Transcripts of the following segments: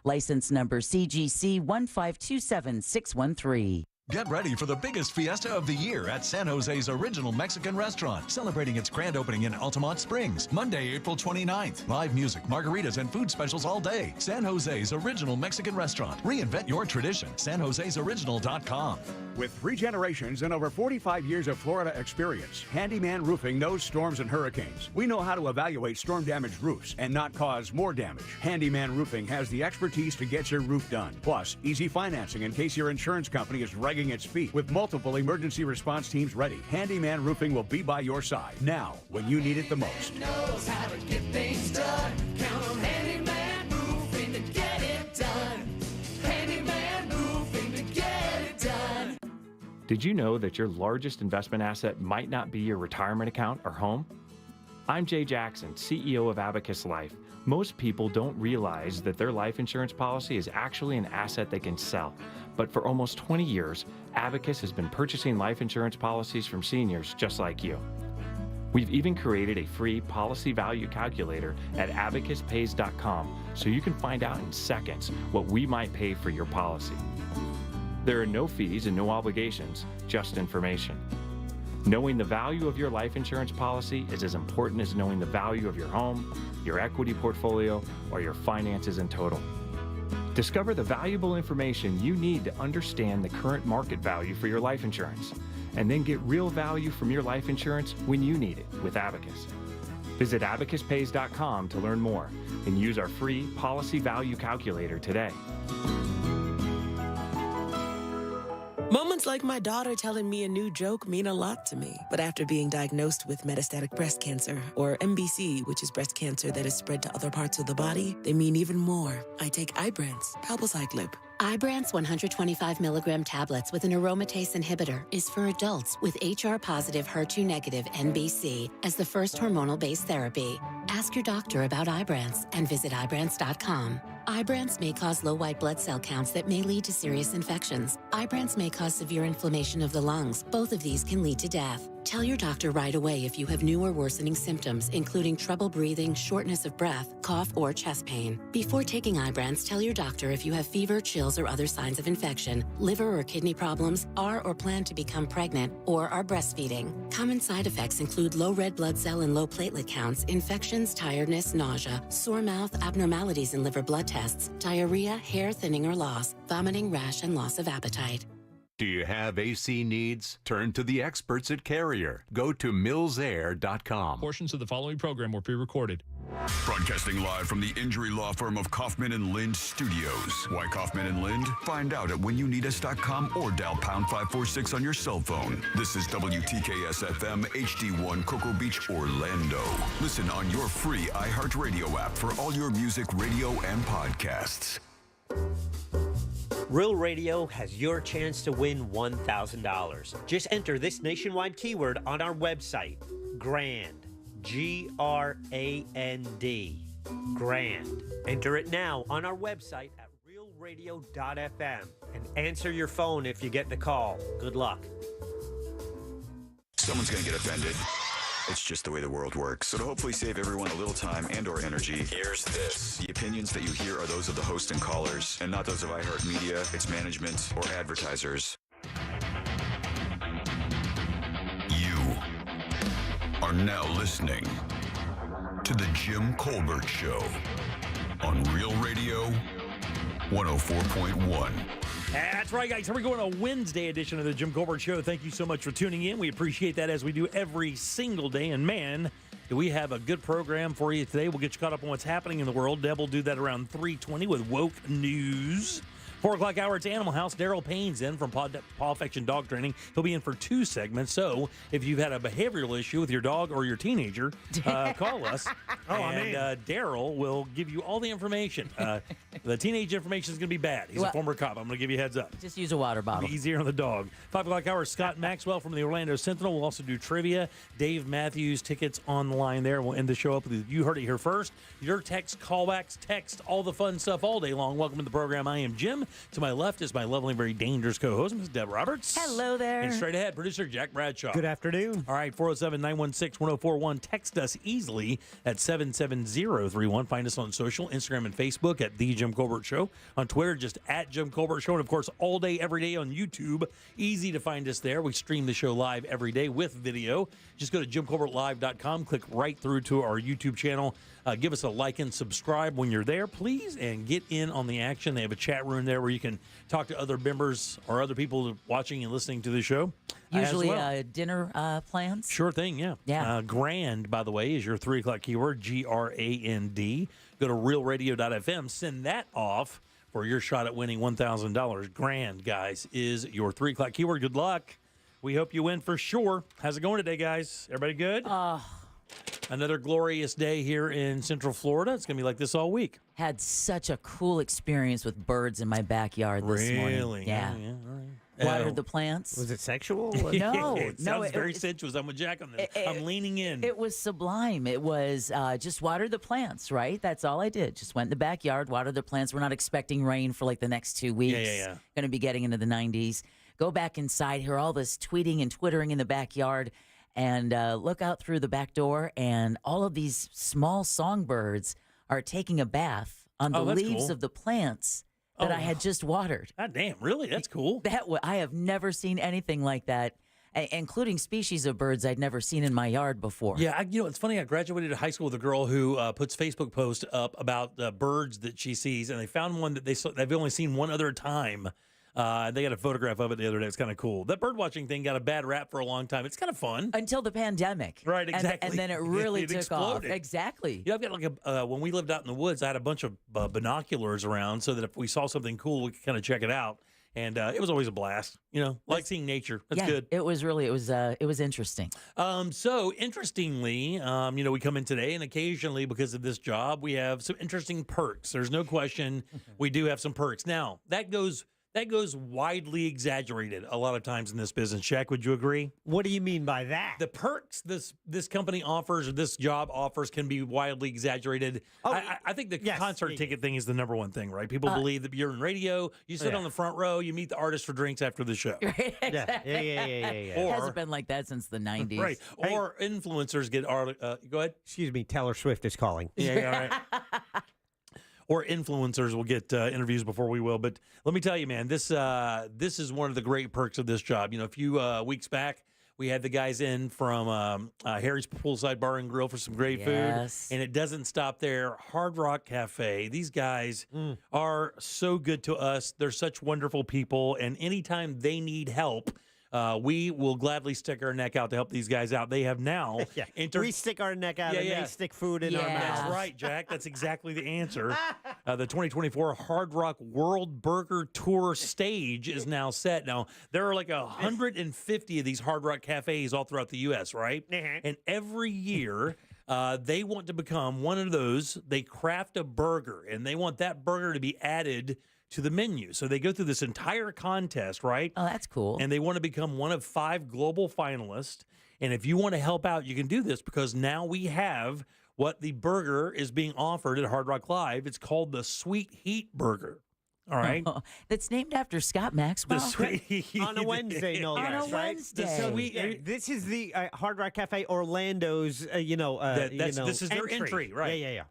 License number CGC 1527613. Get ready for the biggest fiesta of the year at San Jose's Original Mexican Restaurant, celebrating its grand opening in Altamont Springs, Monday, April 29th. Live music, margaritas, and food specials all day. San Jose's Original Mexican Restaurant. Reinvent your tradition. SanJose'sOriginal.com. With 3 generations and over 45 years of Florida experience, Handyman Roofing knows storms and hurricanes. We know how to evaluate storm-damaged roofs and not cause more damage. Handyman Roofing has the expertise to get your roof done. Plus, easy financing in case your insurance company is dragging its feet. With multiple emergency response teams ready, Handyman Roofing will be by your side now when you need it the most. Knows how to get things done. Count on Handyman Roofing to get it done. Handyman Roofing to get it done. Did you know that your largest investment asset might not be your retirement account or home? I'm Jay Jackson, CEO of Abacus Life. Most people don't realize that their life insurance policy is actually an asset they can sell. But for almost 20 years, Abacus has been purchasing life insurance policies from seniors just like you. We've even created a free policy value calculator at abacuspays.com so you can find out in seconds what we might pay for your policy. There are no fees and no obligations, just information. Knowing the value of your life insurance policy is as important as knowing the value of your home, your equity portfolio, or your finances in total. Discover the valuable information you need to understand the current market value for your life insurance, and then get real value from your life insurance when you need it with Abacus. Visit abacuspays.com to learn more and use our free policy value calculator today. Moments like my daughter telling me a new joke mean a lot to me. But after being diagnosed with metastatic breast cancer, or MBC, which is breast cancer that is spread to other parts of the body, they mean even more. I take Ibrance, palbociclib. Ibrance 125 milligram tablets with an aromatase inhibitor is for adults with HR-positive, HER2-negative MBC as the first hormonal-based therapy. Ask your doctor about Ibrance and visit Ibrance.com. Ibrance may cause low white blood cell counts that may lead to serious infections. Ibrance may cause severe inflammation of the lungs. Both of these can lead to death. Tell your doctor right away if you have new or worsening symptoms, including trouble breathing, shortness of breath, cough, or chest pain. Before taking Ibrance, tell your doctor if you have fever, chills, or other signs of infection, liver or kidney problems, are or plan to become pregnant, or are breastfeeding. Common side effects include low red blood cell and low platelet counts, infections, tiredness, nausea, sore mouth, abnormalities in liver blood tests, diarrhea, hair thinning or loss, vomiting, rash, and loss of appetite. Do you have AC needs? Turn to the experts at Carrier. Go to millsair.com. Portions of the following program were pre-recorded. Broadcasting live from the injury law firm of Kaufman and Lind Studios. Why Kaufman and Lind? Find out at whenyouneedus.com or dial pound 546 on your cell phone. This is WTKS-FM HD1 Cocoa Beach, Orlando. Listen on your free iHeartRadio app for all your music, radio, and podcasts. Real Radio has your chance to win $1,000. Just enter this nationwide keyword on our website, GRAND, G-R-A-N-D, GRAND. Enter it now on our website at realradio.fm and answer your phone if you get the call. Good luck. Someone's going to get offended. It's just the way the world works. So to hopefully save everyone a little time and or energy, here's this. The opinions that you hear are those of the host and callers, and not those of iHeartMedia, its management, or advertisers. You are now listening to The Jim Colbert Show on Real Radio 104.1. That's right, guys. Here we go on a Wednesday edition of the Jim Colbert Show. Thank you so much for tuning in. We appreciate that as we do every single day. And man, do we have a good program for you today. We'll get you caught up on what's happening in the world. Deb will do that around 3:20 with Woke News. 4 o'clock hour, it's Animal House. Daryl Payne's in from Paw Affection Dog Training. He'll be in for 2 segments. So if you've had a behavioral issue with your dog or your teenager, call us. Daryl will give you all the information. The teenage information is going to be bad. He's a former cop. I'm going to give you a heads up. Just use a water bottle. Be easier on the dog. 5 o'clock hour, Scott Maxwell from the Orlando Sentinel. We'll also do trivia. Dave Matthews tickets on the line there. We'll end the show up with You Heard It Here First. Your text, callbacks, text, all the fun stuff all day long. Welcome to the program. I am Jim. Denim. To my left is my lovely, very dangerous co-host, Ms. Deb Roberts. Hello there. And straight ahead, producer Jack Bradshaw. Good afternoon. All right, 407-916-1041. Text us easily at 77031. Find us on social, Instagram and Facebook at The Jim Colbert Show. On Twitter, just at Jim Colbert Show. And, of course, all day, every day on YouTube. Easy to find us there. We stream the show live every day with video. Just go to JimColbertLive.com. Click right through to our YouTube channel. Give us a like and subscribe when you're there, please, and get in on the action. They have a chat room there where you can talk to other members or other people watching and listening to the show. Usually well. dinner plans? Sure thing, yeah. Yeah. Grand, by the way, is your 3 o'clock keyword, GRAND. Go to realradio.fm. Send that off for your shot at winning $1,000. Grand, guys, is your 3 o'clock keyword. Good luck. We hope you win for sure. How's it going today, guys? Everybody good? Another glorious day here in Central Florida. It's going to be like this all week. Had such a cool experience with birds in my backyard this morning. Really? Yeah. All right. Watered the plants. Was it sexual? No, it no. sounds very sensuous. I'm with Jack on this. I'm leaning in. It was sublime. It was just water the plants, right? That's all I did. Just went in the backyard, watered the plants. We're not expecting rain for like the next 2 weeks. Yeah. Going to be getting into the 90s. Go back inside, hear all this tweeting and twittering in the backyard, and look out through the back door, and all of these small songbirds are taking a bath on the leaves cool. of the plants that I had just watered. God damn, really? That's cool. I have never seen anything like that, including species of birds I'd never seen in my yard before. Yeah, it's funny. I graduated high school with a girl who puts Facebook posts up about birds that she sees, and they found one that they've only seen one other time. They got a photograph of it the other day. It's kind of cool. That bird watching thing got a bad rap for a long time. It's kind of fun. Until the pandemic. Right, exactly. And then it really It took exploded. off. Exactly. I've got when we lived out in the woods, I had a bunch of binoculars around so that if we saw something cool, we could kind of check it out. And it was always a blast, like seeing nature. That's good. It was really, it was interesting. So interestingly, we come in today, and occasionally because of this job, we have some interesting perks. There's no question we do have some perks. Now, that goes widely exaggerated a lot of times in this business. Shaq, would you agree? What do you mean by that? The perks this company offers or this job offers can be widely exaggerated. I think the concert ticket thing is the number one thing, right? People believe that you're in radio, you sit on the front row, you meet the artist for drinks after the show. Exactly. Yeah. It hasn't been like that since the 90s. Right. Or influencers get go ahead. Excuse me, Taylor Swift is calling. Yeah, all right. Or influencers will get interviews before we will. But let me tell you, man, this is one of the great perks of this job. A few weeks back, we had the guys in from Harry's Poolside Bar and Grill for some great food. And it doesn't stop there. Hard Rock Cafe. These guys are so good to us. They're such wonderful people. And anytime they need help, we will gladly stick our neck out to help these guys out. They have now we stick our neck out and they stick food in our mouth. That's right, Jack. That's exactly the answer. The 2024 Hard Rock World Burger Tour stage is now set. Now, there are like 150 of these Hard Rock cafes all throughout the U.S., right? And every year, they want to become one of those. They craft a burger, and they want that burger to be added to the menu. So they go through this entire contest, right? Oh, that's cool. And they want to become one of 5 global finalists. And if you want to help out, you can do this because now we have what the burger is being offered at Hard Rock Live. It's called the Sweet Heat Burger. All right. That's named after Scott Maxwell. The Sweet Heat. On a Wednesday, no less, On a right? Wednesday. This is the Hard Rock Cafe Orlando's, this is their entry, right? Yeah.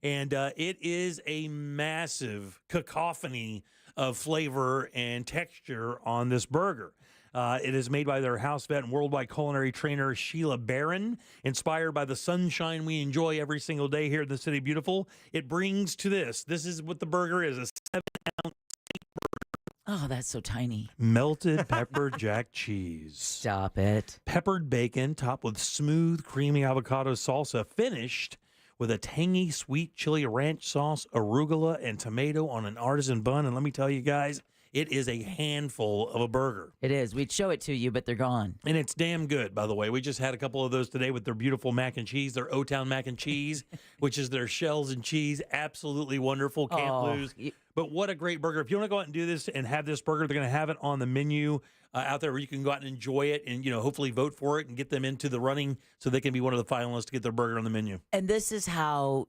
And it is a massive cacophony of flavor and texture on this burger. It is made by their house vet and worldwide culinary trainer, Sheila Barron, inspired by the sunshine we enjoy every single day here in the City Beautiful. It brings to this. This is what the burger is, a 7-ounce Oh, that's so tiny. melted pepper jack cheese. Stop it. Peppered bacon topped with smooth, creamy avocado salsa, finished with a tangy, sweet chili ranch sauce, arugula, and tomato on an artisan bun. And let me tell you guys, it is a handful of a burger. It is. We'd show it to you, but they're gone. And it's damn good, by the way. We just had a couple of those today with their beautiful mac and cheese, their O-Town mac and cheese, which is their shells and cheese. Absolutely wonderful. Can't lose. But what a great burger. If you want to go out and do this and have this burger, they're going to have it on the menu out there where you can go out and enjoy it and, hopefully vote for it and get them into the running so they can be one of the finalists to get their burger on the menu. And this is how,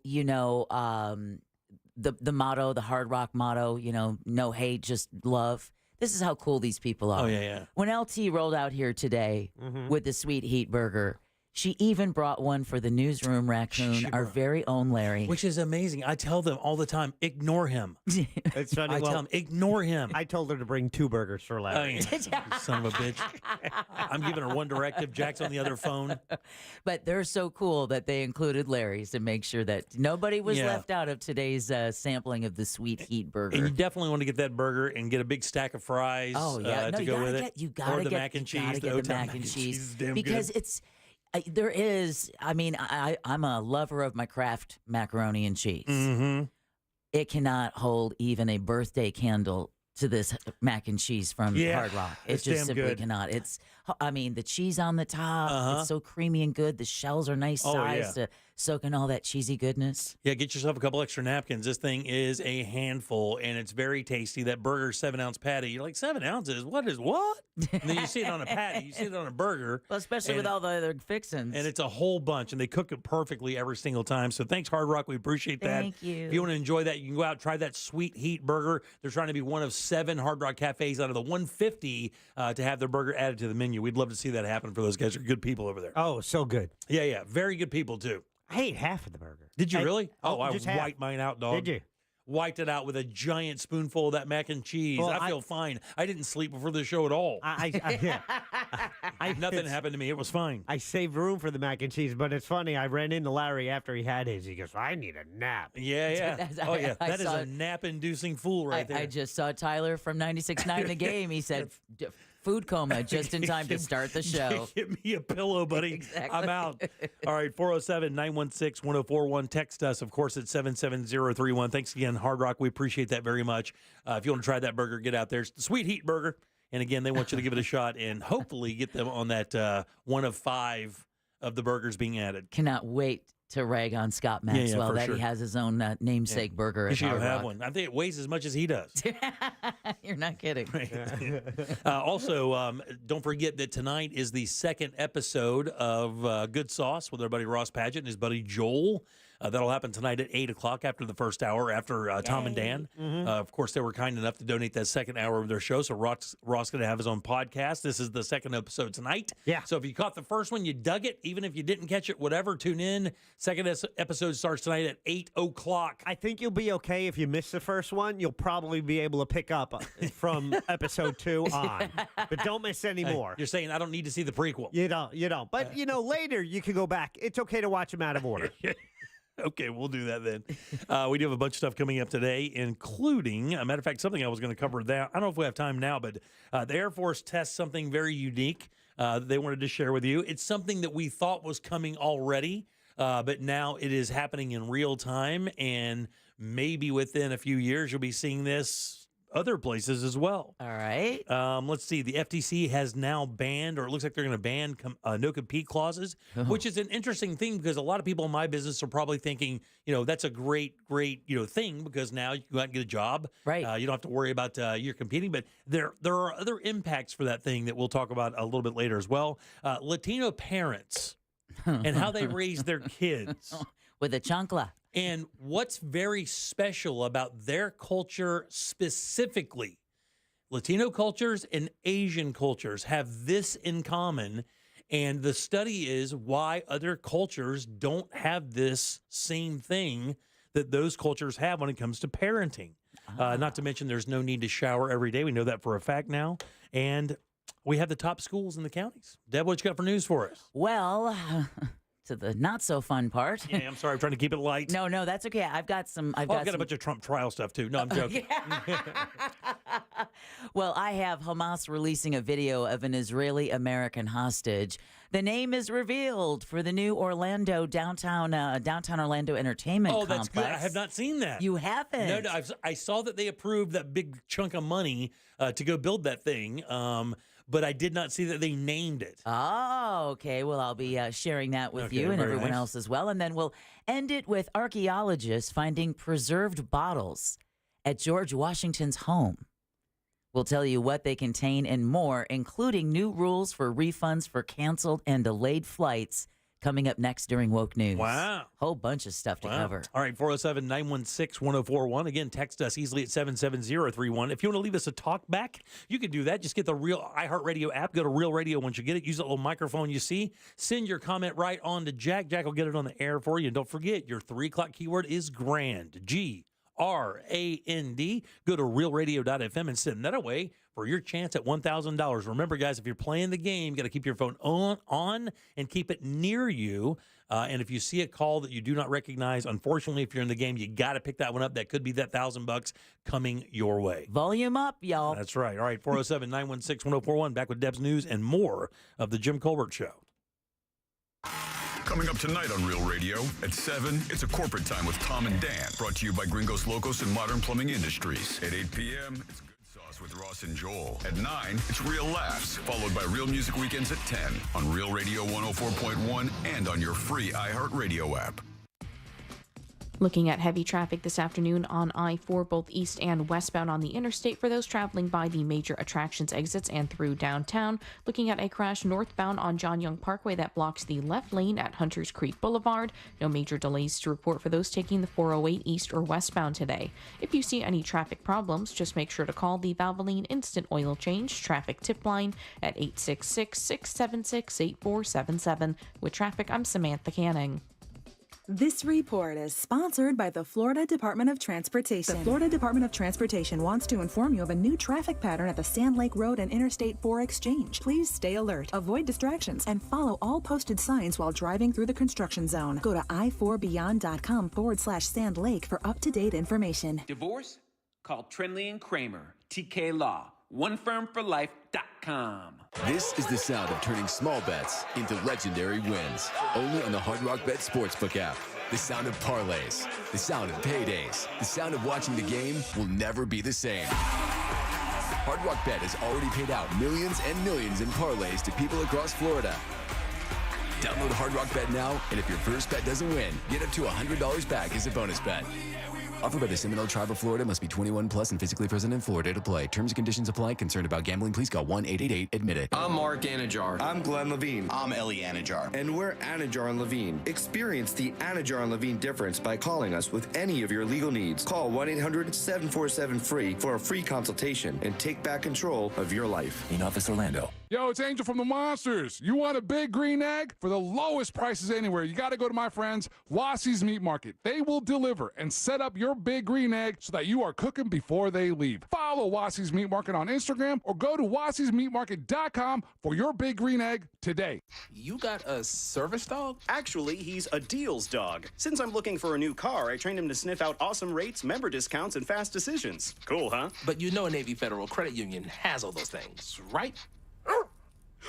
the motto, the Hard Rock motto, no hate, just love. This is how cool these people are. Oh, yeah. When LT rolled out here today with the Sweet Heat Burger, she even brought one for the newsroom raccoon, our very own Larry. Which is amazing. I tell them all the time, ignore him. It's funny. I tell them, ignore him. I told her to bring 2 burgers for Larry. Son of a bitch. I'm giving her one directive. Jack's on the other phone. But they're so cool that they included Larry's to make sure that nobody was left out of today's sampling of the Sweet Heat Burger. And you definitely want to get that burger and get a big stack of fries to go with it. You gotta or the get mac and cheese. You gotta get the mac and cheese is damn because good. it's. There is, I'm a lover of my Kraft macaroni and cheese. Mm-hmm. It cannot hold even a birthday candle to this mac and cheese from Hard Rock. It it's just damn simply good. cannot. The cheese on the top, it's so creamy and good. The shells are nice size to soak in all that cheesy goodness. Yeah, get yourself a couple extra napkins. This thing is a handful, and it's very tasty. That burger, 7-ounce patty. You're like, 7 ounces? What? And then you see it on a patty. You see it on a burger. Well, especially with all the other fixins. And it's a whole bunch, and they cook it perfectly every single time. So thanks, Hard Rock. We appreciate that. Thank you. If you want to enjoy that, you can go out and try that Sweet Heat Burger. They're trying to be one of 7 Hard Rock cafes out of the 150 to have their burger added to the menu. We'd love to see that happen for those guys. They're good people over there. Oh, so good. Yeah. Very good people, too. I ate half of the burger. Did you really? I just half. wiped mine out, dog. Did you? Wiped it out with a giant spoonful of that mac and cheese. Well, I feel fine. I didn't sleep before the show at all. Nothing happened to me. It was fine. I saved room for the mac and cheese, but it's funny. I ran into Larry after he had his. He goes, I need a nap. Yeah. That is a nap-inducing fool right there. I just saw Tyler from 96.9 The Game. He said, food coma just in time to start the show. Give me a pillow, buddy. Exactly. I'm out. All right, 407-916-1041. Text us, of course, at 77031. Thanks again, Hard Rock. We appreciate that very much. If you want to try that burger, get out there. It's the Sweet Heat Burger. And again, they want you to give it a shot and hopefully get them on that one of 5 of the burgers being added. Cannot wait to rag on Scott Maxwell for that sure. he has his own namesake burger at You Hard should have Rock. one. I think it weighs as much as he does. You're not kidding. Also, don't forget that tonight is the 2nd episode of Good Sauce with our buddy Ross Padgett and his buddy Joel. That'll happen tonight at 8 o'clock after the first hour, after Tom and Dan. Of course, they were kind enough to donate that 2nd hour of their show, so Ross going to have his own podcast. This is the 2nd episode tonight. Yeah. So if you caught the first one, you dug it. Even if you didn't catch it, whatever, tune in. 2nd episode starts tonight at 8 o'clock. I think you'll be okay if you miss the first one. You'll probably be able to pick up from episode 2 on. But don't miss any more. You're saying I don't need to see the prequel. You don't. But, later you can go back. It's okay to watch them out of order. Okay, we'll do that then. We do have a bunch of stuff coming up today, including, a matter of fact, something I was going to cover that. I don't know if we have time now, but the Air Force tests something very unique that they wanted to share with you. It's something that we thought was coming already, but now it is happening in real time, and maybe within a few years you'll be seeing this other places as well. All right. Let's see. The FTC has now banned, or it looks like they're going to ban no-compete clauses, which is an interesting thing because a lot of people in my business are probably thinking, that's a great, thing because now you can go out and get a job. Right. You don't have to worry about you're competing, but there are other impacts for that thing that we'll talk about a little bit later as well. Latino parents and how they raise their kids. With a chancla. And what's very special about their culture specifically, Latino cultures and Asian cultures have this in common. And the study is why other cultures don't have this same thing that those cultures have when it comes to parenting. Not to mention there's no need to shower every day. We know that for a fact now. And we have the top schools in the counties. Deb, what you got for news for us? Well... to the not so fun part. Yeah, I'm sorry. I'm trying to keep it light. No, that's okay. I've got a bunch of Trump trial stuff too. No, I'm joking. Well, I have Hamas releasing a video of an Israeli American hostage. The name is revealed for the new downtown Orlando entertainment complex. That's good. I have not seen that. You haven't? No, I saw that they approved that big chunk of money to go build that thing. But I did not see that they named it. Oh, okay. Well, I'll be sharing that with you and everyone else as well. And then we'll end it with archaeologists finding preserved bottles at George Washington's home. We'll tell you what they contain and more, including new rules for refunds for canceled and delayed flights coming up next during Woke News. Wow. Whole bunch of stuff to cover. All right, 407-916-1041. Again, text us easily at 77031. If you want to leave us a talk back, you can do that. Just get the Real iHeartRadio app. Go to Real Radio once you get it. Use that little microphone you see. Send your comment right on to Jack. Jack will get it on the air for you. And don't forget, your 3 o'clock keyword is GRAND. GRAND. Go to realradio.fm and send that away for your chance at $1,000. Remember, guys, if you're playing the game, you got to keep your phone on and keep it near you. And if you see a call that you do not recognize, unfortunately, if you're in the game, you got to pick that one up. That could be that $1,000 coming your way. Volume up, y'all. That's right. All right, 407-916-1041. Back with Deb's News and more of The Jim Colbert Show. Coming up tonight on Real Radio at 7, it's a corporate time with Tom and Dan, brought to you by Gringos Locos and Modern Plumbing Industries. At 8 p.m., it's Good Sauce with Ross and Joel. At 9, it's Real Laughs, followed by Real Music Weekends at 10 on Real Radio 104.1 and on your free iHeartRadio app. Looking at heavy traffic this afternoon on I-4, both east and westbound on the interstate for those traveling by the major attractions exits and through downtown. Looking at a crash northbound on John Young Parkway that blocks the left lane at Hunters Creek Boulevard. No major delays to report for those taking the 408 east or westbound today. If you see any traffic problems, just make sure to call the Valvoline Instant Oil Change traffic tip line at 866-676-8477. With traffic, I'm Samantha Canning. This report is sponsored by the Florida Department of Transportation. The Florida Department of Transportation wants to inform you of a new traffic pattern at the Sand Lake Road and Interstate 4 exchange. Please stay alert, avoid distractions, and follow all posted signs while driving through the construction zone. Go to i4beyond.com/Sand Lake for up-to-date information. Divorce? Call Trenley and Kramer, TK Law, oneFirmForLife.com. This is the sound of turning small bets into legendary wins. Only on the Hard Rock Bet Sportsbook app. The sound of parlays, the sound of paydays, the sound of watching the game will never be the same. Hard Rock Bet has already paid out millions and millions in parlays to people across Florida. Download Hard Rock Bet now, and if your first bet doesn't win, get up to $100 back as a bonus bet. Offered by the Seminole Tribe of Florida. Must be 21 plus and physically present in Florida to play. Terms and conditions apply. Concerned about gambling? Please call 1-888-ADMIT-IT. I'm Mark Anajar. I'm Glenn Levine. I'm Ellie Anajar. And we're Anajar and Levine. Experience the Anajar and Levine difference by calling us with any of your legal needs. Call 1-800-747-FREE for a free consultation and take back control of your life. In Office Orlando. Yo, it's Angel from the Monsters. You want a big green egg? For the lowest prices anywhere, you got to go to my friends, Wassie's Meat Market. They will deliver and set up your big green egg so that you are cooking before they leave. Follow Wassie's Meat Market on Instagram or go to wassiesmeatmarket.com for your big green egg today. You got a service dog? Actually, he's a deals dog. Since I'm looking for a new car, I trained him to sniff out awesome rates, member discounts, and fast decisions. Cool, huh? But you know Navy Federal Credit Union has all those things, right?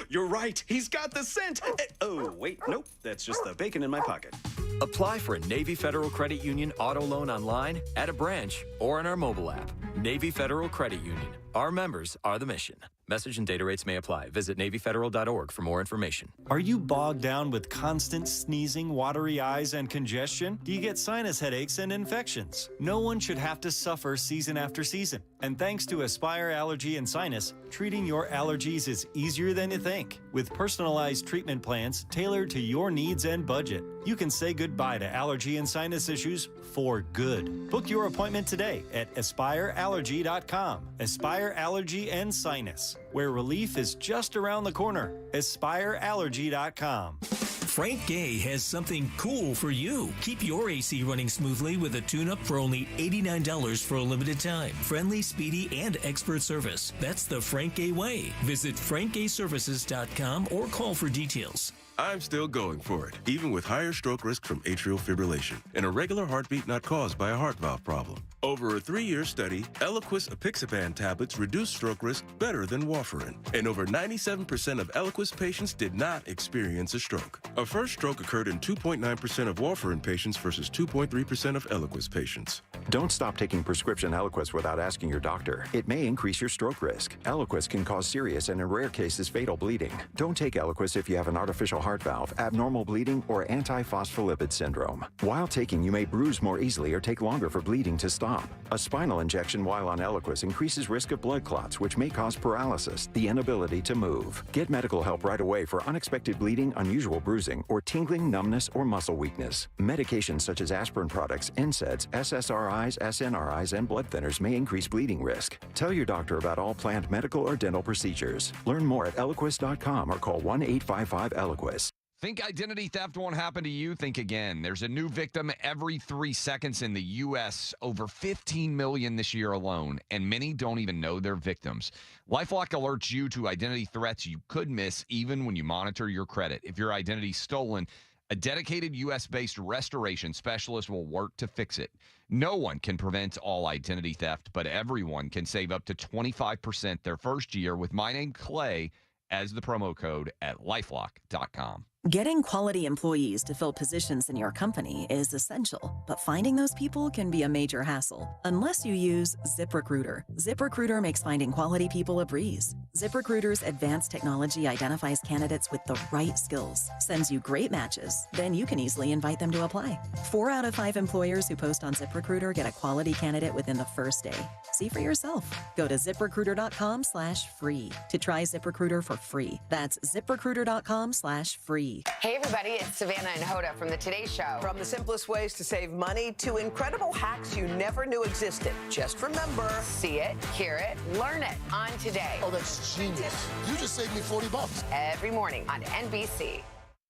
You're right. He's got the scent. Oh, wait. Nope. That's just the bacon in my pocket. Apply for a Navy Federal Credit Union auto loan online, at a branch, or on our mobile app. Navy Federal Credit Union. Our members are the mission. Message and data rates may apply. Visit NavyFederal.org for more information. Are you bogged down with constant sneezing, watery eyes, and congestion? Do you get sinus headaches and infections? No one should have to suffer season after season. And thanks to Aspire Allergy and Sinus, treating your allergies is easier than you think. With personalized treatment plans tailored to your needs and budget, you can say goodbye to allergy and sinus issues for good. Book your appointment today at AspireAllergy.com. Aspire Allergy and Sinus, where relief is just around the corner. AspireAllergy.com. Frank Gay has something cool for you. Keep your AC running smoothly with a tune-up for only $89 for a limited time. Friendly, speedy, and expert service. That's the Frank Gay way. Visit frankgayservices.com or call for details. I'm still going for it, even with higher stroke risk from atrial fibrillation, an irregular heartbeat not caused by a heart valve problem. Over a 3-year study, Eliquis apixaban tablets reduce stroke risk better than warfarin, and over 97% of Eliquis patients did not experience a stroke. A first stroke occurred in 2.9% of warfarin patients versus 2.3% of Eliquis patients. Don't stop taking prescription Eliquis without asking your doctor. It may increase your stroke risk. Eliquis can cause serious and, in rare cases, fatal bleeding. Don't take Eliquis if you have an artificial heart valve, abnormal bleeding, or antiphospholipid syndrome. While taking, you may bruise more easily or take longer for bleeding to stop. A spinal injection while on Eliquis increases risk of blood clots, which may cause paralysis, the inability to move. Get medical help right away for unexpected bleeding, unusual bruising, or tingling, numbness, or muscle weakness. Medications such as aspirin products, NSAIDs, SSRIs, SNRIs, and blood thinners may increase bleeding risk. Tell your doctor about all planned medical or dental procedures. Learn more at Eliquis.com or call 1-855-ELIQUIS. Think identity theft won't happen to you? Think again. There's a new victim every 3 seconds in the U.S., over 15 million this year alone, and many don't even know they're victims. LifeLock alerts you to identity threats you could miss even when you monitor your credit. If your identity's stolen, a dedicated U.S.-based restoration specialist will work to fix it. No one can prevent all identity theft, but everyone can save up to 25% their first year with my name, Clay, as the promo code at LifeLock.com. Getting quality employees to fill positions in your company is essential, but finding those people can be a major hassle unless you use ZipRecruiter. ZipRecruiter makes finding quality people a breeze. ZipRecruiter's advanced technology identifies candidates with the right skills, sends you great matches, then you can easily invite them to apply. 4 out of 5 employers who post on ZipRecruiter get a quality candidate within the first day. See for yourself. Go to ZipRecruiter.com/free to try ZipRecruiter for free. That's ZipRecruiter.com/free. Hey everybody, it's Savannah and Hoda from the Today Show. From the simplest ways to save money to incredible hacks you never knew existed. Just remember, See it, hear it, learn it on Today. Oh, that's genius. You just saved me $40. Every morning on NBC.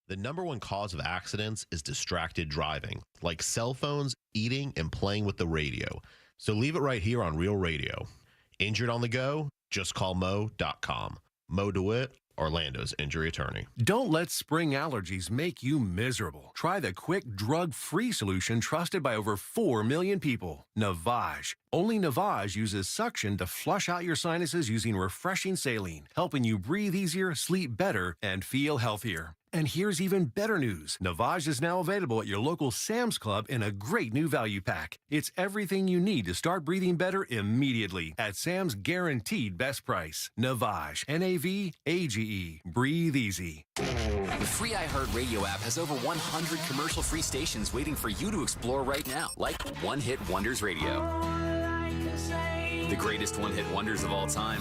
The number one cause of accidents is distracted driving, like cell phones, eating, and playing with the radio. So leave it right here on Real Radio. Injured on the go? Just call Mo.com. Mo DeWitt, Orlando's injury attorney. Don't let spring allergies make you miserable. Try the quick, drug-free solution trusted by over 4 million people, Navage. Only Navage uses suction to flush out your sinuses using refreshing saline, helping you breathe easier, sleep better, and feel healthier. And here's even better news. Navage is now available at your local Sam's Club in a great new value pack. It's everything you need to start breathing better immediately at Sam's guaranteed best price. Navage, Navage. Breathe easy. The free iHeartRadio app has over 100 commercial-free stations waiting for you to explore right now, like One Hit Wonders Radio. The greatest one-hit wonders of all time.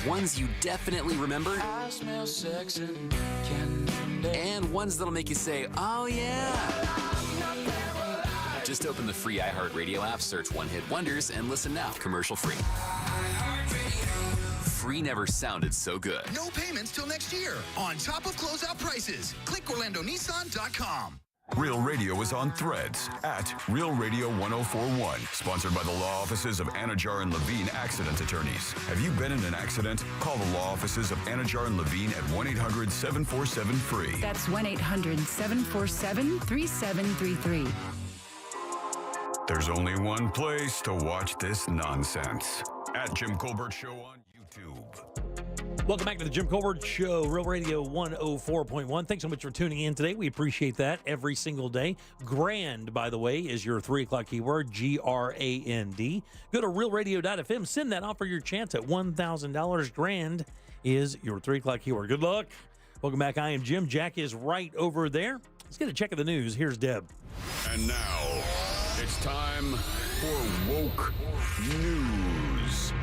Ones you definitely remember. I smell sex and candy. And ones that'll make you say, oh yeah. Just open the free iHeartRadio app, search One Hit Wonders, and listen now, commercial free. Free never sounded so good. No payments till next year. On top of closeout prices. Click OrlandoNissan.com. Real Radio is on Threads at Real Radio 1041. Sponsored by the law offices of Anajar and Levine Accident Attorneys. Have you been in an accident? Call the law offices of Anajar and Levine at 1-800-747-FREE. That's 1-800-747-3733. There's only one place to watch this nonsense. At Jim Colbert Show on YouTube. Welcome back to the Jim Colbert Show, Real Radio 104.1. Thanks so much for tuning in today. We appreciate that every single day. Grand, by the way, is your 3 o'clock keyword, GRAND. Go to realradio.fm. Send that off for your chance at $1,000. Grand is your 3 o'clock keyword. Good luck. Welcome back. I am Jim. Jack is right over there. Let's get a check of the news. Here's Deb. And now, it's time for Woke News.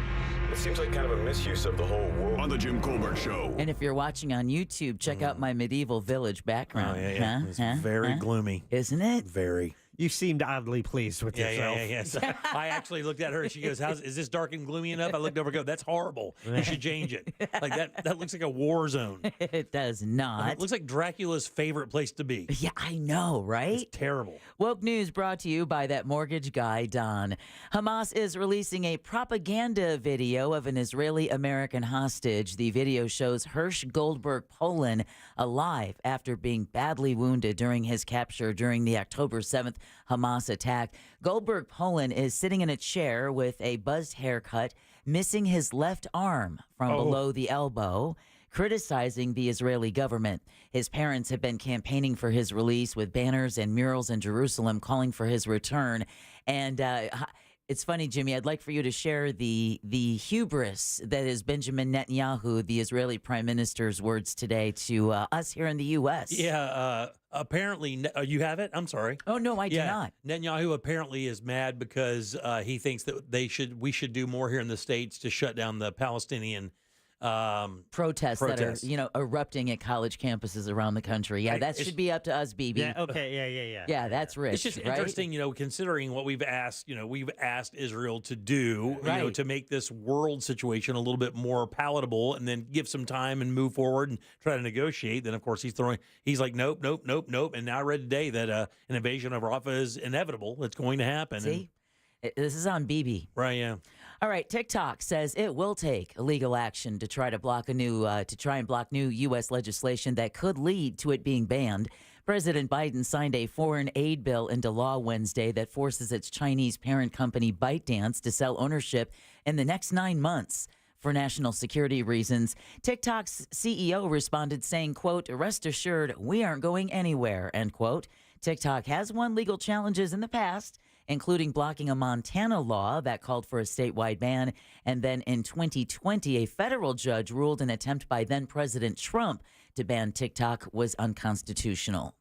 It seems like kind of a misuse of the whole woke on the Jim Colbert Show. And if you're watching on YouTube, check out my medieval village background. Oh, yeah. It's very gloomy. Isn't it? Very. You seemed oddly pleased with yourself. Yeah. So I actually looked at her and she goes, is this dark and gloomy enough? I looked over and go, that's horrible. You should change it. Like that looks like a war zone. It does not. It looks like Dracula's favorite place to be. Yeah, I know, right? It's terrible. Woke News brought to you by that mortgage guy, Don. Hamas is releasing a propaganda video of an Israeli-American hostage. The video shows Hirsch Goldberg Poland alive after being badly wounded during his capture during the October 7th Hamas attack. Goldberg Poland is sitting in a chair with a buzzed haircut, missing his left arm from below the elbow, criticizing the Israeli government. His parents have been campaigning for his release with banners and murals in Jerusalem calling for his return. And It's funny, Jimmy. I'd like for you to share the hubris that is Benjamin Netanyahu, the Israeli prime minister's words today to us here in the U.S. Yeah, apparently, you have it? I'm sorry. Oh, no, I do not. Netanyahu apparently is mad because he thinks that we should do more here in the States to shut down the Palestinian protests that are, erupting at college campuses around the country. Yeah, that should be up to us, BB. Yeah, okay, yeah. Yeah, that's rich. It's just right? interesting, considering what we've asked Israel to do, Right. to make this world situation a little bit more palatable, and then give some time and move forward and try to negotiate. Then, of course, he's like, nope. And now I read today that an invasion of Rafah is inevitable. It's going to happen. See? This is on BB. Right, yeah. All right, TikTok says it will take legal action to try and block new U.S. legislation that could lead to it being banned. President Biden signed a foreign aid bill into law Wednesday that forces its Chinese parent company ByteDance to sell ownership in the next 9 months for national security reasons. TikTok's CEO responded saying, quote, "Rest assured, we aren't going anywhere," end quote. TikTok has won legal challenges in the past, including blocking a Montana law that called for a statewide ban. And then in 2020, a federal judge ruled an attempt by then-President Trump to ban TikTok was unconstitutional.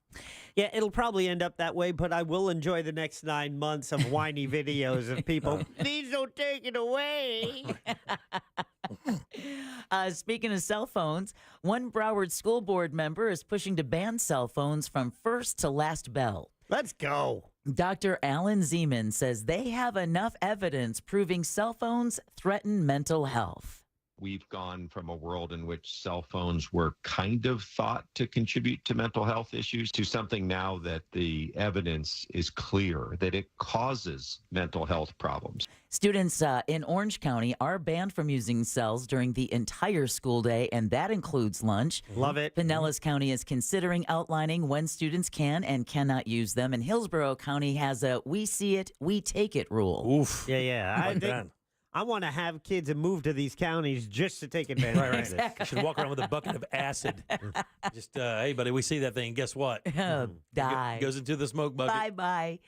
Yeah, it'll probably end up that way, but I will enjoy the next 9 months of whiny videos of people. Please don't take it away. Speaking of cell phones, one Broward school board member is pushing to ban cell phones from first to last bell. Let's go. Dr. Alan Zeman says they have enough evidence proving cell phones threaten mental health. We've gone from a world in which cell phones were kind of thought to contribute to mental health issues to something now that the evidence is clear that it causes mental health problems. Students in Orange County are banned from using cells during the entire school day, and that includes lunch. Love it. Pinellas County is considering outlining when students can and cannot use them, and Hillsborough County has a "we see it, we take it" rule. Oof. Yeah. I want to have kids and move to these counties just to take advantage of this. Exactly. You should walk around with a bucket of acid. Just, hey, buddy, we see that thing. Guess what? Die. It goes into the smoke bucket. Bye-bye.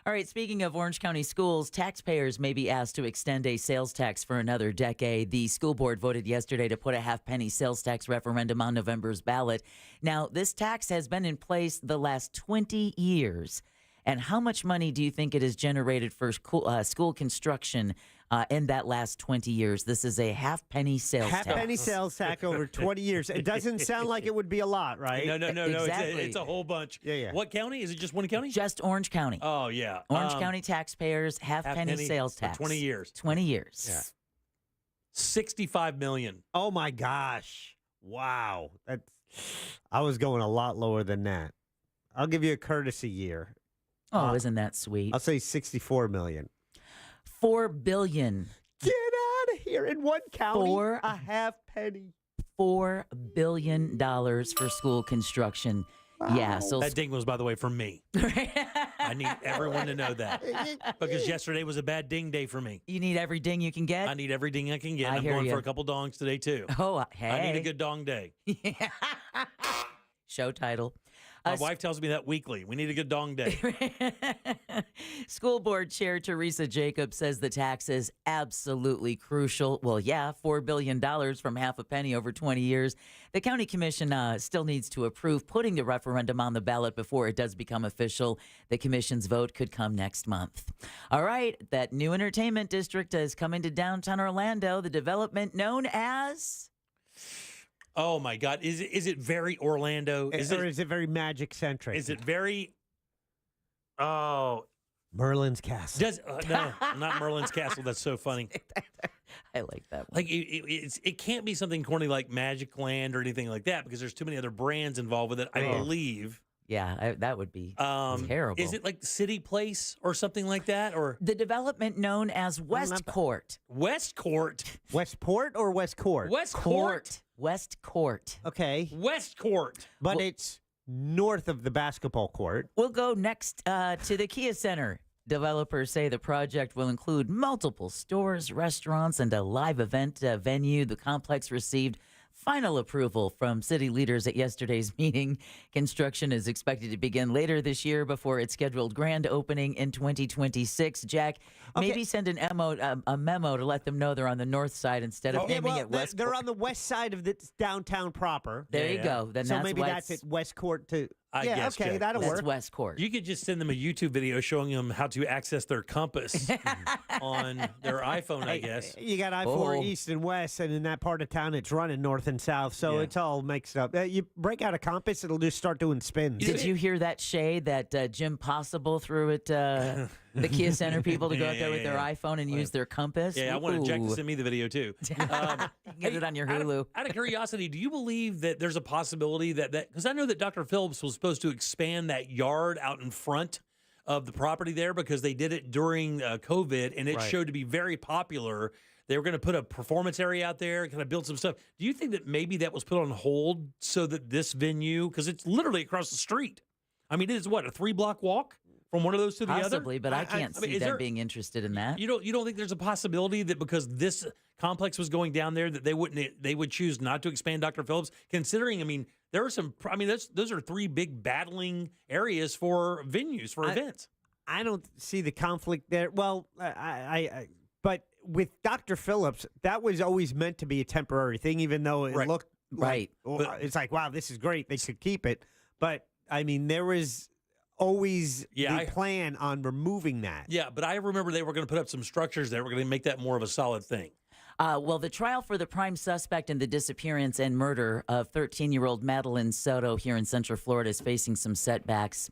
All right, speaking of Orange County schools, taxpayers may be asked to extend a sales tax for another decade. The school board voted yesterday to put a half-penny sales tax referendum on November's ballot. Now, this tax has been in place the last 20 years. And how much money do you think it has generated for school construction in that last 20 years? This is a half-penny sales tax. Half-penny sales tax over 20 years. It doesn't sound like it would be a lot, right? No. Exactly. It's a whole bunch. Yeah. What county? Is it just one county? Just Orange County. Oh, yeah. Orange County taxpayers, half-penny sales tax. For 20 years. 20 years. Yeah. $65 million. Oh, my gosh. Wow. I was going a lot lower than that. I'll give you a courtesy year. Oh, isn't that sweet? I'll say $64 million. $4 billion. Get out of here. In one county, a half penny. $4 billion for school construction. Wow. Yeah. So that ding was, by the way, from me. I need everyone to know that. Because yesterday was a bad ding day for me. You need every ding you can get? I need every ding I can get. I I'm hear going you. for a couple dongs today, too. Oh, hey. I need a good dong day. Show title. My wife tells me that weekly. We need a good dong day. School board chair Teresa Jacobs says the tax is absolutely crucial. Well, yeah, $4 billion from half a penny over 20 years. The county commission still needs to approve putting the referendum on the ballot before it does become official. The commission's vote could come next month. All right, that new entertainment district is coming to downtown Orlando. The development known as... Oh, my God. Is it very Orlando? Is it very magic-centric? Is it very... Oh... Merlin's Castle. No, not Merlin's Castle. That's so funny. I like that one. Like, it can't be something corny like Magic Land or anything like that because there's too many other brands involved with it, I believe. Yeah, that would be terrible. Is it like City Place or something like that? Or the development known as Westcourt? Westcourt? Westport or Westcourt? Westcourt. Westcourt. Okay. Westcourt. But it's north of the basketball court. We'll go next to the Kia Center. Developers say the project will include multiple stores, restaurants, and a live event venue. The complex received final approval from city leaders at yesterday's meeting. Construction is expected to begin later this year before its scheduled grand opening in 2026. Jack, maybe send a memo to let them know they're on the north side instead of naming it West. They're on the west side of the downtown proper. There you go. Then so that's maybe why that's at West Court too. I guess, okay, Jack. that'll That's work. West Court. You could just send them a YouTube video showing them how to access their compass on their iPhone, I guess. You got I-4 east and west, and in that part of town, it's running north and south, so it's all mixed up. You break out a compass, it'll just start doing spins. Did you hear that shade that Jim Possible threw at the Kia Center people to go out there with their iPhone and use their compass? Yeah, I wanted Jack to send me the video, too. Get it on your Hulu. Out of curiosity, do you believe that there's a possibility that because I know that Dr. Phillips was supposed to expand that yard out in front of the property there because they did it during COVID, and it showed to be very popular. They were going to put a performance area out there, kind of build some stuff. Do you think that maybe that was put on hold so that this venue, because it's literally across the street. I mean, it is what, a 3-block walk from one of those to the other? Possibly, but I can't see them being interested in that. You don't think there's a possibility that because this complex was going down there that they would choose not to expand Dr. Phillips, considering, I mean, there are some, I mean, those are 3 big battling areas for venues, for events. I don't see the conflict there. Well, but with Dr. Phillips, that was always meant to be a temporary thing, even though it looked like, it's like, wow, this is great. They should keep it. But, I mean, there was always the plan on removing that. Yeah, but I remember they were going to put up some structures that were going to make that more of a solid thing. Well, the trial for the prime suspect in the disappearance and murder of 13-year-old Madeline Soto here in Central Florida is facing some setbacks.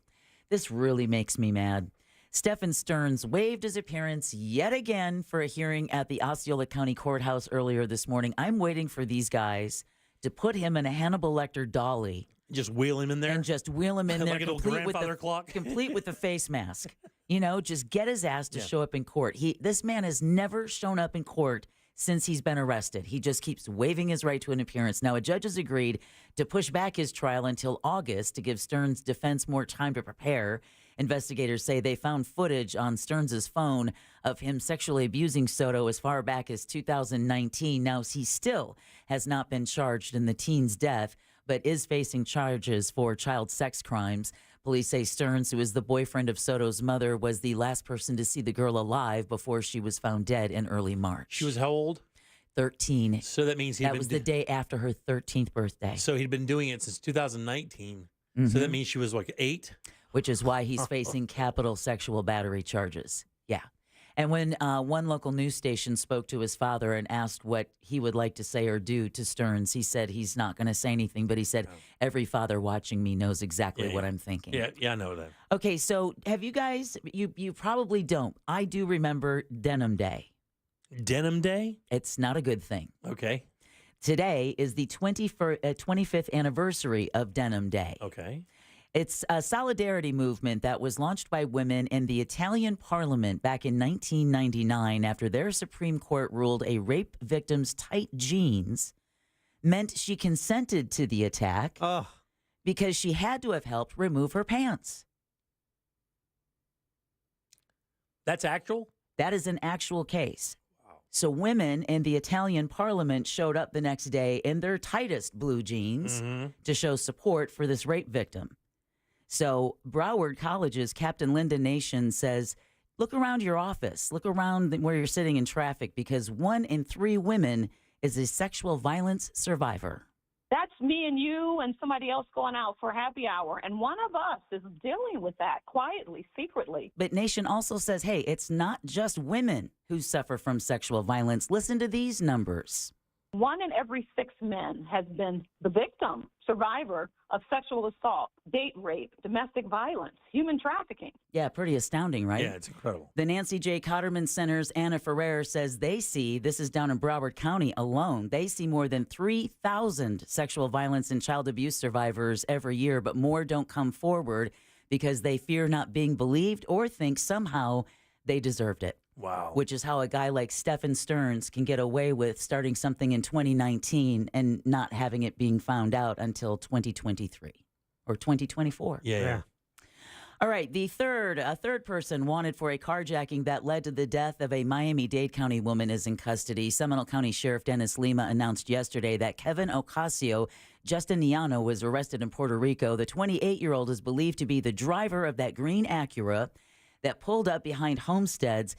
This really makes me mad. Stephen Stearns waived his appearance yet again for a hearing at the Osceola County Courthouse earlier this morning. I'm waiting for these guys to put him in a Hannibal Lecter dolly. Just wheel him in there? And just wheel him in there. Like an old grandfather clock? Complete with the face mask. You know, just get his ass to show up in court. This man has never shown up in court since he's been arrested. He just keeps waiving his right to an appearance. Now, a judge has agreed to push back his trial until August to give Stearns' defense more time to prepare. Investigators say they found footage on Stearns' phone of him sexually abusing Soto as far back as 2019. Now, he still has not been charged in the teen's death, but is facing charges for child sex crimes. Police say Stearns, who is the boyfriend of Soto's mother, was the last person to see the girl alive before she was found dead in early March. She was how old? 13. So that means that was the day after her 13th birthday. So he'd been doing it since 2019. Mm-hmm. So that means she was like 8? Which is why he's facing capital sexual battery charges. Yeah. And when one local news station spoke to his father and asked what he would like to say or do to Stearns, he said he's not going to say anything, but he said, every father watching me knows exactly what I'm thinking. Yeah, I know that. Okay, so have you guys, you probably don't. I do remember Denim Day. Denim Day? It's not a good thing. Okay. Today is the 25th anniversary of Denim Day. Okay. It's a solidarity movement that was launched by women in the Italian parliament back in 1999 after their Supreme Court ruled a rape victim's tight jeans meant she consented to the attack because she had to have helped remove her pants. That's actual? That is an actual case. Wow. So women in the Italian parliament showed up the next day in their tightest blue jeans to show support for this rape victim. So Broward College's Captain Linda Nation says, look around your office, look around where you're sitting in traffic, because 1 in 3 women is a sexual violence survivor. That's me and you and somebody else going out for happy hour, and one of us is dealing with that quietly, secretly. But Nation also says, hey, it's not just women who suffer from sexual violence. Listen to these numbers. 1 in every 6 men has been the victim, survivor of sexual assault, date rape, domestic violence, human trafficking. Yeah, pretty astounding, right? Yeah, it's incredible. The Nancy J. Cotterman Center's Anna Ferrer says they see, this is down in Broward County alone, they see more than 3,000 sexual violence and child abuse survivors every year, but more don't come forward because they fear not being believed or think somehow they deserved it. Wow. Which is how a guy like Stephen Stearns can get away with starting something in 2019 and not having it being found out until 2023 or 2024. Yeah. All right, a third person wanted for a carjacking that led to the death of a Miami-Dade County woman is in custody. Seminole County Sheriff Dennis Lima announced yesterday that Kevin Ocasio Justiniano was arrested in Puerto Rico. The 28-year-old is believed to be the driver of that green Acura that pulled up behind Homestead's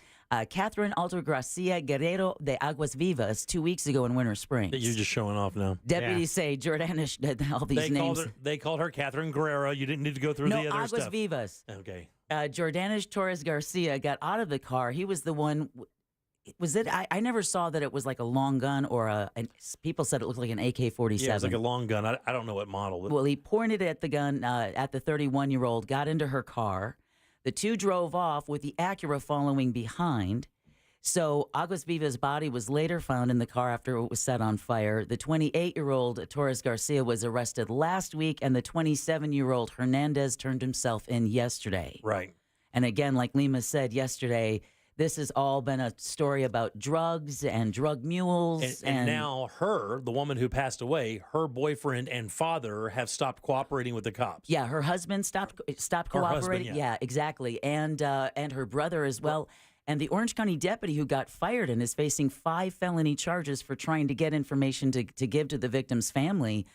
Catherine Altagracia Guerrero de Aguas Vivas 2 weeks ago in Winter Springs. You're just showing off now. Deputies say Jordanish, all these names. They called her Catherine Guerrero. You didn't need to go through the other Aguas stuff. Vivas. Okay. Jordanish Torres Garcia got out of the car. He was the one. Was it? I never saw that it was like a long gun or people said it looked like an AK-47. Yeah, it was like a long gun. I don't know what model. Well, he pointed at the gun at the 31-year-old, got into her car. The two drove off with the Acura following behind. So Aguas Vivas' body was later found in the car after it was set on fire. The 28-year-old Torres Garcia was arrested last week, and the 27-year-old Hernandez turned himself in yesterday. Right. And again, like Lima said yesterday, this has all been a story about drugs and drug mules. And now the woman who passed away, her boyfriend and father have stopped cooperating with the cops. Yeah, her husband stopped cooperating. Husband, yeah, exactly. And her brother as well. And the Orange County deputy who got fired and is facing 5 felony charges for trying to get information to give to the victim's family.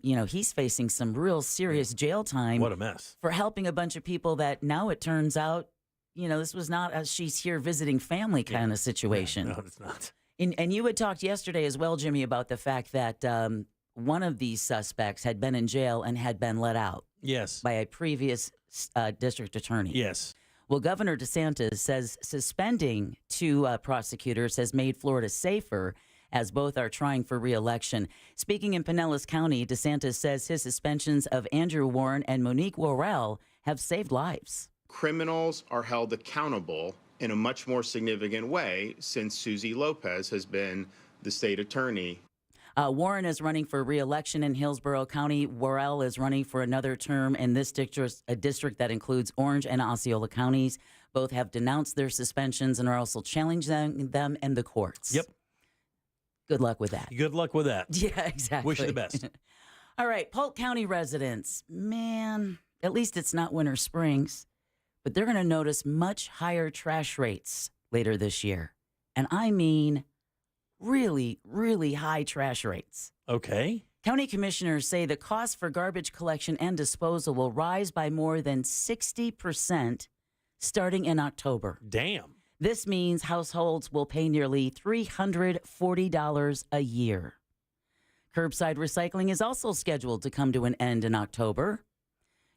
He's facing some real serious jail time. What a mess. For helping a bunch of people that now it turns out, this was not a she's here visiting family kind of situation. No, it's not. And you had talked yesterday as well, Jimmy, about the fact that one of these suspects had been in jail and had been let out. Yes. By a previous district attorney. Yes. Well, Governor DeSantis says suspending 2 prosecutors has made Florida safer as both are trying for re-election. Speaking in Pinellas County, DeSantis says his suspensions of Andrew Warren and Monique Worrell have saved lives. Criminals are held accountable in a much more significant way since Susie Lopez has been the state attorney. Warren is running for re-election in Hillsborough County. Worrell is running for another term in this district, a district that includes Orange and Osceola counties. Both have denounced their suspensions and are also challenging them in the courts. Yep. Good luck with that. Good luck with that. Yeah, exactly. Wish you the best. All right, Polk County residents, man, at least it's not Winter Springs, but they're going to notice much higher trash rates later this year. And I mean really, really high trash rates. Okay. County commissioners say the cost for garbage collection and disposal will rise by more than 60% starting in October. Damn. This means households will pay nearly $340 a year. Curbside recycling is also scheduled to come to an end in October.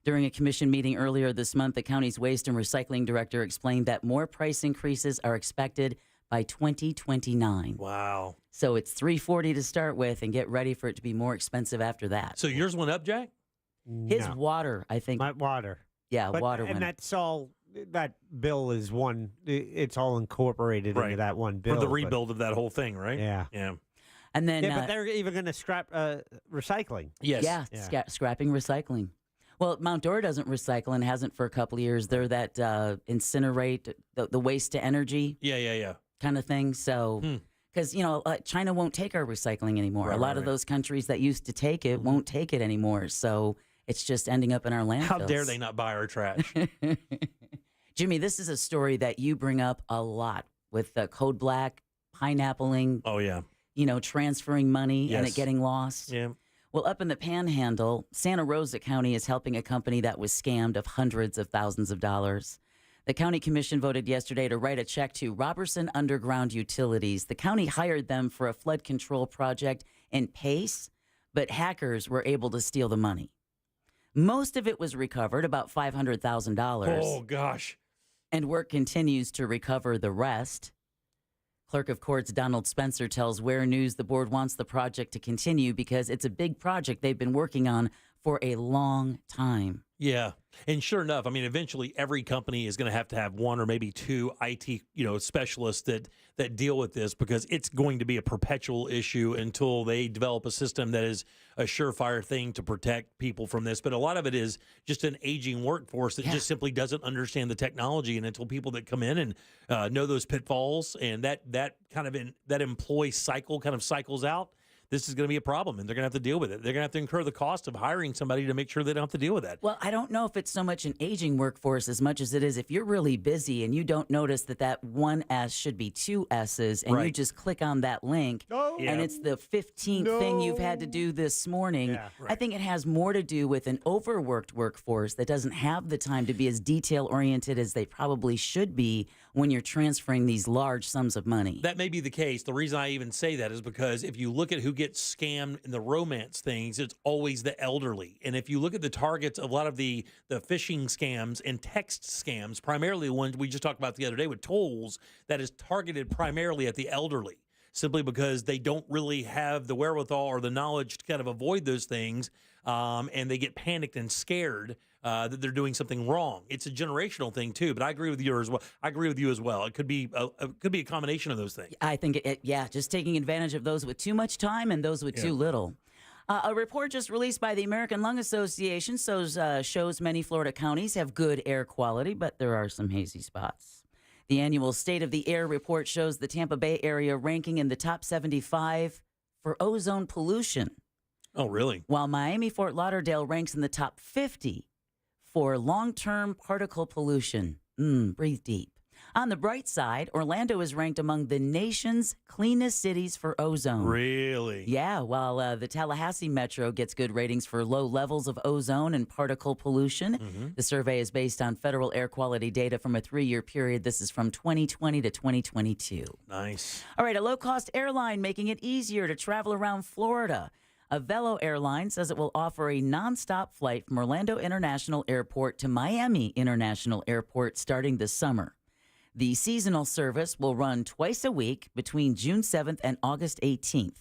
During a commission meeting earlier this month, the county's waste and recycling director explained that more price increases are expected by 2029. Wow. So it's $340 to start with and get ready for it to be more expensive after that. So yours went up, Jack? His water, I think. My water. Yeah, But- water And went up. that's all, that bill is one, it's all incorporated into that one bill. For the but- rebuild of that whole thing, right? Yeah. Yeah. And then, but they're even going to scrap recycling. Yeah, scrapping recycling. Well, Mount Dora doesn't recycle and hasn't for a couple of years. They're that incinerate, the waste to energy. Yeah. Kind of thing. So, because, China won't take our recycling anymore. Right, a lot of those countries that used to take it won't take it anymore. So it's just ending up in our landfills. How dare they not buy our trash? Jimmy, this is a story that you bring up a lot with Code Black, pineappling. Oh, yeah. Transferring money and it Yes. getting lost. Yeah. Well, up in the Panhandle, Santa Rosa County is helping a company that was scammed of hundreds of thousands of dollars. The county commission voted yesterday to write a check to Robertson Underground Utilities. The county hired them for a flood control project in Pace, but hackers were able to steal the money. Most of it was recovered, about $500,000. Oh, gosh. And work continues to recover the rest. Clerk of Courts Donald Spencer tells Ware News the board wants the project to continue because it's a big project they've been working on for a long time. Yeah. And sure enough, I mean, eventually every company is going to have one or maybe two IT, specialists that deal with this because it's going to be a perpetual issue until they develop a system that is a surefire thing to protect people from this. But a lot of it is just an aging workforce that just simply doesn't understand the technology. And until people that come in and know those pitfalls and that employee cycle kind of cycles out, this is going to be a problem, and they're going to have to deal with it. They're going to have to incur the cost of hiring somebody to make sure they don't have to deal with that. Well, I don't know if it's so much an aging workforce as much as it is if you're really busy and you don't notice that one S should be two S's, and you just click on that link, and it's the 15th thing you've had to do this morning. Yeah. I think it has more to do with an overworked workforce that doesn't have the time to be as detail-oriented as they probably should be when you're transferring these large sums of money. That may be the case. The reason I even say that is because if you look at who gets scammed in the romance things, it's always the elderly. And if you look at the targets of a lot of the phishing scams and text scams, primarily the ones we just talked about the other day with tolls, that is targeted primarily at the elderly, simply because they don't really have the wherewithal or the knowledge to kind of avoid those things, and they get panicked and scared that they're doing something wrong. It's a generational thing too, but I agree with you as well. It could be a combination of those things. I think just taking advantage of those with too much time and those with too little. A report just released by the American Lung Association shows many Florida counties have good air quality, but there are some hazy spots. The annual State of the Air report shows the Tampa Bay area ranking in the top 75 for ozone pollution. Oh, really? While Miami-Fort Lauderdale ranks in the top 50 for long-term particle pollution. Breathe deep. On the bright side, Orlando is ranked among the nation's cleanest cities for ozone. Really? Yeah, while the Tallahassee Metro gets good ratings for low levels of ozone and particle pollution. Mm-hmm. The survey is based on federal air quality data from a 3-year period. This is from 2020 to 2022. Nice. All right, a low-cost airline making it easier to travel around Florida. Avelo Airline says it will offer a nonstop flight from Orlando International Airport to Miami International Airport starting this summer. The seasonal service will run twice a week between June 7th and August 18th.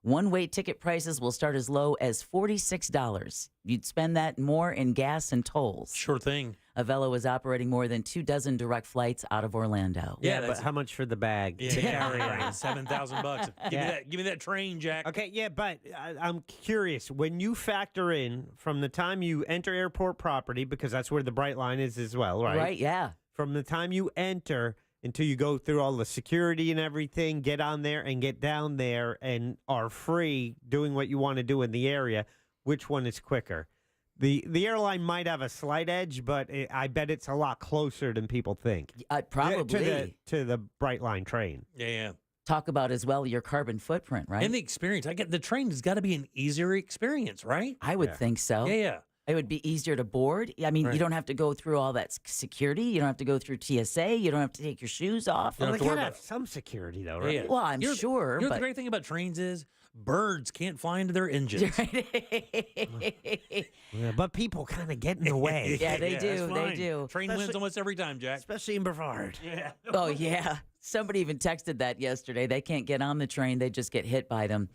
One-way ticket prices will start as low as $46. You'd spend that more in gas and tolls. Sure thing. Avelo is operating more than 24 direct flights out of Orlando. Yeah, but how much for the bag? Yeah, right. $7,000. Give me that train, Jack. Okay, yeah, but I'm curious. When you factor in from the time you enter airport property, because that's where the bright line is as well, right? Right, yeah. From the time you enter until you go through all the security and everything, get on there and get down there and are free doing what you want to do in the area, which one is quicker? The airline might have a slight edge, but I bet it's a lot closer than people think. Probably. To the Bright Line train. Yeah. Talk about as well your carbon footprint, right? And the experience. The train has got to be an easier experience, right? I would think so. Yeah. It would be easier to board. I mean, you don't have to go through all that security. You don't have to go through TSA. You don't have to take your shoes off. Well, they gotta have some security, though, right? Yeah. Well, I'm sure. You know what the great thing about trains is? Birds can't find their engines. Yeah, but people kind of get in the way. Yeah, they do. They do. Train wins almost every time, Jack. Especially in Brevard. Yeah. Oh, yeah. Somebody even texted that yesterday. They can't get on the train. They just get hit by them.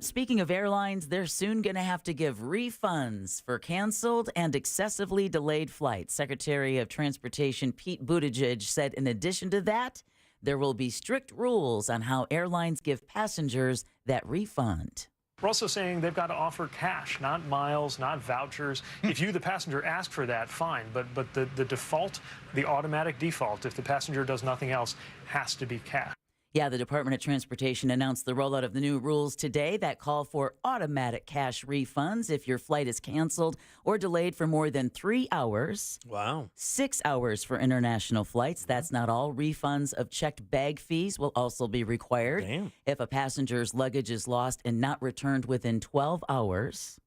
Speaking of airlines, they're soon going to have to give refunds for canceled and excessively delayed flights. Secretary of Transportation Pete Buttigieg said in addition to that, there will be strict rules on how airlines give passengers that refund. We're also saying they've got to offer cash, not miles, not vouchers. If you, the passenger, ask for that, fine. But the default, the automatic default, if the passenger does nothing else, has to be cash. Yeah, the Department of Transportation announced the rollout of the new rules today that call for automatic cash refunds if your flight is canceled or delayed for more than 3 hours. Wow. 6 hours for international flights. That's not all. Refunds of checked bag fees will also be required. Damn. If a passenger's luggage is lost and not returned within 12 hours.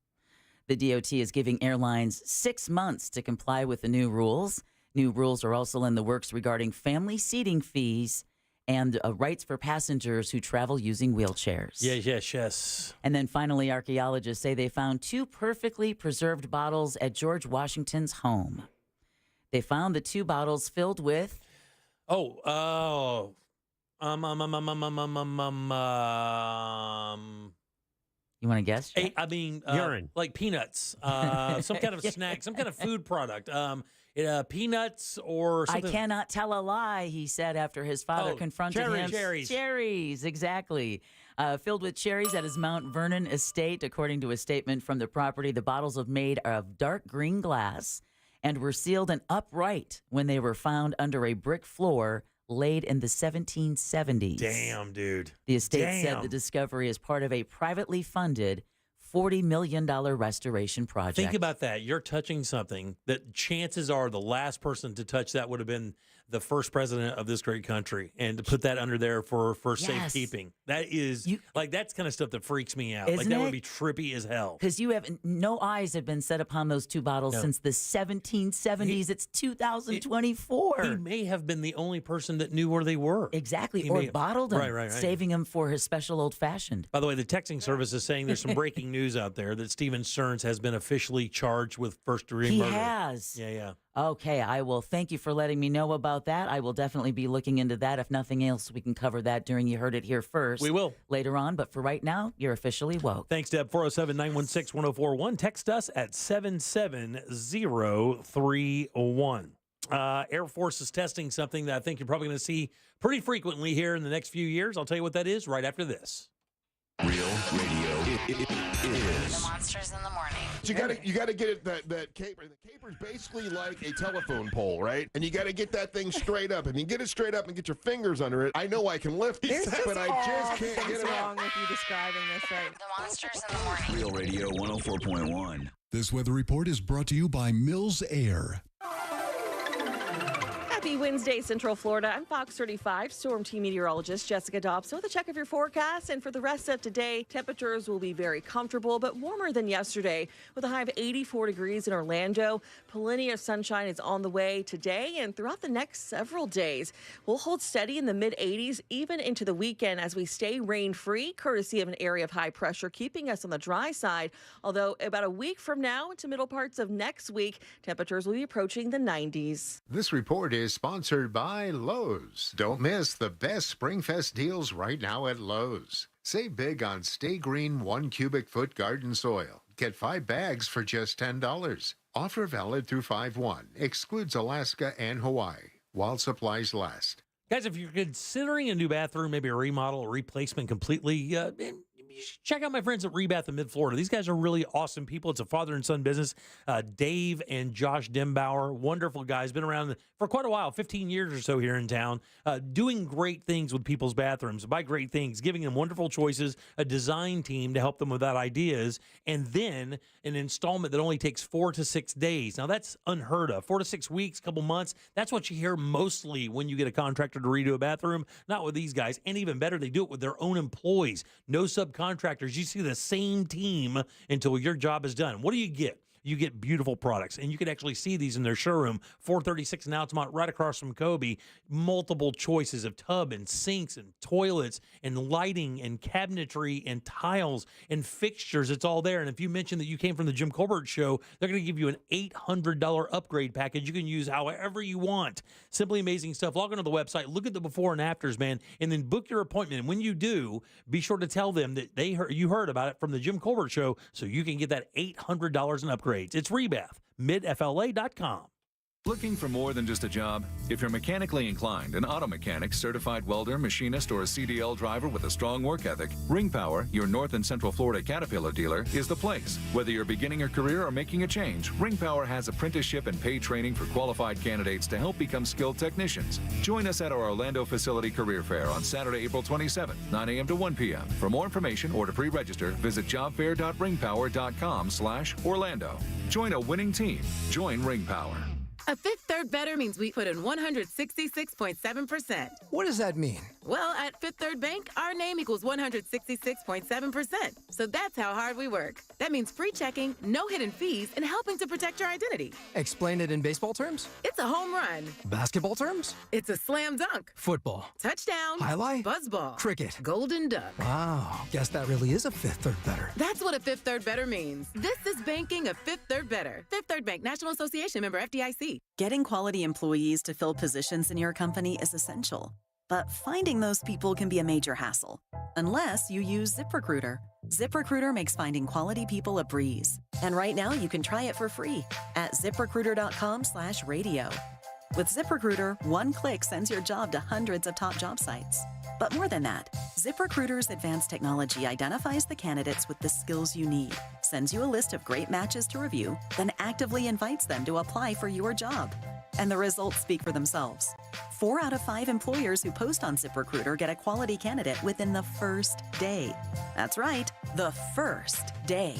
The DOT is giving airlines 6 months to comply with the new rules. New rules are also in the works regarding family seating fees and rights for passengers who travel using wheelchairs. Yes. And then finally, archaeologists say they found 2 perfectly preserved bottles at George Washington's home. They found the 2 bottles filled with... You want to guess? Urine. Like peanuts, some kind of snack, some kind of food product. Peanuts or something. I cannot tell a lie, he said after his father confronted him. Cherries, exactly. Filled with cherries at his Mount Vernon estate, according to a statement from the property. The bottles are made of dark green glass and were sealed and upright when they were found under a brick floor laid in the 1770s. Damn, dude. The estate said the discovery is part of a privately funded $40 million restoration project. Think about that. You're touching something that chances are the last person to touch that would have been the first president of this great country, and to put that under there for safekeeping. That is that's kind of stuff that freaks me out. Like that would be trippy as hell. Because no eyes have been set upon those two bottles since the 1770s. It's 2024. He may have been the only person that knew where they were. Exactly, or bottled them, right. saving them for his special old-fashioned. By the way, the texting service is saying there's some breaking news out there that Steven Stearns has been officially charged with first-degree murder. He has. Yeah. Okay, I will thank you for letting me know about that. I will definitely be looking into that. If nothing else, we can cover that during You Heard It Here first. We will. Later on, but for right now, you're officially woke. Thanks, Deb. 407-916-1041. Text us at 77031. Air Force is testing something that I think you're probably going to see pretty frequently here in the next few years. I'll tell you what that is right after this. Real Radio is The Monsters in the Morning. You gotta get it that caper. The caper's basically like a telephone pole, right? And you gotta get that thing straight up. If you get it straight up and get your fingers under it, I know I can lift it, but I just can't get it wrong with you describing this right. The Monsters in the Morning. Real Radio 104.1. This weather report is brought to you by Mills Air. Happy Wednesday, Central Florida. I'm Fox 35 Storm Team Meteorologist Jessica Dobson with a check of your forecast. And for the rest of today, temperatures will be very comfortable, but warmer than yesterday with a high of 84 degrees in Orlando. Plenty of sunshine is on the way today and throughout the next several days. We'll hold steady in the mid-80s even into the weekend as we stay rain-free, courtesy of an area of high pressure keeping us on the dry side. Although about a week from now into middle parts of next week, temperatures will be approaching the 90s. This report is sponsored by Lowe's. Don't miss the best SpringFest deals right now at Lowe's. Save big on Stay Green 1 cubic foot garden soil. Get 5 bags for just $10. Offer valid through 5/1. Excludes Alaska and Hawaii while supplies last. Guys, if you're considering a new bathroom, maybe a remodel or replacement completely, you should check out my friends at Rebath in Mid-Florida. These guys are really awesome people. It's a father and son business. Dave and Josh Dembauer, wonderful guys. Been around for quite a while, 15 years or so here in town, doing great things with people's bathrooms. By great things, giving them wonderful choices, a design team to help them with that ideas, and then an installment that only takes 4 to 6 days. Now, that's unheard of. 4 to 6 weeks, couple months. That's what you hear mostly when you get a contractor to redo a bathroom. Not with these guys. And even better, they do it with their own employees. No subcontractors. You see the same team until your job is done. What do you get? You get beautiful products, and you can actually see these in their showroom, 436 in Altamont, right across from Kobe. Multiple choices of tub and sinks and toilets and lighting and cabinetry and tiles and fixtures. It's all there. And if you mention that you came from the Jim Colbert Show, they're going to give you an $800 upgrade package you can use however you want. Simply amazing stuff. Log onto the website, look at the before and afters, man, and then book your appointment. And when you do, be sure to tell them that you heard about it from the Jim Colbert Show so you can get that $800 in upgrade. It's Rebath, midfla.com. Looking for more than just a job? If you're mechanically inclined, an auto mechanic, certified welder, machinist, or a CDL driver with a strong work ethic, Ring Power, your North and Central Florida Caterpillar dealer, is the place. Whether you're beginning a career or making a change, Ring Power has apprenticeship and paid training for qualified candidates to help become skilled technicians. Join us at our Orlando facility career fair on Saturday, April 27th, 9 a.m. to 1 p.m. For more information or to pre-register, visit jobfair.ringpower.com/Orlando. Join a winning team. Join Ring Power. A Fifth Third Better means we put in 166.7%. What does that mean? Well, at Fifth Third Bank, our name equals 166.7%. So that's how hard we work. That means free checking, no hidden fees, and helping to protect your identity. Explain it in baseball terms? It's a home run. Basketball terms? It's a slam dunk. Football. Touchdown. Highlight? Buzzball. Cricket. Golden duck. Wow. Guess that really is a Fifth Third Better. That's what a Fifth Third Better means. This is banking a Fifth Third Better. Fifth Third Bank, National Association member FDIC. Getting quality employees to fill positions in your company is essential, but finding those people can be a major hassle, unless you use ZipRecruiter. ZipRecruiter makes finding quality people a breeze. And right now you can try it for free at ZipRecruiter.com/radio. With ZipRecruiter, one click sends your job to hundreds of top job sites. But more than that, ZipRecruiter's advanced technology identifies the candidates with the skills you need, sends you a list of great matches to review, then actively invites them to apply for your job. And the results speak for themselves. 4 out of 5 employers who post on ZipRecruiter get a quality candidate within the first day. That's right, the first day.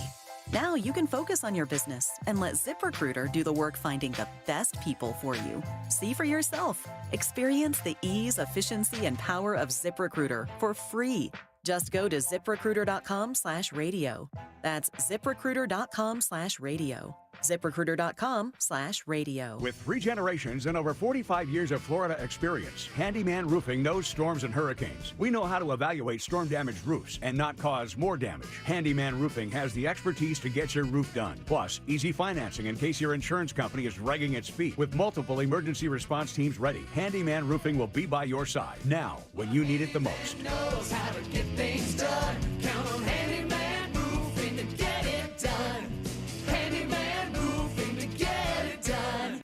Now you can focus on your business and let ZipRecruiter do the work finding the best people for you. See for yourself. Experience the ease, efficiency, and power of ZipRecruiter for free. Just go to ZipRecruiter.com/radio. That's ZipRecruiter.com/radio. ZipRecruiter.com/radio. With 3 generations and over 45 years of Florida experience, Handyman Roofing knows storms and hurricanes. We know how to evaluate storm-damaged roofs and not cause more damage. Handyman Roofing has the expertise to get your roof done. Plus, easy financing in case your insurance company is dragging its feet. With multiple emergency response teams ready, Handyman Roofing will be by your side now when you need it the most. Knows how to get things done. Count on Handyman Roofing to get it done. Handyman Roofing to get it done.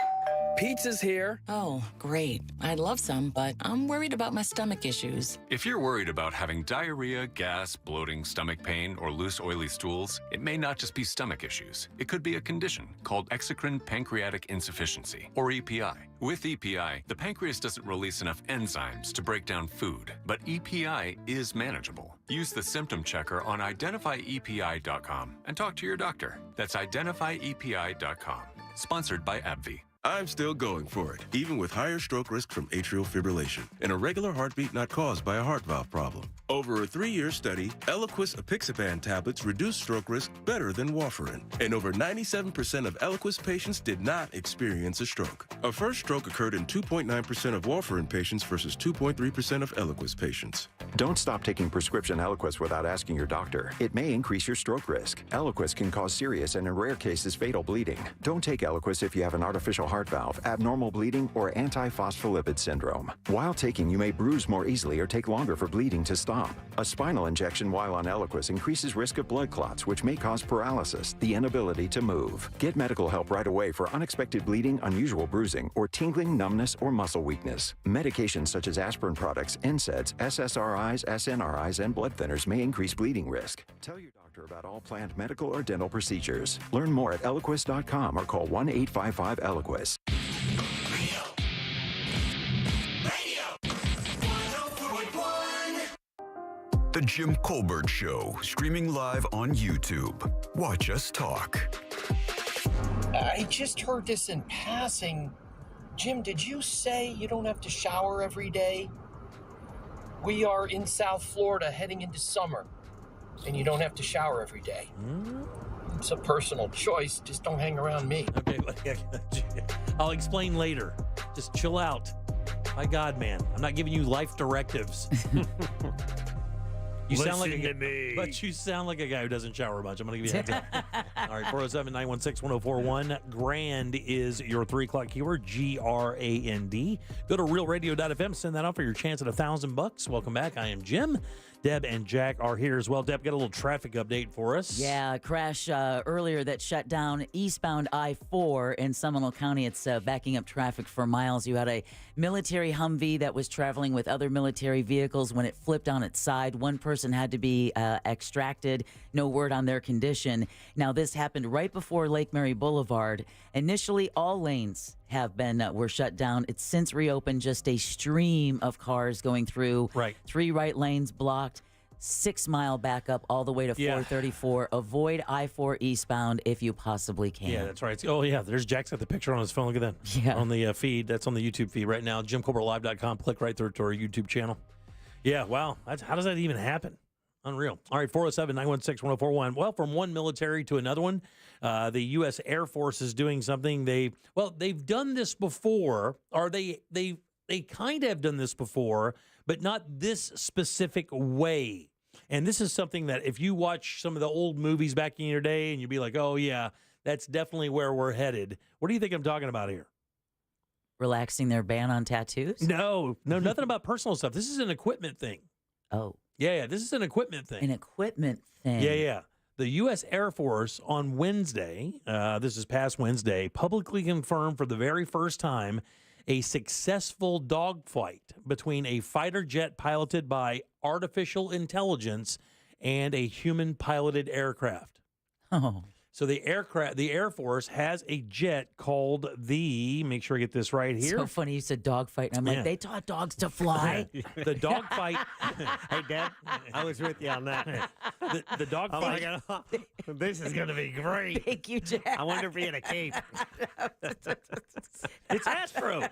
Pizza's here. Oh, great. I'd love some, but I'm worried about my stomach issues. If you're worried about having diarrhea, gas, bloating, stomach pain, or loose, oily stools, it may not just be stomach issues. It could be a condition called exocrine pancreatic insufficiency, or EPI. With EPI, the pancreas doesn't release enough enzymes to break down food, but EPI is manageable. Use the symptom checker on identifyepi.com and talk to your doctor. That's identifyepi.com. Sponsored by AbbVie. I'm still going for it, even with higher stroke risk from atrial fibrillation, an irregular heartbeat not caused by a heart valve problem. Over a 3-year study, Eliquis apixaban tablets reduce stroke risk better than warfarin, and over 97% of Eliquis patients did not experience a stroke. A first stroke occurred in 2.9% of warfarin patients versus 2.3% of Eliquis patients. Don't stop taking prescription Eliquis without asking your doctor. It may increase your stroke risk. Eliquis can cause serious and in rare cases fatal bleeding. Don't take Eliquis if you have an artificial heart valve, abnormal bleeding, or antiphospholipid syndrome. While taking, you may bruise more easily or take longer for bleeding to stop. A spinal injection while on Eliquis increases risk of blood clots, which may cause paralysis, the inability to move. Get medical help right away for unexpected bleeding, unusual bruising, or tingling, numbness, or muscle weakness. Medications such as aspirin products, NSAIDs, SSRIs, SNRIs, and blood thinners may increase bleeding risk. Tell your doctor about all planned medical or dental procedures. Learn more at Eliquis.com or call 1-855-ELIQUIS. The Jim Colbert Show, streaming live on YouTube. Watch us talk. I just heard this in passing. Jim, did you say you don't have to shower every day? We are in South Florida heading into summer, and you don't have to shower every day. It's a personal choice. Just don't hang around me. Okay, I'll explain later. Just chill out. My God, man, I'm not giving you life directives. You sound like but you sound like a guy who doesn't shower much. I'm going to give you a heads up. All right, 407-916-1041. Grand is your 3 o'clock keyword, GRAND. Go to realradio.fm, send that out for your chance at $1,000. Welcome back. I am Jim. Deb and Jack are here as well. Deb, got a little traffic update for us. Yeah, a crash earlier that shut down eastbound I-4 in Seminole County. It's backing up traffic for miles. You had a military Humvee that was traveling with other military vehicles. When it flipped on its side, one person had to be extracted. No word on their condition. Now, this happened right before Lake Mary Boulevard. Initially, all lanes were shut down. It's since reopened. Just a stream of cars going through. Right. 3 right lanes blocked. 6-mile backup all the way to 434. Avoid I-4 eastbound if you possibly can. Yeah, that's right. Oh, yeah. There's Jack's got the picture on his phone. Look at that. Yeah. On the feed. That's on the YouTube feed right now. JimColbertLive.com. Click right through to our YouTube channel. Yeah, wow. How does that even happen? Unreal. All right, 407-916-1041. Well, from one military to another one, the U.S. Air Force is doing something. They've done this before, or they kind of have done this before, but not this specific way. And this is something that if you watch some of the old movies back in your day, and you'd be like, oh, yeah, that's definitely where we're headed. What do you think I'm talking about here? Relaxing their ban on tattoos? No, nothing about personal stuff. This is an equipment thing. Oh. Yeah, this is an equipment thing. An equipment thing. Yeah. The U.S. Air Force on Wednesday, this is past Wednesday, publicly confirmed for the very first time a successful dogfight between a fighter jet piloted by artificial intelligence and a human-piloted aircraft. Oh. So the Air Force has a jet called make sure I get this right here. So funny you said dogfight. I'm like, they taught dogs to fly. The dogfight. Hey, Dad, I was with you on that. The dogfight. This is going to be great. Thank you, Jack. I wonder if he had a cape. It's Astro.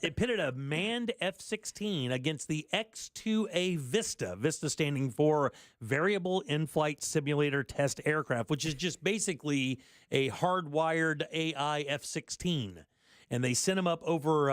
It pitted a manned F-16 against the X-2A Vista. Vista standing for Variable In-Flight Simulator Test Aircraft, which is just basically a hardwired AI F-16. And they sent him up over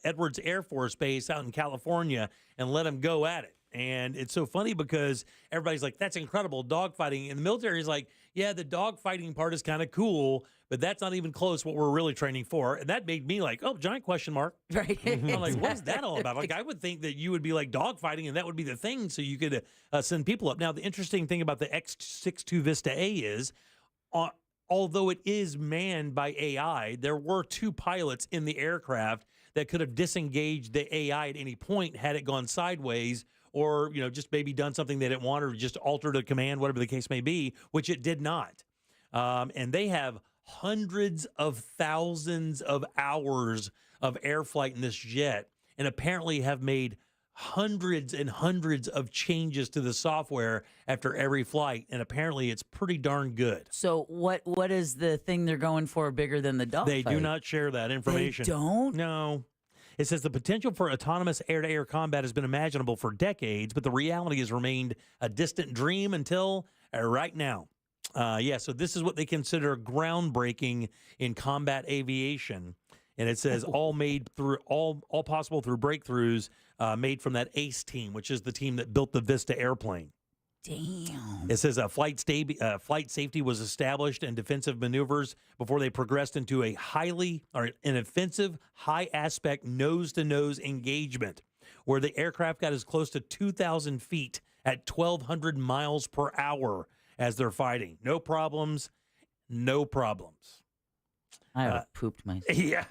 Edwards Air Force Base out in California and let him go at it. And it's so funny because everybody's like, that's incredible, dogfighting. And the military is like, yeah, the dogfighting part is kind of cool, but that's not even close what we're really training for. And that made me like, oh, giant question mark. Right. I'm like, what's that all about? Like, I would think that you would be like dogfighting and that would be the thing so you could send people up. Now, the interesting thing about the X-62 Vista A is, although it is manned by AI, there were 2 pilots in the aircraft that could have disengaged the AI at any point had it gone sideways, or, just maybe done something they didn't want, or just altered a command, whatever the case may be, which it did not. And they have hundreds of thousands of hours of air flight in this jet, and apparently have made hundreds and hundreds of changes to the software after every flight, and apparently it's pretty darn good. So what is the thing they're going for bigger than the dogfight? They do not share that information. They don't? No. It says the potential for autonomous air-to-air combat has been imaginable for decades, but the reality has remained a distant dream until right now. So this is what they consider groundbreaking in combat aviation. And it says all possible through breakthroughs made from that ACE team, which is the team that built the Vista airplane. Damn. It says flight safety was established and defensive maneuvers before they progressed into an offensive, high-aspect, nose-to-nose engagement, where the aircraft got as close to 2,000 feet at 1,200 miles per hour as they're fighting. No problems. No problems. I have pooped myself. Yeah.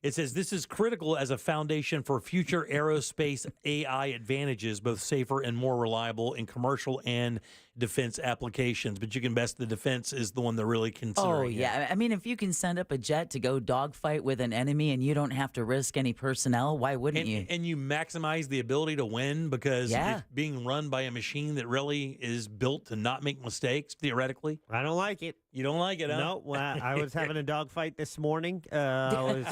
It says this is critical as a foundation for future aerospace AI advantages, both safer and more reliable in commercial and defense applications. But you can best the defense is the one they're really considering. Oh, yeah. I mean, if you can send up a jet to go dogfight with an enemy and you don't have to risk any personnel, why wouldn't you? And you maximize the ability to win because it's being run by a machine that really is built to not make mistakes, theoretically. I don't like it. You don't like it, huh? No, I was having a dogfight this morning. I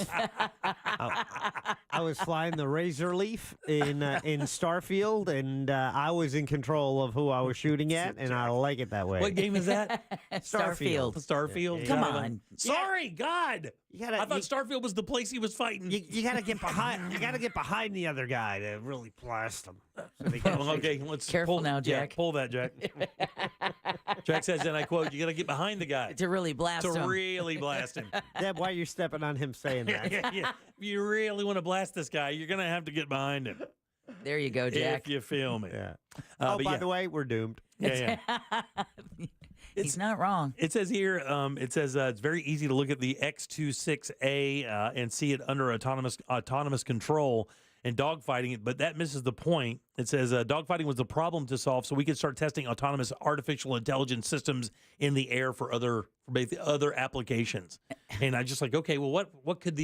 was flying the Razor Leaf in Starfield, and I was in control of who I was shooting at, and I like it that way. What game is that? Starfield. Starfield. Come on. Sorry, God. I thought Starfield was the place he was fighting. You got to get behind. You got to get behind the other guy to really blast him. Okay, let's careful pull, now, Jack. Yeah, pull that, Jack. Jack says, and I quote, "You got to get behind the guy to really blast him." To really blast him. Deb, why are you stepping on him saying that? Yeah. If you really want to blast this guy, you're gonna have to get behind him. There you go, Jack. If you feel me. Yeah. By the way, we're doomed. Yeah. He's not wrong. It says here, it's very easy to look at the X-26A and see it under autonomous control and dogfighting, but that misses the point. It says dogfighting was the problem to solve, so we could start testing autonomous artificial intelligence systems in the air for other applications. And I just like, okay, well, what could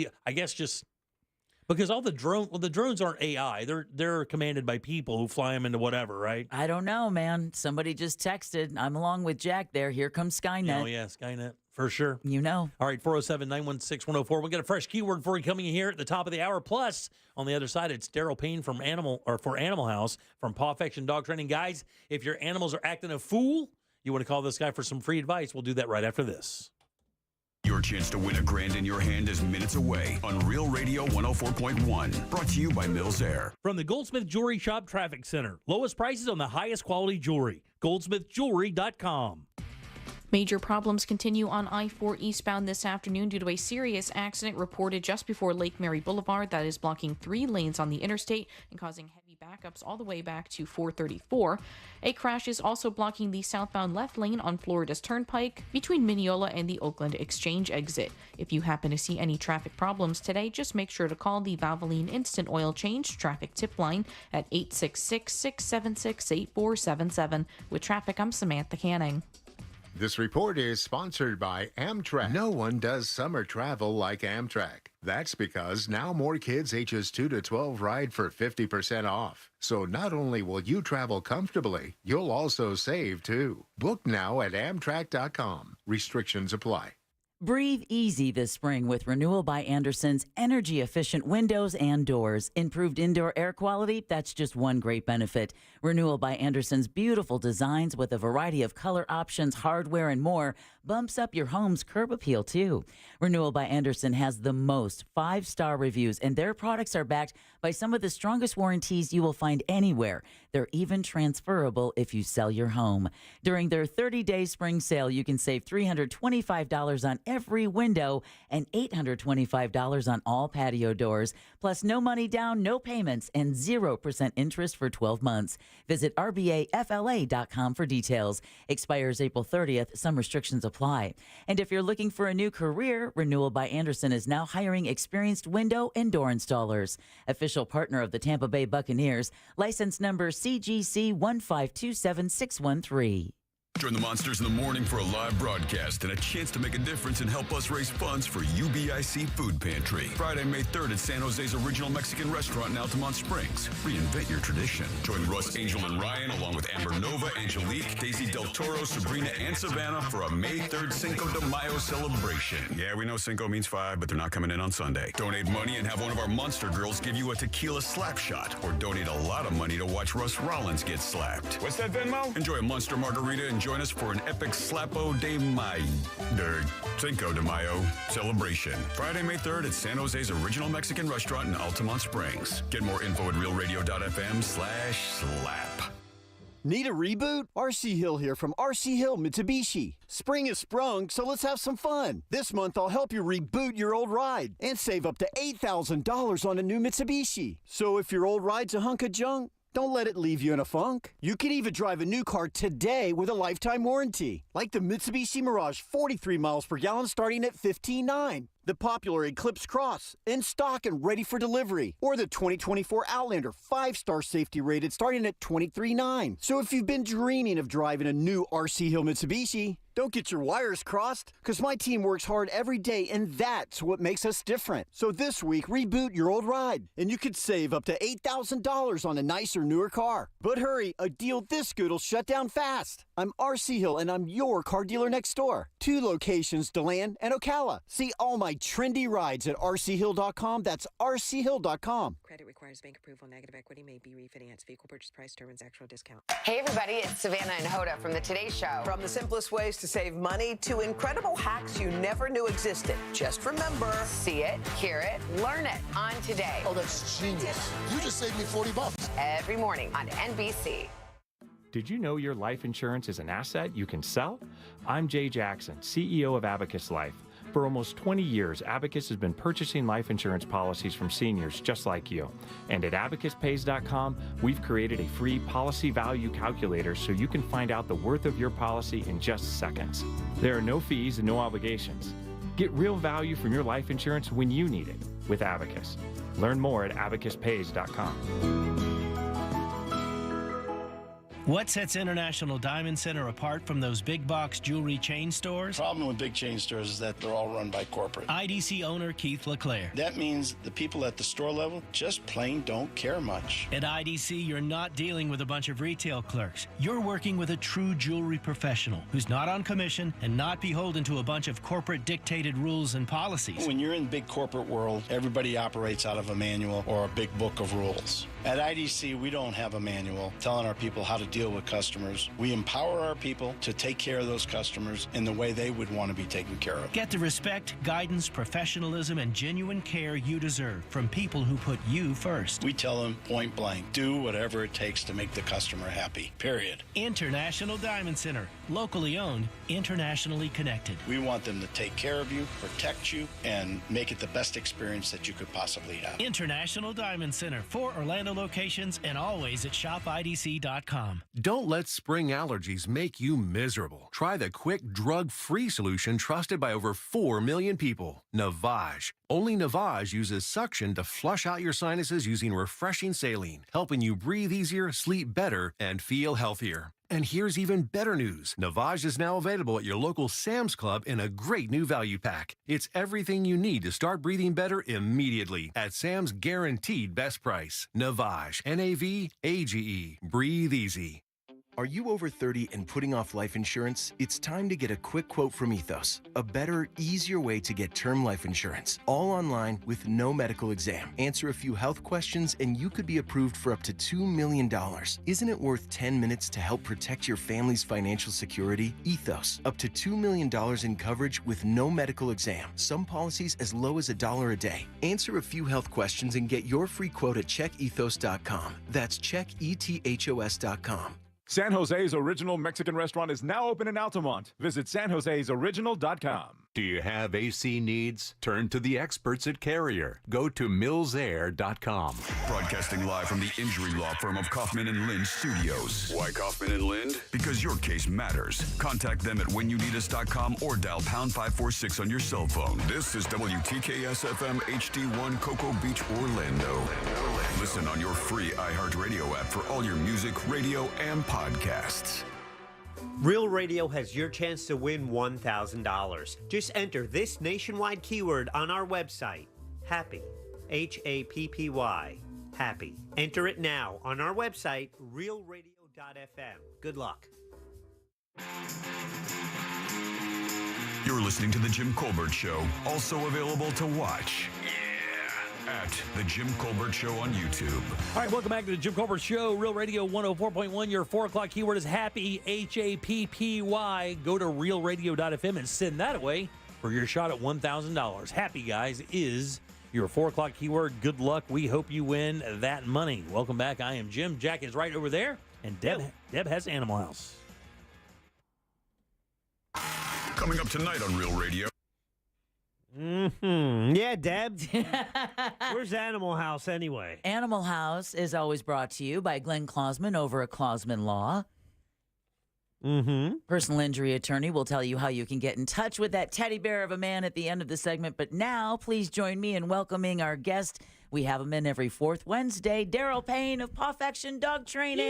because all the drones aren't AI. They're commanded by people who fly them into whatever, right? I don't know, man. Somebody just texted. I'm along with Jack there. Here comes Skynet. Oh, yeah, Skynet, for sure. You know. All right, 407-916-104. We'll get a fresh keyword for you coming in here at the top of the hour. Plus, on the other side, it's Daryl Payne for Animal House from Paw Affection Dog Training. Guys, if your animals are acting a fool, you want to call this guy for some free advice. We'll do that right after this. Your chance to win $1,000 in your hand is minutes away on Real Radio 104.1. Brought to you by Mills Air. From the Goldsmith Jewelry Shop Traffic Center. Lowest prices on the highest quality jewelry. GoldsmithJewelry.com. Major problems continue on I-4 eastbound this afternoon due to a serious accident reported just before Lake Mary Boulevard that is blocking 3 lanes on the interstate and causing heavy backups all the way back to 434. A crash is also blocking the southbound left lane on Florida's Turnpike between Mineola and the Oakland Exchange exit. If you happen to see any traffic problems today, just make sure to call the Valvoline Instant Oil Change traffic tip line at 866-676-8477. With traffic, I'm Samantha Canning. This report is sponsored by Amtrak. No one does summer travel like Amtrak. That's because now more kids ages 2 to 12 ride for 50% off. So not only will you travel comfortably, you'll also save too. Book now at Amtrak.com. Restrictions apply. Breathe easy this spring with Renewal by Andersen's energy-efficient windows and doors. Improved indoor air quality, that's just one great benefit. Renewal by Andersen's beautiful designs with a variety of color options, hardware, and more bumps up your home's curb appeal, too. Renewal by Andersen has the most 5-star reviews, and their products are backed by some of the strongest warranties you will find anywhere. They're even transferable if you sell your home. During their 30-day spring sale, you can save $325 on every window and $825 on all patio doors, plus no money down, no payments, and 0% interest for 12 months. Visit rbafla.com for details. Expires April 30th. Some restrictions apply. And if you're looking for a new career, Renewal by Andersen is now hiring experienced window and door installers. Official partner of the Tampa Bay Buccaneers, license number CGC 1527613. Join the Monsters in the morning for a live broadcast and a chance to make a difference and help us raise funds for UBIC Food Pantry. Friday, May 3rd at San Jose's original Mexican restaurant in Altamont Springs. Reinvent your tradition. Join Russ, Angel, and Ryan along with Amber Nova, Angelique, Daisy Del Toro, Sabrina, and Savannah for a May 3rd Cinco de Mayo celebration. Yeah, we know Cinco means 5, but they're not coming in on Sunday. Donate money and have one of our Monster Girls give you a tequila slap shot, or donate a lot of money to watch Russ Rollins get slapped. What's that, Venmo? Enjoy a Monster Margarita and join us for an epic Slapo de Mayo, Cinco de Mayo celebration. Friday, May 3rd at San Jose's original Mexican restaurant in Altamont Springs. Get more info at realradio.fm/slap. Need a reboot? RC Hill here from RC Hill Mitsubishi. Spring is sprung, so let's have some fun. This month, I'll help you reboot your old ride and save up to $8,000 on a new Mitsubishi. So if your old ride's a hunk of junk, don't let it leave you in a funk. You can even drive a new car today with a lifetime warranty, like the Mitsubishi Mirage 43 miles per gallon starting at $15,900. The popular Eclipse Cross, in stock and ready for delivery. Or the 2024 Outlander, 5-star safety rated starting at $23,900. So if you've been dreaming of driving a new RC Hill Mitsubishi, don't get your wires crossed, because my team works hard every day, and that's what makes us different. So this week, reboot your old ride, and you could save up to $8,000 on a nicer, newer car. But hurry, a deal this good will shut down fast. I'm RC Hill, and I'm your car dealer next door. 2 locations, DeLand and Ocala. See all my trendy rides at rchill.com. That's rchill.com. Credit requires bank approval. Negative equity may be refinanced. Vehicle purchase price determines actual discount. Hey everybody, it's Savannah and Hoda from the Today Show. From the simplest ways to save money to incredible hacks you never knew existed. Just remember, see it, hear it, learn it on Today. Oh, that's genius. You just saved me $40. Every morning on NBC. Did you know your life insurance is an asset you can sell? I'm Jay Jackson, CEO of Abacus Life. For almost 20 years, Abacus has been purchasing life insurance policies from seniors just like you. And at abacuspays.com, we've created a free policy value calculator so you can find out the worth of your policy in just seconds. There are no fees and no obligations. Get real value from your life insurance when you need it with Abacus. Learn more at abacuspays.com. What sets International Diamond Center apart from those big box jewelry chain stores? The problem with big chain stores is that they're all run by corporate. IDC owner Keith LeClaire. That means the people at the store level just plain don't care much. At IDC, you're not dealing with a bunch of retail clerks. You're working with a true jewelry professional who's not on commission and not beholden to a bunch of corporate dictated rules and policies. When you're in the big corporate world, everybody operates out of a manual or a big book of rules. At IDC, we don't have a manual telling our people how to deal with customers. We empower our people to take care of those customers in the way they would want to be taken care of. Get the respect, guidance, professionalism, and genuine care you deserve from people who put you first. We tell them point blank, do whatever it takes to make the customer happy, period. International Diamond Center, locally owned, internationally connected. We want them to take care of you, protect you, and make it the best experience that you could possibly have. International Diamond Center, 4 Orlando locations, and always at shopidc.com. Don't let spring allergies make you miserable. Try the quick, drug-free solution trusted by over 4 million people, Navage. Only Navage uses suction to flush out your sinuses using refreshing saline, helping you breathe easier, sleep better, and feel healthier. And here's even better news. Navage is now available at your local Sam's Club in a great new value pack. It's everything you need to start breathing better immediately at Sam's guaranteed best price. Navage, Navage. Breathe easy. Are you over 30 and putting off life insurance? It's time to get a quick quote from Ethos. A better, easier way to get term life insurance. All online with no medical exam. Answer a few health questions and you could be approved for up to $2 million. Isn't it worth 10 minutes to help protect your family's financial security? Ethos. Up to $2 million in coverage with no medical exam. Some policies as low as $1 a day. Answer a few health questions and get your free quote at checkethos.com. That's checkethos.com. San Jose's original Mexican restaurant is now open in Altamont. Visit sanjosesoriginal.com. Do you have AC needs? Turn to the experts at Carrier. Go to millsair.com. Broadcasting live from the injury law firm of Kaufman and Lind Studios. Why Kaufman and Lind? Because your case matters. Contact them at whenyouneedus.com or dial pound 546 on your cell phone. This is WTKS FM HD1 Cocoa Beach, Orlando. Listen on your free iHeartRadio app for all your music, radio, and podcasts. Real Radio has your chance to win $1,000. Just enter this nationwide keyword on our website, HAPPY, Happy. Happy. Enter it now on our website, realradio.fm. Good luck. You're listening to The Jim Colbert Show, also available to watch. At The Jim Colbert Show on YouTube. All right, welcome back to The Jim Colbert Show, Real Radio 104.1. Your 4 o'clock keyword is happy, Happy. Go to realradio.fm and send that away for your shot at $1,000. Happy, guys, is your 4 o'clock keyword. Good luck. We hope you win that money. Welcome back. I am Jim. Jack is right over there, and Deb has Animal House. Coming up tonight on Real Radio. Yeah, Deb. Where's Animal House anyway? Animal House is always brought to you by Glenn Klausman over at Klausman Law. Personal injury attorney will tell you how you can get in touch with that teddy bear of a man at the end of the segment. But now, please join me in welcoming our guest. We have him in every fourth Wednesday, Daryl Payne of Puff Action Dog Training.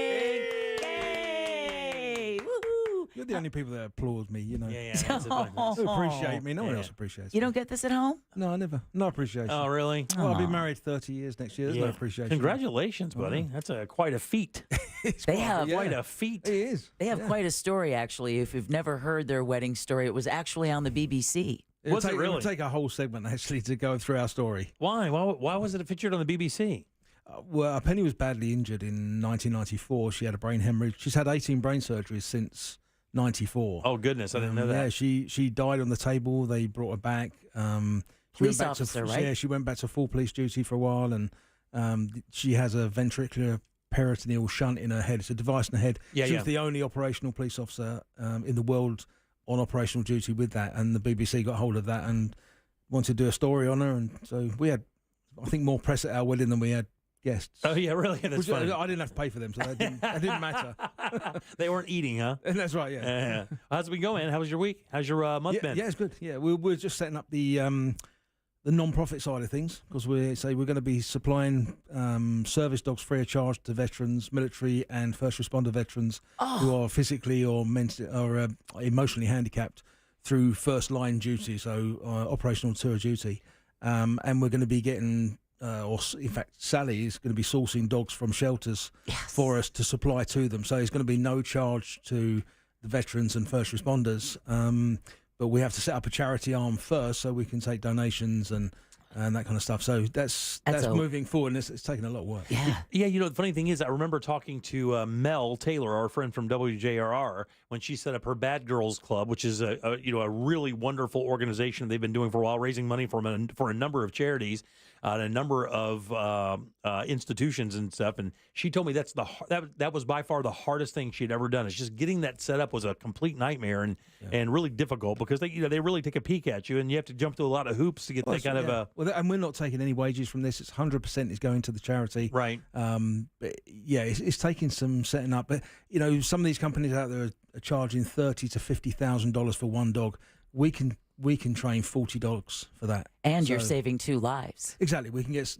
Yay! Woohoo! You're the only people that applaud me, you know. Yeah, that's fun. Who appreciate me. No one else appreciates me. You don't get this at home? No, never. No appreciation. Oh, really? Well, I'll be married 30 years next year. There's no appreciation. Congratulations, buddy. That's quite a feet. They have quite a feat. It is. They have quite a story, actually. If you've never heard their wedding story, it was actually on the BBC. It would take a whole segment, actually, to go through our story. Why? Why was it featured on the BBC? Well, Penny was badly injured in 1994. She had a brain hemorrhage. She's had 18 brain surgeries since 94. Oh, goodness. I didn't know that. Yeah, she died on the table. They brought her back. Police officer, right? Yeah, she went back to full police duty for a while, and she has a ventricular peritoneal shunt in her head. It's a device in her head. She was the only operational police officer in the world on operational duty with that, and the BBC got hold of that and wanted to do a story on her, and so we had, I think, more press at our wedding than we had guests. Oh, yeah, really? That's funny. I didn't have to pay for them, so that didn't matter. They weren't eating, huh? And that's right, yeah. How's it been going? How was your week? How's your month been? Yeah, it's good. Yeah, we're just setting up the non-profit side of things, because we're going to be supplying service dogs free of charge to veterans, military and first responder veterans who are physically or mentally or emotionally handicapped through first line duty, so operational tour duty, and we're going to be getting. Or in fact, Sally is going to be sourcing dogs from shelters for us to supply to them. So it's going to be no charge to the veterans and first responders. But we have to set up a charity arm first so we can take donations and that kind of stuff. So that's moving forward, and it's taking a lot of work. Yeah. You know, the funny thing is, I remember talking to Mel Taylor, our friend from WJRR, when she set up her Bad Girls Club, which is a really wonderful organization they've been doing for a while, raising money for a number of charities. at a number of institutions and stuff, and she told me that was by far the hardest thing she'd ever done. It's just getting that set up was a complete nightmare and really difficult because they really take a peek at you, and you have to jump through a lot of hoops to get that kind of and we're not taking any wages from this. It's 100% is going to the charity. Right. But yeah, it's taking some setting up. But some of these companies out there are charging $30,000 to $50,000 for one dog. We can train 40 dogs for that. And you're saving 2 lives. Exactly. We can get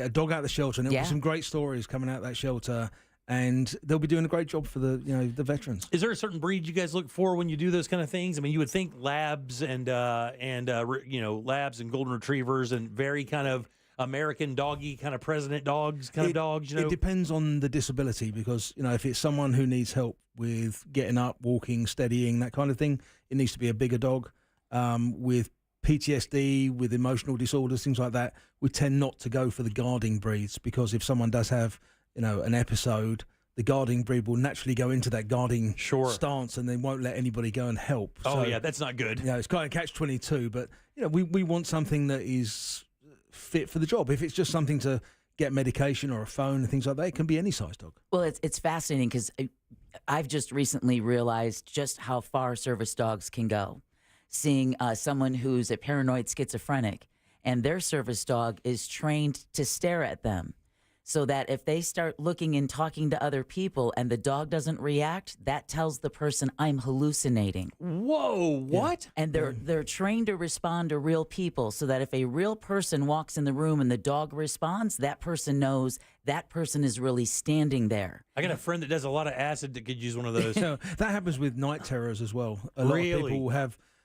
a dog out of the shelter, and there'll be some great stories coming out of that shelter, and they'll be doing a great job for the veterans. Is there a certain breed you guys look for when you do those kind of things? I mean, you would think labs and labs and golden retrievers and very kind of American doggy kind of president dogs of dogs. It depends on the disability, because if it's someone who needs help with getting up, walking, steadying, that kind of thing, it needs to be a bigger dog. With PTSD, with emotional disorders, things like that, we tend not to go for the guarding breeds, because if someone does have an episode, the guarding breed will naturally go into that guarding stance, and they won't let anybody go and help. Oh, yeah, that's not good. It's kind of catch-22, but we want something that is fit for the job. If it's just something to get medication or a phone and things like that, it can be any size dog. Well, it's fascinating because I've just recently realized just how far service dogs can go. Seeing someone who's a paranoid schizophrenic, and their service dog is trained to stare at them, so that if they start looking and talking to other people and the dog doesn't react, that tells the person, I'm hallucinating. Whoa, what? Yeah. And they're trained to respond to real people, so that if a real person walks in the room and the dog responds, that person knows that person is really standing there. I got a friend that does a lot of acid that could use one of those. That happens with night terrors as well. A lot of people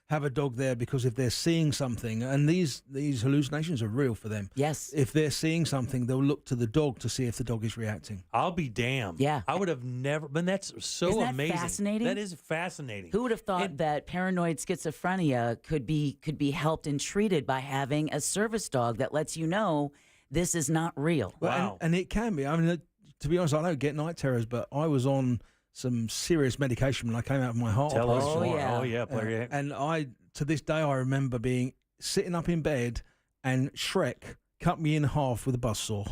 have a dog there because if they're seeing something, and these hallucinations are real for them. Yes. If they're seeing something, they'll look to the dog to see if the dog is reacting. I'll be damned. Yeah. I would have never, but that's so Isn't that amazing. Fascinating? That is fascinating. Who would have thought that paranoid schizophrenia could be helped and treated by having a service dog that lets you know this is not real? Well, wow. And it can be. I mean, to be honest, I don't get night terrors, but I was on some serious medication when I came out of my heart operation. Oh yeah, player. And to this day, I remember sitting up in bed, and Shrek cut me in half with a buzzsaw,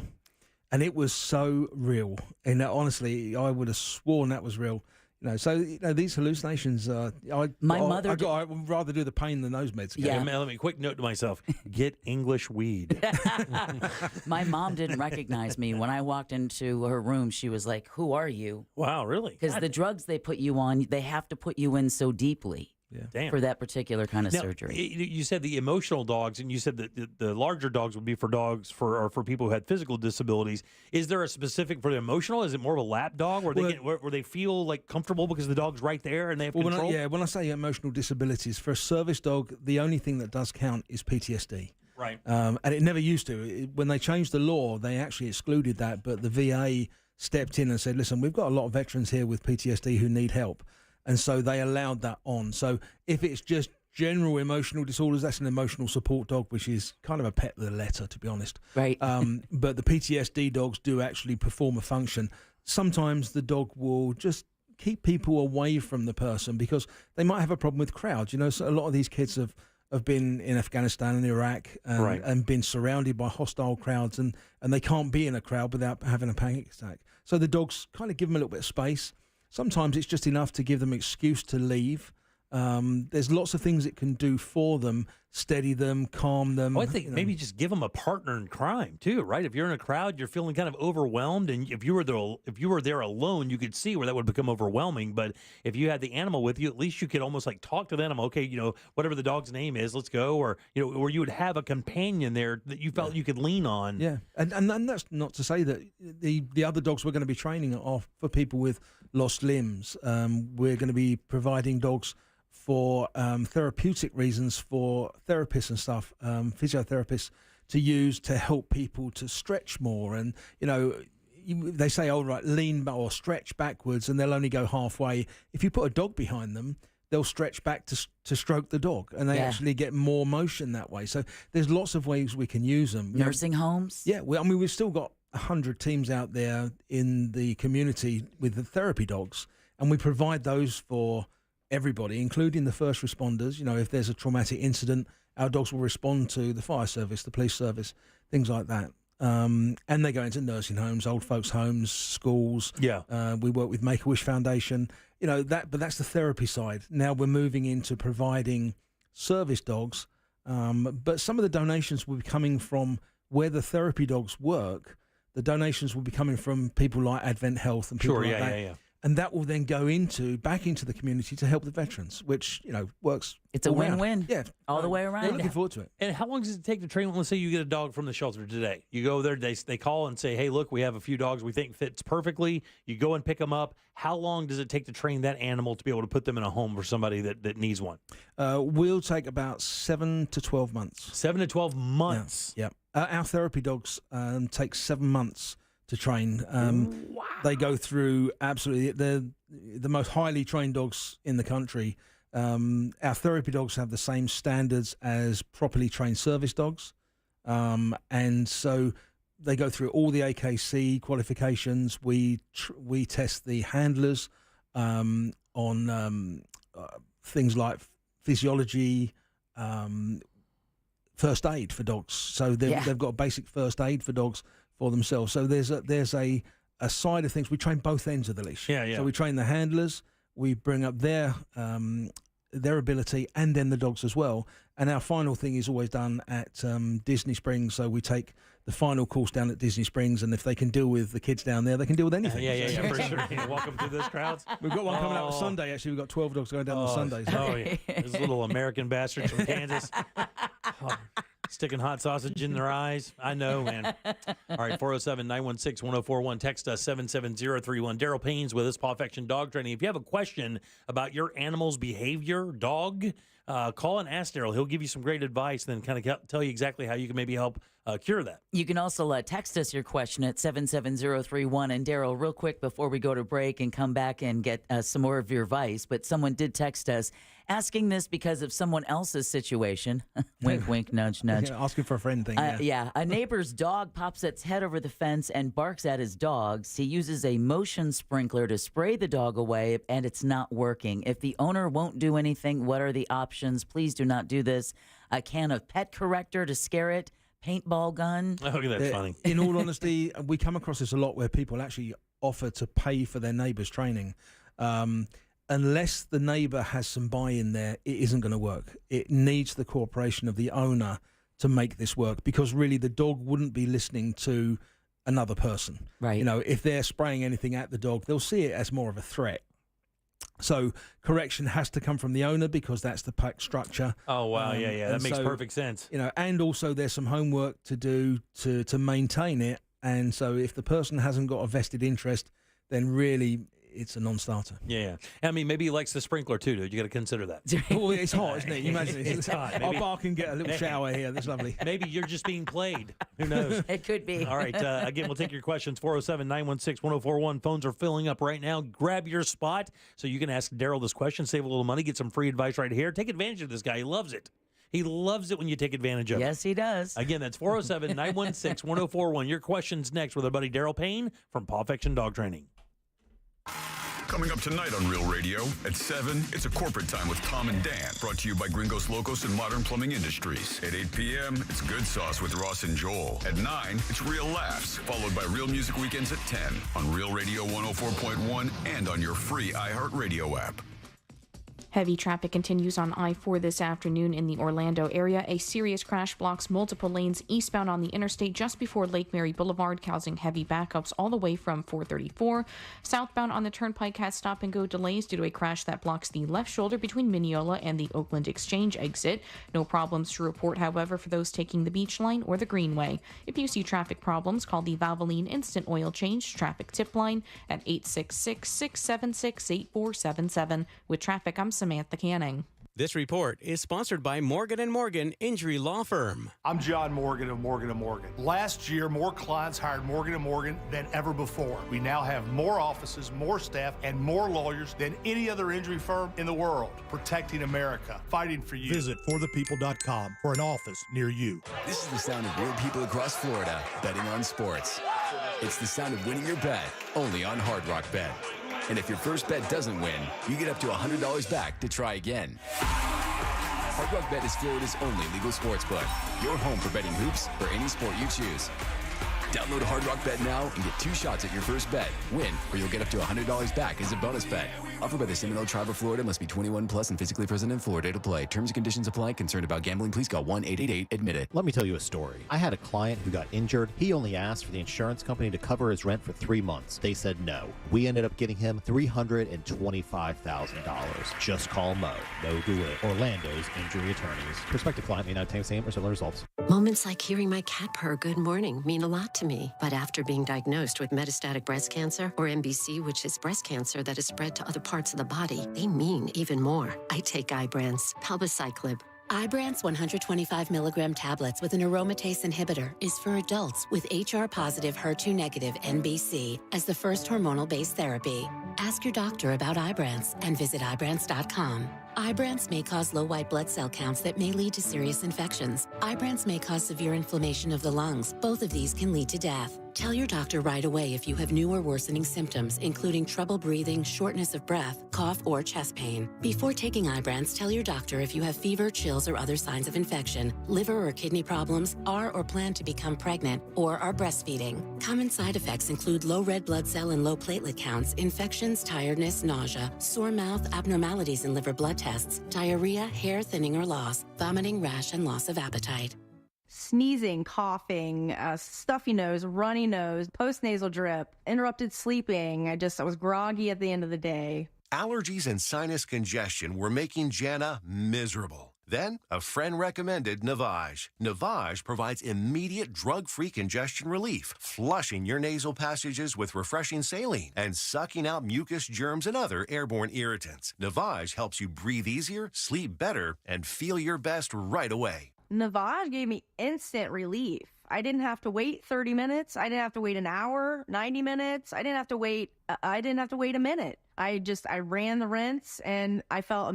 and it was so real. And honestly, I would have sworn that was real. So these hallucinations. I'd rather do the pain than those meds. Yeah, let me quick note to myself: get English weed. My mom didn't recognize me when I walked into her room. She was like, "Who are you?" Wow, really? Because the drugs they put you on, they have to put you in so deeply. Damn. For that particular kind of surgery. You said the emotional dogs, and you said that the larger dogs would be for dogs for people who had physical disabilities. Is there a specific for the emotional? Is it more of a lap dog where they feel like comfortable because the dog's right there and they have control? When I say emotional disabilities, for a service dog, the only thing that does count is PTSD. Right. And it never used to. When they changed the law, they actually excluded that, but the VA stepped in and said, listen, we've got a lot of veterans here with PTSD who need help. And so they allowed that on. So if it's just general emotional disorders, that's an emotional support dog, which is kind of a pet with a letter, to be honest. Right. But the PTSD dogs do actually perform a function. Sometimes the dog will just keep people away from the person because they might have a problem with crowds. So a lot of these kids have been in Afghanistan and Iraq and been surrounded by hostile crowds, and they can't be in a crowd without having a panic attack. So the dogs kind of give them a little bit of space. Sometimes it's just enough to give them an excuse to leave. There's lots of things it can do for them, steady them, calm them. I think maybe just give them a partner in crime too, right? If you're in a crowd, you're feeling kind of overwhelmed, and if you were there alone, you could see where that would become overwhelming. But if you had the animal with you, at least you could almost like talk to them. Okay, whatever the dog's name is, let's go, or or you would have a companion there that you felt you could lean on. Yeah, and that's not to say that the other dogs we're going to be training are for people with lost limbs. We're going to be providing dogs for therapeutic reasons for therapists and stuff, physiotherapists to use to help people to stretch more. And, they say, lean or stretch backwards, and they'll only go halfway. If you put a dog behind them, they'll stretch back to stroke the dog, and they actually get more motion that way. So there's lots of ways we can use them. Nursing homes? Yeah, we've still got 100 teams out there in the community with the therapy dogs, and we provide those for everybody, including the first responders. If there's a traumatic incident, our dogs will respond to the fire service, the police service, things like that. And they go into nursing homes, old folks' homes, schools. Yeah. We work with Make-A-Wish Foundation. But that's the therapy side. Now we're moving into providing service dogs. But some of the donations will be coming from where the therapy dogs work. The donations will be coming from people like Advent Health and people like that. Yeah. And that will then go back into the community to help the veterans, which, works. It's a all round. win-win. Yeah. All the way around. We're looking forward to it. And how long does it take to train? Let's say you get a dog from the shelter today. You go there, they call and say, hey, look, we have a few dogs we think fits perfectly. You go and pick them up. How long does it take to train that animal to be able to put them in a home for somebody that needs one? We'll take about 7 to 12 months. 7 to 12 months? Yeah. Our therapy dogs take 7 months to train. Wow. They go through absolutely the most highly trained dogs in the country. Our therapy dogs have the same standards as properly trained service dogs, and so they go through all the AKC qualifications. We test the handlers on things like physiology, first aid for dogs. So they've got basic first aid for dogs for themselves. So there's a side of things. We train both ends of the leash. Yeah. So we train the handlers. We bring up their ability, and then the dogs as well. And our final thing is always done at Disney Springs. So we take the final course down at Disney Springs, and if they can deal with the kids down there, they can deal with anything. Yeah, for sure. Welcome to those crowds. We've got one coming up on Sunday. Actually, we've got 12 dogs going down on Sunday. Oh, yeah. Those little American bastards from Kansas. Sticking hot sausage in their eyes. I know, man. All right, 407-916-1041. Text us 77031. Daryl Payne's with us, Paw Affection Dog Training. If you have a question about your animal's behavior, dog, call and ask Daryl. He'll give you some great advice and then kind of tell you exactly how you can maybe help cure that. You can also text us your question at 77031. And Daryl, real quick before we go to break and come back and get some more of your advice, but someone did text us asking this because of someone else's situation. Wink, wink, nudge, nudge. Yeah, asking for a friend thing. Yeah. A neighbor's dog pops its head over the fence and barks at his dogs. He uses a motion sprinkler to spray the dog away, and it's not working. If the owner won't do anything, what are the options? Please do not do this. A can of pet corrector to scare it. Paintball gun. Oh, that's funny. In all honesty, we come across this a lot where people actually offer to pay for their neighbour's training. Unless the neighbour has some buy-in there, it isn't going to work. It needs the cooperation of the owner to make this work, because really the dog wouldn't be listening to another person. Right. If they're spraying anything at the dog, they'll see it as more of a threat. So correction has to come from the owner, because that's the pack structure. Oh, wow. Yeah. That makes perfect sense. And also there's some homework to do to maintain it. And so if the person hasn't got a vested interest, then really it's a non-starter. Yeah. I mean, maybe he likes the sprinkler too, dude. You got to consider that. Well, it's hot, isn't it? You imagine it's hot. I'll bark and get a little shower here. That's lovely. Maybe you're just being played. Who knows? It could be. All right. Again, we'll take your questions. 407-916-1041. Phones are filling up right now. Grab your spot so you can ask Daryl this question, save a little money, get some free advice right here. Take advantage of this guy. He loves it. He loves it when you take advantage of it. Yes, he does. Again, that's 407-916-1041. Your question's next with our buddy Daryl Payne from Paw Affection Dog Training. Coming up tonight on Real Radio at 7, it's a corporate time with Tom and Dan, brought to you by Gringos Locos and Modern Plumbing Industries. At 8 p.m., it's Good Sauce with Ross and Joel. At 9, it's Real Laughs, followed by Real Music Weekends at 10 on Real Radio 104.1 and on your free iHeartRadio app. Heavy traffic continues on I-4 this afternoon in the Orlando area. A serious crash blocks multiple lanes eastbound on the interstate just before Lake Mary Boulevard, causing heavy backups all the way from 434. Southbound on the Turnpike has stop-and-go delays due to a crash that blocks the left shoulder between Mineola and the Oakland Exchange exit. No problems to report, however, for those taking the Beach Line or the Greenway. If you see traffic problems, call the Valvoline Instant Oil Change Traffic Tip Line at 866-676-8477. With traffic, I'm Samantha Canning. This report is sponsored by Morgan & Morgan Injury Law Firm. I'm John Morgan of Morgan & Morgan. Last year, more clients hired Morgan & Morgan than ever before. We now have more offices, more staff, and more lawyers than any other injury firm in the world. Protecting America, fighting for you. Visit forthepeople.com for an office near you. This is the sound of real people across Florida betting on sports. It's the sound of winning your bet, only on Hard Rock Bet. And if your first bet doesn't win, you get up to $100 back to try again. Hard Rock Bet is Florida's only legal sports book. Your home for betting hoops for any sport you choose. Download Hard Rock Bet now and get 2 shots at your first bet. Win, or you'll get up to $100 back as a bonus bet. Offered by the Seminole Tribe of Florida. Must be 21 plus and physically present in Florida to play. Terms and conditions apply. Concerned about gambling? Please call 1-888-ADMIT-IT. Let me tell you a story. I had a client who got injured. He only asked for the insurance company to cover his rent for 3 months. They said no. We ended up getting him $325,000. Just call Mo. Mo DeWitt, Orlando's injury attorneys. Prospective client may not obtain the same or similar results. Moments like hearing my cat purr good morning mean a lot to me. But after being diagnosed with metastatic breast cancer, or MBC, which is breast cancer that is spread to other parts of the body, they mean even more. I take Ibrance, palbociclib. Ibrance 125 milligram tablets with an aromatase inhibitor is for adults with HR-positive, HER2-negative MBC as the first hormonal-based therapy. Ask your doctor about Ibrance and visit Ibrance.com. Ibrance may cause low white blood cell counts that may lead to serious infections. Ibrance may cause severe inflammation of the lungs. Both of these can lead to death. Tell your doctor right away if you have new or worsening symptoms, including trouble breathing, shortness of breath, cough, or chest pain. Before taking Ibrance, tell your doctor if you have fever, chills, or other signs of infection, liver or kidney problems, are or plan to become pregnant, or are breastfeeding. Common side effects include low red blood cell and low platelet counts, infections, tiredness, nausea, sore mouth, abnormalities in liver blood tests, diarrhea, hair thinning or loss, vomiting, rash, and loss of appetite. Sneezing, coughing, stuffy nose, runny nose, postnasal drip, interrupted sleeping. I was groggy at the end of the day. Allergies and sinus congestion were making Jana miserable. Then, a friend recommended Navage. Navage provides immediate drug-free congestion relief, flushing your nasal passages with refreshing saline and sucking out mucus, germs, and other airborne irritants. Navage helps you breathe easier, sleep better, and feel your best right away. Navage gave me instant relief. I didn't have to wait 30 minutes. I didn't have to wait an hour, 90 minutes. I didn't have to wait a minute. I ran the rinse and I felt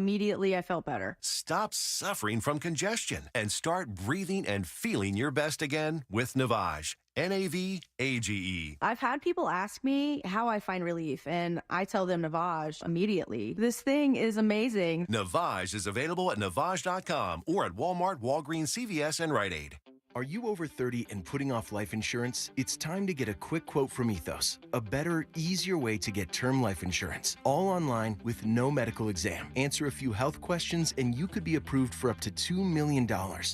better. Stop suffering from congestion and start breathing and feeling your best again with Navage. Navage. I've had people ask me how I find relief, and I tell them Navage immediately. This thing is amazing. Navage is available at Navage.com or at Walmart, Walgreens, CVS, and Rite Aid. Are you over 30 and putting off life insurance? It's time to get a quick quote from Ethos, a better, easier way to get term life insurance, all online with no medical exam. Answer a few health questions and you could be approved for up to $2 million.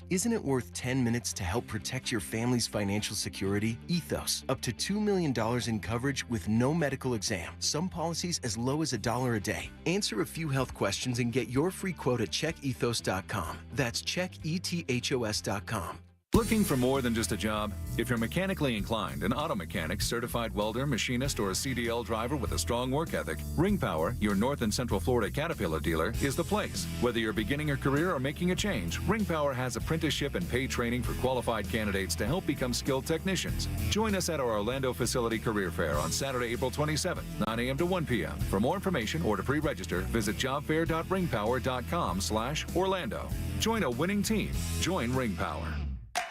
Isn't it worth 10 minutes to help protect your family's financial security? Ethos, up to $2 million in coverage with no medical exam. Some policies as low as $1 a day. Answer a few health questions and get your free quote at checkethos.com. That's checkethos.com. Looking for more than just a job? If you're mechanically inclined, an auto mechanic, certified welder, machinist, or a CDL driver with a strong work ethic, Ring Power, your North and Central Florida Caterpillar dealer, is the place. Whether you're beginning a career or making a change, Ring Power has apprenticeship and paid training for qualified candidates to help become skilled technicians. Join us at our Orlando facility career fair on Saturday, April 27th, 9 a.m. to 1 p.m. For more information or to pre-register, visit jobfair.ringpower.com/Orlando. Join a winning team. Join Ring Power.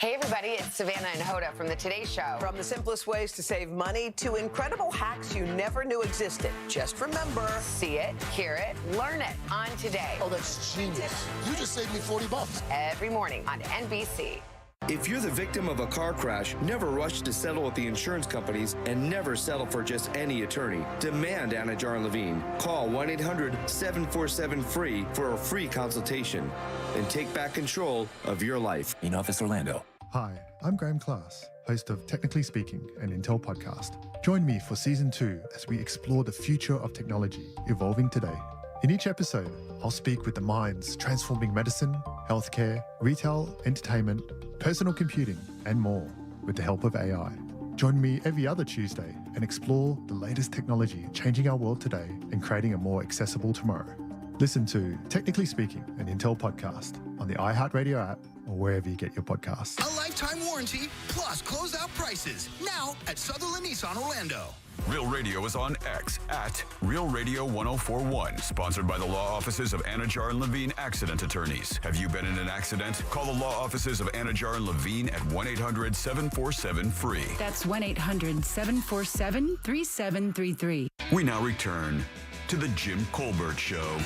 Hey everybody, it's Savannah and Hoda from the Today Show. From the simplest ways to save money to incredible hacks you never knew existed. Just remember, see it, hear it, learn it on Today. Oh, that's genius. You just saved me $40. Every morning on NBC. If you're the victim of a car crash, never rush to settle with the insurance companies and never settle for just any attorney. Demand Anna Jar and Levine. Call 1-800-747-FREE for a free consultation and take back control of your life. In Office Orlando. Hi, I'm Graham Class, host of Technically Speaking, an Intel podcast. Join me for Season 2 as we explore the future of technology evolving today. In each episode, I'll speak with the minds transforming medicine, healthcare, retail, entertainment, personal computing, and more with the help of AI. Join me every other Tuesday and explore the latest technology changing our world today and creating a more accessible tomorrow. Listen to Technically Speaking, an Intel podcast on the iHeartRadio app or wherever you get your podcasts. A lifetime warranty plus closeout prices now at Sutherland Nissan Orlando. Real Radio is on X at Real Radio 1041. Sponsored by the law offices of Anna Jar and Levine Accident Attorneys. Have you been in an accident? Call the law offices of Anna Jar and Levine at 1-800-747-FREE. That's 1-800-747-3733. We now return to the Jim Colbert Show.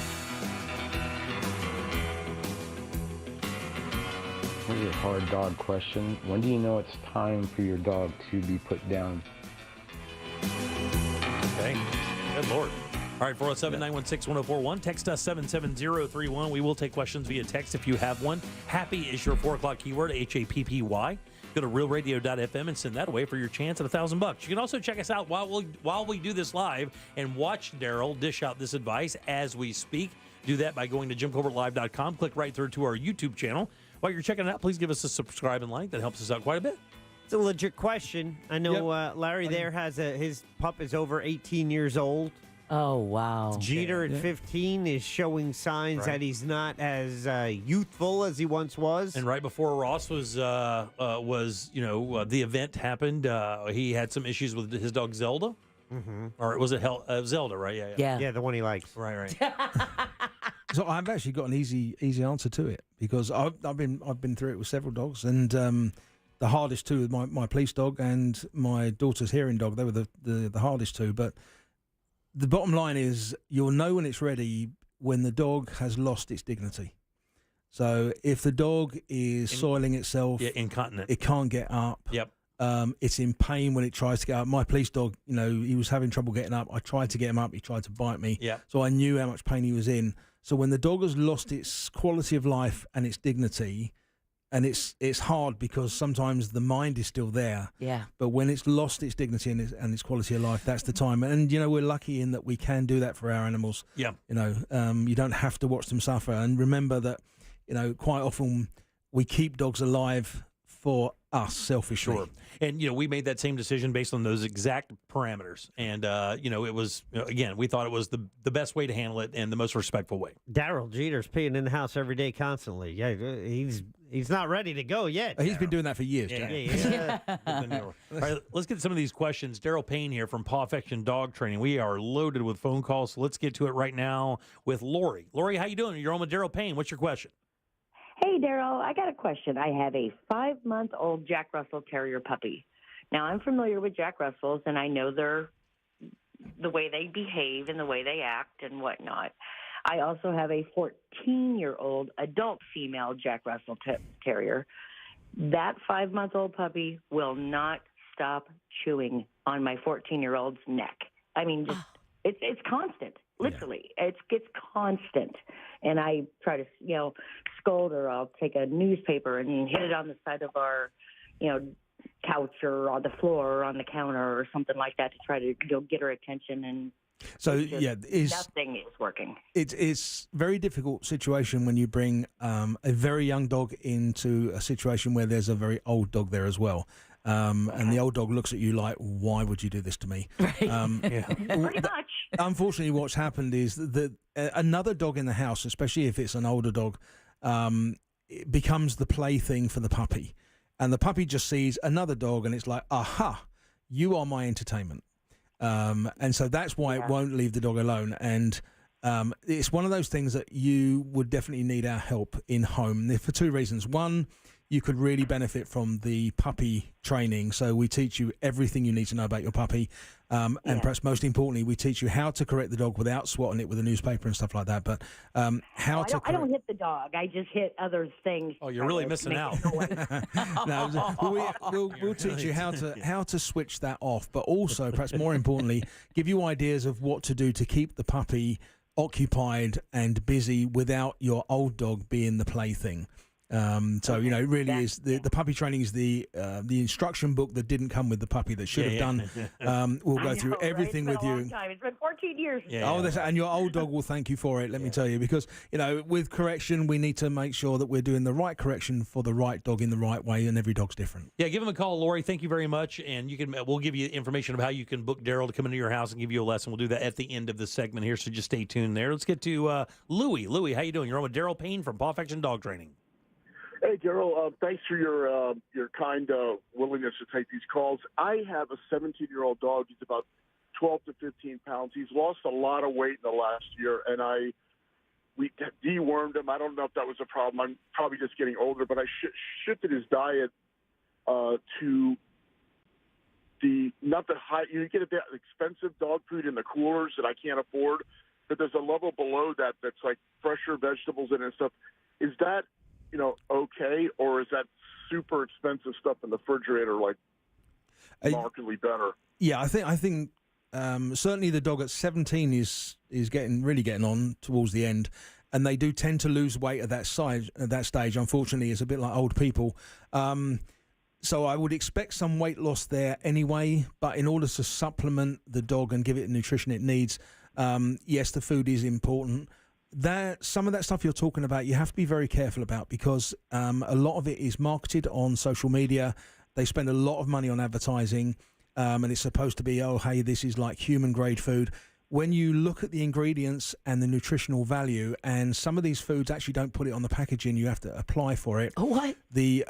Here's a hard dog question. When do you know it's time for your dog to be put down? Okay. Good Lord. All right, 407-916-1041. Text us 77031. We will take questions via text if you have one. Happy is your 4 o'clock keyword, HAPPY. Go to realradio.fm and send that away for your chance at $1,000. You can also check us out while we do this live and watch Daryl dish out this advice as we speak. Do that by going to JimColbertLive.com. Click right through to our YouTube channel. While you're checking it out, please give us a subscribe and like. That helps us out quite a bit. It's a legit question. I know Larry there has his pup is over 18 years old. Oh, wow. Jeter at 15 is showing signs that he's not as youthful as he once was. And right before Ross was the event happened, he had some issues with his dog Zelda. Mm-hmm. Or was it Zelda, right? Yeah, the one he likes. Right. So I've actually got an easy answer to it because I've been through it with several dogs, and the hardest two with my police dog and my daughter's hearing dog. They were the hardest two, but the bottom line is you'll know when it's ready when the dog has lost its dignity. So if the dog is soiling itself, incontinent, it can't get up. Yep. It's in pain when it tries to get up. My police dog, he was having trouble getting up. I tried to get him up. He tried to bite me. Yeah. So I knew how much pain he was in. So when the dog has lost its quality of life and its dignity, and it's hard because sometimes the mind is still there. Yeah. But when it's lost its dignity and its quality of life, that's the time. And we're lucky in that we can do that for our animals. Yeah. You don't have to watch them suffer. And remember that, quite often we keep dogs alive for us selfishly. Sure. And, we made that same decision based on those exact parameters. And, it was, again, we thought it was the best way to handle it and the most respectful way. Daryl Jeter's peeing in the house every day constantly. Yeah, he's not ready to go yet. He's been doing that for years, Jack. Yeah. All right, let's get some of these questions. Daryl Payne here from Paw Affection Dog Training. We are loaded with phone calls, so let's get to it right now with Lori. Lori, how you doing? You're on with Daryl Payne. What's your question? Hey, Daryl, I got a question. I have a 5-month-old Jack Russell Terrier puppy. Now, I'm familiar with Jack Russells, and I know the way they behave and the way they act and whatnot. I also have a 14-year-old adult female Jack Russell Terrier. That 5-month-old puppy will not stop chewing on my 14-year-old's neck. I mean, it's constant. Literally, it's constant. And I try to, scold her. I'll take a newspaper and hit it on the side of our, couch or on the floor or on the counter or something like that to try to get her attention. And so nothing is working. It's very difficult situation when you bring a very young dog into a situation where there's a very old dog there as well. And the old dog looks at you like, why would you do this to me? Pretty much. Unfortunately, what's happened is that another dog in the house, especially if it's an older dog, it becomes the plaything for the puppy. And the puppy just sees another dog and it's like, aha, you are my entertainment. And so that's why it won't leave the dog alone. And it's one of those things that you would definitely need our help in home for 2 reasons. One, you could really benefit from the puppy training. So we teach you everything you need to know about your puppy. And perhaps most importantly, we teach you how to correct the dog without swatting it with a newspaper and stuff like that. But I don't hit the dog. I just hit other things. Oh, you're really missing out. We'll teach you how to switch that off. But also, perhaps more importantly, give you ideas of what to do to keep the puppy occupied and busy without your old dog being the plaything. It really is the puppy training is the instruction book that didn't come with the puppy that should have done. We'll go through everything with you. It's been 14 years. And your old dog will thank you for it. Let me tell you, because with correction, we need to make sure that we're doing the right correction for the right dog in the right way, and every dog's different. Yeah, give him a call, Lori. Thank you very much, and we'll give you information of how you can book Daryl to come into your house and give you a lesson. We'll do that at the end of the segment here, so just stay tuned there. Let's get to Louie. Louie, how you doing? You're on with Daryl Payne from Paw Affection Dog Training. Hey, Daryl, thanks for your kind willingness to take these calls. I have a 17-year-old dog. He's about 12 to 15 pounds. He's lost a lot of weight in the last year, and we dewormed him. I don't know if that was a problem. I'm probably just getting older, but I shifted his diet to not the high. You get the expensive dog food in the coolers that I can't afford, but there's a level below that that's like fresher vegetables in it and stuff. Is that okay, or is that super expensive stuff in the refrigerator like markedly better? Yeah, I think certainly the dog at 17 is really getting on towards the end, and they do tend to lose weight at that stage. Unfortunately, it's a bit like old people. So I would expect some weight loss there anyway, but in order to supplement the dog and give it the nutrition it needs, yes, the food is important. Some of that stuff you're talking about, you have to be very careful about, because a lot of it is marketed on social media. They spend a lot of money on advertising, and it's supposed to be, oh, hey, this is like human grade food. When you look at the ingredients and the nutritional value, and some of these foods actually don't put it on the packaging, you have to apply for it. Oh, what? The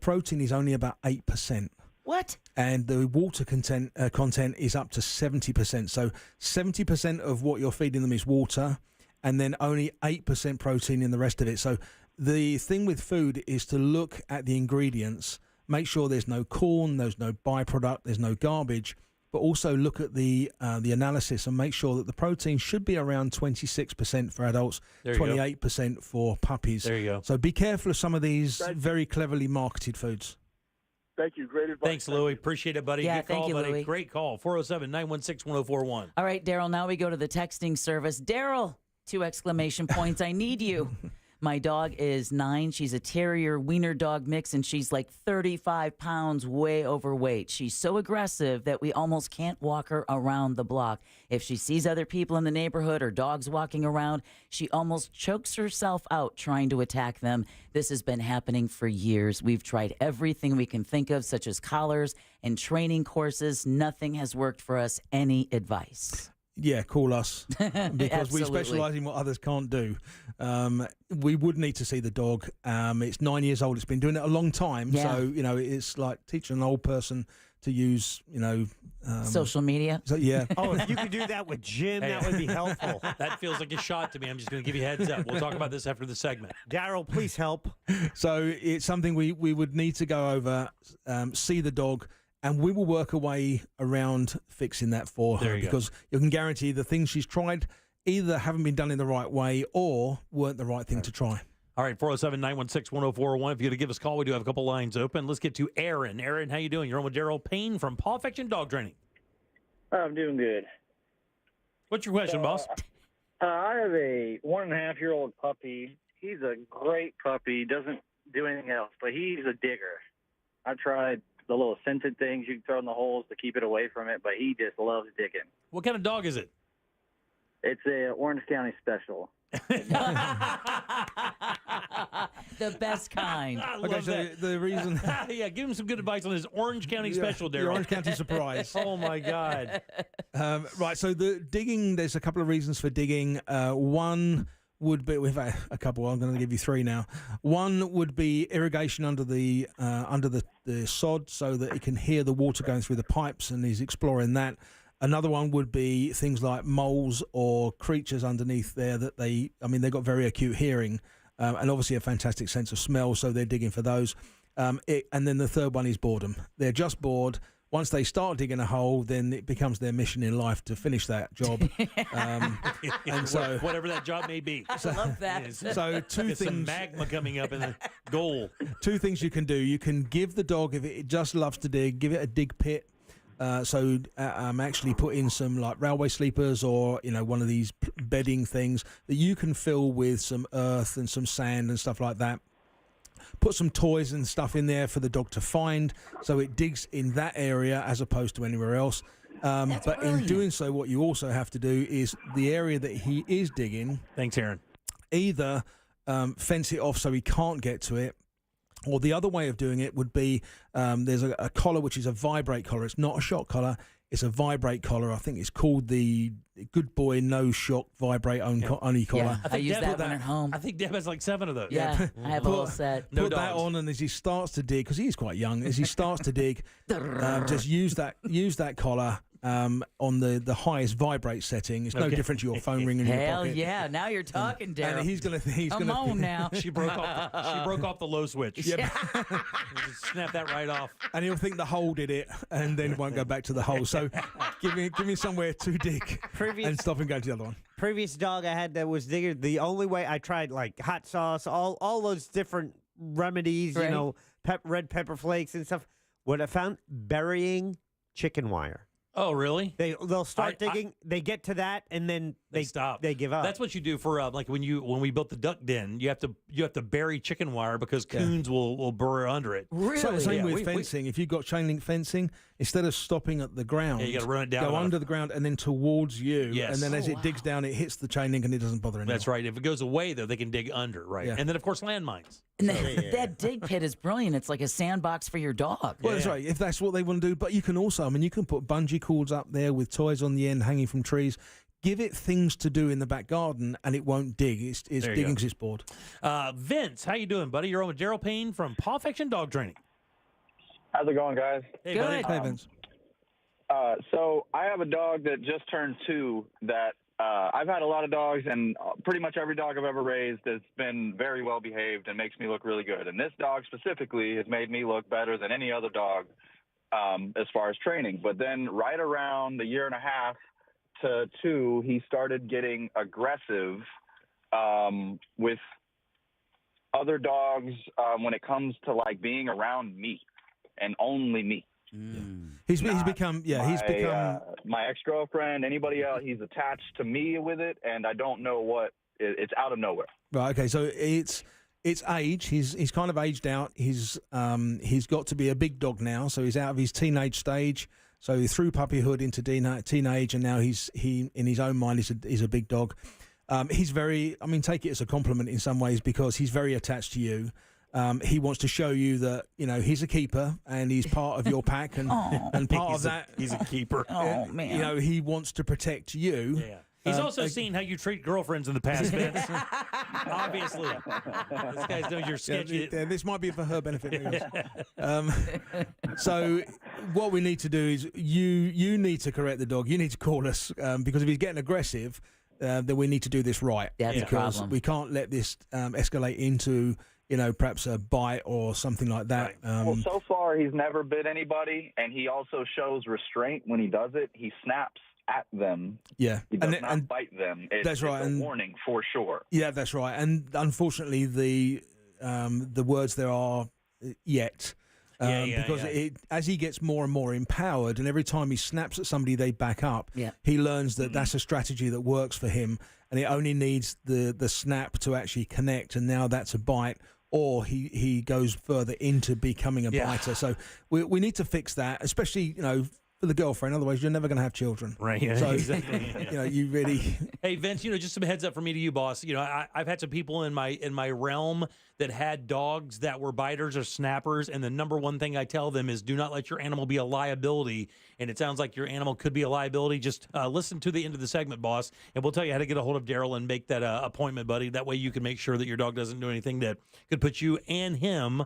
protein is only about 8%. What? And the water content is up to 70%. So 70% of what you're feeding them is water, and then only 8% protein in the rest of it. So the thing with food is to look at the ingredients, make sure there's no corn, there's no byproduct, there's no garbage, but also look at the analysis and make sure that the protein should be around 26% for adults, 28% for puppies. There you go. So be careful of some of these very cleverly marketed foods. Thank you. Great advice. Thanks, Louie. Appreciate it, buddy. Yeah, Good call, thank you, buddy. Louie. Great call. 407-916-1041. All right, Daryl, now we go to the texting service. Daryl, 2 exclamation points. I need you. My dog is 9. She's a terrier wiener dog mix, and she's like 35 pounds, way overweight. She's so aggressive that we almost can't walk her around the block. If she sees other people in the neighborhood or dogs walking around, she almost chokes herself out trying to attack them. This has been happening for years. We've tried everything we can think of, such as collars and training courses. Nothing has worked for us. Any advice? Yeah, call us, because we Absolutely. specialise in what others can't do. We would need to see the dog. It's 9 years old. It's been doing it a long time. Yeah. So, it's like teaching an old person to use, social media. So, yeah. Oh, if you could do that with Jim, that would be helpful. That feels like a shot to me. I'm just going to give you a heads up. We'll talk about this after the segment. Daryl, please help. So it's something we would need to go over, see the dog, and we will work a way around fixing that for her, because you can guarantee the things she's tried either haven't been done in the right way or weren't the right thing to try. All right, 407-916-1041. If you're going to give us a call, we do have a couple lines open. Let's get to Aaron. Aaron, how you doing? You're on with Daryl Payne from Paw Affection Dog Training. I'm doing good. What's your question, boss? I have a 1.5-year-old puppy. He's a great puppy. Doesn't do anything else, but he's a digger. I tried the little scented things you can throw in the holes to keep it away from it, but he just loves digging. What kind of dog is it? It's a Orange County Special. The best kind. I Okay, love so that. the reason... Yeah, give him some good advice on his Orange County Special, the Daryl. Orange County surprise. Oh, my God. Right, so the digging, there's a couple of reasons for digging. One would be, we've had a couple, I'm going to give you 3 now. One would be irrigation under the sod, so that it can hear the water going through the pipes, and he's exploring that. Another one would be things like moles or creatures underneath there that they've got very acute hearing, and obviously a fantastic sense of smell, so they're digging for those. And then the third one is boredom. They're just bored. Once they start digging a hole, then it becomes their mission in life to finish that job. And so, whatever that job may be. I love that. So two There's some things. magma coming up in the goal. 2 things you can do. You can give the dog, if it just loves to dig, give it a dig pit. Actually put in some like railway sleepers or one of these bedding things that you can fill with some earth and some sand and stuff like that. Put some toys and stuff in there for the dog to find, so it digs in that area as opposed to anywhere else. But brilliant. in doing so, what you also have to do is the area that he is digging. Thanks, Aaron. Either fence it off so he can't get to it, or the other way of doing it would be there's a collar which is a vibrate collar. It's not a shock collar. It's a vibrate collar. I think it's called the Good Boy No Shock Vibrate Only collar. I use that one at home. I think Deb has like 7 of those. Yeah, I have a whole set. No Put that dogs. on, and as he starts to dig, because he is quite young, as he starts to dig, just use that collar on the highest vibrate setting. It's no different to your phone ringing in your Hell pocket. yeah! Now you're talking, Daryl. And he's gonna Come on now. She broke off the low switch. Yeah. Just snap that right off. And he'll think the hole did it, and then won't go back to the hole. So give me somewhere to dig, and stop and go to the other one. Previous dog I had that was digger. The only way I tried like hot sauce, all those different remedies, Right. you know, red pepper flakes and stuff. What I found, burying chicken wire. Oh, really? They'll start digging. They get to that, and then they stop. They give up. That's what you do for like when we built the duck den. You have to bury chicken wire because coons will burrow under it. Really? So same with fencing. If you've got chain link fencing, instead of stopping at the ground, you got to run it down. Go under the ground and then towards you. Yes. And then as it digs down, it hits the chain link and it doesn't bother anyone. That's right. If it goes away, though, they can dig under, right? Yeah. And then, of course, landmines. And that dig pit is brilliant. It's like a sandbox for your dog. Well, that's right. If that's what they want to do, but you can also, I mean, you can put bungee cords up there with toys on the end hanging from trees. Give it things to do in the back garden, and it won't dig. It's digging because it's bored. Vince, how you doing, buddy? You're on with Daryl Payne from Paw Fiction Dog Training. How's it going, guys? Hey, buddy. Hey, Vince. So I have a dog that just turned 2 that I've had a lot of dogs, and pretty much every dog I've ever raised has been very well behaved and makes me look really good. And this dog specifically has made me look better than any other dog as far as training. But then right around the 1.5 to 2, he started getting aggressive with other dogs when it comes to like being around me and only me. He's become my ex-girlfriend, anybody else. He's attached to me with it, and I don't know what. It's out of nowhere. Right. Okay. So it's age. He's kind of aged out. He's got to be a big dog now. So he's out of his teenage stage. So through puppyhood into teenage, and now he in his own mind is a big dog. He's very. I mean, take it as a compliment in some ways because he's very attached to you. He wants to show you that he's a keeper and he's part of your pack, and part of that he's a keeper. Oh man! He wants to protect you. Yeah. He's also seen how you treat girlfriends in the past, Vince. Obviously, this guy's knows you're sketchy. Yeah, this might be for her benefit. So what we need to do is you need to correct the dog. You need to call us because if he's getting aggressive, then we need to do this right. That's a problem. We can't let this escalate into perhaps a bite or something like that. Right. Well, so far he's never bit anybody, and he also shows restraint when he does it. He snaps at them. Yeah, he does not bite them. That's right. It's a warning for sure. Yeah, that's right. And unfortunately, the words there are yet. Because as he gets more and more empowered, and every time he snaps at somebody, they back up. Yeah. He learns that that's a strategy that works for him, and it only needs the snap to actually connect. And now that's a bite, or he goes further into becoming a biter. So we need to fix that, especially for the girlfriend. Otherwise, you're never going to have children. Right. Yeah, so exactly. you really. Hey Vince, just some heads up for me to you, boss. I've had some people in my realm that had dogs that were biters or snappers, and the number one thing I tell them is do not let your animal be a liability. And it sounds like your animal could be a liability. Just listen to the end of the segment, boss, and we'll tell you how to get a hold of Daryl and make that appointment, buddy. That way you can make sure that your dog doesn't do anything that could put you and him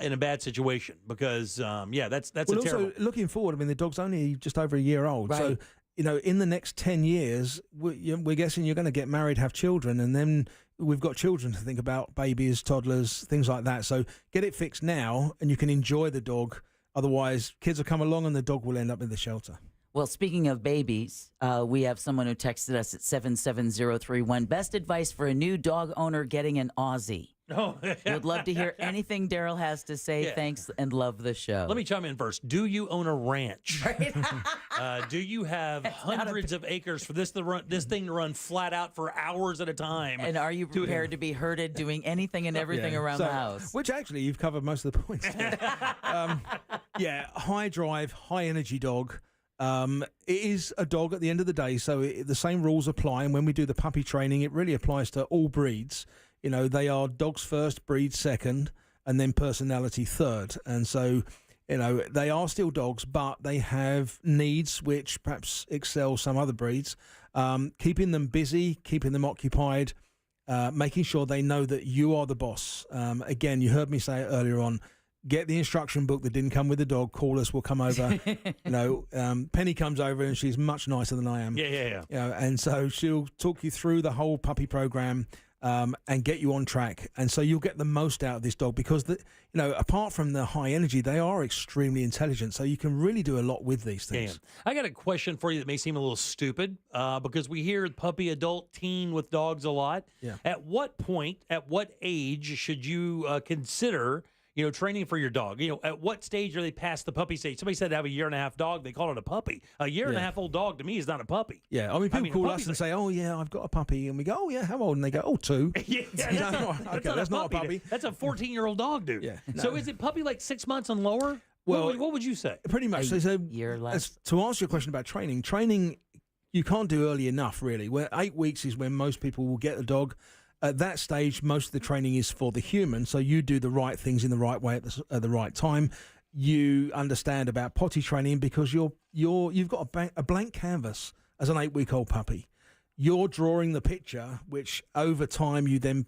in a bad situation. Because that's a terrible. Also, looking forward, I mean, the dog's only just over a year old, right. So. In the next 10 years, we're guessing you're going to get married, have children, and then we've got children to think about, babies, toddlers, things like that. So get it fixed now, and you can enjoy the dog. Otherwise, kids will come along, and the dog will end up in the shelter. Well, speaking of babies, we have someone who texted us at 77031. Best advice for a new dog owner getting an Aussie. Oh, would love to hear anything Daryl has to say. Yeah. Thanks and love the show. Let me chime in first. Do you own a ranch? Right? Do you have hundreds of acres for this thing to run flat out for hours at a time? And are you prepared to be herded doing anything and everything around the house? Which actually you've covered most of the points. High drive, high energy dog. It is a dog at the end of the day, so the same rules apply. And when we do the puppy training, it really applies to all breeds. They are dogs first, breeds second, and then personality third. And so, they are still dogs, but they have needs which perhaps excel some other breeds. Keeping them busy, keeping them occupied, making sure they know that you are the boss. Again, you heard me say it earlier on, get the instruction book that didn't come with the dog. Call us. We'll come over. Penny comes over and she's much nicer than I am. Yeah. And so she'll talk you through the whole puppy program and get you on track. And so you'll get the most out of this dog because, apart from the high energy, they are extremely intelligent. So you can really do a lot with these things. I got a question for you that may seem a little stupid because we hear puppy, adult, teen with dogs a lot. Yeah. At what point, at what age should you consider training for your dog? At what stage are they past the puppy stage? Somebody said to have a 1.5-year dog, they call it a puppy. A 1.5-year-old dog to me is not a puppy. Yeah, I mean, people call us and say, "Oh, yeah, I've got a puppy," and we go, "Oh, yeah, how old?" And they go, "Oh, 2." That's not a puppy. That's a 14-year-old dog, dude. Yeah. So is it puppy like 6 months and lower? Well, what would you say? Pretty much. A year less. To answer your question about training you can't do early enough, really. Where 8 weeks is when most people will get a dog. At that stage, most of the training is for the human, so you do the right things in the right way at the right time. You understand about potty training because you've got a blank canvas as an 8-week-old puppy. You're drawing the picture, which over time you then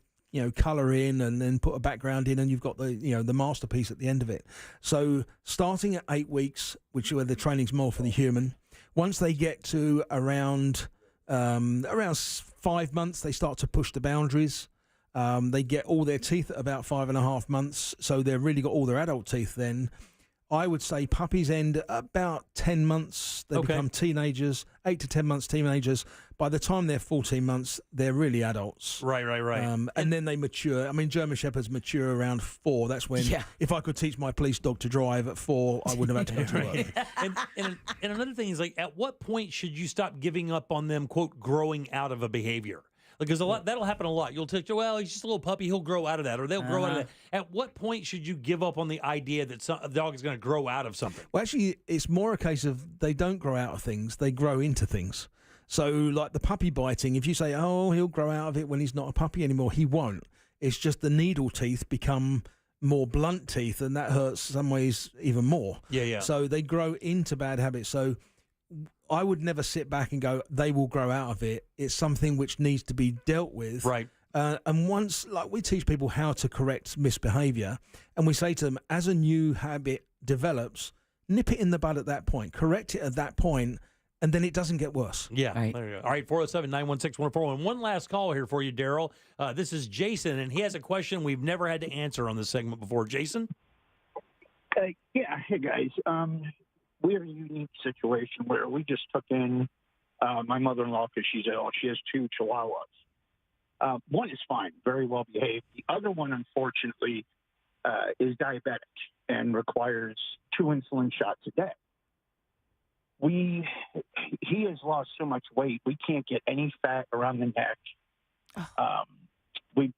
colour in and then put a background in, and you've got the masterpiece at the end of it. So starting at 8 weeks, which is where the training's more for the human, once they get to around 5 months, they start to push the boundaries. They get all their teeth at about 5.5 months, so they've really got all their adult teeth then. I would say puppies end at about 10 months. They become teenagers, 8 to 10 months teenagers. By the time they're 14 months, they're really adults. Right. And then they mature. I mean, German Shepherds mature around 4. That's when, if I could teach my police dog to drive at 4, I wouldn't have had to go to work. and another thing is, like, at what point should you stop giving up on them, quote, growing out of a behavior? Because that'll happen a lot. You'll take, well, he's just a little puppy. He'll grow out of that, or they'll grow out of that. At what point should you give up on the idea that a dog is going to grow out of something? Well, actually, it's more a case of they don't grow out of things. They grow into things. So, like the puppy biting, if you say, oh, he'll grow out of it when he's not a puppy anymore, he won't. It's just the needle teeth become more blunt teeth, and that hurts some ways even more. Yeah. So they grow into bad habits. So I would never sit back and go, they will grow out of it. It's something which needs to be dealt with. Right. And once, like, we teach people how to correct misbehavior, and we say to them, as a new habit develops, nip it in the bud at that point, correct it at that point, and then it doesn't get worse. Yeah. Right. There you go. All right, 407-916-1041. One last call here for you, Daryl. This is Jason, and he has a question we've never had to answer on this segment before. Jason? Hey guys. We have a unique situation where we just took in my mother-in-law because she's ill. She has 2 Chihuahuas. One is fine, very well behaved. The other one, unfortunately, is diabetic and requires 2 insulin shots a day. He has lost so much weight, we can't get any fat around the neck. We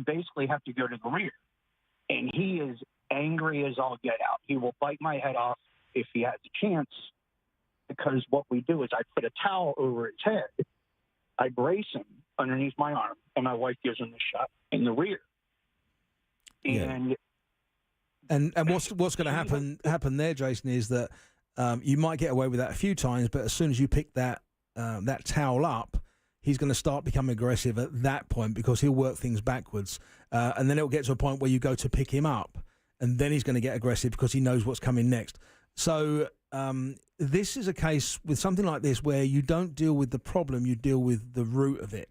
basically have to go to the rear. And he is angry as all get out. He will bite my head off if he has a chance, because what we do is I put a towel over his head, I brace him underneath my arm, and my wife gives him the shot in the rear. And what's going to happen there, Jason, is that you might get away with that a few times, but as soon as you pick that towel up, he's going to start becoming aggressive at that point because he'll work things backwards, and then it'll get to a point where you go to pick him up, and then he's going to get aggressive because he knows what's coming next. So this is a case with something like this where you don't deal with the problem, you deal with the root of it.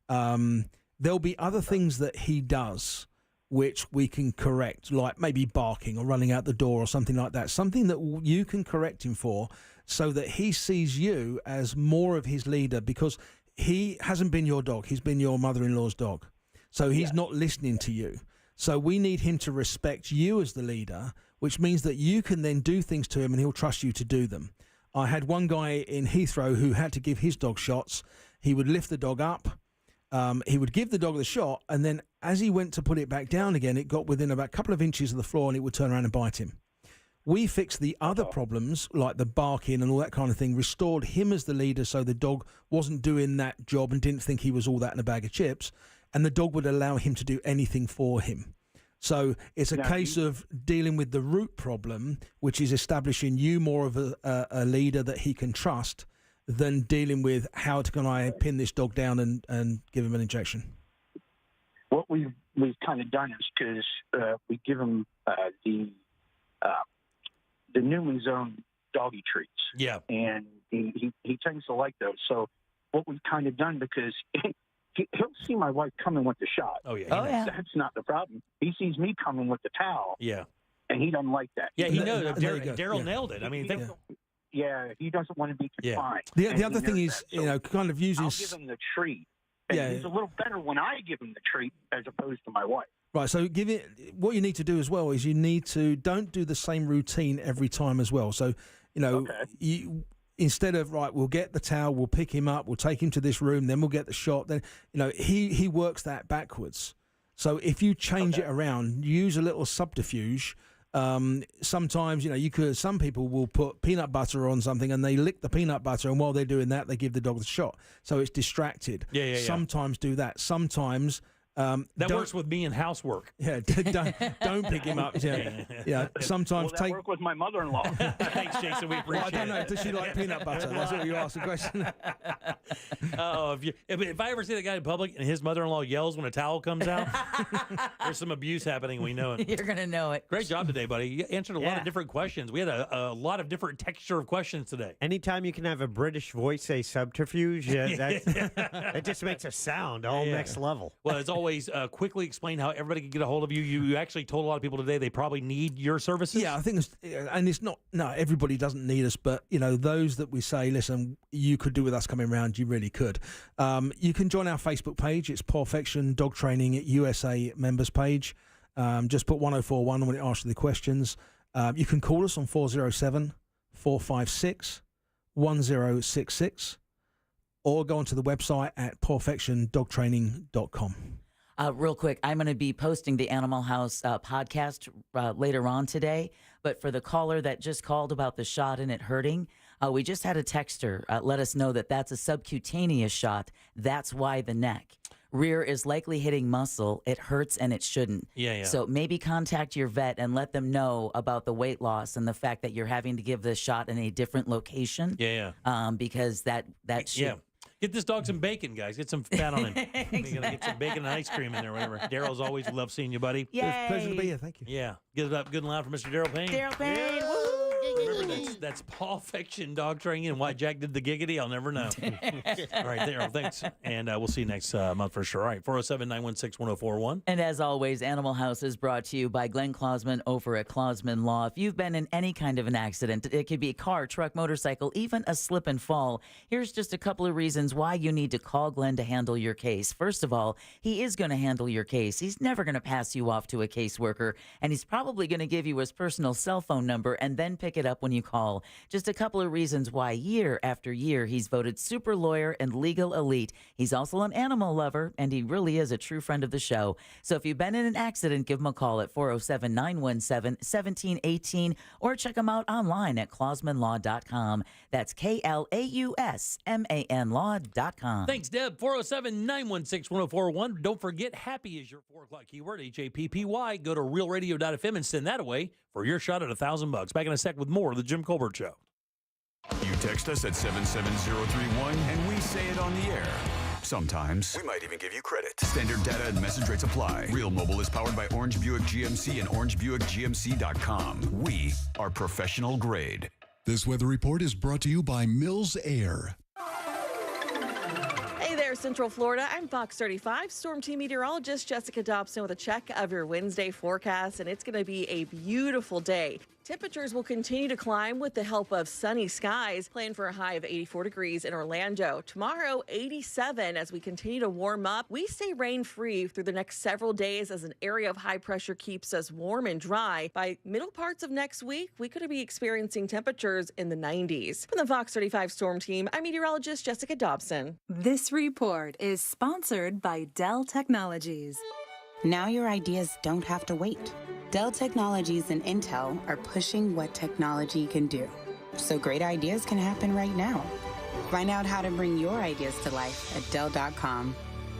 There'll be other things that he does which we can correct, like maybe barking or running out the door or something like that, something that you can correct him for so that he sees you as more of his leader, because he hasn't been your dog, he's been your mother-in-law's dog. So he's not listening to you. So we need him to respect you as the leader, which means that you can then do things to him and he'll trust you to do them. I had one guy in Heathrow who had to give his dog shots. He would lift the dog up, he would give the dog the shot, and then as he went to put it back down again, it got within about a couple of inches of the floor and it would turn around and bite him. We fixed the other problems, like the barking and all that kind of thing, restored him as the leader so the dog wasn't doing that job and didn't think he was all that in a bag of chips, and the dog would allow him to do anything for him. So it's a case of dealing with the root problem, which is establishing you more of a leader that he can trust, than dealing with how can I pin this dog down and give him an injection. What we've kind of done is because we give him the Newman's Own doggy treats. Yeah. And he tends to like those. So what we've kind of done, because he'll see my wife coming with the shot. Oh, yeah. That's not the problem. He sees me coming with the towel. Yeah. And he doesn't like that. Yeah, he knows. Daryl nailed it. I mean, he doesn't want to be confined. The other thing is, kind of using. I'll give him the treat. And he's a little better when I give him the treat as opposed to my wife. Right, so what you need to do as well is you need to don't do the same routine every time as well. So, you instead of we'll get the towel, we'll pick him up, we'll take him to this room, then we'll get the shot. Then he works that backwards. So if you change it around, use a little subterfuge. Sometimes some people will put peanut butter on something and they lick the peanut butter, and while they're doing that, they give the dog the shot, so it's distracted. Sometimes do that. Sometimes that works with me in housework. Yeah, don't pick him up. Yeah. Sometimes that work with my mother-in-law. Thanks, Jason. We appreciate it. I don't know. Does she like peanut butter? That's what you asked the question. If I ever see that guy in public and his mother-in-law yells when a towel comes out, there's some abuse happening. We know it. You're gonna know it. Great job today, buddy. You answered a lot of different questions. We had a lot of different texture of questions today. Anytime you can have a British voice say subterfuge, it just makes a sound all next level. Well, it's always quickly explain how everybody can get a hold of you. You actually told a lot of people today they probably need your services. Yeah, I think it's not. No, everybody doesn't need us, but those that we say, listen, you could do with us coming around, you really could. You can join our Facebook page. It's Perfection Dog Training USA members page. Just put 1041 when it asks you the questions. You can call us on 407-456-1066, or go onto the website at perfectiondogtraining.com. Real quick, I'm going to be posting the Animal House podcast later on today. But for the caller that just called about the shot and it hurting, we just had a texter let us know that that's a subcutaneous shot. That's why the neck. Rear is likely hitting muscle. It hurts and it shouldn't. Yeah. So maybe contact your vet and let them know about the weight loss and the fact that you're having to give this shot in a different location. Yeah. Because that should... Yeah. Get this dog some bacon, guys. Get some fat on him. Exactly. You're going to get some bacon and ice cream in there, whatever. Daryl's always loved seeing you, buddy. Yay. It's a pleasure to be here. Thank you. Yeah. Get it up good and loud for Mr. Daryl Payne. Daryl Payne. Yeah. Remember, that's Perfection Dog Training, and why Jack did the giggity, I'll never know. All right, Daryl, thanks. And we'll see you next month for sure. All right, 407-916-1041. And as always, Animal House is brought to you by Glenn Klausman over at Klausman Law. If you've been in any kind of an accident, it could be a car, truck, motorcycle, even a slip and fall, here's just a couple of reasons why you need to call Glenn to handle your case. First of all, he is going to handle your case. He's never going to pass you off to a caseworker, and he's probably going to give you his personal cell phone number and then pick it up when you call. Just a couple of reasons why year after year he's voted super lawyer and legal elite. He's also an animal lover, and he really is a true friend of the show. So if you've been in an accident, give him a call at 407-917-1718 or check him out online at klausmanlaw.com. That's KLAUSMAN law.com. Thanks, Deb. 407-916-1041. Don't forget, happy is your 4 o'clock keyword, HAPPY. Go to realradio.fm and send that away for your shot at $1,000. Back in a sec with more of the Jim Colbert Show. You text us at 77031 and we say it on the air. Sometimes. We might even give you credit. Standard data and message rates apply. Real Mobile is powered by Orange Buick GMC and OrangeBuickGMC.com. We are professional grade. This weather report is brought to you by Mills Air. Hey there, Central Florida. I'm Fox 35 Storm Team Meteorologist Jessica Dobson with a check of your Wednesday forecast, and it's going to be a beautiful day. Temperatures will continue to climb with the help of sunny skies. Plan for a high of 84 degrees in Orlando. Tomorrow, 87 as we continue to warm up. We stay rain-free through the next several days as an area of high pressure keeps us warm and dry. By middle parts of next week, we could be experiencing temperatures in the 90s. From the Fox 35 Storm Team, I'm meteorologist Jessica Dobson. This report is sponsored by Dell Technologies. Now your ideas don't have to wait. Dell Technologies and Intel are pushing what technology can do, so great ideas can happen right now. Find out how to bring your ideas to life at Dell.com.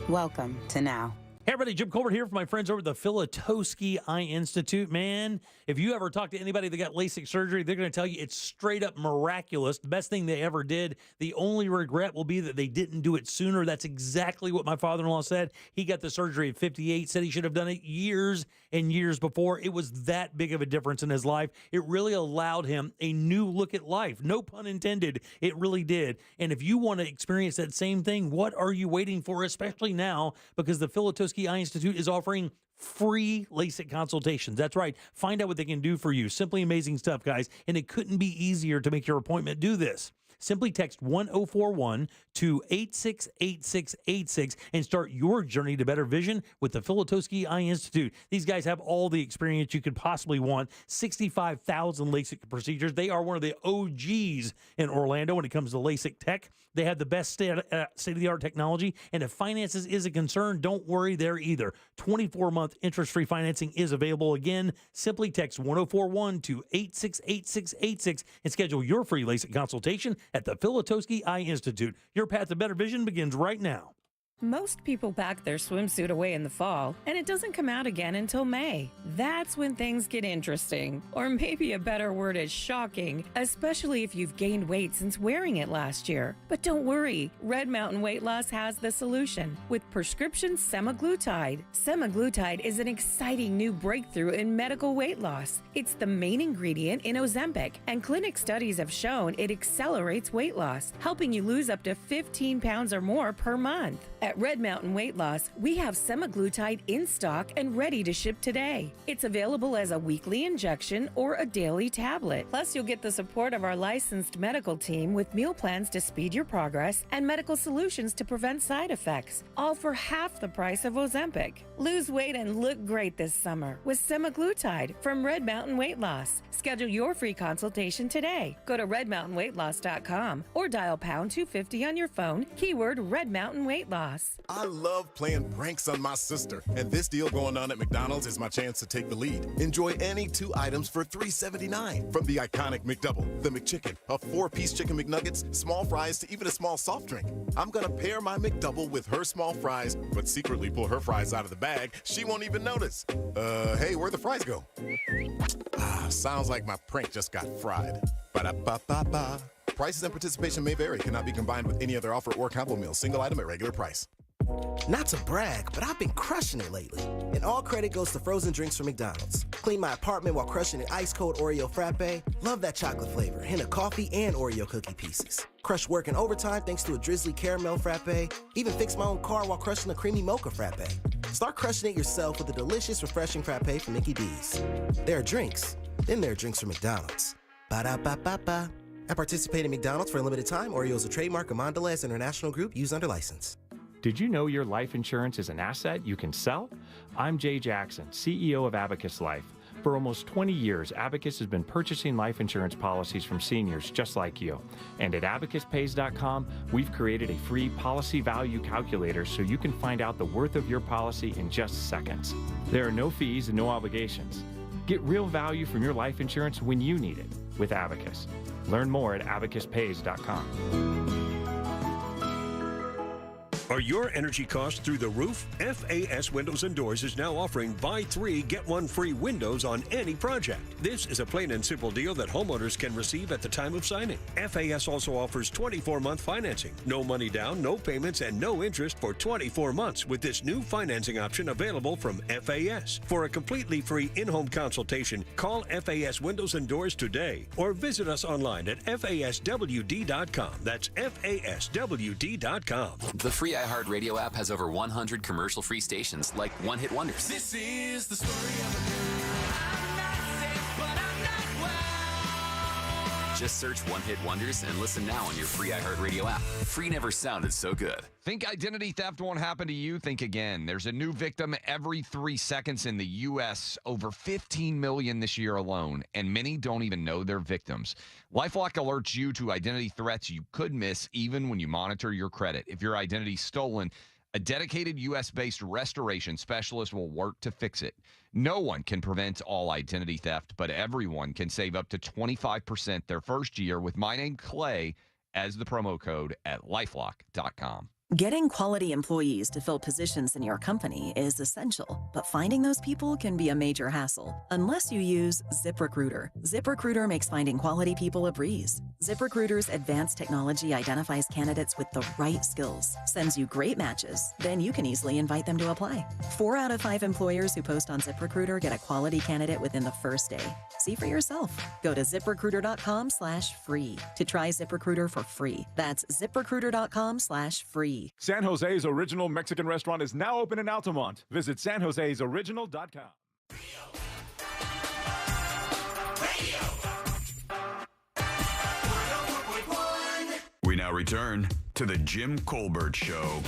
Welcome to now. Hey, everybody, Jim Colbert here from my friends over at the Filatowski Eye Institute. Man, if you ever talk to anybody that got LASIK surgery, they're going to tell you it's straight up miraculous. The best thing they ever did. The only regret will be that they didn't do it sooner. That's exactly what my father-in-law said. He got the surgery at 58, said he should have done it years and years before. It was that big of a difference in his life. It really allowed him a new look at life. No pun intended. It really did. And if you want to experience that same thing, what are you waiting for, especially now, because the Filatowski Eye Institute is offering free LASIK consultations. That's right. Find out what they can do for you. Simply amazing stuff, guys. And it couldn't be easier to make your appointment do this. Simply text 1041 to 868686 and start your journey to better vision with the Filatowski Eye Institute. These guys have all the experience you could possibly want. 65,000 LASIK procedures. They are one of the OGs in Orlando when it comes to LASIK tech. They have the best state-of-the-art technology, and if finances is a concern, don't worry there either. 24-month interest-free financing is available. Again, simply text 1041 to 868686 and schedule your free LASIK consultation at the Filatowski Eye Institute. Your path to better vision begins right now. Most people pack their swimsuit away in the fall, and it doesn't come out again until May. That's when things get interesting. Or maybe a better word is shocking, especially if you've gained weight since wearing it last year. But don't worry, Red Mountain Weight Loss has the solution with prescription semaglutide. Semaglutide is an exciting new breakthrough in medical weight loss. It's the main ingredient in Ozempic, and clinic studies have shown it accelerates weight loss, helping you lose up to 15 pounds or more per month. At Red Mountain Weight Loss, we have semaglutide in stock and ready to ship today. It's available as a weekly injection or a daily tablet. Plus, you'll get the support of our licensed medical team with meal plans to speed your progress and medical solutions to prevent side effects, all for half the price of Ozempic. Lose weight and look great this summer with semaglutide from Red Mountain Weight Loss. Schedule your free consultation today. Go to redmountainweightloss.com or dial pound 250 on your phone, keyword Red Mountain Weight Loss. I love playing pranks on my sister, and this deal going on at McDonald's is my chance to take the lead. Enjoy any 2 items for $3.79. From the iconic McDouble, the McChicken, a 4-piece chicken McNuggets, small fries, to even a small soft drink. I'm gonna pair my McDouble with her small fries, but secretly pull her fries out of the bag. She won't even notice. Hey, where'd the fries go? Sounds like my prank just got fried. Ba-da-ba-ba-ba. Prices and participation may vary. Cannot be combined with any other offer or combo meal. Single item at regular price. Not to brag, but I've been crushing it lately. And all credit goes to frozen drinks from McDonald's. Clean my apartment while crushing an ice-cold Oreo frappe. Love that chocolate flavor. Hint of coffee and Oreo cookie pieces. Crush work in overtime thanks to a drizzly caramel frappe. Even fix my own car while crushing a creamy mocha frappe. Start crushing it yourself with a delicious, refreshing frappe from Mickey D's. There are drinks. Then there are drinks from McDonald's. Ba-da-ba-ba-ba. At participating McDonald's for a limited time, Oreo is a trademark of Mondelez International Group used under license. Did you know your life insurance is an asset you can sell? I'm Jay Jackson, CEO of Abacus Life. For almost 20 years, Abacus has been purchasing life insurance policies from seniors just like you. And at abacuspays.com, we've created a free policy value calculator so you can find out the worth of your policy in just seconds. There are no fees and no obligations. Get real value from your life insurance when you need it with Abacus. Learn more at abacuspays.com. Are your energy costs through the roof? FAS Windows and Doors is now offering buy 3, get 1 free windows on any project. This is a plain and simple deal that homeowners can receive at the time of signing. FAS also offers 24-month financing. No money down, no payments, and no interest for 24 months with this new financing option available from FAS. For a completely free in-home consultation, call FAS Windows and Doors today or visit us online at faswd.com. That's faswd.com. The free iHeartRadio app has over 100 commercial-free stations like One Hit Wonders. This is the story of a girl. I'm not sick, but I'm not well. Just search One Hit Wonders and listen now on your free iHeartRadio app. Free never sounded so good. Think identity theft won't happen to you? Think again. There's a new victim every 3 seconds in the U.S., over 15 million this year alone, and many don't even know they're victims. LifeLock alerts you to identity threats you could miss even when you monitor your credit. If your identity's stolen, a dedicated U.S.-based restoration specialist will work to fix it. No one can prevent all identity theft, but everyone can save up to 25% their first year with my name, Clay, as the promo code at LifeLock.com. Getting quality employees to fill positions in your company is essential, but finding those people can be a major hassle unless you use ZipRecruiter. ZipRecruiter makes finding quality people a breeze. ZipRecruiter's advanced technology identifies candidates with the right skills, sends you great matches, then you can easily invite them to apply. 4 out of 5 employers who post on ZipRecruiter get a quality candidate within the first day. See for yourself. Go to ZipRecruiter.com/free to try ZipRecruiter for free. That's ZipRecruiter.com/free. San Jose's original Mexican restaurant is now open in Altamont. Visit sanjosesoriginal.com. We now return to the Jim Colbert Show.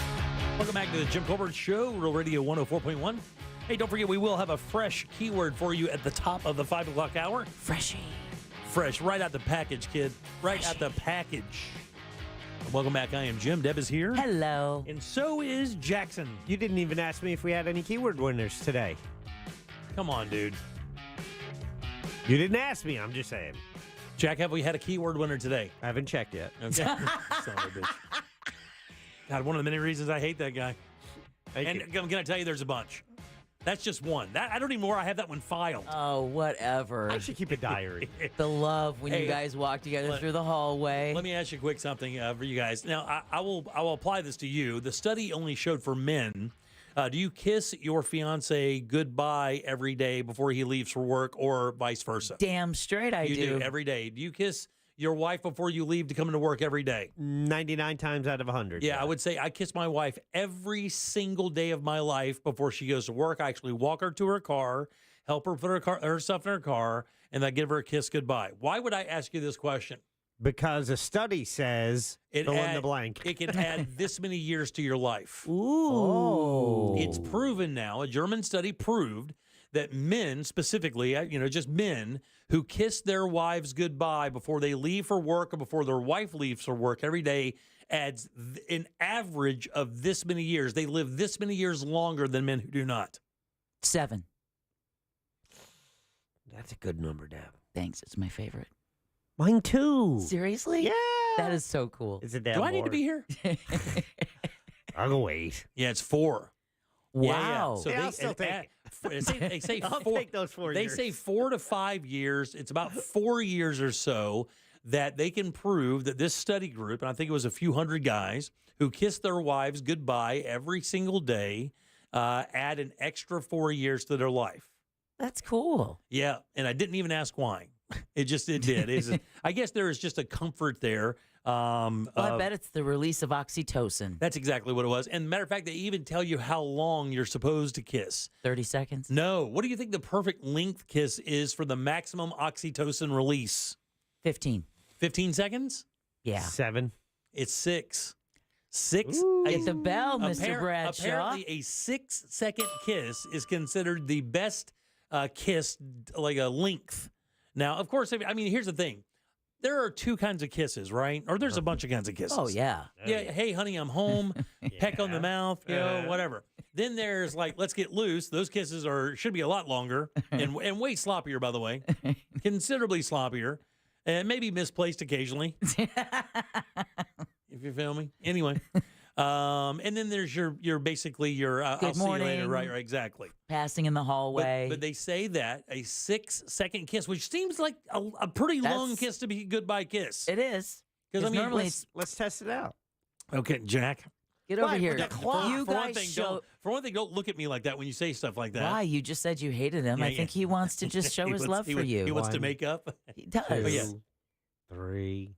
Welcome back to the Jim Colbert Show, Real Radio 104.1. Hey, don't forget, we will have a fresh keyword for you at the top of the 5 o'clock hour. Freshy. Fresh, right out the package, kid. Right out the package. Welcome back. I am Jim. Deb is here. Hello. And so is Jackson. You didn't even ask me if we had any keyword winners today. Come on, dude. You didn't ask me. I'm just saying. Jack, have we had a keyword winner today? I haven't checked yet. Okay. Son of a bitch. God, one of the many reasons I hate that guy. Can I tell you, there's a bunch. That's just one. That I don't even know where I have that one filed. Oh, whatever. I should keep a diary. The love when you guys walk together through the hallway. Let me ask you a quick something for you guys. Now, I will apply this to you. The study only showed for men. Do you kiss your fiance goodbye every day before he leaves for work, or vice versa? Damn straight I do. You do every day. Do you kiss your wife before you leave to come into work every day? 99 times out of 100. Yeah, I would say I kiss my wife every single day of my life before she goes to work. I actually walk her to her car, help her put her stuff in her car, and I give her a kiss goodbye. Why would I ask you this question? Because a study says fill in the blank. It can add this many years to your life. Ooh. It's proven now. A German study proved that men, specifically, just men who kiss their wives goodbye before they leave for work or before their wife leaves for work every day adds an average of this many years. They live this many years longer than men who do not. 7. That's a good number, Deb. Thanks. It's my favorite. Mine too. Seriously? Yeah. That is so cool. Is it that Do I need to be here? I'll go wait. Yeah, it's 4. Wow. So I'll still take it. They say I'll 4. take those 4 They years. say 4 to 5 years. It's about 4 years or so that they can prove that this study group, and I think it was a few hundred guys who kissed their wives goodbye every single day, add an extra 4 years to their life. That's cool. Yeah, and I didn't even ask why. It did. I guess there is just a comfort there. Well, I bet it's the release of oxytocin. That's exactly what it was. And matter of fact, they even tell you how long you're supposed to kiss. 30 seconds? No. What do you think the perfect length kiss is for the maximum oxytocin release? 15. 15 seconds? Yeah. 7. It's 6. 6. Get the bell, Mr. Bradshaw. Apparently, a 6-second kiss is considered the best kiss, like a length. Now, of course, I mean, here's the thing. There are 2 kinds of kisses, right? Or there's a bunch of kinds of kisses. Oh, yeah. Yeah, hey, honey, I'm home. Peck on the mouth, whatever. Then there's like, let's get loose. Those kisses should be a lot longer and way sloppier, by the way. Considerably sloppier. And maybe misplaced occasionally. If you feel me. Anyway. And then there's your basically your I'll see you later. Right, exactly. Passing in the hallway. But they say that a 6-second kiss, which seems like a pretty long kiss to be a goodbye kiss. It is. Because I mean, normally let's test it out. Okay, Jack. Get over here. For one thing, don't look at me like that when you say stuff like that. Why? You just said you hated him. I think he wants to just show his love for you. He wants to make up. He does. 2, 3,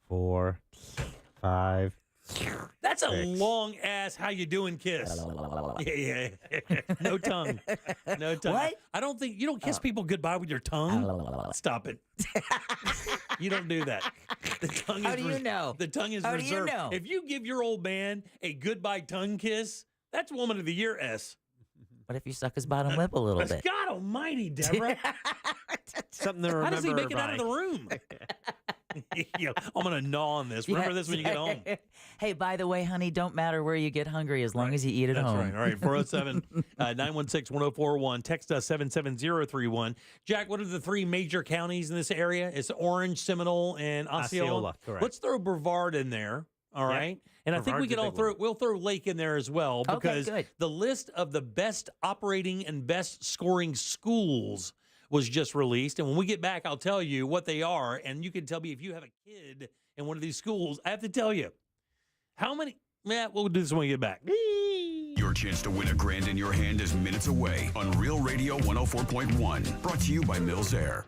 4, 5. That's a long ass how you doing kiss. Yeah. No tongue. No tongue. What? I don't think you don't kiss people goodbye with your tongue. Stop it. You don't do that. The tongue How do you know? The tongue is How do you reserved. know? If you give your old man a goodbye tongue kiss, that's Woman of the Year S. What if you suck his bottom lip a little bit? God almighty, Deborah. Something to remember. How does he make it out of the room? I'm going to gnaw on this. Remember this when you get home. Hey, by the way, honey, don't matter where you get hungry as long as you eat at home. That's right. All right, 407-916-1041. Text us 77031. Jack, what are the 3 major counties in this area? It's Orange, Seminole, and Osceola. Correct. Let's throw Brevard in there. All right. And I think we can we'll throw Lake in there as well, because the list of the best operating and best scoring schools was just released. And when we get back, I'll tell you what they are. And you can tell me if you have a kid in one of these schools. I have to tell you how many. Yeah, we'll do this when we get back. Your chance to win $1,000 in your hand is minutes away on Real Radio 104.1. Brought to you by Mills Air.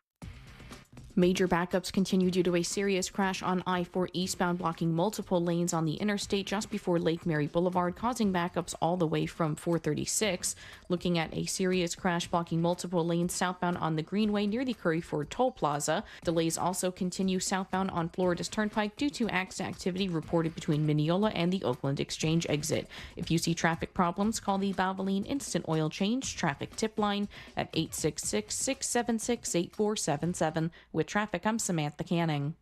Major backups continue due to a serious crash on I-4 eastbound, blocking multiple lanes on the interstate just before Lake Mary Boulevard, causing backups all the way from 436. Looking at a serious crash blocking multiple lanes southbound on the Greenway near the Curry Ford Toll Plaza. Delays also continue southbound on Florida's Turnpike due to accident activity reported between Mineola and the Oakland Exchange exit. If you see traffic problems, call the Valvoline Instant Oil Change traffic tip line at 866-676-8477. With traffic, I'm Samantha Canning.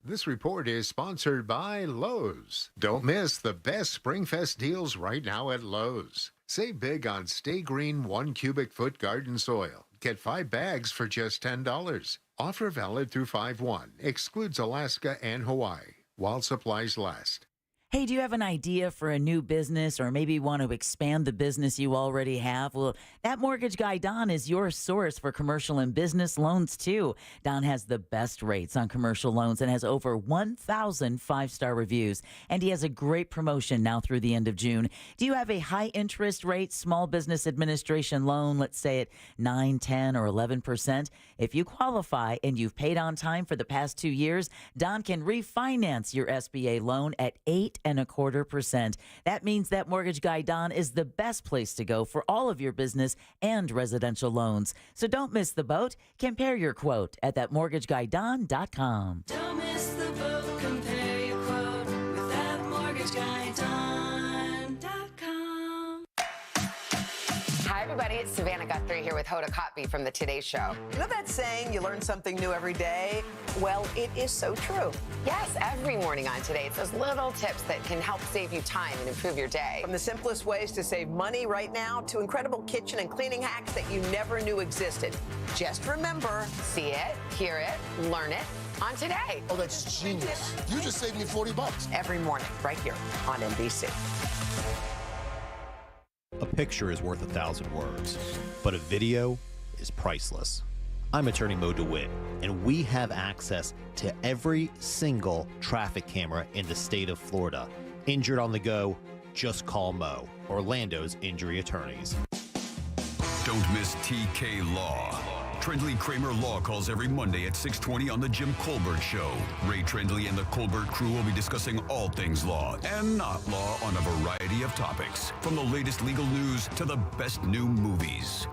This report is sponsored by Lowe's. Don't miss the best SpringFest deals right now at Lowe's. Save big on Stay Green 1 cubic foot garden soil. Get 5 bags for just $10. Offer valid through 5/1. Excludes Alaska and Hawaii while supplies last. Hey, do you have an idea for a new business, or maybe want to expand the business you already have? Well, that mortgage guy, Don, is your source for commercial and business loans, too. Don has the best rates on commercial loans and has over 1,000 five-star reviews. And he has a great promotion now through the end of June. Do you have a high-interest rate small business administration loan, let's say at 9, 10, or 11%? If you qualify and you've paid on time for the past 2 years, Don can refinance your SBA loan at 8.25%. That means that mortgage guy Don is the best place to go for all of your business and residential loans. So don't miss the boat. Compare your quote at thatmortgageguydon.com. Don't miss the boat, compare your quote with thatmortgageguydon.com. Hi, everybody. It's Savannah Guthrie here with Hoda Kotb from The Today Show. You know that saying, you learn something new every day? Well, it is so true. Yes, every morning on Today, it's those little tips that can help save you time and improve your day. From the simplest ways to save money right now to incredible kitchen and cleaning hacks that you never knew existed. Just remember, see it, hear it, learn it on Today. Oh, that's genius. You just saved me $40. Every morning, right here on NBC. A picture is worth 1,000 words, but a video is priceless. I'm Attorney Mo DeWitt, and we have access to every single traffic camera in the state of Florida. Injured on the go, just call Mo, Orlando's injury attorneys. Don't miss TK Law. Trendley Kramer Law calls every Monday at 6:20 on The Jim Colbert Show. Ray Trendley and the Colbert crew will be discussing all things law and not law on a variety of topics, from the latest legal news to the best new movies.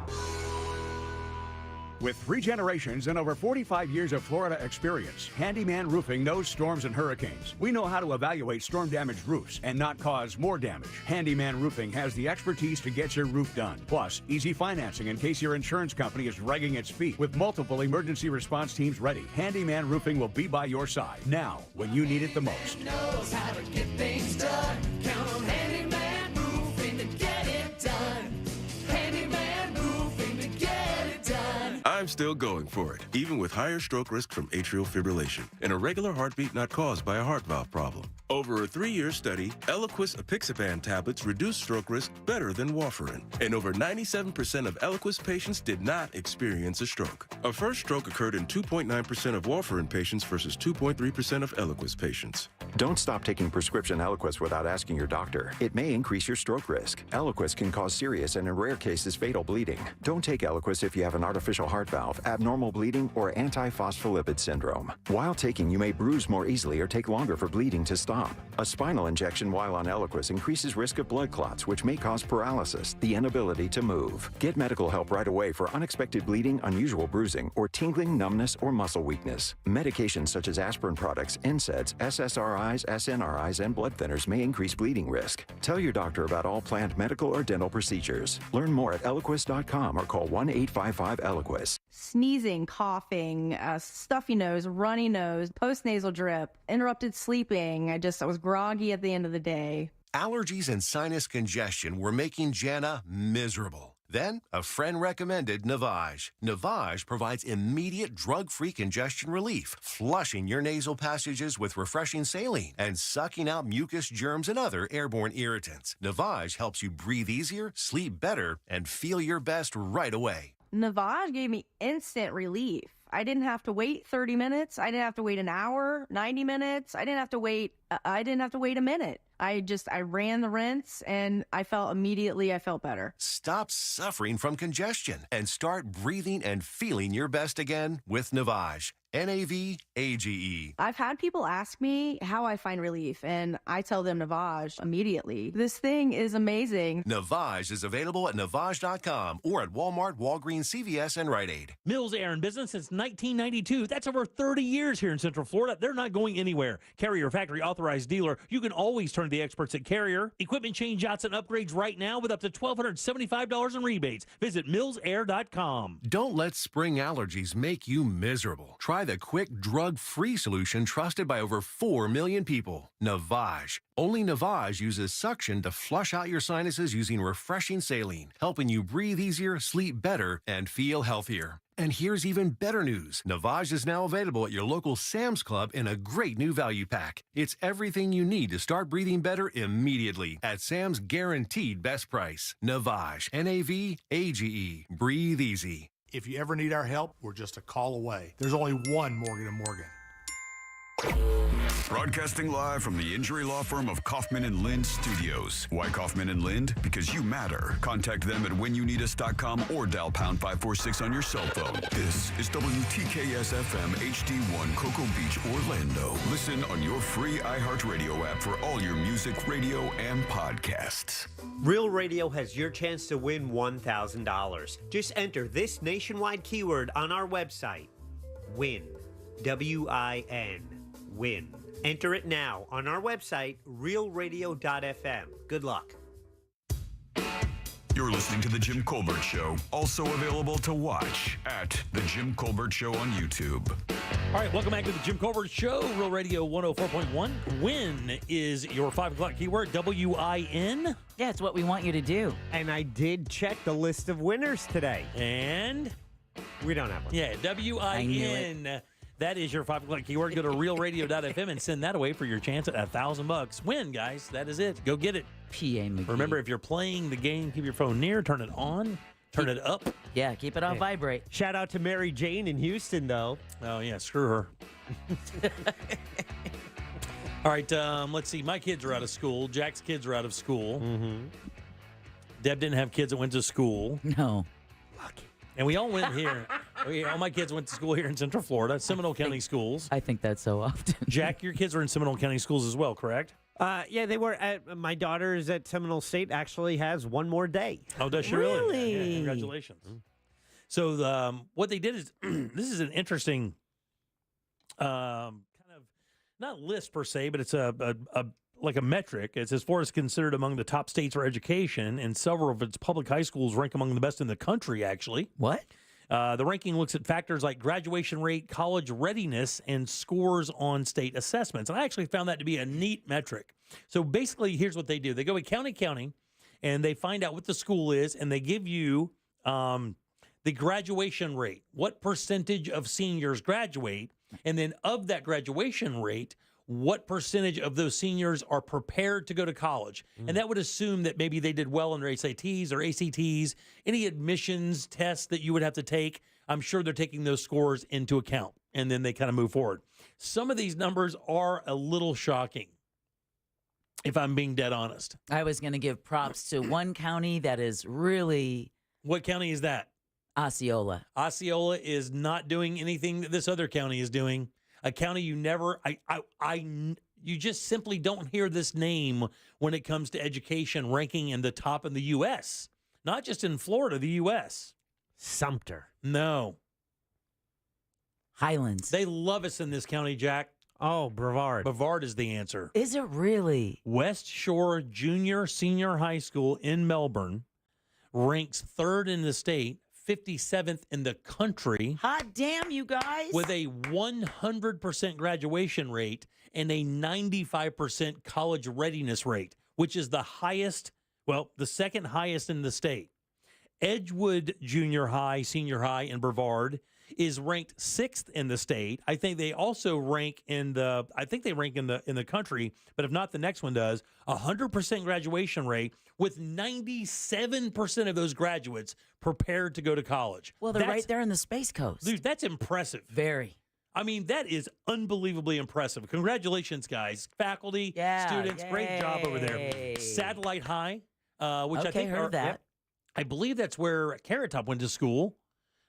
With 3 generations and over 45 years of Florida experience, Handyman Roofing knows storms and hurricanes. We know how to evaluate storm-damaged roofs and not cause more damage. Handyman Roofing has the expertise to get your roof done. Plus, easy financing in case your insurance company is dragging its feet. With multiple emergency response teams ready, Handyman Roofing will be by your side now when you need it the most. Knows how to get things done. Count on Handyman Roofing to get it done. Handyman Roofing to get it done. I'm still going for it, even with higher stroke risk from atrial fibrillation, an irregular heartbeat not caused by a heart valve problem. Over a 3-year study, Eliquis apixaban tablets reduced stroke risk better than warfarin, and over 97% of Eliquis patients did not experience a stroke. A first stroke occurred in 2.9% of warfarin patients versus 2.3% of Eliquis patients. Don't stop taking prescription Eliquis without asking your doctor. It may increase your stroke risk. Eliquis can cause serious and in rare cases fatal bleeding. Don't take Eliquis if you have an artificial heart valve, abnormal bleeding, or antiphospholipid syndrome. While taking, you may bruise more easily or take longer for bleeding to stop. A spinal injection while on Eliquis increases risk of blood clots, which may cause paralysis, the inability to move. Get medical help right away for unexpected bleeding, unusual bruising, or tingling, numbness, or muscle weakness. Medications such as aspirin products, NSAIDs, SSRIs, SNRIs, and blood thinners may increase bleeding risk. Tell your doctor about all planned medical or dental procedures. Learn more at Eliquis.com or call 1-855-ELIQUIS. Sneezing, coughing, stuffy nose, runny nose, postnasal drip, interrupted sleeping. I was groggy at the end of the day. Allergies and sinus congestion were making Jana miserable. Then, a friend recommended Navage. Navage provides immediate drug-free congestion relief, flushing your nasal passages with refreshing saline and sucking out mucus, germs, and other airborne irritants. Navage helps you breathe easier, sleep better, and feel your best right away. Navage gave me instant relief. I didn't have to wait 30 minutes. I didn't have to wait an hour, 90 minutes. I didn't have to wait a minute. I ran the rinse and I felt better. Stop suffering from congestion and start breathing and feeling your best again with Navage. Navage. I've had people ask me how I find relief, and I tell them Navage immediately. This thing is amazing. Navage is available at Navage.com or at Walmart, Walgreens, CVS, and Rite Aid. Mills Air in business since 1992. That's over 30 years here in Central Florida. They're not going anywhere. Carrier factory authorized dealer. You can always turn to the experts at Carrier. Equipment change outs and upgrades right now with up to $1,275 in rebates. Visit millsair.com. Don't let spring allergies make you miserable. Try the quick, drug-free solution trusted by over 4 million people. Navage. Only Navage uses suction to flush out your sinuses using refreshing saline, helping you breathe easier, sleep better, and feel healthier. And here's even better news. Navage is now available at your local Sam's Club in a great new value pack. It's everything you need to start breathing better immediately at Sam's guaranteed best price. Navage. Navage. Breathe easy. If you ever need our help, we're just a call away. There's only one Morgan & Morgan. Broadcasting live from the injury law firm of Kaufman and Lind Studios. Why Kaufman and Lind? Because you matter. Contact them at whenyouneedus.com or dial pound 546 on your cell phone. This is WTKS FM HD1 Cocoa Beach, Orlando. Listen on your free iHeartRadio app for all your music, radio, and podcasts. Real Radio has your chance to win $1,000. Just enter this nationwide keyword on our website. WIN. WIN. Win. Enter it now on our website, realradio.fm. Good luck. You're listening to The Jim Colbert Show, also available to watch at The Jim Colbert Show on YouTube. All right, welcome back to The Jim Colbert Show, Real Radio 104.1. Win is your 5 o'clock keyword, W-I-N. Yeah, it's what we want you to do. And I did check the list of winners today. And? We don't have one. Yeah, W-I-N. That is your 5 o'clock keyword. Go to realradio.fm and send that away for your chance at $1,000. Win, guys. That is it. Go get it. P.A. McGee. Remember, if you're playing the game, keep your phone near, turn it on, turn it up. Yeah, keep it on vibrate. Shout out to Mary Jane in Houston, though. Oh, yeah, screw her. All right, let's see. My kids are out of school. Jack's kids are out of school. Mm-hmm. Deb didn't have kids that went to school. No. And we all went here. All my kids went to school here in Central Florida, Seminole County schools. I think that so often. Jack, your kids are in Seminole County schools as well, correct? Yeah, they were. My daughter is at Seminole State. Actually, has one more day. Oh, does she really? Yeah, congratulations. So what they did is, this is an interesting kind of not list per se, but it's a like a metric. It says Florida is considered among the top states for education, and several of its public high schools rank among the best in the country, actually. What? The ranking looks at factors like graduation rate, college readiness, and scores on state assessments. And I actually found that to be a neat metric. So basically, here's what they do. They go to county, and they find out what the school is, and they give you the graduation rate. What percentage of seniors graduate? And then of that graduation rate, what percentage of those seniors are prepared to go to college? And that would assume that maybe they did well in their SATs or ACTs, any admissions tests that you would have to take. I'm sure they're taking those scores into account, and then they kind of move forward. Some of these numbers are a little shocking, if I'm being dead honest. I was going to give props to one county that is really... What county is that? Osceola. Osceola is not doing anything that this other county is doing. A county you never, you just simply don't hear this name when it comes to education ranking in the top in the U.S. Not just in Florida, the U.S. Sumter. No. Highlands. They love us in this county, Jack. Oh, Brevard. Brevard is the answer. Is it really? West Shore Junior Senior High School in Melbourne ranks 3rd in the state, 57th in the country. Hot damn, you guys. With a 100% graduation rate and a 95% college readiness rate, which is the highest, well, the second highest in the state. Edgewood Junior High, Senior High in Brevard is ranked 6th in the state. I think they also rank in the country, but if not, the next one does. 100% graduation rate with 97% of those graduates prepared to go to college. Well, they're right there in the Space Coast. Dude, that's impressive. Very. I mean, that is unbelievably impressive. Congratulations, guys. Faculty, students, great job over there. Satellite High, which I think heard of that. Yep, I believe that's where Carrot Top went to school.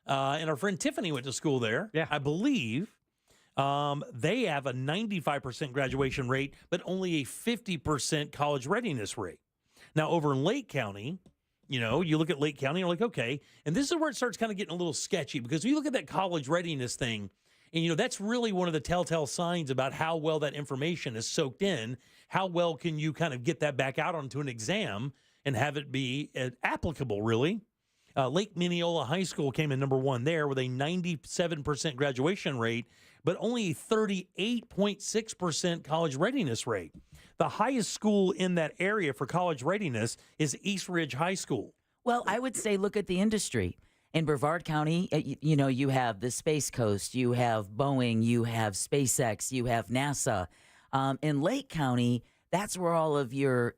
And our friend Tiffany went to school there. Yeah. I believe they have a 95% graduation rate, but only a 50% college readiness rate. Now, over in Lake County, you look at Lake County, you're like, okay. And this is where it starts kind of getting a little sketchy, because if you look at that college readiness thing, and, that's really one of the telltale signs about how well that information is soaked in. How well can you kind of get that back out onto an exam and have it be applicable, really? Lake Mineola High School came in number 1 there with a 97% graduation rate, but only a 38.6% college readiness rate. The highest school in that area for college readiness is East Ridge High School. Well, I would say look at the industry. In Brevard County, you have the Space Coast, you have Boeing, you have SpaceX, you have NASA. In Lake County, that's where all of your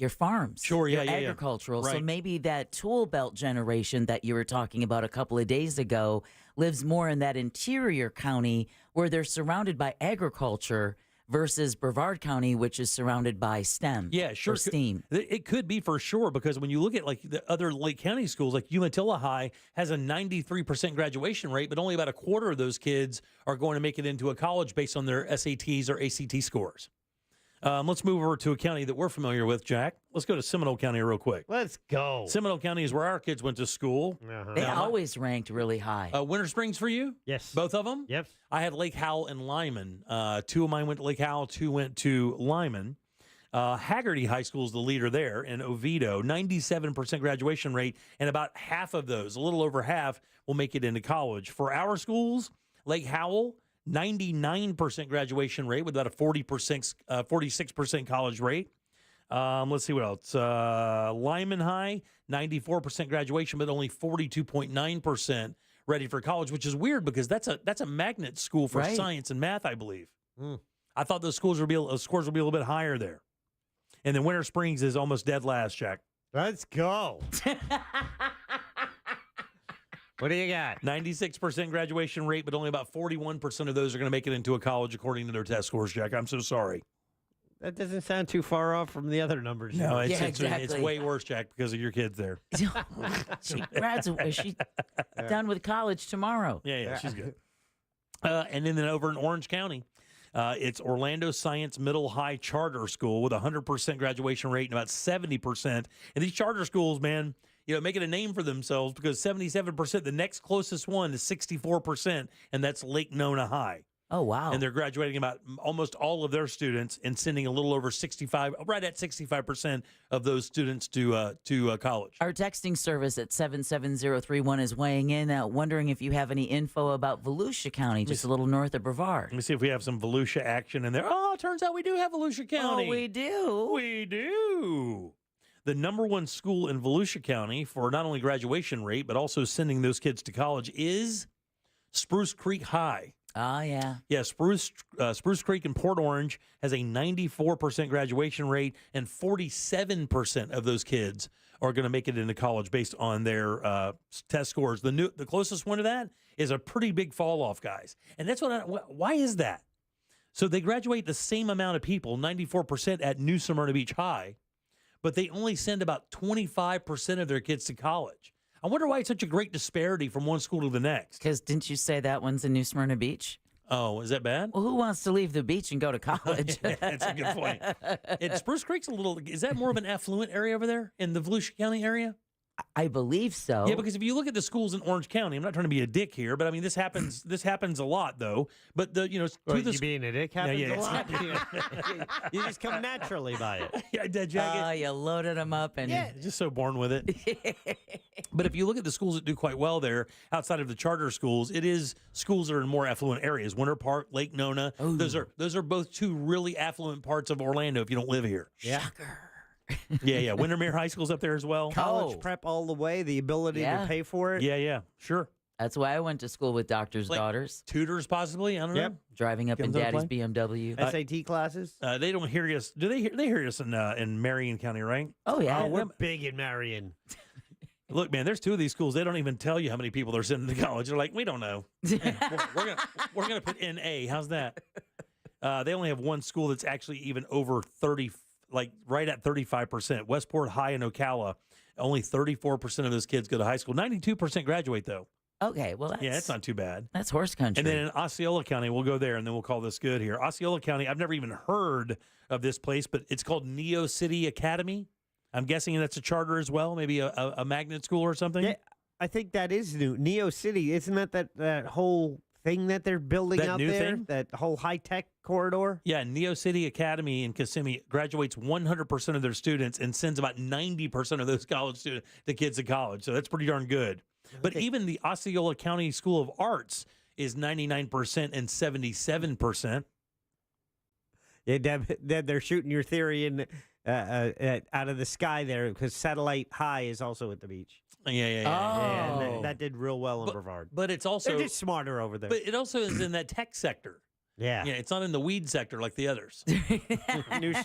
farms, your agricultural. Right. So maybe that tool belt generation that you were talking about a couple of days ago lives more in that interior county where they're surrounded by agriculture versus Brevard County, which is surrounded by STEM. Yeah, sure. Or STEAM. It could be for sure, because when you look at like the other Lake County schools, like Umatilla High has a 93% graduation rate, but only about a quarter of those kids are going to make it into a college based on their SATs or ACT scores. Let's move over to a county that we're familiar with, Jack. Let's go to Seminole County real quick. Let's go. Seminole County is where our kids went to school. They always ranked really high. Winter Springs for you? Yes. Both of them? Yep. I had Lake Howell and Lyman. 2 of mine went to Lake Howell, 2 went to Lyman. Haggerty High School is the leader there in Oviedo, 97% graduation rate, and about half of those, a little over half, will make it into college. For our schools, Lake Howell, 99% graduation rate with about a 46% college rate. Let's see what else. Lyman High, 94% graduation, but only 42.9% ready for college, which is weird because that's a magnet school for science and math, I believe. I thought those scores would be a little bit higher there. And then Winter Springs is almost dead last, Jack. Let's go. What do you got? 96% graduation rate, but only about 41% of those are going to make it into a college according to their test scores, Jack. I'm so sorry. That doesn't sound too far off from the other numbers. No, it's way worse, Jack, because of your kids there. She graduated. She's done with college tomorrow. Yeah, she's good. And then over in Orange County, it's Orlando Science Middle High Charter School with a 100% graduation rate and about 70%. And these charter schools, man, making a name for themselves because 77%, the next closest one is 64%, and that's Lake Nona High. Oh, wow. And they're graduating about almost all of their students and sending a little over 65% of those students to college. Our texting service at 77031 is weighing in, wondering if you have any info about Volusia County, just a little north of Brevard. Let me see if we have some Volusia action in there. Oh, it turns out we do have Volusia County. Oh, we do. We do. The number 1 school in Volusia County for not only graduation rate, but also sending those kids to college is Spruce Creek High. Oh, yeah. Yeah, Spruce Creek in Port Orange has a 94% graduation rate, and 47% of those kids are going to make it into college based on their test scores. The closest one to that is a pretty big fall off, guys. And that's why is that? So they graduate the same amount of people, 94% at New Smyrna Beach High, but they only send about 25% of their kids to college. I wonder why it's such a great disparity from one school to the next. Because didn't you say that one's in New Smyrna Beach? Oh, is that bad? Well, who wants to leave the beach and go to college? That's a good point. And Spruce Creek's is that more of an affluent area over there in the Volusia County area? I believe so. Yeah, because if you look at the schools in Orange County, I'm not trying to be a dick here, but I mean this happens a lot though. But you being a dick happens a lot. You just come naturally by it. Yeah, you loaded them up and just so born with it. But if you look at the schools that do quite well there, outside of the charter schools, it is schools that are in more affluent areas. Winter Park, Lake Nona. Ooh. Those are both 2 really affluent parts of Orlando if you don't live here. Yeah. Shocker. Yeah. Windermere High School's up there as well. College prep all the way, the ability to pay for it. Yeah, sure. That's why I went to school with doctors' daughters. Tutors, possibly. I don't know. Driving up in Comes into Daddy's play. BMW. SAT classes. They don't hear us. Do they? They hear us in Marion County, right? Oh yeah, we're big in Marion. Look, man, there's 2 of these schools. They don't even tell you how many people they're sending to college. They're like, we don't know. we're gonna put NA. How's that? They only have 1 school that's actually even over 30, like right at 35%. Westport High in Ocala, only 34% of those kids go to high school. 92% graduate though. Okay, well, that's not too bad. That's horse country. And then in Osceola County, we'll go there, and then we'll call this good here. Osceola County, I've never even heard of this place, but it's called Neo City Academy. I'm guessing that's a charter as well, maybe a magnet school or something. Yeah, I think that is new. Neo City, isn't that whole thing that they're building That out new there? thing? That whole high-tech corridor? Yeah, Neo City Academy in Kissimmee graduates 100% of their students and sends about 90% of those the kids to college. So that's pretty darn good. But even the Osceola County School of Arts is 99% and 77%. Yeah, Deb, they're shooting your theory in out of the sky there because Satellite High is also at the beach. Yeah. And that did real well in Brevard. But it's also they're just smarter over there. But it also is in that tech sector. Yeah, it's not in the weed sector like the others. New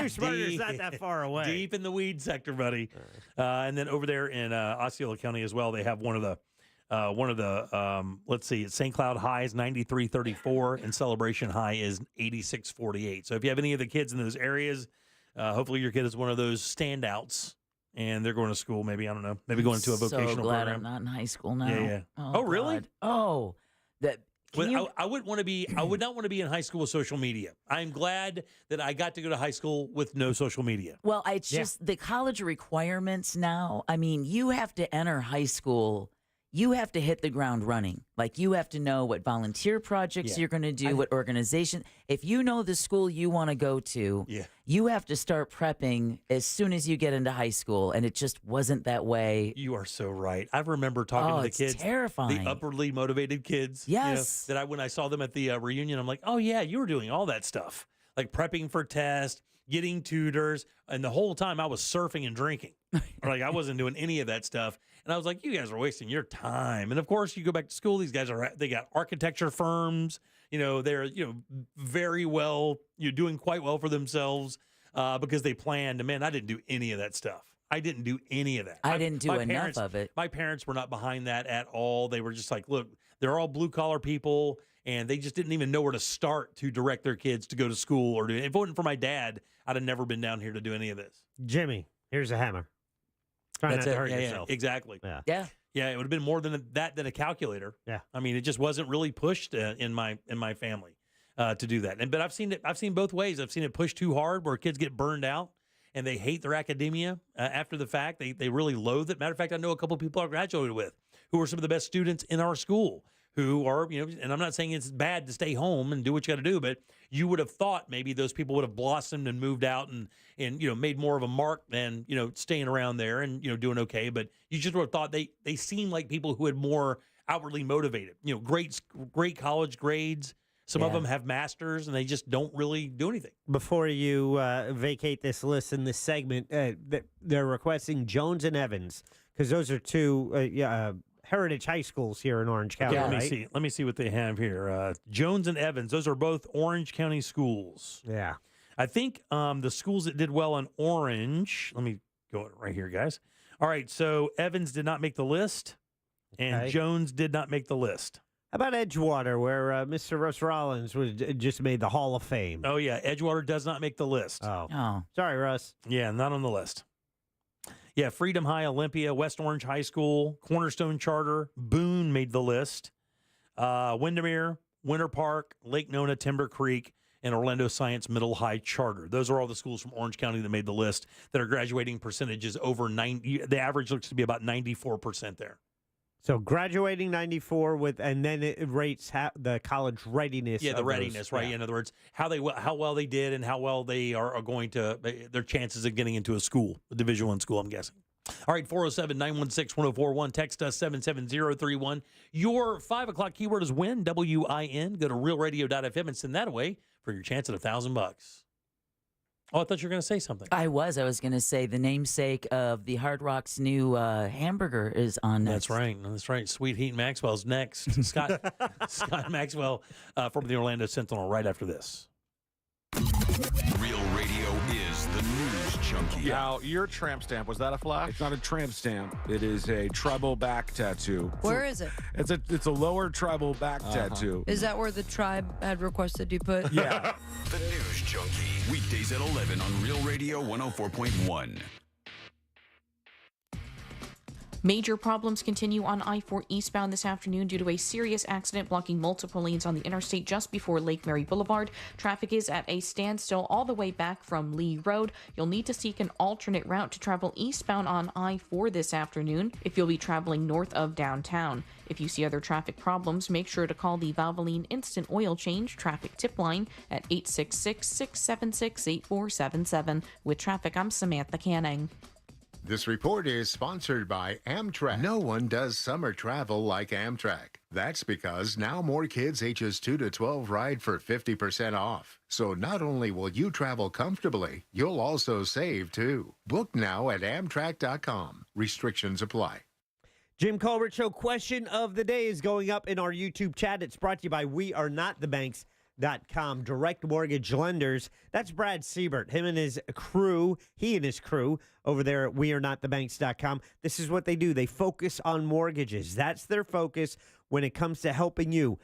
Smyrna's not that far away. Deep in the weed sector, buddy. And then over there in Osceola County as well, they have one of the let's see, St. Cloud High is 93.34 and Celebration High is 86.48. So if you have any of the kids in those areas, hopefully your kid is one of those standouts. And they're going to school, maybe, I don't know, maybe going to a vocational so glad program. I'm not in high school now. Yeah. Oh, really? God. Oh, that. I would not want to be in high school with social media. I'm glad that I got to go to high school with no social media. Well, it's just the college requirements now. I mean, you have to enter high school. You have to hit the ground running. Like, you have to know what volunteer projects you're going to do, what organization. If you know the school you want to go to, you have to start prepping as soon as you get into high school. And it just wasn't that way. You are so right. I remember talking to the kids. Terrifying. The upwardly motivated kids. Yes. When I saw them at the reunion, I'm like, oh, yeah, you were doing all that stuff. Like prepping for tests, getting tutors. And the whole time I was surfing and drinking. Like, I wasn't doing any of that stuff. And I was like, you guys are wasting your time. And of course, you go back to school, these guys they got architecture firms, they're, very well, doing quite well for themselves because they planned. Man, I didn't do any of that stuff. I didn't do any of that. I didn't do enough of it. My parents were not behind that at all. They were just like, look, they're all blue collar people and they just didn't even know where to start to direct their kids to go to school or do it. If it wasn't for my dad, I'd have never been down here to do any of this. Jimmy, here's a hammer. Try not to hurt yourself. Yeah, exactly. Yeah. Yeah, it would have been more than than a calculator. Yeah. I mean, it just wasn't really pushed in my family to do that. But I've seen it. I've seen both ways. I've seen it pushed too hard where kids get burned out and they hate their academia after the fact. They really loathe it. Matter of fact, I know a couple of people I graduated with who are some of the best students in our school who are, and I'm not saying it's bad to stay home and do what you got to do, but you would have thought maybe those people would have blossomed and moved out and made more of a mark than, staying around there and, doing okay. But you just would have thought they seemed like people who had more outwardly motivated, great college grades. Some of them have masters and they just don't really do anything. Before you vacate this list in this segment, they're requesting Jones and Evans because those are two heritage high schools here in Orange County. Yeah, let me see what they have here. Jones and Evans, those are both Orange County schools. Yeah. I think the schools that did well in Orange, let me go right here, guys. All right, so Evans did not make the list, and Jones did not make the list. How about Edgewater, where Mr. Russ Rollins just made the Hall of Fame? Oh, yeah, Edgewater does not make the list. Oh. Sorry, Russ. Yeah, not on the list. Yeah, Freedom High, Olympia, West Orange High School, Cornerstone Charter, Boone made the list. Windermere, Winter Park, Lake Nona, Timber Creek, and Orlando Science Middle High Charter. Those are all the schools from Orange County that made the list that are graduating percentages over 90. The average looks to be about 94% there. So graduating 94 and then it rates the college readiness. Yeah, the readiness, right? Yeah. In other words, how well they did and how well they are going to their chances of getting into a school, a Division I school, I'm guessing. All right, 407-916-1041. Text us 77031. Your 5 o'clock keyword is win, WIN. Go to realradio.fm and send that away for your chance at $1,000. Oh, I thought you were going to say something. I was going to say the namesake of the Hard Rock's new hamburger is on next. That's right. That's right. Sweet Heat Maxwell's next. Scott Maxwell from the Orlando Sentinel right after this. Real radio is the news junkie. Now, your tramp stamp, was that a flash? It's not a tramp stamp. It is a tribal back tattoo. Where is it? It's a lower tribal back tattoo. Is that where the tribe had requested you put? Yeah. The news junkie. Weekdays at 11 on Real Radio 104.1. Major problems continue on I-4 eastbound this afternoon due to a serious accident blocking multiple lanes on the interstate just before Lake Mary Boulevard. Traffic is at a standstill all the way back from Lee Road. You'll need to seek an alternate route to travel eastbound on I-4 this afternoon if you'll be traveling north of downtown. If you see other traffic problems, make sure to call the Valvoline Instant Oil Change traffic tip line at 866-676-8477. With traffic, I'm Samantha Canning. This report is sponsored by Amtrak. No one does summer travel like Amtrak. That's because now more kids ages 2 to 12 ride for 50% off. So not only will you travel comfortably, you'll also save too. Book now at Amtrak.com. Restrictions apply. Jim Colbert Show question of the day is going up in our YouTube chat. It's brought to you by WeAreNotTheBanks.com. Direct mortgage lenders. That's Brad Siebert. He and his crew over there at WeAreNotTheBanks.com. This is what they do. They focus on mortgages. That's their focus when it comes to helping you.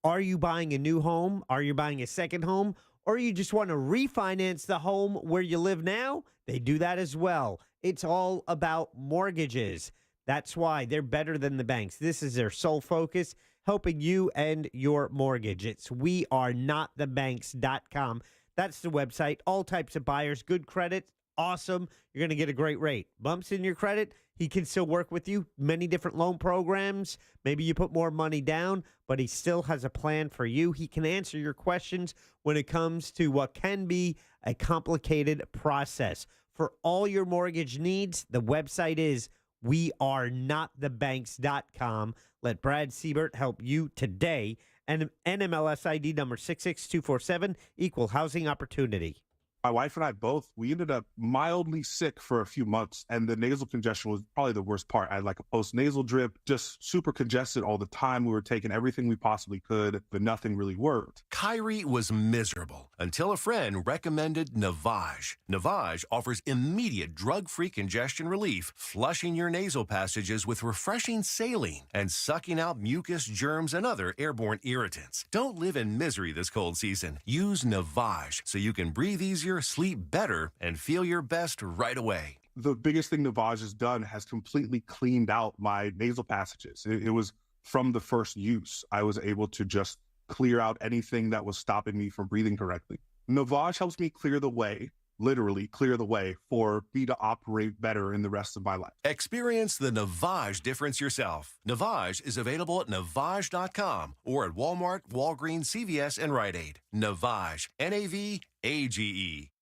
Are you buying a new home? Are you buying a second home? Or you just want to refinance the home where you live now? They do that as well. It's all about mortgages. That's why they're better than the banks. This is their sole focus, helping you and your mortgage. It's WeAreNotTheBanks.com. That's the website. All types of buyers, good credit, awesome. You're going to get a great rate. Bumps in your credit, he can still work with you. Many different loan programs. Maybe you put more money down, but he still has a plan for you. He can answer your questions when it comes to what can be a complicated process. For all your mortgage needs, the website is WeAreNotTheBanks.com. Let Brad Siebert help you today. And NMLS ID number 66247, equal housing opportunity. My wife and I both, we ended up mildly sick for a few months, and the nasal congestion was probably the worst part. I had like a post-nasal drip, just super congested all the time. We were taking everything we possibly could, but nothing really worked. Kyrie was miserable until a friend recommended Navage. Navage offers immediate drug-free congestion relief, flushing your nasal passages with refreshing saline and sucking out mucus, germs, and other airborne irritants. Don't live in misery this cold season. Use Navage so you can breathe easier, sleep better, and feel your best right away. The biggest thing Navage has done has completely cleaned out my nasal passages. It was from the first use. I was able to just clear out anything that was stopping me from breathing correctly. Navage helps me clear the way, literally clear the way for me to operate better in the rest of my life. Experience the Navage difference yourself. Navage is available at Navage.com or at Walmart, Walgreens, CVS, and Rite Aid. Navage, Navage.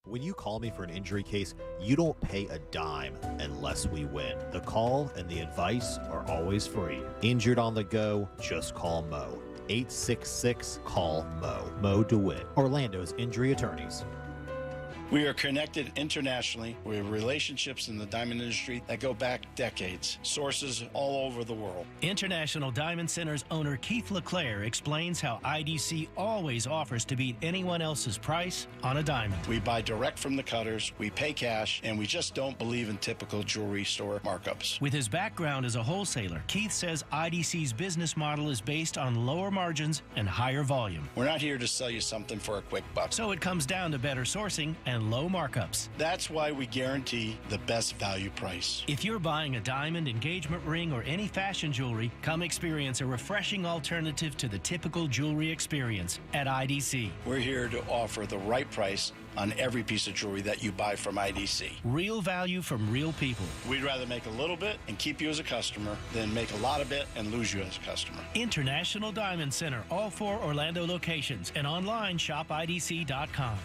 When you call me for an injury case, you don't pay a dime unless we win. The call and the advice are always free. Injured on the go, just call Mo. 866-CALL-MO. Mo DeWitt, Orlando's injury attorneys. We are connected internationally. We have relationships in the diamond industry that go back decades, sources all over the world. International Diamond Center's owner Keith LeClaire explains how IDC always offers to beat anyone else's price on a diamond. We buy direct from the cutters, we pay cash, and we just don't believe in typical jewelry store markups. With his background as a wholesaler, Keith says IDC's business model is based on lower margins and higher volume. We're not here to sell you something for a quick buck. So it comes down to better sourcing and low markups. That's why we guarantee the best value price. If you're buying a diamond, engagement ring, or any fashion jewelry, come experience a refreshing alternative to the typical jewelry experience at IDC. We're here to offer the right price on every piece of jewelry that you buy from IDC. Real value from real people. We'd rather make a little bit and keep you as a customer than make a lot of it and lose you as a customer. International Diamond Center, all 4 Orlando locations, and online shopidc.com.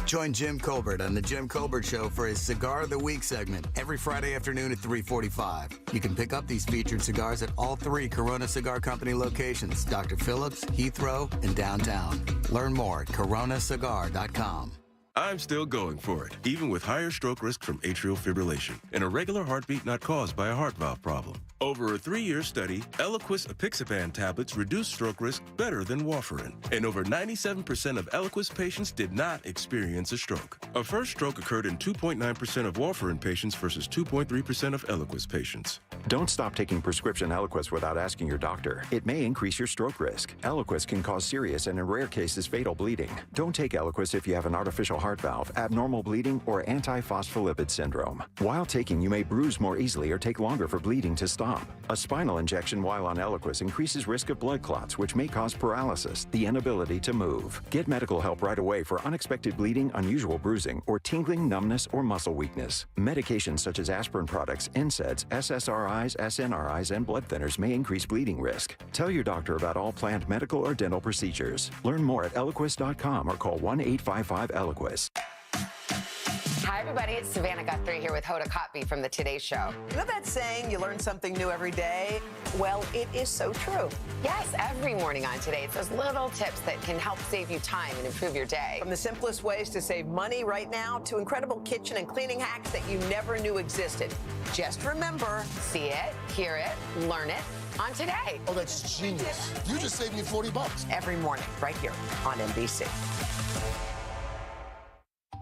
Join Jim Colbert on The Jim Colbert Show for his Cigar of the Week segment every Friday afternoon at 3:45. You can pick up these featured cigars at all 3 Corona Cigar Company locations, Dr. Phillips, Heathrow, and downtown. Learn more at coronacigar.com. I'm still going for it, even with higher stroke risk from atrial fibrillation, an irregular heartbeat not caused by a heart valve problem. Over a 3-year study, Eliquis apixaban tablets reduced stroke risk better than warfarin, and over 97% of Eliquis patients did not experience a stroke. A first stroke occurred in 2.9% of warfarin patients versus 2.3% of Eliquis patients. Don't stop taking prescription Eliquis without asking your doctor. It may increase your stroke risk. Eliquis can cause serious and in rare cases fatal bleeding. Don't take Eliquis if you have an artificial heart valve, abnormal bleeding, or antiphospholipid syndrome. While taking, you may bruise more easily or take longer for bleeding to stop. A spinal injection while on Eliquis increases risk of blood clots, which may cause paralysis, the inability to move. Get medical help right away for unexpected bleeding, unusual bruising, or tingling, numbness, or muscle weakness. Medications such as aspirin products, NSAIDs, SSRIs, SNRIs, and blood thinners may increase bleeding risk. Tell your doctor about all planned medical or dental procedures. Learn more at Eliquis.com or call 1-855-ELIQUIS. Hi, everybody. It's Savannah Guthrie here with Hoda Kotb from the Today Show. You know that saying, you learn something new every day? Well, it is so true. Yes, every morning on Today, it's those little tips that can help save you time and improve your day. From the simplest ways to save money right now to incredible kitchen and cleaning hacks that you never knew existed. Just remember, see it, hear it, learn it on Today. Oh, that's genius. You just saved me $40. Every morning, right here on NBC.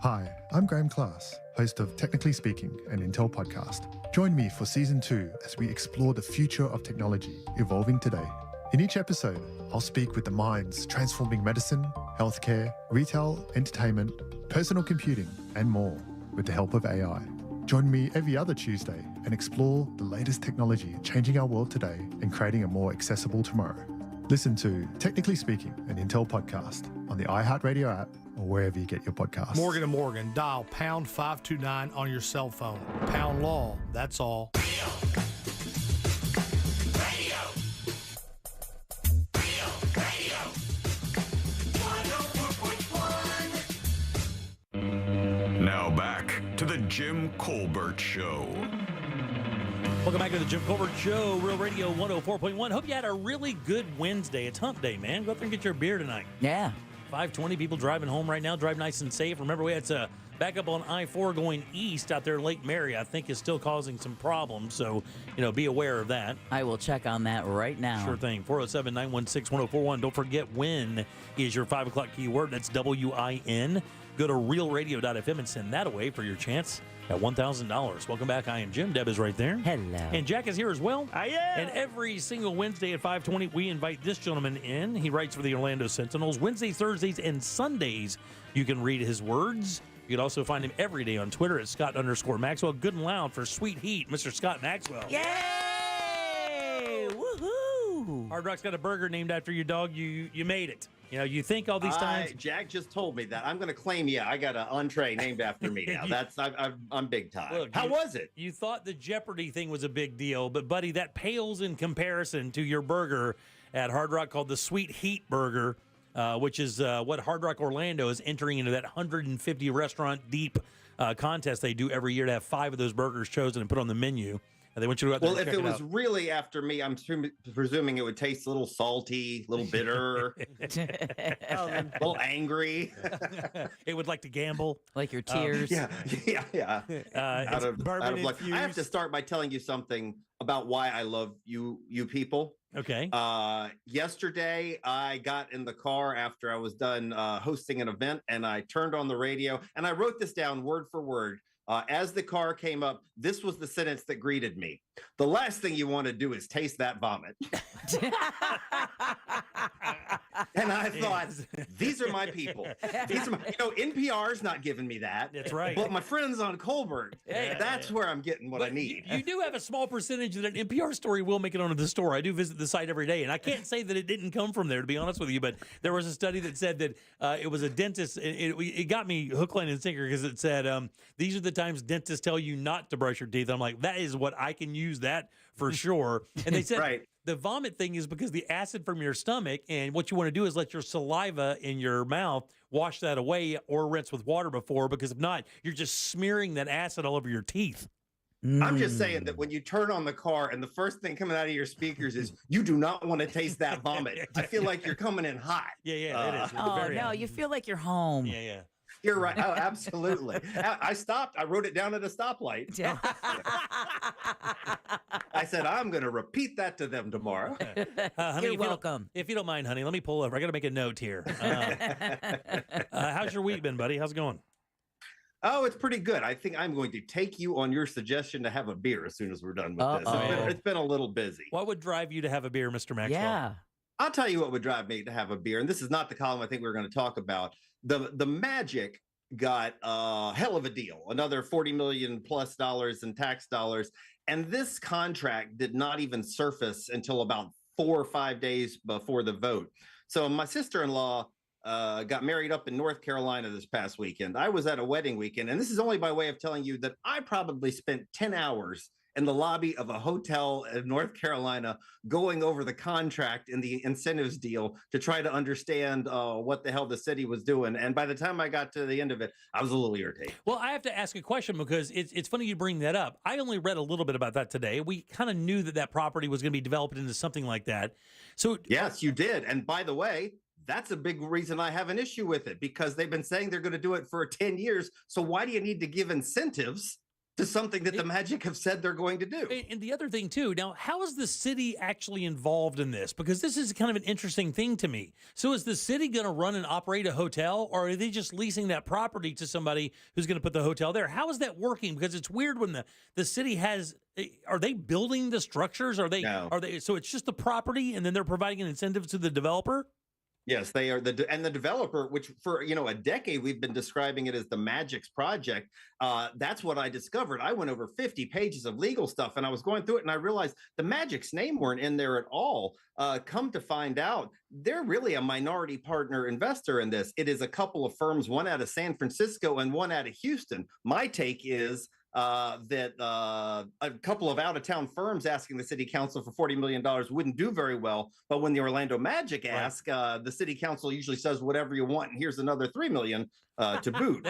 Hi, I'm Graham Class, host of Technically Speaking, an Intel podcast. Join me for Season 2 as we explore the future of technology evolving today. In each episode, I'll speak with the minds transforming medicine, healthcare, retail, entertainment, personal computing, and more with the help of AI. Join me every other Tuesday and explore the latest technology changing our world today and creating a more accessible tomorrow. Listen to Technically Speaking, an Intel podcast on the iHeartRadio app or wherever you get your podcasts. Morgan & Morgan, dial pound 529 on your cell phone. Pound law, that's all. Now back to the Jim Colbert Show. Welcome back to the Jim Colbert Show, Real Radio 104.1. Hope you had a really good Wednesday. It's hump day, man. Go up there and get your beer tonight. Yeah. 5:20, people driving home right now. Drive nice and safe. Remember, we had to back up on I-4 going east out there in Lake Mary. I think is still causing some problems, so, be aware of that. I will check on that right now. Sure thing. 407-916-1041. Don't forget, WIN is your 5 o'clock keyword. That's WIN. Go to realradio.fm and send that away for your chance at $1,000. Welcome back. I am Jim. Deb is right there. Hello. And Jack is here as well. I am. And every single Wednesday at 5:20, we invite this gentleman in. He writes for the Orlando Sentinels. Wednesdays, Thursdays, and Sundays, you can read his words. You can also find him every day on Twitter at Scott_Maxwell. Good and loud for Sweet Heat, Mr. Scott Maxwell. Yay! Woohoo! Hard Rock's got a burger named after your dog. You made it. You think all these times. Jack just told me that. I'm going to claim, I got an entree named after me now. I'm big time. Look, How was it? You thought the Jeopardy thing was a big deal, but buddy, that pales in comparison to your burger at Hard Rock called the Sweet Heat Burger, which is what Hard Rock Orlando is entering into that 150 restaurant deep contest they do every year to have 5 of those burgers chosen and put on the menu. And they want you to go out there and if check it it was out. really after me, I'm presuming it would taste a little salty, a little bitter, a little angry. It would like to gamble. Like your tears. Yeah. Out of luck. I have to start by telling you something about why I love you people. Okay. Yesterday, I got in the car after I was done hosting an event, and I turned on the radio, and I wrote this down word for word. As the car came up, this was the sentence that greeted me. The last thing you want to do is taste that vomit. And I thought, these are my people. These are NPR's not giving me that. That's right. But my friends on Colbert, that's where I'm getting what I need. You do have a small percentage that an NPR story will make it onto the store. I do visit the site every day, and I can't say that it didn't come from there, to be honest with you, but there was a study that said that it was a dentist. It got me hook, line, and sinker because it said, these are the times dentists tell you not to brush your teeth. I'm like, that is what I can use that for sure. And they said right. The vomit thing is because the acid from your stomach, and what you want to do is let your saliva in your mouth wash that away or rinse with water before, because if not, you're just smearing that acid all over your teeth. I'm just saying that when you turn on the car and the first thing coming out of your speakers is, you do not want to taste that vomit. I feel like you're coming in hot. Yeah, it is. Oh, no, you feel like you're home. Yeah. You're right. Oh, absolutely. I stopped. I wrote it down at a stoplight. I said, I'm going to repeat that to them tomorrow. Honey, You're welcome. If you don't mind, honey, let me pull over. I got to make a note here. How's your week been, buddy? How's it going? Oh, it's pretty good. I think I'm going to take you on your suggestion to have a beer as soon as we're done with this. It's been a little busy. What would drive you to have a beer, Mr. Maxwell? Yeah. I'll tell you what would drive me to have a beer. And this is not the column I think we're going to talk about. The Magic got a hell of a deal, another $40 million plus in tax dollars. And this contract did not even surface until about 4 or 5 days before the vote. So my sister-in-law got married up in North Carolina this past weekend. I was at a wedding weekend, and this is only by way of telling you that I probably spent 10 hours in the lobby of a hotel in North Carolina going over the contract and the incentives deal to try to understand what the hell the city was doing. And by the time I got to the end of it, I was a little irritated. Well, I have to ask a question because it's funny you bring that up. I only read a little bit about that today. We kind of knew that property was going to be developed into something like that. So yes, you did. And by the way, that's a big reason I have an issue with it, because they've been saying they're going to do it for 10 years. So why do you need to give incentives to something that the Magic have said they're going to do? And the other thing, too, now, how is the city actually involved in this? Because this is kind of an interesting thing to me. So is the city going to run and operate a hotel, or are they just leasing that property to somebody who's going to put the hotel there? How is that working? Because it's weird when the city has, are they building the structures? Are they, so it's just the property and then they're providing an incentive to the developer? Yes, they are the developer, which for a decade we've been describing it as the Magic's project. That's what I discovered. I went over 50 pages of legal stuff, and I was going through it, and I realized the Magic's name weren't in there at all. Come to find out, they're really a minority partner investor in this. It is a couple of firms, one out of San Francisco and one out of Houston. My take is that a couple of out-of-town firms asking the city council for $40 million wouldn't do very well. But when the Orlando Magic ask, the city council usually says whatever you want, and here's another $3 million to boot.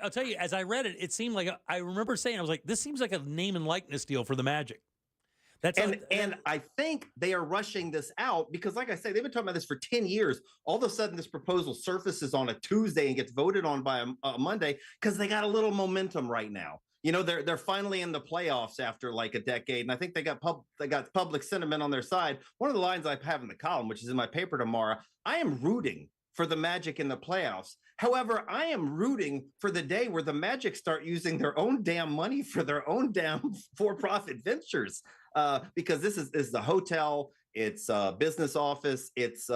I'll tell you, as I read it, it seemed like I remember saying, I was like, this seems like a name and likeness deal for the Magic. And I think they are rushing this out because, like I say, they've been talking about this for 10 years. All of a sudden, this proposal surfaces on a Tuesday and gets voted on by a Monday because they got a little momentum right now. You know, they're finally in the playoffs after like a decade, and I think they got public sentiment on their side. One of the lines I have in the column, which is in my paper tomorrow, I am rooting for the Magic in the playoffs. However, I am rooting for the day where the Magic start using their own damn money for their own damn for-profit ventures. Because this is the hotel, it's business office, it's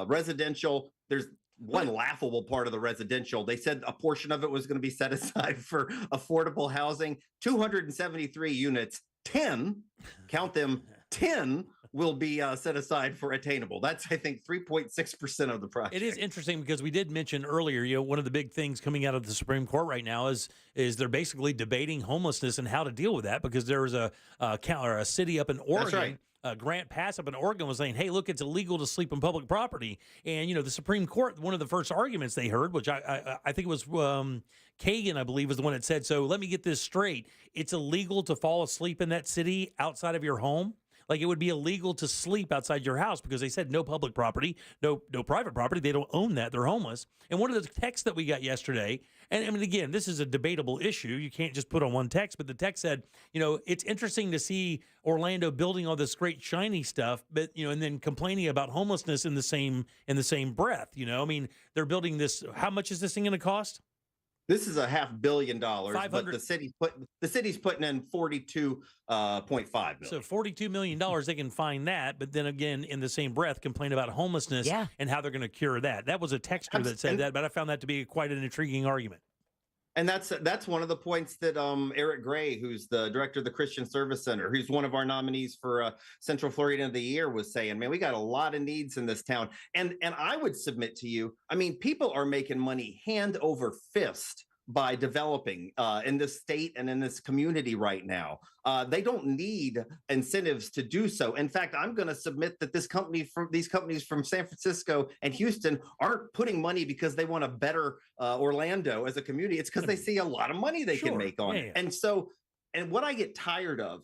residential. There's one laughable part of the residential. They said a portion of it was going to be set aside for affordable housing. 273 units, 10, count them, 10 will be set aside for attainable. That's, I think, 3.6% of the project. It is interesting because we did mention earlier, one of the big things coming out of the Supreme Court right now is they're basically debating homelessness and how to deal with that, because there was a city up in Oregon. That's right. Grant Pass up in Oregon was saying, hey, look, it's illegal to sleep on public property. And, the Supreme Court, one of the first arguments they heard, which I think it was Kagan, I believe, was the one that said, so let me get this straight. It's illegal to fall asleep in that city outside of your home. Like, it would be illegal to sleep outside your house because they said no public property, no private property. They don't own that. They're homeless. And one of the texts that we got yesterday, and I mean, again, this is a debatable issue. You can't just put on one text, but the text said, it's interesting to see Orlando building all this great shiny stuff, but, and then complaining about homelessness in the same breath. I mean, they're building this. How much is this thing going to cost? This is $500 million, but the city's putting in $42.5 million. So $42 million, they can find that, but then again, in the same breath, complain about homelessness and how they're going to cure that. That was a texter that said that, but I found that to be quite an intriguing argument. And that's one of the points that Eric Gray, who's the director of the Christian Service Center, who's one of our nominees for Central Florida of the Year, was saying, man, we got a lot of needs in this town. And I would submit to you, I mean, people are making money hand over fist by developing in this state and in this community right now. They don't need incentives to do so. In fact, I'm going to submit that these companies from San Francisco and Houston aren't putting money because they want to better Orlando as a community. It's because they see a lot of money they can make on it. And what I get tired of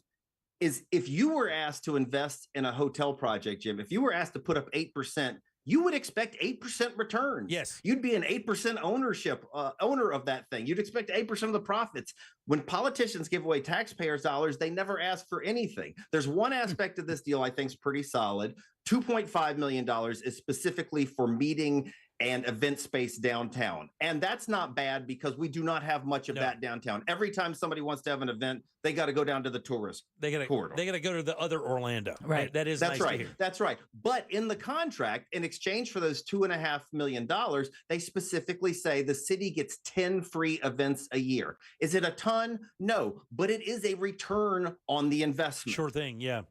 is if you were asked to invest in a hotel project, Jim, if you were asked to put up 8%, you would expect 8% returns. Yes. You'd be an 8% owner of that thing. You'd expect 8% of the profits. When politicians give away taxpayers' dollars, they never ask for anything. There's one aspect of this deal I think is pretty solid. $2.5 million is specifically for meeting and event space downtown. And that's not bad because we do not have much of that downtown. Every time somebody wants to have an event, they got to go down to the tourist corridor. They got to go to the other Orlando. Right. That's That's nice right. to hear. That's right. But in the contract, in exchange for those $2.5 million, they specifically say the city gets 10 free events a year. Is it a ton? No, but it is a return on the investment. Sure thing. Yeah.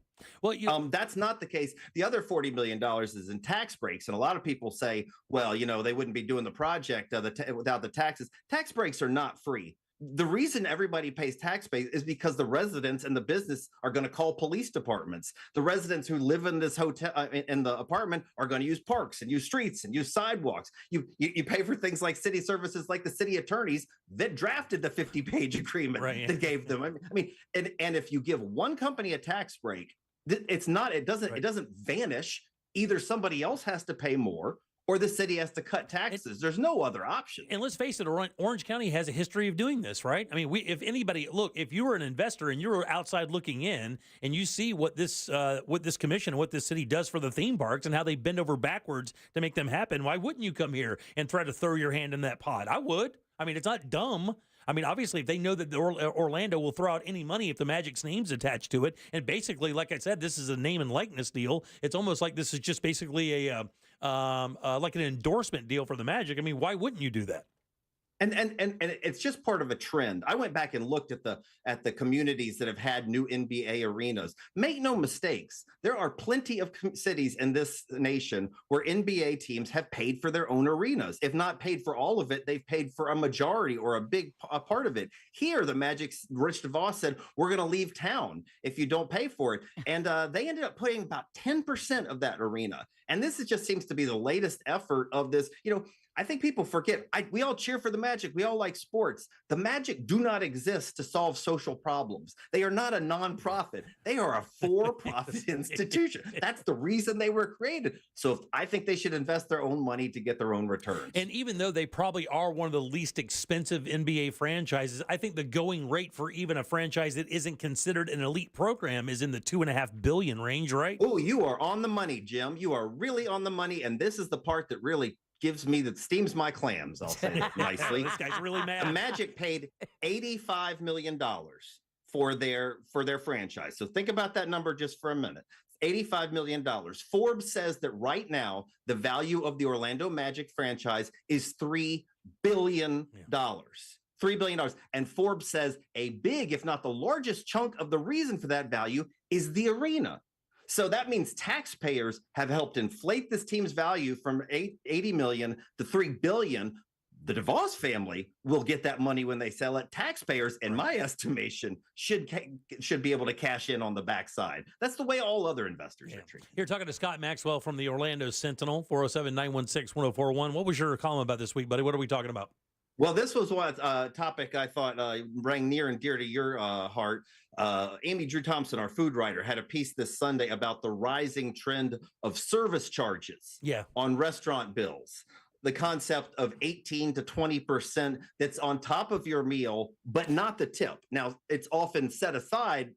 Well, that's not the case. The other $40 million is in tax breaks. And a lot of people say, well, they wouldn't be doing the project without the taxes. Tax breaks are not free. The reason everybody pays tax base is because the residents and the business are going to call police departments. The residents who live in this hotel, in the apartment, are going to use parks and use streets and use sidewalks. You pay for things like city services, like the city attorneys that drafted the 50-page agreement that gave them. I mean, and if you give one company a tax break, it doesn't vanish. Either somebody else has to pay more or the city has to cut taxes. There's no other option. And let's face it, Orange County has a history of doing this, right? I mean, if you were an investor and you were outside looking in and you see what this commission, what this city does for the theme parks and how they bend over backwards to make them happen, why wouldn't you come here and try to throw your hand in that pot? I would. I mean, it's not dumb. I mean, obviously, if they know that Orlando will throw out any money if the Magic's name's attached to it, and basically, like I said, this is a name and likeness deal. It's almost like this is just basically like an endorsement deal for the Magic. I mean, why wouldn't you do that? And it's just part of a trend. I went back and looked at the communities that have had new NBA arenas. Make no mistakes, there are plenty of cities in this nation where NBA teams have paid for their own arenas. If not paid for all of it, they've paid for a majority or a big part of it. Here, the Magic's Rich DeVos said, we're going to leave town if you don't pay for it. And they ended up putting about 10% of that arena. And this just seems to be the latest effort of this. I think people forget. We all cheer for the Magic. We all like sports. The Magic do not exist to solve social problems. They are not a nonprofit. They are a for-profit institution. That's the reason they were created. So I think they should invest their own money to get their own returns. And even though they probably are one of the least expensive NBA franchises, I think the going rate for even a franchise that isn't considered an elite program is in the $2.5 billion range, right? Oh, you are on the money, Jim. You are really on the money. And this is the part that really steams my clams, I'll say it nicely. This guy's really mad. The Magic paid $85 million for their franchise. So think about that number just for a minute. $85 million. Forbes says that right now, the value of the Orlando Magic franchise is $3 billion. $3 billion. And Forbes says a big, if not the largest chunk of the reason for that value is the arena. So that means taxpayers have helped inflate this team's value from $80 million to $3 billion. The DeVos family will get that money when they sell it. Taxpayers, in my estimation, should be able to cash in on the backside. That's the way all other investors are treated. You're talking to Scott Maxwell from the Orlando Sentinel, 407-916-1041. What was your column about this week, buddy? What are we talking about? Well, this was one topic I thought rang near and dear to your heart. Amy Drew Thompson, our food writer, had a piece this Sunday about the rising trend of service charges on restaurant bills. The concept of 18 to 20% that's on top of your meal, but not the tip. Now, it's often set aside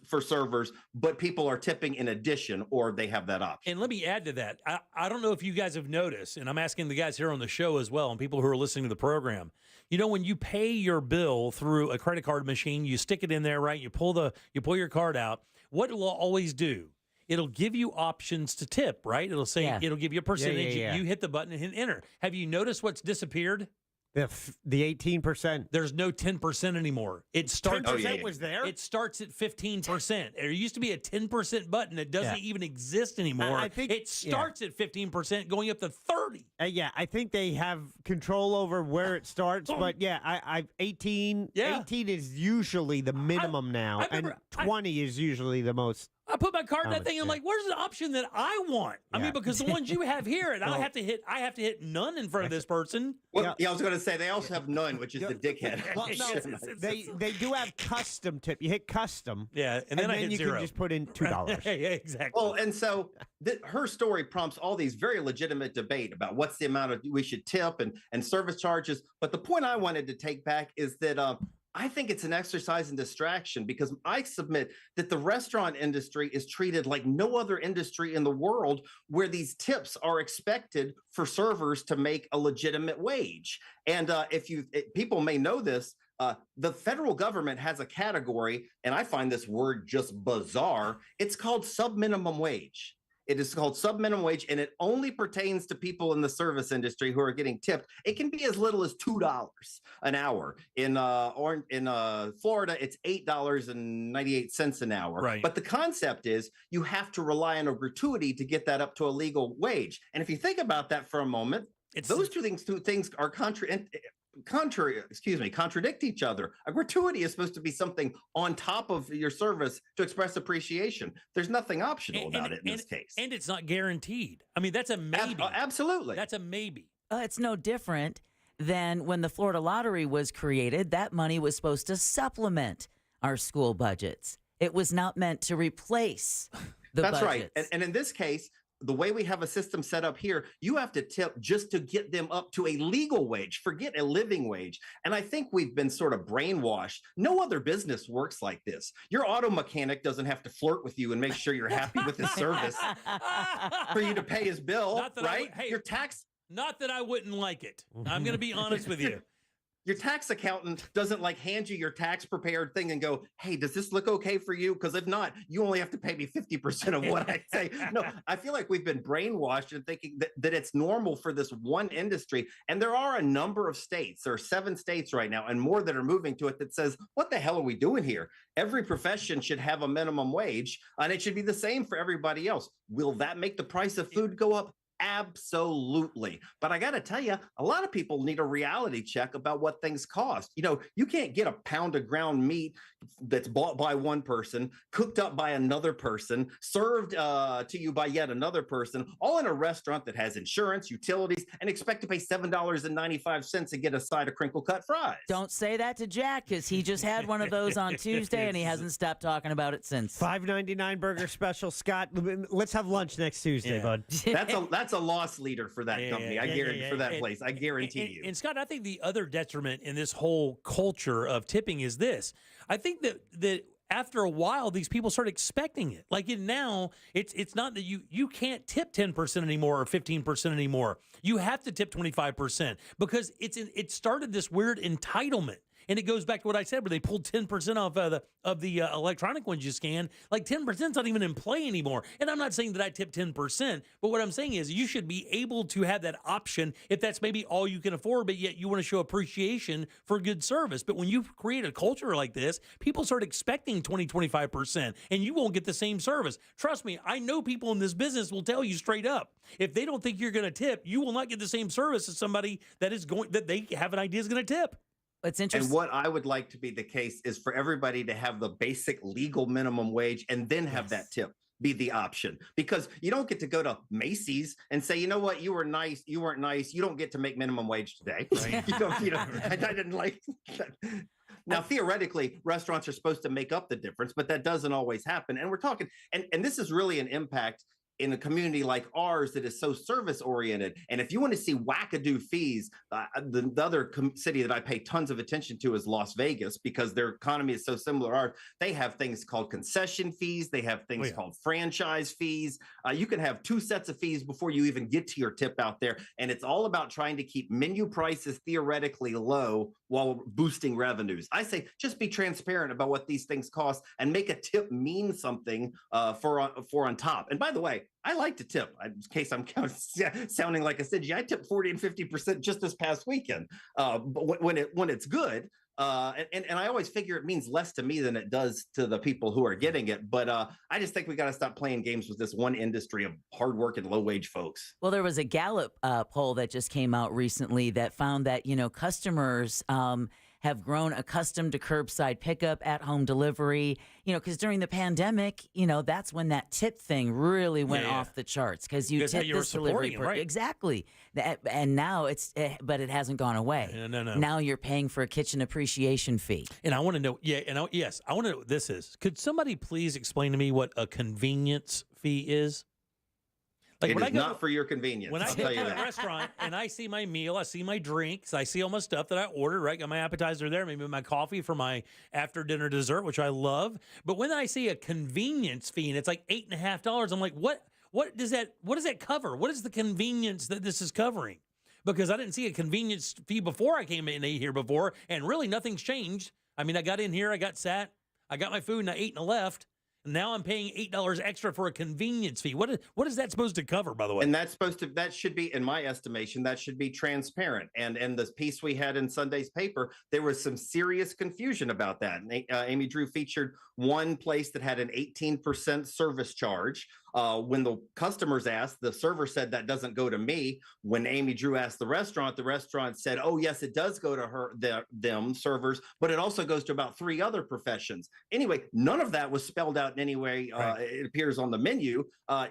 for servers, but people are tipping in addition, or they have that option. And let me add to that. I don't know if you guys have noticed, and I'm asking the guys here on the show as well, and people who are listening to the program. When you pay your bill through a credit card machine, you stick it in there, right? You pull your card out. What it will always do, it'll give you options to tip, right? It'll say it'll give you a percentage. You hit the button and hit enter. Have you noticed what's disappeared? The 18%. There's no 10% anymore. It starts. 10% was there. It starts at 15%. There used to be a 10% button that doesn't even exist anymore. I think it starts at 15%, going up to 30. I think they have control over where it starts. But 18 is usually the minimum now, and 20 is usually the most. I put my card in that thing, and I'm like, where's the option that I want? I mean, because the ones you have here, and I have to hit none in front of this person. Well, I was going to say they also have none, which is the dickhead. Well, no, they do have custom tip. You hit custom. Yeah, and then I hit you zero. can just put in $2. Yeah, exactly. Well, and so her story prompts all these very legitimate debate about what's the amount of we should tip and service charges. But the point I wanted to take back is that I think it's an exercise in distraction, because I submit that the restaurant industry is treated like no other industry in the world, where these tips are expected for servers to make a legitimate wage. And people may know this, the federal government has a category, and I find this word just bizarre. It's called sub-minimum wage. It is called sub-minimum wage, and it only pertains to people in the service industry who are getting tipped. It can be as little as $2 an hour. In Florida, it's $8.98 an hour. Right. But the concept is you have to rely on a gratuity to get that up to a legal wage. And if you think about that for a moment, those two things are contradict each other. A gratuity is supposed to be something on top of your service to express appreciation. There's nothing optional about it in this case. And it's not guaranteed. I mean, that's a maybe. Absolutely. That's a maybe. It's no different than when the Florida lottery was created. That money was supposed to supplement our school budgets. It was not meant to replace the That's budgets. right. And in this case, the way we have a system set up here, you have to tip just to get them up to a legal wage, forget a living wage. And I think we've been sort of brainwashed. No other business works like this. Your auto mechanic doesn't have to flirt with you and make sure you're happy with his service for you to pay his bill, right? Your tax. Not that I wouldn't like it. I'm going to be honest with you. Your tax accountant doesn't hand you your tax prepared thing and go, hey, does this look okay for you? Because if not, you only have to pay me 50% of what I say. No, I feel like we've been brainwashed into thinking that it's normal for this one industry. And there are a number of states, there are 7 states right now and more that are moving to it, that says, what the hell are we doing here? Every profession should have a minimum wage, and it should be the same for everybody else. Will that make the price of food go up? Absolutely. But I got to tell you, a lot of people need a reality check about what things cost. You can't get a pound of ground meat that's bought by one person, cooked up by another person, served to you by yet another person, all in a restaurant that has insurance, utilities, and expect to pay $7.95 to get a side of crinkle cut fries. Don't say that to Jack, because he just had one of those on Tuesday and he hasn't stopped talking about it since. $5.99 burger special. Scott, let's have lunch next Tuesday, bud. That's a loss leader for that company. I guarantee for that place. I guarantee you. And Scott, I think the other detriment in this whole culture of tipping is this. I think that after a while, these people start expecting it. Now, it's not that you can't tip 10% anymore or 15% anymore. You have to tip 25% because it started this weird entitlement. And it goes back to what I said, where they pulled 10% off of the electronic ones you scan. 10% is not even in play anymore. And I'm not saying that I tip 10%, but what I'm saying is you should be able to have that option if that's maybe all you can afford, but yet you want to show appreciation for good service. But when you create a culture like this, people start expecting 20, 25%, and you won't get the same service. Trust me, I know people in this business will tell you straight up, if they don't think you're going to tip, you will not get the same service as somebody that they have an idea is going to tip. It's interesting. And what I would like to be the case is for everybody to have the basic legal minimum wage and then have that tip be the option, because you don't get to go to Macy's and say, you know what, you were nice, you weren't nice, you don't get to make minimum wage today. Right. I didn't like that. Now, theoretically, restaurants are supposed to make up the difference, but that doesn't always happen. And we're talking, and this is really an impact in a community like ours that is so service oriented. And if you want to see wackadoo fees, the other city that I pay tons of attention to is Las Vegas, because their economy is so similar to ours. They have things called concession fees. They have things called franchise fees. You can have 2 sets of fees before you even get to your tip out there. And it's all about trying to keep menu prices theoretically low while boosting revenues. I say just be transparent about what these things cost and make a tip mean something for on top. And by the way, I like to tip. In case I'm sounding like a stingy, I tip 40 and 50% just this past weekend. But when it's good, and I always figure it means less to me than it does to the people who are getting it. But I just think we got to stop playing games with this one industry of hardworking, low-wage folks. Well, there was a Gallup poll that just came out recently that found that, customers have grown accustomed to curbside pickup, at home delivery, because during the pandemic, that's when that tip thing really went off the charts because you tip this delivery right? Exactly. And now but it hasn't gone away. No. Now you're paying for a kitchen appreciation fee. And I want to know, I want to know what this is. Could somebody please explain to me what a convenience fee is? Like it is not for your convenience. When I go to a restaurant and I see my meal, I see my drinks, I see all my stuff that I ordered, right? Got my appetizer there, maybe my coffee for my after dinner dessert, which I love. But when I see a convenience fee and it's like $8.50, I'm like, what does that cover? What is the convenience that this is covering? Because I didn't see a convenience fee before I came in and ate here before, and really nothing's changed. I mean, I got in here, I got sat, I got my food, and I ate and I left. Now I'm paying $8 extra for a convenience fee. What is that supposed to cover, by the way? And that should be, in my estimation, that should be transparent. And the piece we had in Sunday's paper, there was some serious confusion about that. And, Amy Drew featured one place that had an 18% service charge. When the customers asked, the server said that doesn't go to me. When Amy Drew asked the restaurant said, oh, yes, it does go to them servers, but it also goes to about 3 other professions. Anyway, none of that was spelled out in any way. Right. It appears on the menu.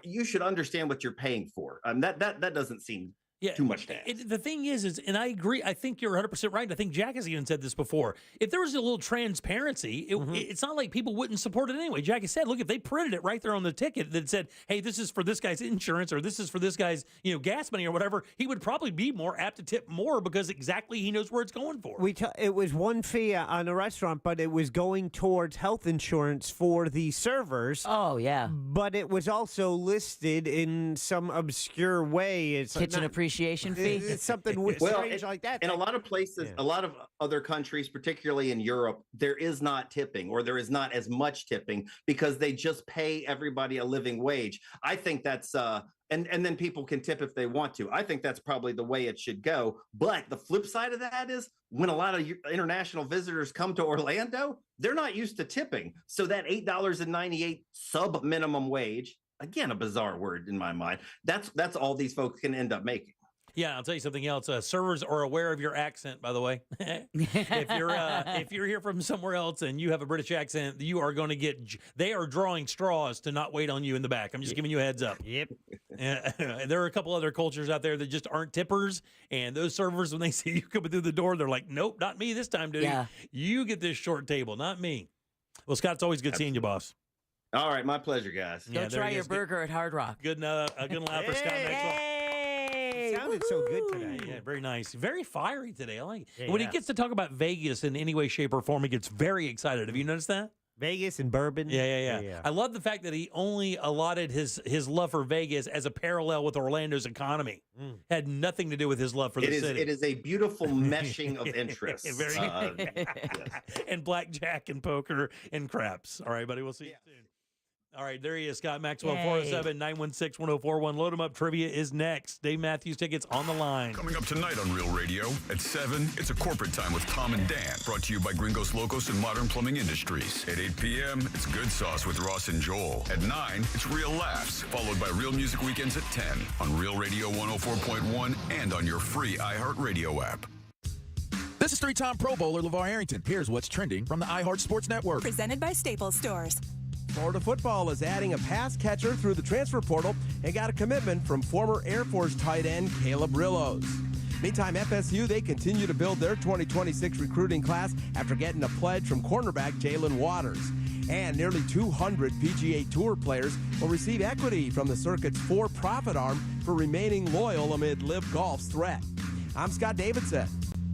You should understand what you're paying for. That doesn't seem too much to ask. The thing is, and I agree, I think you're 100% right. I think Jack has even said this before. If there was a little transparency, it's not like people wouldn't support it anyway. Jack has said, look, if they printed it right there on the ticket that said, hey, this is for this guy's insurance or this is for this guy's gas money or whatever, he would probably be more apt to tip more because exactly he knows where it's going for. It was one fee on a restaurant, but it was going towards health insurance for the servers. Oh, yeah. But it was also listed in some obscure way. It's kitchen appreciation fee. It's something strange like that. In a lot of places, a lot of other countries, particularly in Europe, there is not tipping, or there is not as much tipping because they just pay everybody a living wage. I think that's and then people can tip if they want to. I think that's probably the way it should go. But the flip side of that is when a lot of international visitors come to Orlando, they're not used to tipping. So that $8.98 sub minimum wage, again, a bizarre word in my mind, that's all these folks can end up making. Yeah, I'll tell you something else. Servers are aware of your accent, by the way. If you're here from somewhere else and you have a British accent, you are going to they are drawing straws to not wait on you in the back. I'm just giving you a heads up. Yep. There are a couple other cultures out there that just aren't tippers, and those servers, when they see you coming through the door, they're like, nope, not me this time, dude. Yeah. You get this short table, not me. Well, Scott, it's always good seeing you, boss. All right, my pleasure, guys. Go try your burger at Hard Rock. Good laugh for Scott Maxwell. Sounded so good today. Yeah, very nice. Very fiery today. I like it. Yeah. When he gets to talk about Vegas in any way, shape, or form, he gets very excited. Have you noticed that? Vegas and bourbon. Yeah. I love the fact that he only allotted his love for Vegas as a parallel with Orlando's economy. Had nothing to do with his love for the city. It is a beautiful meshing of interests. Yes. And blackjack and poker and craps. All right, buddy. We'll see you soon. All right, there he is, Scott Maxwell, 407-916-1041. Load him up. Trivia is next. Dave Matthews tickets on the line. Coming up tonight on Real Radio at 7, it's a corporate time with Tom and Dan. Brought to you by Gringos Locos and Modern Plumbing Industries. At 8 p.m., it's Good Sauce with Ross and Joel. At 9, it's Real Laughs, followed by Real Music Weekends at 10 on Real Radio 104.1 and on your free iHeartRadio app. This is 3-time Pro Bowler LeVar Arrington. Here's what's trending from the iHeart Sports Network. Presented by Staples Stores. Florida football is adding a pass catcher through the transfer portal and got a commitment from former Air Force tight end Caleb Rillos. Meantime, FSU, they continue to build their 2026 recruiting class after getting a pledge from cornerback Jalen Waters. And nearly 200 PGA Tour players will receive equity from the circuit's for-profit arm for remaining loyal amid Live Golf's threat. I'm Scott Davidson.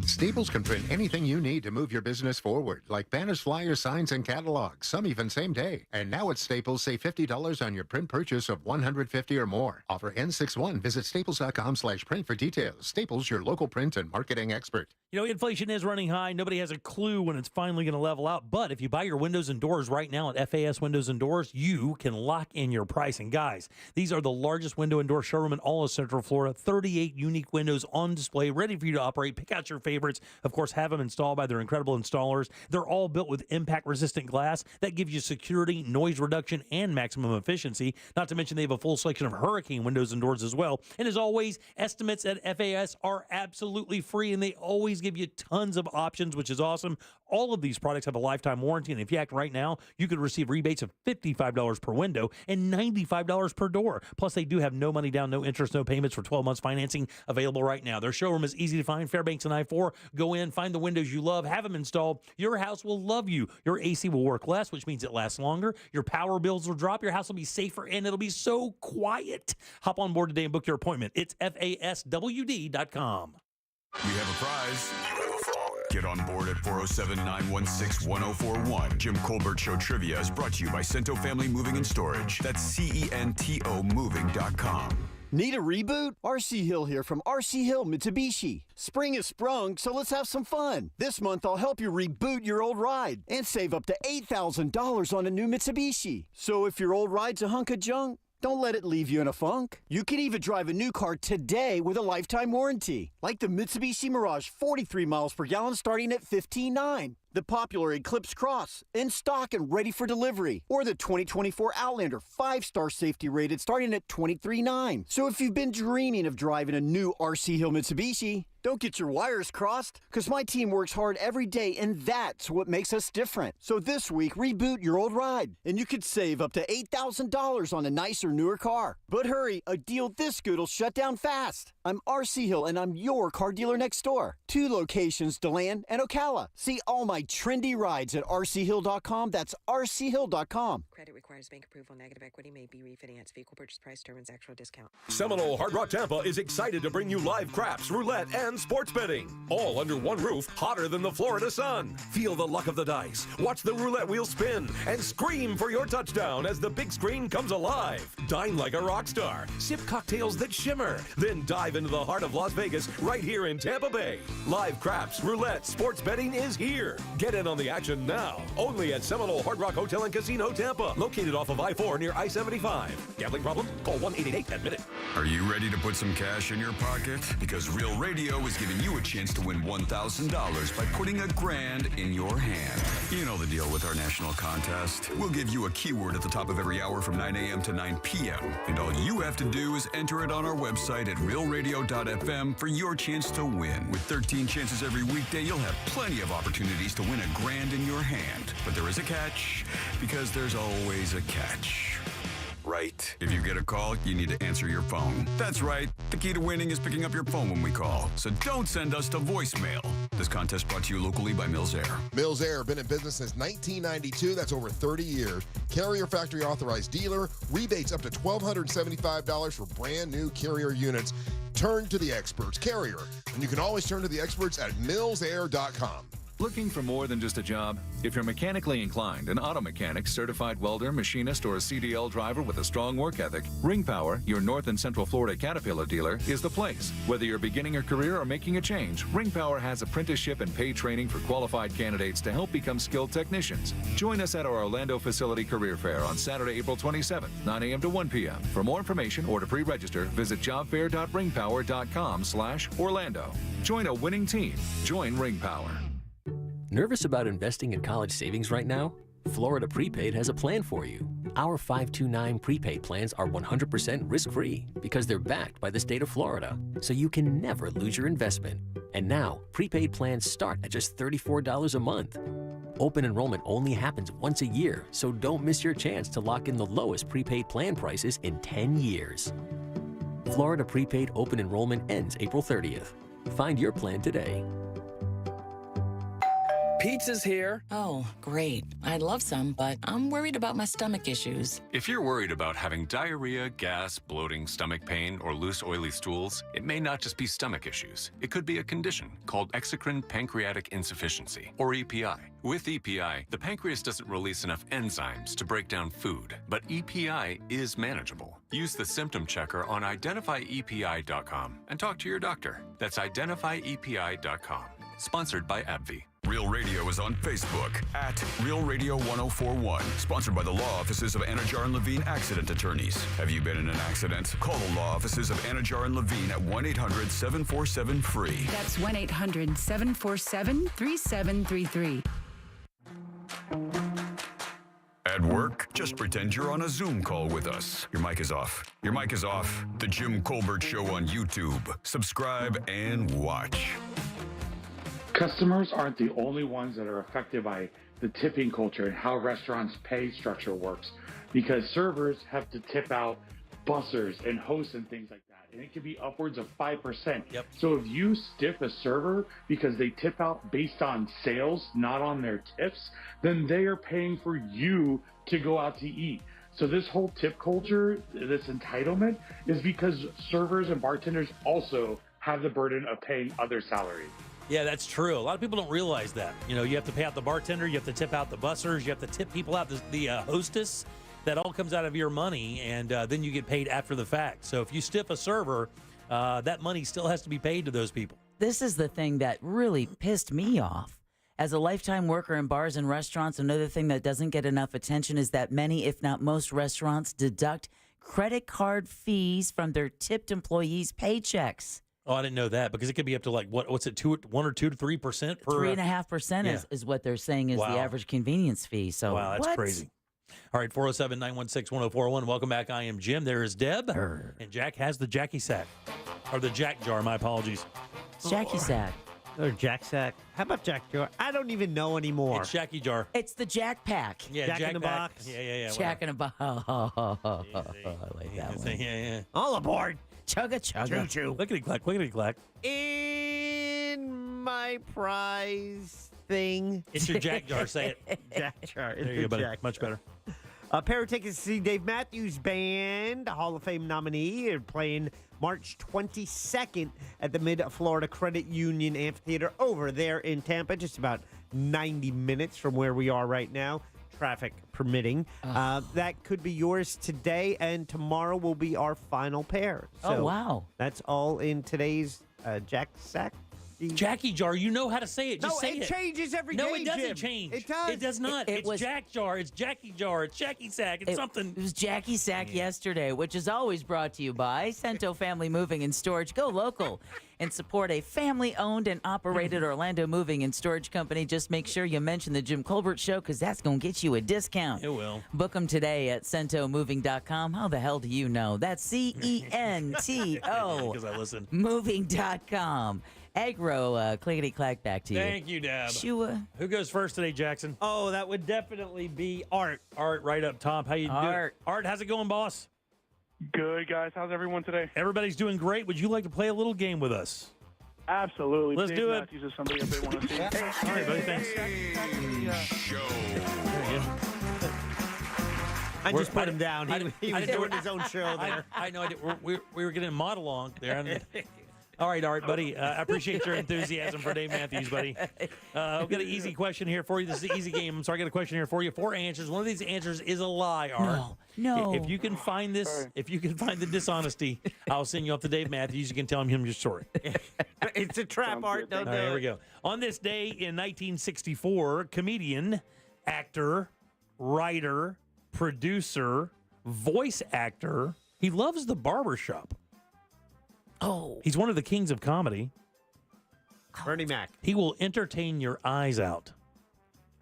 Staples can print anything you need to move your business forward, like banners, flyers, signs, and catalogs, some even same day. And now at Staples, save $50 on your print purchase of $150 or more. Offer ends 6/1. Visit staples.com/print for details. Staples, your local print and marketing expert. You know, inflation is running high. Nobody has a clue when it's finally going to level out. But if you buy your windows and doors right now at FAS Windows and Doors, you can lock in your pricing. Guys, these are the largest window and door showroom in all of Central Florida. 38 unique windows on display, ready for you to operate. Pick out your favorite favorites, of course, have them installed by their incredible installers. They're all built with impact-resistant glass that gives you security, noise reduction, and maximum efficiency. Not to mention they have a full selection of hurricane windows and doors as well. And as always, estimates at FAS are absolutely free, and they always give you tons of options, which is awesome. All of these products have a lifetime warranty, and if you act right now, you could receive rebates of $55 per window and $95 per door. Plus, they do have no money down, no interest, no payments for 12 months financing available right now. Their showroom is easy to find, Fairbanks and I-4. Go in, find the windows you love, have them installed. Your house will love you. Your AC will work less, which means it lasts longer. Your power bills will drop. Your house will be safer, and it'll be so quiet. Hop on board today and book your appointment. It's FASWD.com. We have a prize. Get on board at 407-916-1041. Jim Colbert Show Trivia is brought to you by Cento Family Moving and Storage. That's CENTO moving.com. Need a reboot? RC Hill here from RC Hill Mitsubishi. Spring has sprung, so let's have some fun. This month, I'll help you reboot your old ride and save up to $8,000 on a new Mitsubishi. So if your old ride's a hunk of junk, don't let it leave you in a funk. You can even drive a new car today with a lifetime warranty, like the Mitsubishi Mirage 43 miles per gallon starting at $15,900. The popular Eclipse Cross, in stock and ready for delivery. Or the 2024 Outlander, 5-star safety rated, starting at $23,900. So if you've been dreaming of driving a new RC Hill Mitsubishi, don't get your wires crossed, because my team works hard every day, and that's what makes us different. So this week, reboot your old ride, and you could save up to $8,000 on a nicer, newer car. But hurry, a deal this good will shut down fast. I'm RC Hill, and I'm your car dealer next door. 2 locations, DeLand and Ocala. See all my trendy rides at rchill.com. That's rchill.com. Credit requires bank approval. Negative equity may be refinanced. Vehicle purchase price determines actual discount. Seminole Hard Rock Tampa is excited to bring you live craps, roulette, and sports betting. All under one roof, hotter than the Florida sun. Feel the luck of the dice. Watch the roulette wheel spin and scream for your touchdown as the big screen comes alive. Dine like a rock star. Sip cocktails that shimmer. Then dive into the heart of Las Vegas right here in Tampa Bay. Live craps, roulette, sports betting is here. Get in on the action now. Only at Seminole Hard Rock Hotel and Casino Tampa. Located off of I-4 near I-75. Gambling problem? Call 1-888-10-MINUTE. Are you ready to put some cash in your pocket? Because Real Radio is giving you a chance to win $1,000 by putting $1,000 in your hand. You know the deal with our national contest. We'll give you a keyword at the top of every hour from 9 a.m. to 9 p.m. And all you have to do is enter it on our website at realradio.fm for your chance to win. With 13 chances every weekday, you'll have plenty of opportunities to win $1,000 in your hand. But there is a catch, because there's always a catch. Right. If you get a call, you need to answer your phone. That's right. The key to winning is picking up your phone when we call. So don't send us to voicemail. This contest brought to you locally by Mills Air. Mills Air, been in business since 1992. That's over 30 years. Carrier factory authorized dealer. Rebates up to $1,275 for brand new Carrier units. Turn to the experts. Carrier. And you can always turn to the experts at millsair.com. Looking for more than just a job? If you're mechanically inclined, an auto mechanic, certified welder, machinist, or a CDL driver with a strong work ethic, Ring Power, your North and Central Florida Caterpillar dealer, is the place. Whether you're beginning a career or making a change, Ring Power has apprenticeship and paid training for qualified candidates to help become skilled technicians. Join us at our Orlando facility career fair on Saturday, April 27th, 9 a.m. to 1 p.m. For more information or to pre-register, visit jobfair.ringpower.com/Orlando. Join a winning team. Join Ring Power. Nervous about investing in college savings right now? Florida Prepaid has a plan for you. Our 529 prepaid plans are 100% risk-free because they're backed by the state of Florida, so you can never lose your investment. And now, prepaid plans start at just $34 a month. Open enrollment only happens once a year, so don't miss your chance to lock in the lowest prepaid plan prices in 10 years. Florida Prepaid open enrollment ends April 30th. Find your plan today. Pizza's here. Oh, great. I'd love some, but I'm worried about my stomach issues. If you're worried about having diarrhea, gas, bloating, stomach pain, or loose, oily stools, it may not just be stomach issues. It could be a condition called exocrine pancreatic insufficiency, or EPI. With EPI, the pancreas doesn't release enough enzymes to break down food, but EPI is manageable. Use the symptom checker on identifyepi.com and talk to your doctor. That's identifyepi.com. Sponsored by AbbVie. Real Radio is on Facebook at Real Radio 1041. Sponsored by the law offices of Anajar and Levine Accident Attorneys. Have you been in an accident? Call the law offices of Anajar and Levine at 1-800-747-FREE. That's 1-800-747-3733. At work, just pretend you're on a Zoom call with us. Your mic is off. Your mic is off. The Jim Colbert Show on YouTube. Subscribe and watch. Customers aren't the only ones that are affected by the tipping culture and how restaurants' pay structure works, because servers have to tip out bussers and hosts and things like that, and it can be upwards of 5%. Yep. So if you stiff a server because they tip out based on sales, not on their tips, then they are paying for you to go out to eat. So this whole tip culture, this entitlement, is because servers and bartenders also have the burden of paying other salaries. Yeah, that's true. A lot of people don't realize that. You know, you have to pay out the bartender, you have to tip out the bussers, you have to tip people out, the hostess. That all comes out of your money, and then you get paid after the fact. So if you stiff a server, that money still has to be paid to those people. This is the thing that really pissed me off. As a lifetime worker in bars and restaurants, another thing that doesn't get enough attention is that many, if not most, restaurants deduct credit card fees from their tipped employees' paychecks. Oh, I didn't know that, because it could be up to like, what's it, 1 or 2 to 3% per? 3.5% is what they're saying is the average convenience fee. So wow, that's crazy. All right, 407-916-1041. Welcome back. I am Jim. There is Deb. And Jack has the Jackie Sack. Or the Jack Jar, my apologies. It's Jackie Sack. Or Jack Sack. How about Jack Jar? I don't even know anymore. It's Jackie Jar. It's the Jack Pack. Yeah, Jack in the Pack. box. Yeah. Jack in a box. I like that one. Yeah. All aboard. Chugga, chugga. Choo-choo. Clickety-clack, clickety-clack. In my prize thing. It's your Jack Jar. Say it. Jack Jar. There you go, buddy. Much better. A pair of tickets to see Dave Matthews Band, a Hall of Fame nominee, are playing March 22nd at the Mid-Florida Credit Union Amphitheater over there in Tampa, just about 90 minutes from where we are right now, traffic permitting. That could be yours today, and tomorrow will be our final pair. So wow. That's all in today's Jack Sack. Jackie Jar, you know how to say it. Just say it. No, it changes every day, No, it doesn't Jim. change. It does. It does not. It's Jack Jar. It's Jackie Jar. It's Jackie Sack. It's something. It was Jackie Sack yesterday, which is always brought to you by Cento Family Moving and Storage. Go local and support a family-owned and operated Orlando moving and storage company. Just make sure you mention the Jim Colbert Show, because that's going to get you a discount. It will. Book them today at CentoMoving.com. How the hell do you know? That's CENTO. Because I listen. Moving.com. Agro, clickety-clack, back to you. Thank you, Deb. Sure. Who goes first today, Jackson? Oh, that would definitely be Art. Art, right up top. How you doing? Art, how's it going, boss? Good, guys. How's everyone today? Everybody's doing great. Would you like to play a little game with us? Absolutely. Let's do it. Matthews is somebody that they want to see. All right, buddy. Thanks. I just put him down. He was doing his own show there. I know. We were getting a mod along there. All right, Art, buddy. I appreciate your enthusiasm for Dave Matthews, buddy. I've got an easy question here for you. This is an easy game. So I got a question here for you. 4 answers. One of these answers is a lie, Art. No. If you can find this, if you can find the dishonesty, I'll send you off to Dave Matthews. You can tell him your story. It's a trap, Art. Don't All do right, it. here we go. On this day in 1964, comedian, actor, writer, producer, voice actor, he loves the barbershop. Oh. He's one of the kings of comedy. Bernie Mac. He will entertain your eyes out.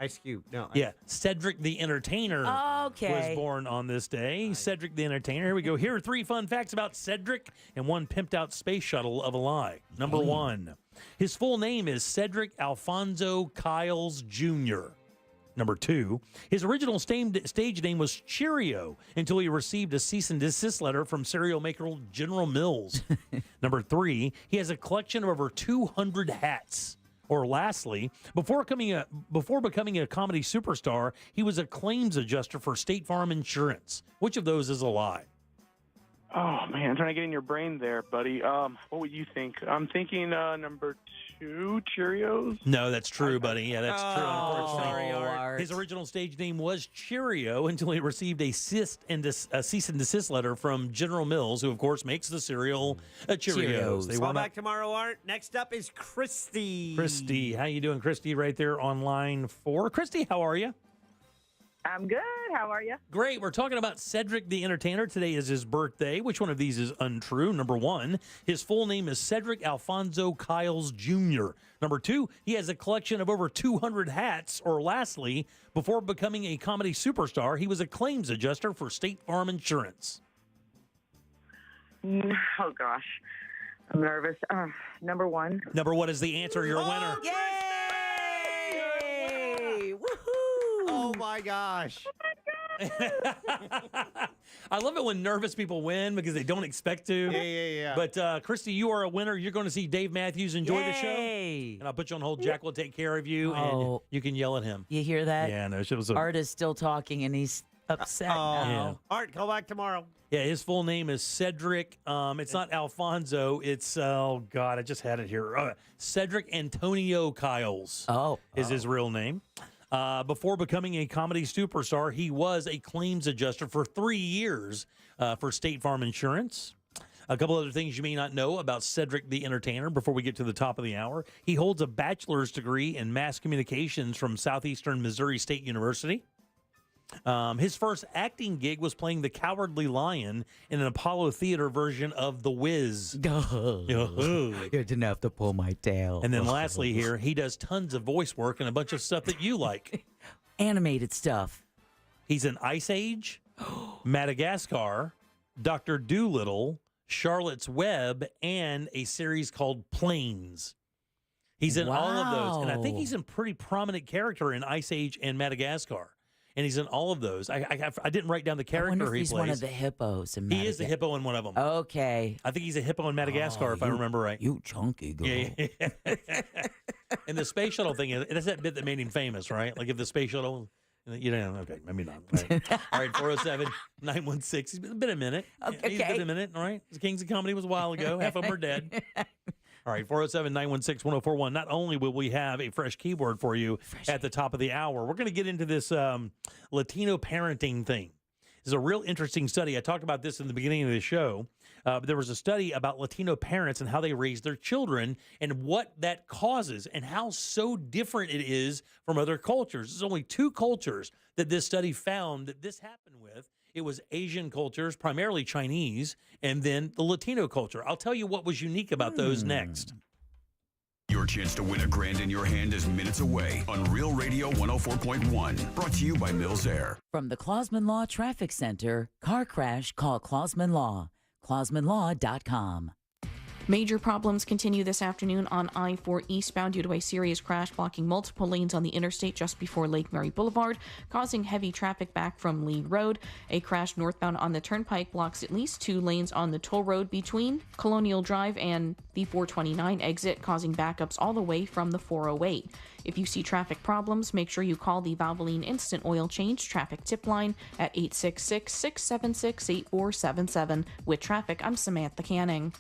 Ice Cube. No. Yeah. Cedric the Entertainer Okay. was born on this day. Cedric the Entertainer. Here we go. Here are 3 fun facts about Cedric and one pimped out space shuttle of a lie. Number 1. His full name is Cedric Alfonso Kiles Jr. Number 2, his original stage name was Cheerio until he received a cease and desist letter from cereal maker General Mills. Number 3, he has a collection of over 200 hats. Or lastly, before becoming a comedy superstar, he was a claims adjuster for State Farm Insurance. Which of those is a lie? Oh, man. I'm trying to get in your brain there, buddy. What would you think? I'm thinking number 2 Cheerios? No, that's true, buddy. Yeah, that's true. Unfortunately. sorry, Art. His original stage name was Cheerio until he received a cease and desist letter from General Mills, who, of course, makes the cereal Cheerios. They Call were back tomorrow, Art. Next up is Christy. Christy, how you doing, Christy? Right there on line 4. Christy, how are you? I'm good. How are you? Great. We're talking about Cedric the Entertainer. Today is his birthday. Which one of these is untrue? Number 1, his full name is Cedric Alfonso Kyles Jr. Number 2, he has a collection of over 200 hats. Or lastly, before becoming a comedy superstar, he was a claims adjuster for State Farm Insurance. Oh, gosh. I'm nervous. Number 1. Number 1 is the answer. You're a winner. Yay! Woohoo! Oh, my gosh. I love it when nervous people win because they don't expect to. Yeah. But, Christy, you are a winner. You're going to see Dave Matthews enjoy the show. And I'll put you on hold. Jack will take care of you, and you can yell at him. You hear that? Yeah, no, it was Art is still talking, and he's upset now. Art, call back tomorrow. Yeah, his full name is Cedric. It's not Alfonso. It's, oh, God, I just had it here. Cedric Antonio Kyles is his real name. Before becoming a comedy superstar, he was a claims adjuster for 3 years for State Farm Insurance. A couple other things you may not know about Cedric the Entertainer before we get to the top of the hour. He holds a bachelor's degree in mass communications from Southeastern Missouri State University. His first acting gig was playing the Cowardly Lion in an Apollo Theater version of The Wiz. You didn't have to pull my tail. And then lastly here, he does tons of voice work and a bunch of stuff that you like. Animated stuff. He's in Ice Age, Madagascar, Dr. Dolittle, Charlotte's Web, and a series called Planes. He's in all of those. And I think he's a pretty prominent character in Ice Age and Madagascar. And he's in all of those. I didn't write down the character I wonder if he he's plays. one of the hippos. In He is the hippo in one of them. Okay. I think he's a hippo in Madagascar, if I remember right. You chunky girl. Yeah. And the space shuttle thing, that's that bit that made him famous, right? Like if the space shuttle, okay, maybe not. Right. All right, 407-916. He's been a minute. Okay. He's been a minute, all right? The Kings of Comedy was a while ago. Half of them are dead. All right, 407-916-1041. Not only will we have a fresh keyword for you at the top of the hour, we're going to get into this Latino parenting thing. This is a real interesting study. I talked about this in the beginning of the show. There was a study about Latino parents and how they raise their children and what that causes and how so different it is from other cultures. There's only 2 cultures that this study found that this happened with. It was Asian cultures, primarily Chinese, and then the Latino culture. I'll tell you what was unique about those next. Your chance to win $1,000 in your hand is minutes away on Real Radio 104.1. Brought to you by Mills Air. From the Clausman Law Traffic Center, car crash, call Clausman Law. ClausmanLaw.com. Major problems continue this afternoon on I-4 eastbound due to a serious crash blocking multiple lanes on the interstate just before Lake Mary Boulevard, causing heavy traffic back from Lee Road. A crash northbound on the turnpike blocks at least 2 lanes on the toll road between Colonial Drive and the 429 exit, causing backups all the way from the 408. If you see traffic problems, make sure you call the Valvoline Instant Oil Change traffic tip line at 866-676-8477. With traffic, I'm Samantha Canning.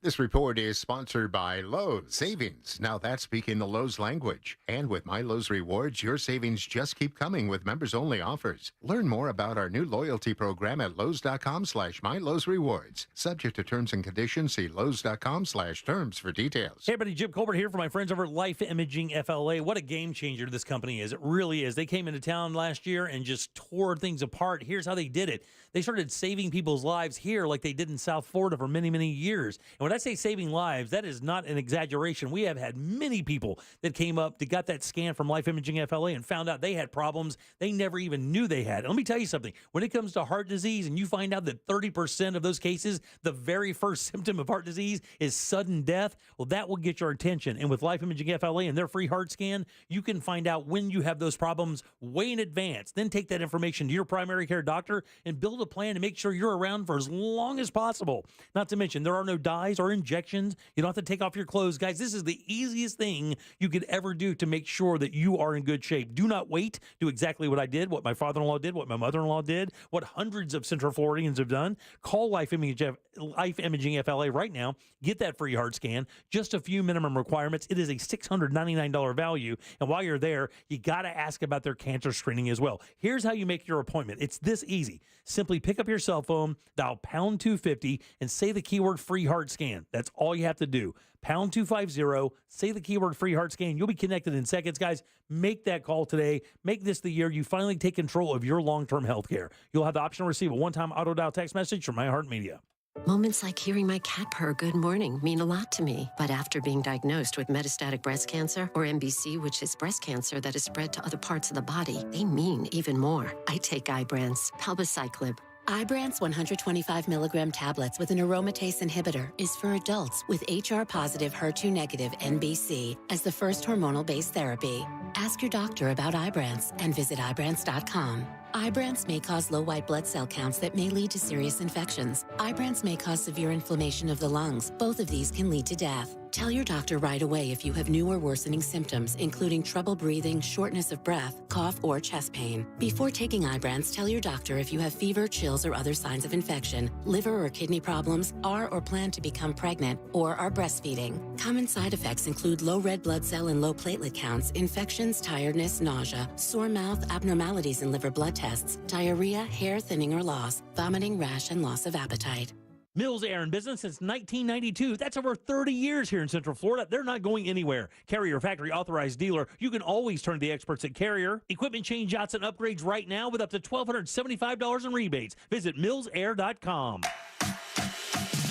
This report is sponsored by Lowe's. Savings. Now that's speaking the Lowe's language. And with My Lowe's Rewards, your savings just keep coming with members-only offers. Learn more about our new loyalty program at Lowes.com/MyLowe'sRewards. Subject to terms and conditions, see Lowes.com/terms for details. Hey, everybody, Jim Colbert here for my friends over at Life Imaging FLA. What a game changer this company is. It really is. They came into town last year and just tore things apart. Here's how they did it. They started saving people's lives here like they did in South Florida for many, many years. And when I say saving lives, that is not an exaggeration. We have had many people that came up that got that scan from Life Imaging FLA and found out they had problems they never even knew they had. And let me tell you something. When it comes to heart disease and you find out that 30% of those cases, the very first symptom of heart disease is sudden death, well, that will get your attention. And with Life Imaging FLA and their free heart scan, you can find out when you have those problems way in advance. Then take that information to your primary care doctor and build a plan to make sure you're around for as long as possible. Not to mention, there are no dyes sprays or injections. You don't have to take off your clothes. Guys, this is the easiest thing you could ever do to make sure that you are in good shape. Do not wait. Do exactly what I did, what my father-in-law did, what my mother-in-law did, what hundreds of Central Floridians have done. Call Life Imaging FLA right now. Get that free heart scan. Just a few minimum requirements. It is a $699 value. And while you're there, you got to ask about their cancer screening as well. Here's how you make your appointment. It's this easy. Simply pick up your cell phone, dial pound 250, and say the keyword free heart scan. That's all you have to do. Pound 250, say the keyword free heart scan. You'll be connected in seconds. Guys, make that call today. Make this the year you finally take control of your long-term health care. You'll have the option to receive a one-time auto-dial text message from iHeartMedia. Moments like hearing my cat purr good morning mean a lot to me. But after being diagnosed with metastatic breast cancer, or MBC, which is breast cancer that is spread to other parts of the body, they mean even more. I take Ibrance, palbociclib. Ibrance 125 milligram tablets with an aromatase inhibitor is for adults with HR-positive, HER2-negative MBC as the first hormonal-based therapy. Ask your doctor about Ibrance and visit Ibrance.com. Ibrance may cause low white blood cell counts that may lead to serious infections. Ibrance may cause severe inflammation of the lungs. Both of these can lead to death. Tell your doctor right away if you have new or worsening symptoms, including trouble breathing, shortness of breath, cough, or chest pain. Before taking Ibrance, tell your doctor if you have fever, chills, or other signs of infection, liver or kidney problems, are or plan to become pregnant, or are breastfeeding. Common side effects include low red blood cell and low platelet counts, infections, tiredness, nausea, sore mouth, abnormalities in liver blood tests, diarrhea, hair thinning or loss, vomiting, rash, and loss of appetite. Mills Air in business since 1992. That's over 30 years here in Central Florida. They're not going anywhere. Carrier factory authorized dealer. You can always turn to the experts at Carrier. Equipment change outs and upgrades right now with up to $1,275 in rebates. Visit millsair.com.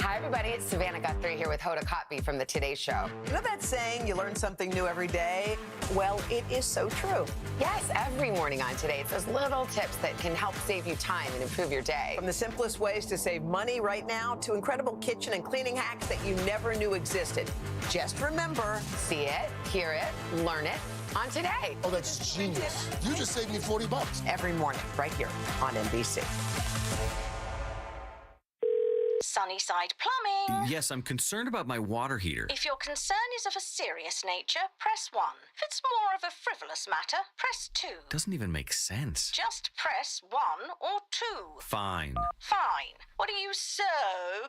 Hi, everybody. It's Savannah Guthrie here with Hoda Kotb from The Today Show. You know that saying, you learn something new every day? Well, it is so true. Yes, every morning on Today, it's those little tips that can help save you time and improve your day. From the simplest ways to save money right now to incredible kitchen and cleaning hacks that you never knew existed. Just remember, see it, hear it, learn it on Today. Oh, that's genius. You just saved me $40. Every morning, right here on NBC. Sunnyside Plumbing. Yes, I'm concerned about my water heater. If your concern is of a serious nature, press 1. If it's more of a frivolous matter, press 2. Doesn't even make sense. Just press 1 or 2. Fine. Fine. What are you so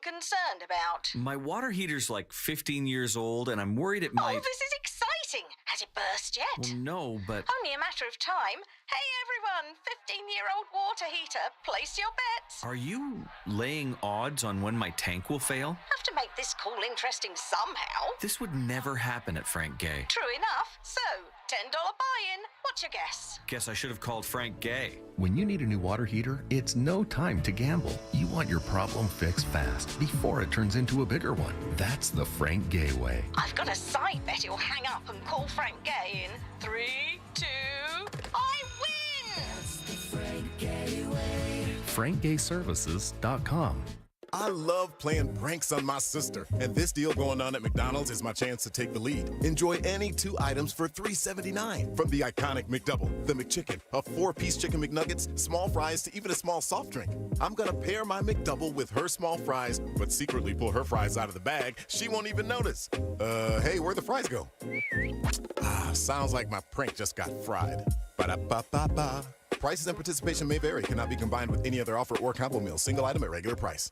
concerned about? My water heater's like 15 years old, and I'm worried it might... Oh, this is exciting. Has it burst yet? Well, no, but... Only a matter of time. Hey, everyone, 15-year-old water heater, place your bets. Are you laying odds on when my tank will fail? Have to make this call interesting somehow. This would never happen at Frank Gay. True enough. So, $10 buy-in. What's your guess? Guess I should have called Frank Gay. When you need a new water heater, it's no time to gamble. You want your problem fixed fast before it turns into a bigger one. That's the Frank Gay way. I've got a side bet you'll hang up and call Frank Gay in 3, 2, I win! That's the Frank Gay way. FrankGayServices.com. I love playing pranks on my sister, and this deal going on at McDonald's is my chance to take the lead. Enjoy any 2 items for $3.79. From the iconic McDouble, the McChicken, a 4-piece chicken McNuggets, small fries, to even a small soft drink. I'm gonna pair my McDouble with her small fries, but secretly pull her fries out of the bag. She won't even notice. Hey, where'd the fries go? Sounds like my prank just got fried. Ba-da-ba-ba-ba. Prices and participation may vary. Cannot be combined with any other offer or combo meal. Single item at regular price.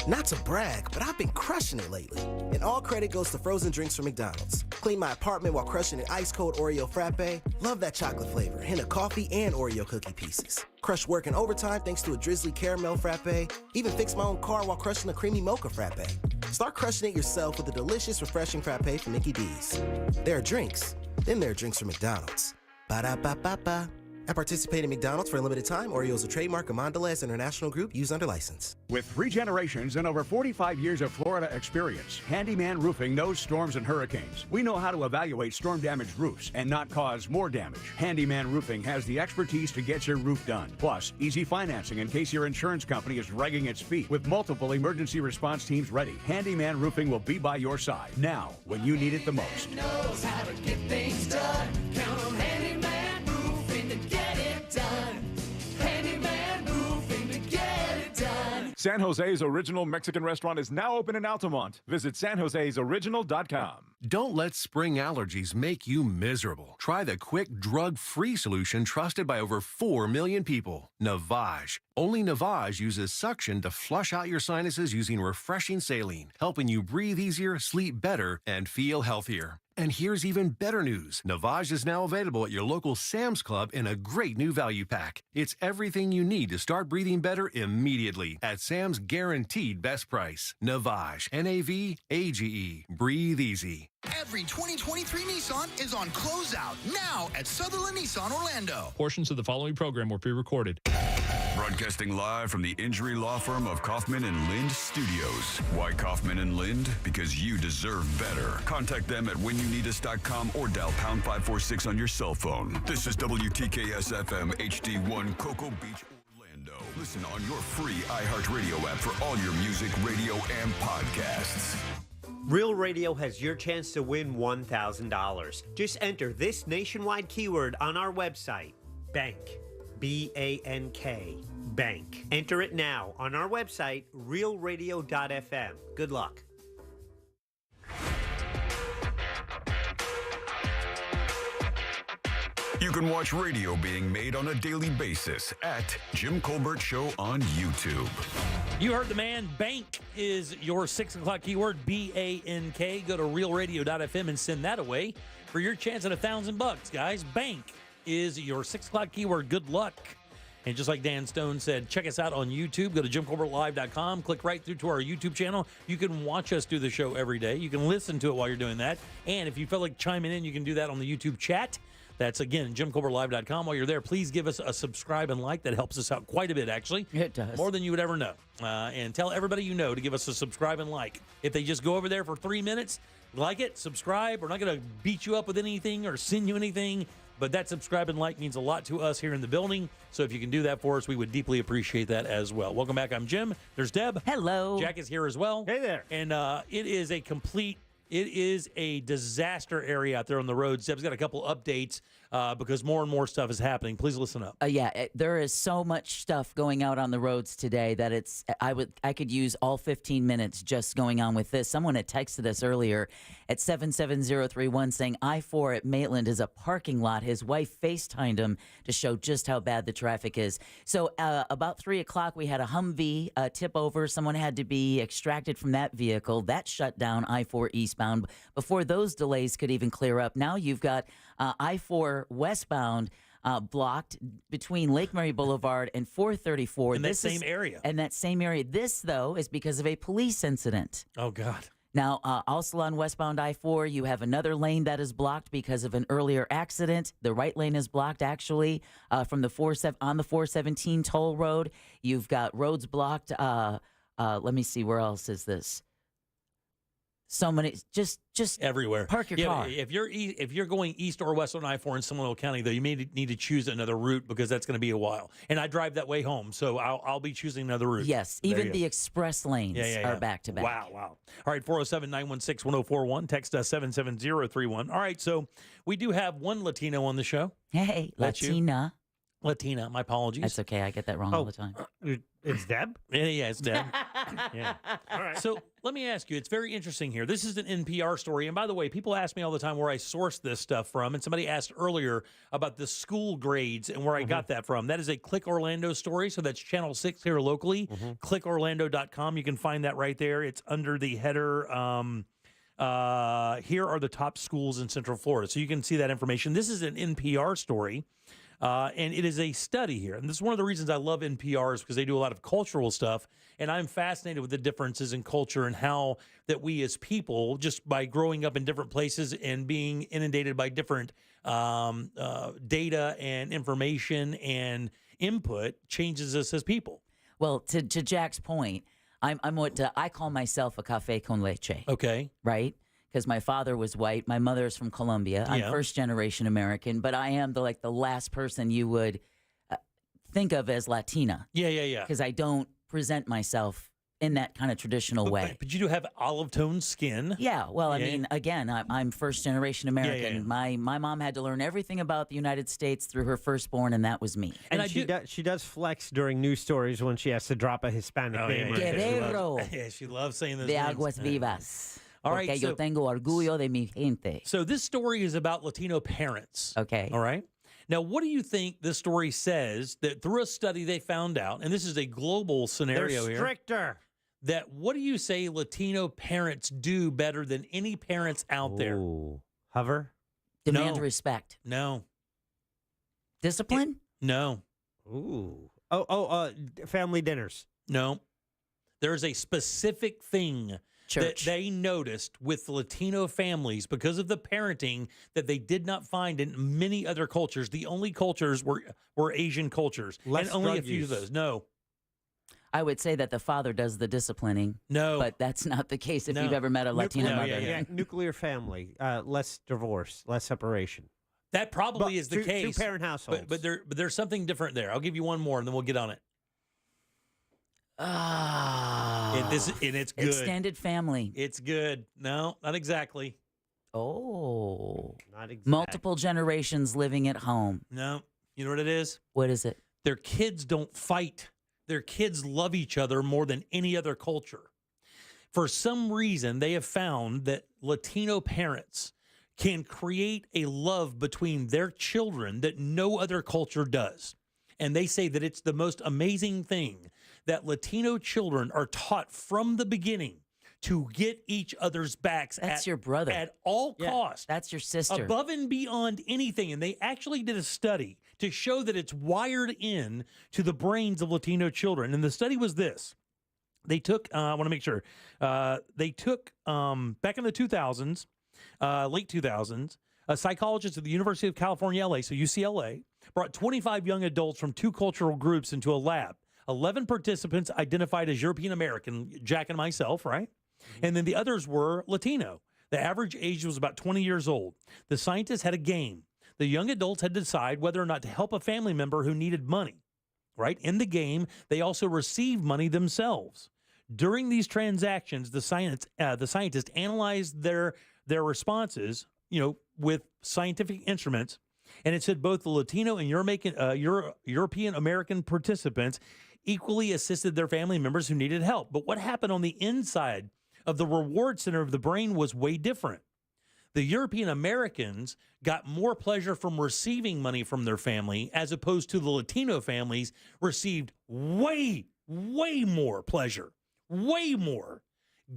Not to brag, but I've been crushing it lately. And all credit goes to frozen drinks from McDonald's. Clean my apartment while crushing an ice-cold Oreo frappe. Love that chocolate flavor. Hint of coffee and Oreo cookie pieces. Crush work in overtime thanks to a drizzly caramel frappe. Even fix my own car while crushing a creamy mocha frappe. Start crushing it yourself with a delicious, refreshing frappe from Mickey D's. There are drinks. Then there are drinks from McDonald's. Ba-da-ba-ba-ba. At participating McDonald's for a limited time, Oreo is a trademark of Mondelez International Group used under license. With 3 generations and over 45 years of Florida experience, Handyman Roofing knows storms and hurricanes. We know how to evaluate storm-damaged roofs and not cause more damage. Handyman Roofing has the expertise to get your roof done. Plus, easy financing in case your insurance company is dragging its feet. With multiple emergency response teams ready, Handyman Roofing will be by your side now when you need it the most. Knows how to get things done. Count on Handyman Roofing to get it done. Handyman Roofing to get it done. San Jose's original Mexican restaurant is now open in Altamont. Visit sanjosesoriginal.com. Don't let spring allergies make you miserable. Try the quick, drug-free solution trusted by over 4 million people. Navage. Only Navage uses suction to flush out your sinuses using refreshing saline, helping you breathe easier, sleep better, and feel healthier. And here's even better news. Navage is now available at your local Sam's Club in a great new value pack. It's everything you need to start breathing better immediately at Sam's guaranteed best price. Navage. N-A-V-A-G-E. Breathe easy. Every 2023 Nissan is on closeout now at Sutherland Nissan Orlando. Portions of the following program were pre-recorded. Broadcasting live from the injury law firm of Kaufman and Lind Studios. Why Kaufman and Lind? Because you deserve better. Contact them at whenyounneedus.com or dial pound 546 on your cell phone. This is WTKS FM HD1 Cocoa Beach, Orlando. Listen on your free iHeartRadio app for all your music, radio, and podcasts. Real Radio has your chance to win $1,000. Just enter this nationwide keyword on our website, bank. B-A-N-K, bank. Enter it now on our website, realradio.fm. Good luck. You can watch radio being made on a daily basis at Jim Colbert Show on YouTube. You heard the man. Bank is your 6 o'clock keyword, B-A-N-K. Go to realradio.fm and send that away for your chance at $1,000, guys. Bank is your 6 o'clock keyword. Good luck. And just like Dan Stone said, check us out on YouTube. Go to JimColbertLive.com. Click right through to our YouTube channel. You can watch us do the show every day. You can listen to it while you're doing that. And if you feel like chiming in, you can do that on the YouTube chat. That's, again, JimColbertLive.com. While you're there, please give us a subscribe and like. That helps us out quite a bit, actually. It does. More than you would ever know. And tell everybody you know to give us a subscribe and like. If they just go over there for 3 minutes, like it, subscribe. We're not going to beat you up with anything or send you anything. But that subscribe and like means a lot to us here in the building. So if you can do that for us, we would deeply appreciate that as well. Welcome back. I'm Jim. There's Deb. Hello. Jack is here as well. Hey there. And it is a disaster area out there on the roads. Deb's got a couple updates because more and more stuff is happening. Please listen up. There is so much stuff going out on the roads today that I could use all 15 minutes just going on with this. Someone had texted us earlier at 77031 saying I-4 at Maitland is a parking lot. His wife FaceTimed him to show just how bad the traffic is. So about 3 o'clock, we had a Humvee tip over. Someone had to be extracted from that vehicle. That shut down I-4 eastbound before those delays could even clear up. Now you've got I-4 westbound blocked between Lake Mary Boulevard and 434. In that same area. In that same area. This, though, is because of a police incident. Oh, God. Now, also on westbound I-4, you have another lane that is blocked because of an earlier accident. The right lane is blocked, actually, from the 417 toll road. You've got roads blocked. Let me see, where else is this? So many, just everywhere. Park your car. If you're going east or west on I-4 in Seminole County, though, you may need to choose another route because that's going to be a while. And I drive that way home, so I'll be choosing another route. Yes, even the express lanes are back to back. Wow. All right, 407-916-1041. Text us 77031. All right, so we do have one Latino on the show. Hey, That's Latina. Latina, my apologies. That's okay. I get that wrong all the time. It's Deb? Yeah, it's Deb. Yeah. All right. So let me ask you, it's very interesting here. This is an NPR story. And by the way, people ask me all the time where I source this stuff from. And somebody asked earlier about the school grades and where I got that from. That is a Click Orlando story. So that's Channel 6 here locally. ClickOrlando.com. You can find that right there. It's under the header. Here are the top schools in Central Florida. So you can see that information. This is an NPR story. And it is a study here. And this is one of the reasons I love NPR is because they do a lot of cultural stuff. And I'm fascinated with the differences in culture and how that we as people, just by growing up in different places and being inundated by different data and information and input, changes us as people. Well, to Jack's point, I'm what I call myself a cafe con leche. Okay. Right? Because my father was white. My mother's from Colombia. I'm first generation American, but I am the last person you would think of as Latina. Yeah. Because I don't present myself in that kind of traditional way. But you do have olive-toned skin. Yeah, well, I mean, again, I'm first-generation American. Yeah. My mom had to learn everything about the United States through her firstborn, and that was me. And she does flex during news stories when she has to drop a Hispanic name. Guerrero. She loves saying those De names. aguas vivas. All right, Porque yo tengo orgullo de mi gente. So this story is about Latino parents. Okay. All right. Now, what do you think this story says that through a study they found out, and this is a global scenario They're stricter. That what do you say Latino parents do better than any parents out there? Hover? Demand respect. No. Discipline? No. Ooh. Family dinners. No. There's a specific thing that Church. they noticed with Latino families because of the parenting that they did not find in many other cultures. The only cultures were Asian cultures. Less and only a drug few use. of those. No. I would say that the father does the disciplining. No. But that's not the case if No. you've ever met a Latino mother. Yeah, nuclear family, less divorce, less separation. That probably is the case. Two-parent households. But there's something different there. I'll give you one more and then we'll get on it. And it's good. Extended family. It's good. No, not exactly. Oh. Not exactly. Multiple generations living at home. No. You know what it is? What is it? Their kids don't fight. Their kids love each other more than any other culture. For some reason, they have found that Latino parents can create a love between their children that no other culture does. And they say that it's the most amazing thing that Latino children are taught from the beginning to get each other's backs. That's your brother. At all costs. That's your sister. Above and beyond anything. And they actually did a study to show that it's wired in to the brains of Latino children. And the study was this. They took, I want to make sure, they took, back in the 2000s, late 2000s, a psychologist at the University of California, LA, so UCLA, brought 25 young adults from two cultural groups into a lab. 11 participants identified as European American, Jack and myself, right? And then the others were Latino. The average age was about 20 years old. The scientists had a game. The young adults had to decide whether or not to help a family member who needed money, right? In the game, they also received money themselves. During these transactions, the scientists analyzed their responses, with scientific instruments, and it said both the Latino and European American participants equally assisted their family members who needed help. But what happened on the inside of the reward center of the brain was way different. The European Americans got more pleasure from receiving money from their family, as opposed to the Latino families received way more pleasure, way more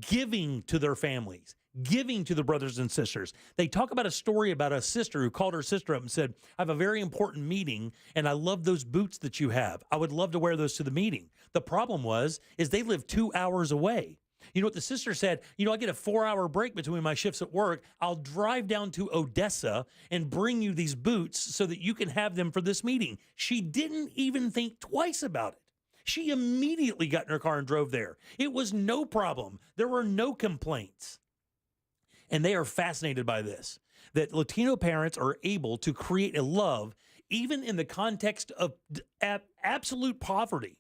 giving to their families, giving to the brothers and sisters. They talk about a story about a sister who called her sister up and said, I have a very important meeting, and I love those boots that you have. I would love to wear those to the meeting. The problem is they live 2 hours away. You know what the sister said? I get a 4-hour break between my shifts at work. I'll drive down to Odessa and bring you these boots so that you can have them for this meeting. She didn't even think twice about it. She immediately got in her car and drove there. It was no problem. There were no complaints. And they are fascinated by this, that Latino parents are able to create a love even in the context of absolute poverty.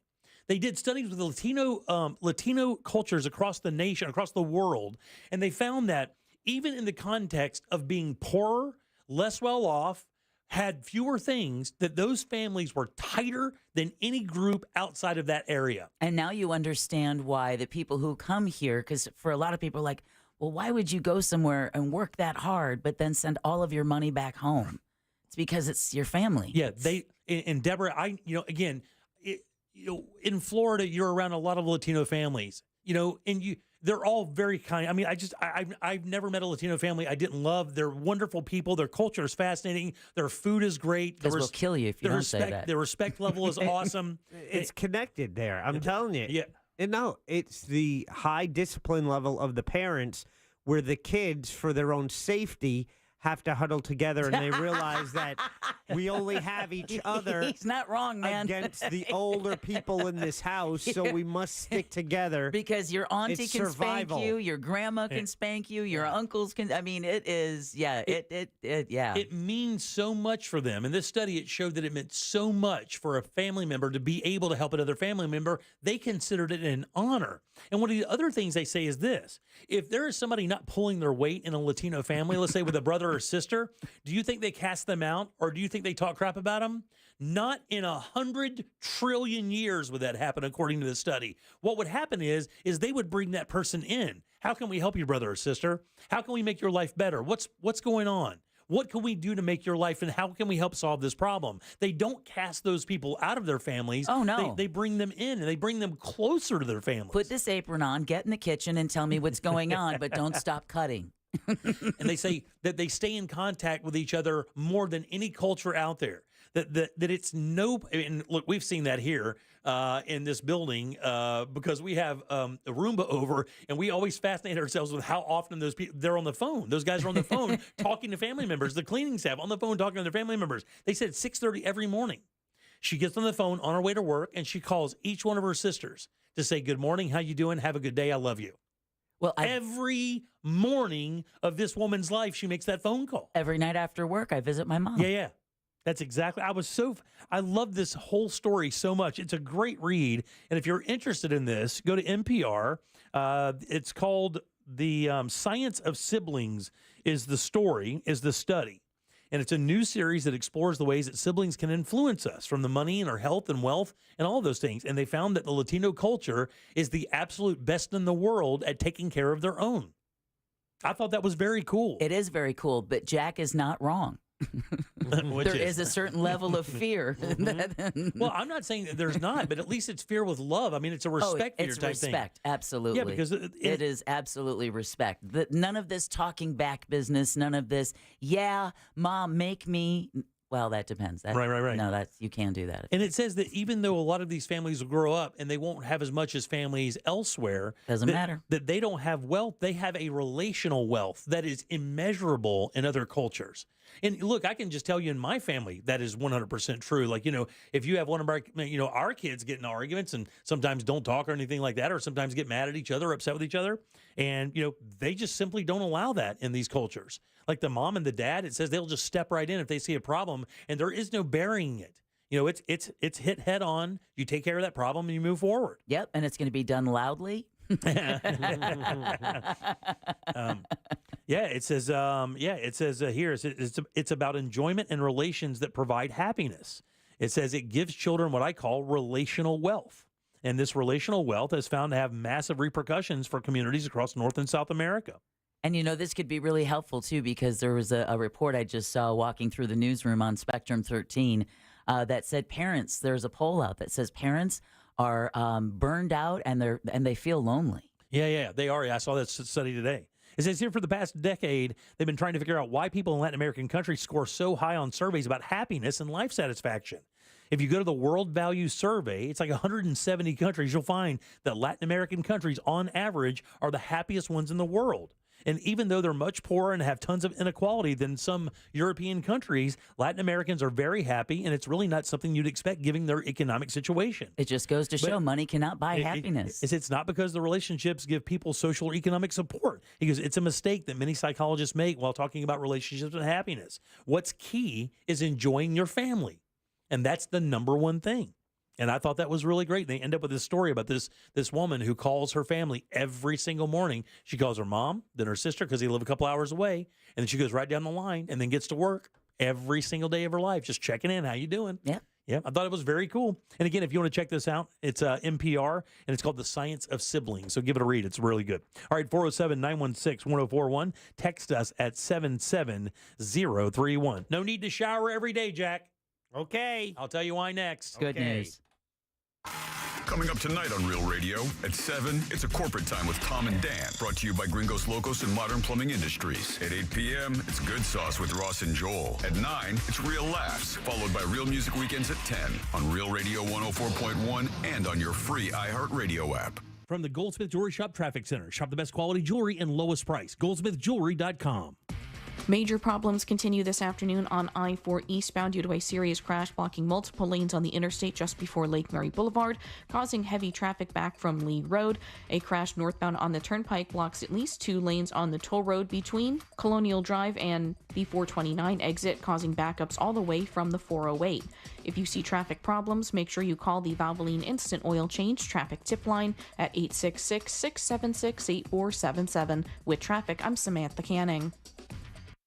They did studies with Latino cultures across the nation, across the world, and they found that even in the context of being poorer, less well off, had fewer things, that those families were tighter than any group outside of that area. And now you understand why the people who come here, because for a lot of people, like, well, why would you go somewhere and work that hard, but then send all of your money back home? It's because it's your family. Yeah, and Deborah, in Florida, you're around a lot of Latino families, and they're all very kind. I mean, I've never met a Latino family I didn't love. They're wonderful people. Their culture is fascinating. Their food is great. Because we'll kill you if you don't say that. Their respect level is awesome. It's connected there. I'm telling you. Yeah. And no, it's the high discipline level of the parents where the kids, for their own safety, have to huddle together, and they realize that we only have each other. He's not wrong, man. Against the older people in this house, so we must stick together. Because your auntie It's can survival. spank you, your grandma can spank you, your uncles can. I mean, it is. Yeah. It means so much for them. In this study, it showed that it meant so much for a family member to be able to help another family member. They considered it an honor. And one of the other things they say is this: if there is somebody not pulling their weight in a Latino family, let's say with a brother or sister, do you think they cast them out, or do you think they talk crap about them? Not in 100 trillion years would that happen, according to the study. What would happen is they would bring that person in. How can we help you, brother or sister? How can we make your life better? What's going on? What can we do to make your life, and how can we help solve this problem? They don't cast those people out of their families. Oh, no. They bring them in, and they bring them closer to their families. Put this apron on, get in the kitchen, and tell me what's going on, but don't stop cutting. And they say that they stay in contact with each other more than any culture out there. That it's no, and look, we've seen that here in this building because we have a Roomba over, and we always fascinate ourselves with how often those people, they're on the phone. Those guys are on the phone talking to family members. The cleaning staff on the phone talking to their family members. They said 6:30 every morning. She gets on the phone on her way to work, and she calls each one of her sisters to say, "Good morning, how you doing? Have a good day. I love you." Well, every morning of this woman's life, she makes that phone call. Every night after work, I visit my mom. Yeah. That's exactly. I love this whole story so much. It's a great read. And if you're interested in this, go to NPR. It's called The Science of Siblings is the study. And it's a new series that explores the ways that siblings can influence us, from the money and our health and wealth and all of those things. And they found that the Latino culture is the absolute best in the world at taking care of their own. I thought that was very cool. It is very cool, but Jack is not wrong. There is a certain level of fear. Well, I'm not saying that there's not, but at least it's fear with love. I mean, it's a respect it's type respect, thing. absolutely. Yeah, because it is absolutely respect. None of this talking back business. None of this. Yeah, mom, make me. Well, that depends. Right. No, you can't do that. And it says that even though a lot of these families will grow up and they won't have as much as families elsewhere, doesn't matter. That they don't have wealth. They have a relational wealth that is immeasurable in other cultures. And look, I can just tell you in my family, that is 100% true. Like, if you have one of our kids get in arguments and sometimes don't talk or anything like that, or sometimes get mad at each other, upset with each other. And, they just simply don't allow that in these cultures. Like the mom and the dad, it says they'll just step right in if they see a problem, and there is no burying it. It's hit head on. You take care of that problem and you move forward. Yep. And it's going to be done loudly. It says here it's about enjoyment and relations that provide happiness. It says it gives children what I call relational wealth. And this relational wealth is found to have massive repercussions for communities across North and South America. And, this could be really helpful, too, because there was a report I just saw walking through the newsroom on Spectrum 13 that said there's a poll out that says parents are burned out and they feel lonely. Yeah, they are. I saw that study today. It says here for the past decade, they've been trying to figure out why people in Latin American countries score so high on surveys about happiness and life satisfaction. If you go to the World Value Survey, it's like 170 countries, you'll find that Latin American countries, on average, are the happiest ones in the world. And even though they're much poorer and have tons of inequality than some European countries, Latin Americans are very happy, and it's really not something you'd expect given their economic situation. It just goes to show money cannot buy happiness. It's not because the relationships give people social or economic support. Because it's a mistake that many psychologists make while talking about relationships and happiness. What's key is enjoying your family. And that's the number one thing. And I thought that was really great. They end up with this story about this woman who calls her family every single morning. She calls her mom, then her sister, because they live a couple hours away. And then she goes right down the line and then gets to work every single day of her life, just checking in. How you doing? Yeah, I thought it was very cool. And again, if you want to check this out, it's NPR, and it's called The Science of Siblings. So give it a read. It's really good. All right, 407-916-1041. Text us at 77031. No need to shower every day, Jack. Okay. I'll tell you why next. Good news. Coming up tonight on Real Radio at 7, it's a corporate time with Tom and Dan, brought to you by Gringos Locos and Modern Plumbing Industries. At 8 p.m., it's Good Sauce with Ross and Joel. At 9, it's Real Laughs, followed by Real Music Weekends at 10 on Real Radio 104.1 and on your free iHeartRadio app. From the Goldsmith Jewelry Shop Traffic Center, shop the best quality jewelry and lowest price. GoldsmithJewelry.com. Major problems continue this afternoon on I-4 eastbound due to a serious crash blocking multiple lanes on the interstate just before Lake Mary Boulevard, causing heavy traffic back from Lee Road. A crash northbound on the Turnpike blocks at least 2 lanes on the toll road between Colonial Drive and the 429 exit, causing backups all the way from the 408. If you see traffic problems, make sure you call the Valvoline Instant Oil Change traffic tip line at 866-676-8477. With traffic, I'm Samantha Canning.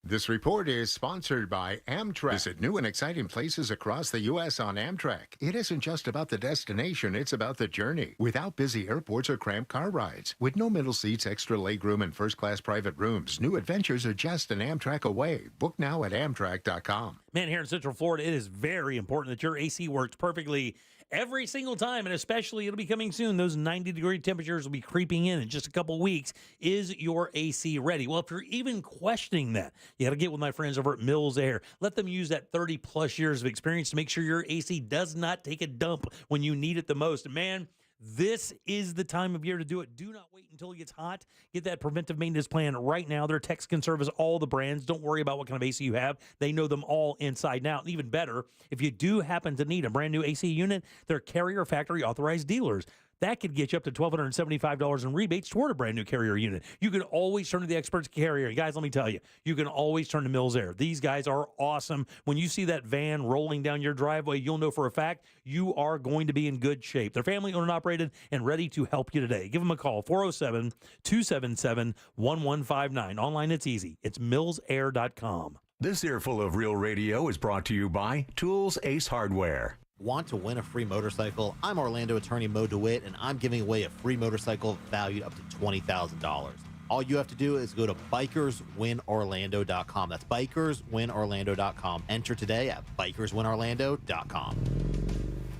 This report is sponsored by Amtrak. Visit new and exciting places across the U.S. on Amtrak. It isn't just about the destination, it's about the journey. Without busy airports or cramped car rides. With no middle seats, extra legroom, and first-class private rooms, new adventures are just an Amtrak away. Book now at Amtrak.com. Man, here in Central Florida, it is very important that your AC works perfectly every single time, and especially it'll be coming soon. Those 90-degree temperatures will be creeping in just a couple weeks. Is your AC ready? Well, if you're even questioning that, you got to get with my friends over at Mills Air. Let them use that 30-plus years of experience to make sure your AC does not take a dump when you need it the most. And man, this is the time of year to do it. Do not wait until it gets hot. Get that preventive maintenance plan right now. Their techs can service all the brands. Don't worry about what kind of AC you have. They know them all inside and out. And even better, if you do happen to need a brand new AC unit, they're Carrier Factory authorized dealers. That could get you up to $1,275 in rebates toward a brand new Carrier unit. You can always turn to the experts at Carrier. Guys, let me tell you, you can always turn to Mills Air. These guys are awesome. When you see that van rolling down your driveway, you'll know for a fact you are going to be in good shape. They're family owned and operated and ready to help you today. Give them a call, 407-277-1159. Online, it's easy. It's millsair.com. This earful of Real Radio is brought to you by Tools Ace Hardware. Want to win a free motorcycle? I'm Orlando attorney Mo DeWitt, and I'm giving away a free motorcycle valued up to $20,000. All you have to do is go to bikerswinorlando.com. That's bikerswinorlando.com. Enter today at bikerswinorlando.com.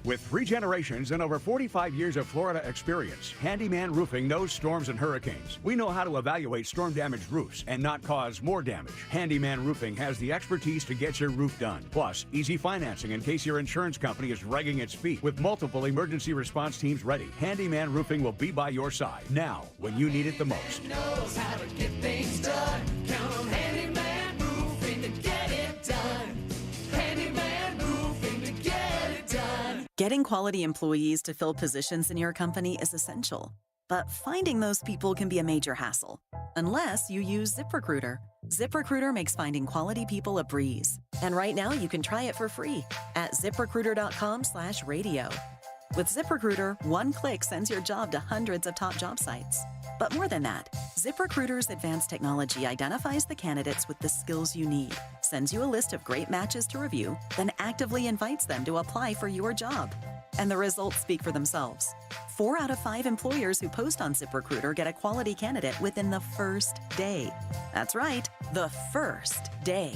With 3 generations and over 45 years of Florida experience, Handyman Roofing knows storms and hurricanes. We know how to evaluate storm-damaged roofs and not cause more damage. Handyman Roofing has the expertise to get your roof done. Plus, easy financing in case your insurance company is dragging its feet. With multiple emergency response teams ready, Handyman Roofing will be by your side now when you need it the most. Knows how to get things done. Count on Handyman Roofing to get it done. Handyman Roofing to get it done. Getting quality employees to fill positions in your company is essential, but finding those people can be a major hassle, unless you use ZipRecruiter. ZipRecruiter makes finding quality people a breeze. And right now you can try it for free at ZipRecruiter.com/radio. With ZipRecruiter, one click sends your job to hundreds of top job sites. But more than that, ZipRecruiter's advanced technology identifies the candidates with the skills you need, sends you a list of great matches to review, then actively invites them to apply for your job. And the results speak for themselves. 4 out of 5 employers who post on ZipRecruiter get a quality candidate within the first day. That's right, the first day.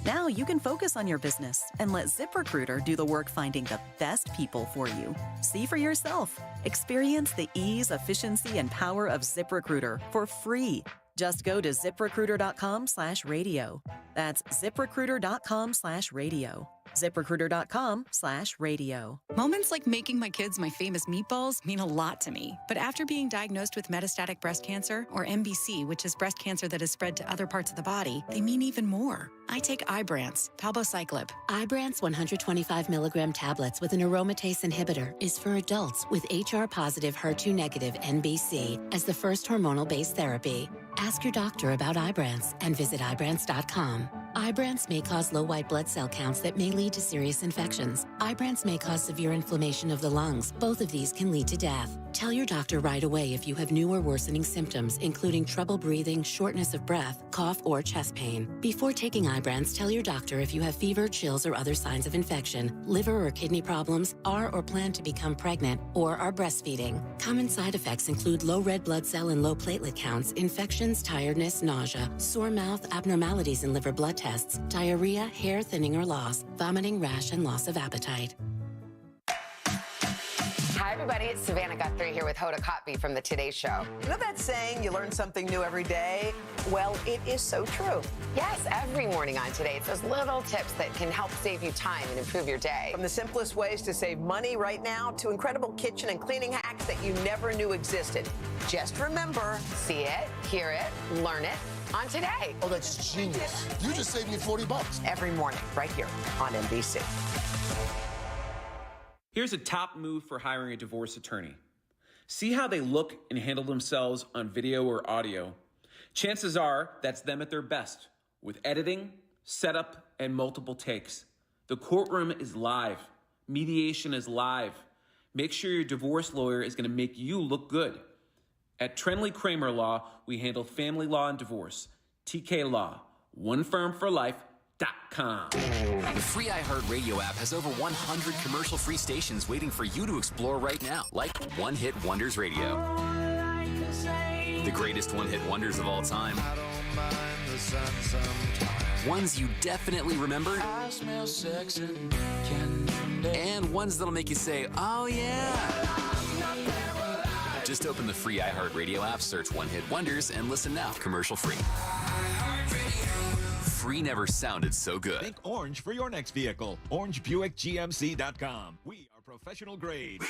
Now you can focus on your business and let ZipRecruiter do the work finding the best people for you. See for yourself. Experience the ease, efficiency, and power of ZipRecruiter for free. Just go to ZipRecruiter.com/radio. That's ZipRecruiter.com/radio. ZipRecruiter.com/radio. Moments like making my kids my famous meatballs mean a lot to me. But after being diagnosed with metastatic breast cancer, or MBC, which is breast cancer that has spread to other parts of the body, they mean even more. I take Ibrance, palbociclib. Ibrance 125 milligram tablets with an aromatase inhibitor is for adults with HR-positive, HER2-negative MBC as the first hormonal-based therapy. Ask your doctor about Ibrance and visit Ibrance.com. Ibrance may cause low white blood cell counts that may lead to serious infections. Ibrance may cause severe inflammation of the lungs. Both of these can lead to death. Tell your doctor right away if you have new or worsening symptoms, including trouble breathing, shortness of breath, cough, or chest pain. Before taking Ibrance, tell your doctor if you have fever, chills, or other signs of infection, liver or kidney problems, are or plan to become pregnant, or are breastfeeding. Common side effects include low red blood cell and low platelet counts, infections, tiredness, nausea, sore mouth, abnormalities in liver blood tests, diarrhea, hair thinning or loss, vomiting, rash, and loss of appetite. Hi, everybody. It's Savannah Guthrie here with Hoda Kotb from the Today Show. You know that saying, you learn something new every day? Well, it is so true. Yes, every morning on Today, it's those little tips that can help save you time and improve your day. From the simplest ways to save money right now to incredible kitchen and cleaning hacks that you never knew existed. Just remember, see it, hear it, learn it, on Today. Oh, that's genius. You just saved me $40. Every morning, right here on NBC. Here's a top move for hiring a divorce attorney. See how they look and handle themselves on video or audio. Chances are that's them at their best, with editing, setup, and multiple takes. The courtroom is live. Mediation is live. Make sure your divorce lawyer is going to make you look good. At Trenley Kramer Law, we handle family law and divorce. TK Law, onefirmforlife.com. The free iHeartRadio app has over 100 commercial-free stations waiting for you to explore right now, like One Hit Wonders Radio. The greatest one-hit wonders of all time. Ones you definitely remember. And ones that'll make you say, oh yeah. Just open the free iHeartRadio app, search One Hit Wonders, and listen now, commercial-free. Free never sounded so good. Think orange for your next vehicle. OrangeBuickGMC.com. We are professional grade.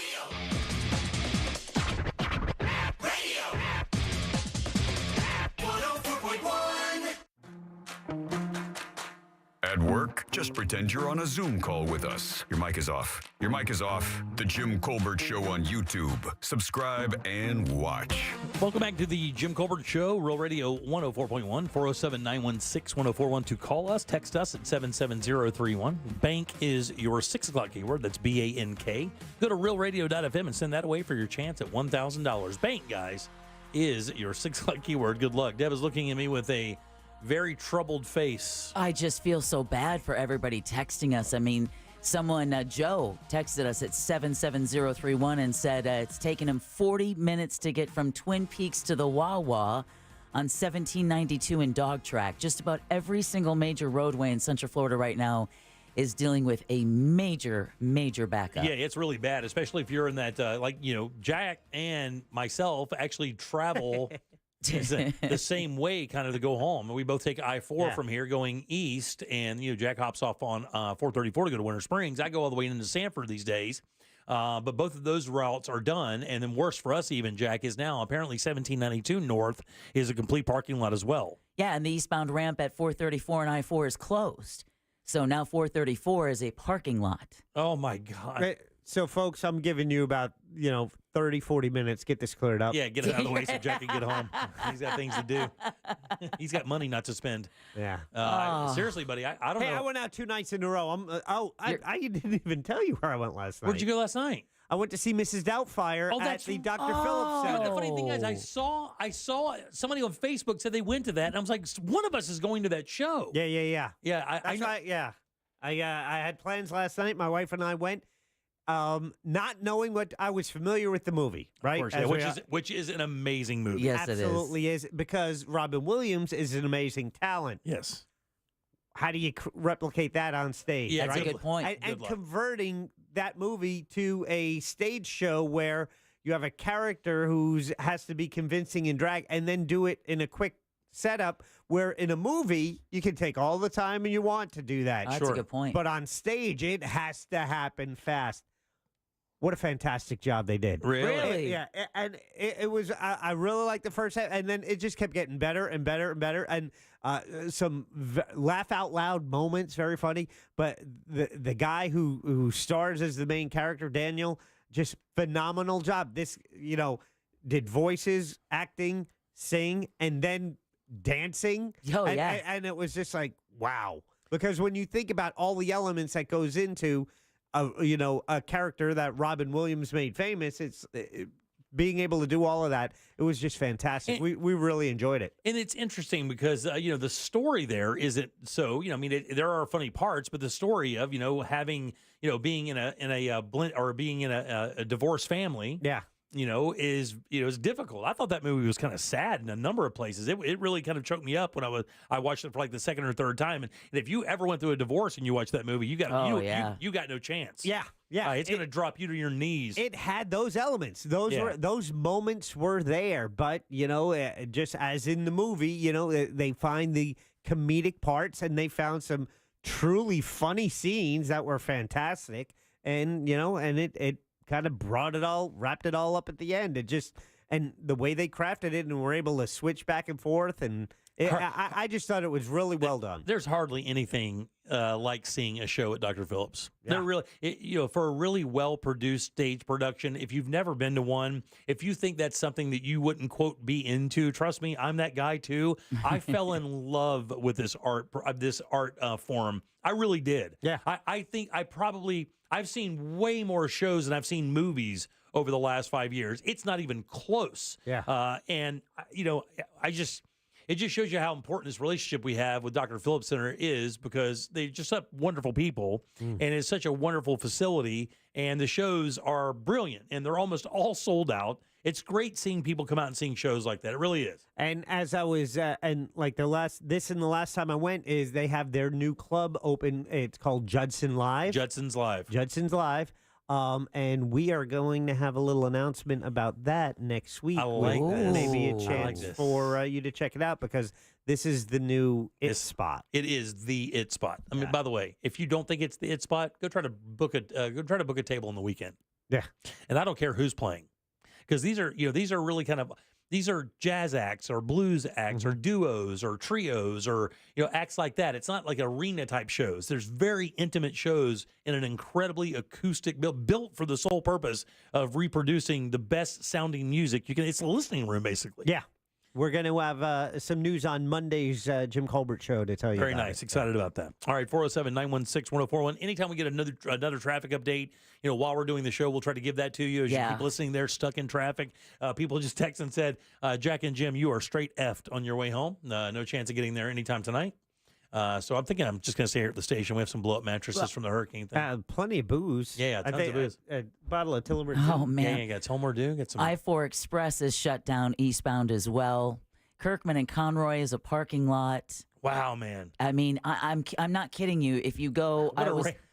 At work, just pretend you're on a Zoom call with us. Your mic is off. Your mic is off. The Jim Colbert Show on YouTube. Subscribe and watch. Welcome back to the Jim Colbert Show, Real Radio 104.1, 407-916-1041 to call us. Text us at 77031. Bank is your 6 o'clock keyword. That's BANK. Go to realradio.fm and send that away for your chance at $1,000. Bank, guys, is your 6 o'clock keyword. Good luck. Deb is looking at me with a very troubled face. I just feel so bad for everybody texting us. I mean, someone, Joe, texted us at 77031 and said it's taken him 40 minutes to get from Twin Peaks to the Wawa on 1792 in Dog Track. Just about every single major roadway in Central Florida right now is dealing with a major backup. Yeah, it's really bad, especially if you're in that, Jack and myself actually travel the same way kind of to go home. We both take I-4 from here going east, and Jack hops off on 434 to go to Winter Springs. I go all the way into Sanford these days, but both of those routes are done. And then worse for us even, Jack, is now apparently 1792 north is a complete parking lot as well. Yeah, and the eastbound ramp at 434 and I-4 is closed. So now 434 is a parking lot. Oh, my God. So, folks, I'm giving you about, 30, 40 minutes. Get this cleared up. Yeah, get it out of the way so Jack can get home. He's got things to do. He's got money not to spend. Yeah. Seriously, buddy, I don't know. Hey, I went out 2 nights in a row. I didn't even tell you where I went last night. Where'd you go last night? I went to see Mrs. Doubtfire at the Dr. Phillips Center. The funny thing is, I saw somebody on Facebook said they went to that, and I was like, one of us is going to that show. Yeah. Yeah, That's right. Yeah. I had plans last night. My wife and I went. Not knowing what I was familiar with the movie, right? Of course, which is an amazing movie. Yes, absolutely is because Robin Williams is an amazing talent. Yes. How do you replicate that on stage? Yeah, right? that's a good point. And converting that movie to a stage show where you have a character who has to be convincing in drag, and then do it in a quick setup. Where in a movie you can take all the time you want to do that. That's a good point. But on stage it has to happen fast. What a fantastic job they did. Really? Yeah. And it was, I really liked the first half, and then it just kept getting better and better and better. And some laugh out loud moments, very funny. But the guy who stars as the main character, Daniel, just phenomenal job. This, did voices, acting, sing, and then dancing. Oh, yeah. And it was just like, wow. Because when you think about all the elements that goes into a character that Robin Williams made famous, it's being able to do all of that. It was just fantastic. We really enjoyed it. And it's interesting because, the story there isn't so, there are funny parts, but the story of, having, being in a blend or being in a divorced family. Yeah. Is difficult. I thought that movie was kind of sad in a number of places. It really kind of choked me up when I watched it for like the second or third time. And if you ever went through a divorce and you watched that movie, you got no chance. Yeah. It's going to drop you to your knees. It had those elements. Those moments were there, but just as in the movie, they find the comedic parts, and they found some truly funny scenes that were fantastic, and it kind of wrapped it all up at the end. And the way they crafted it, and were able to switch back and forth, and I just thought it was really well done. There's hardly anything like seeing a show at Dr. Phillips. Yeah. They're really, for a really well-produced stage production, if you've never been to one, if you think that's something that you wouldn't, quote, be into, trust me, I'm that guy too. I fell in love with this art form. I really did. Yeah. I think I've seen way more shows than I've seen movies over the last 5 years. It's not even close. Yeah. It just shows you how important this relationship we have with Dr. Phillips Center is, because they're just such wonderful people, and it's such a wonderful facility, and the shows are brilliant, and they're almost all sold out. It's great seeing people come out and seeing shows like that. It really is. And as I was, the last time I went is they have their new club open. It's called Judson Live. Judson's Live. Judson's Live. And we are going to have a little announcement about that next week. I like this. Maybe a I like chance this. for you to check it out, because this is the new spot. It is the it spot. I mean, by the way, if you don't think it's the it spot, go try to book a table on the weekend. Yeah, and I don't care who's playing, because these are really these are jazz acts or blues acts or duos or trios or acts like that. It's not like arena type shows. There's very intimate shows in an incredibly acoustic built for the sole purpose of reproducing the best sounding music you can. It's a listening room basically. Yeah. We're going to have some news on Monday's Jim Colbert show to tell you. Very about nice. it. Excited about that. All right, 407-916-1041. Anytime we get another traffic update, while we're doing the show, we'll try to give that to you as you keep listening there, stuck in traffic. People just texted and said, Jack and Jim, you are straight effed on your way home. No chance of getting there anytime tonight. So I'm thinking I'm just going to stay here at the station. We have some blow-up mattresses from the hurricane thing. Plenty of booze. Yeah, tons of booze. A bottle of Tillerman. Oh, man. Yeah, got Homeward Dew. Got some. I-4 Express is shut down eastbound as well. Kirkman and Conroy is a parking lot. Wow, man. I mean, I'm not kidding you. If you go,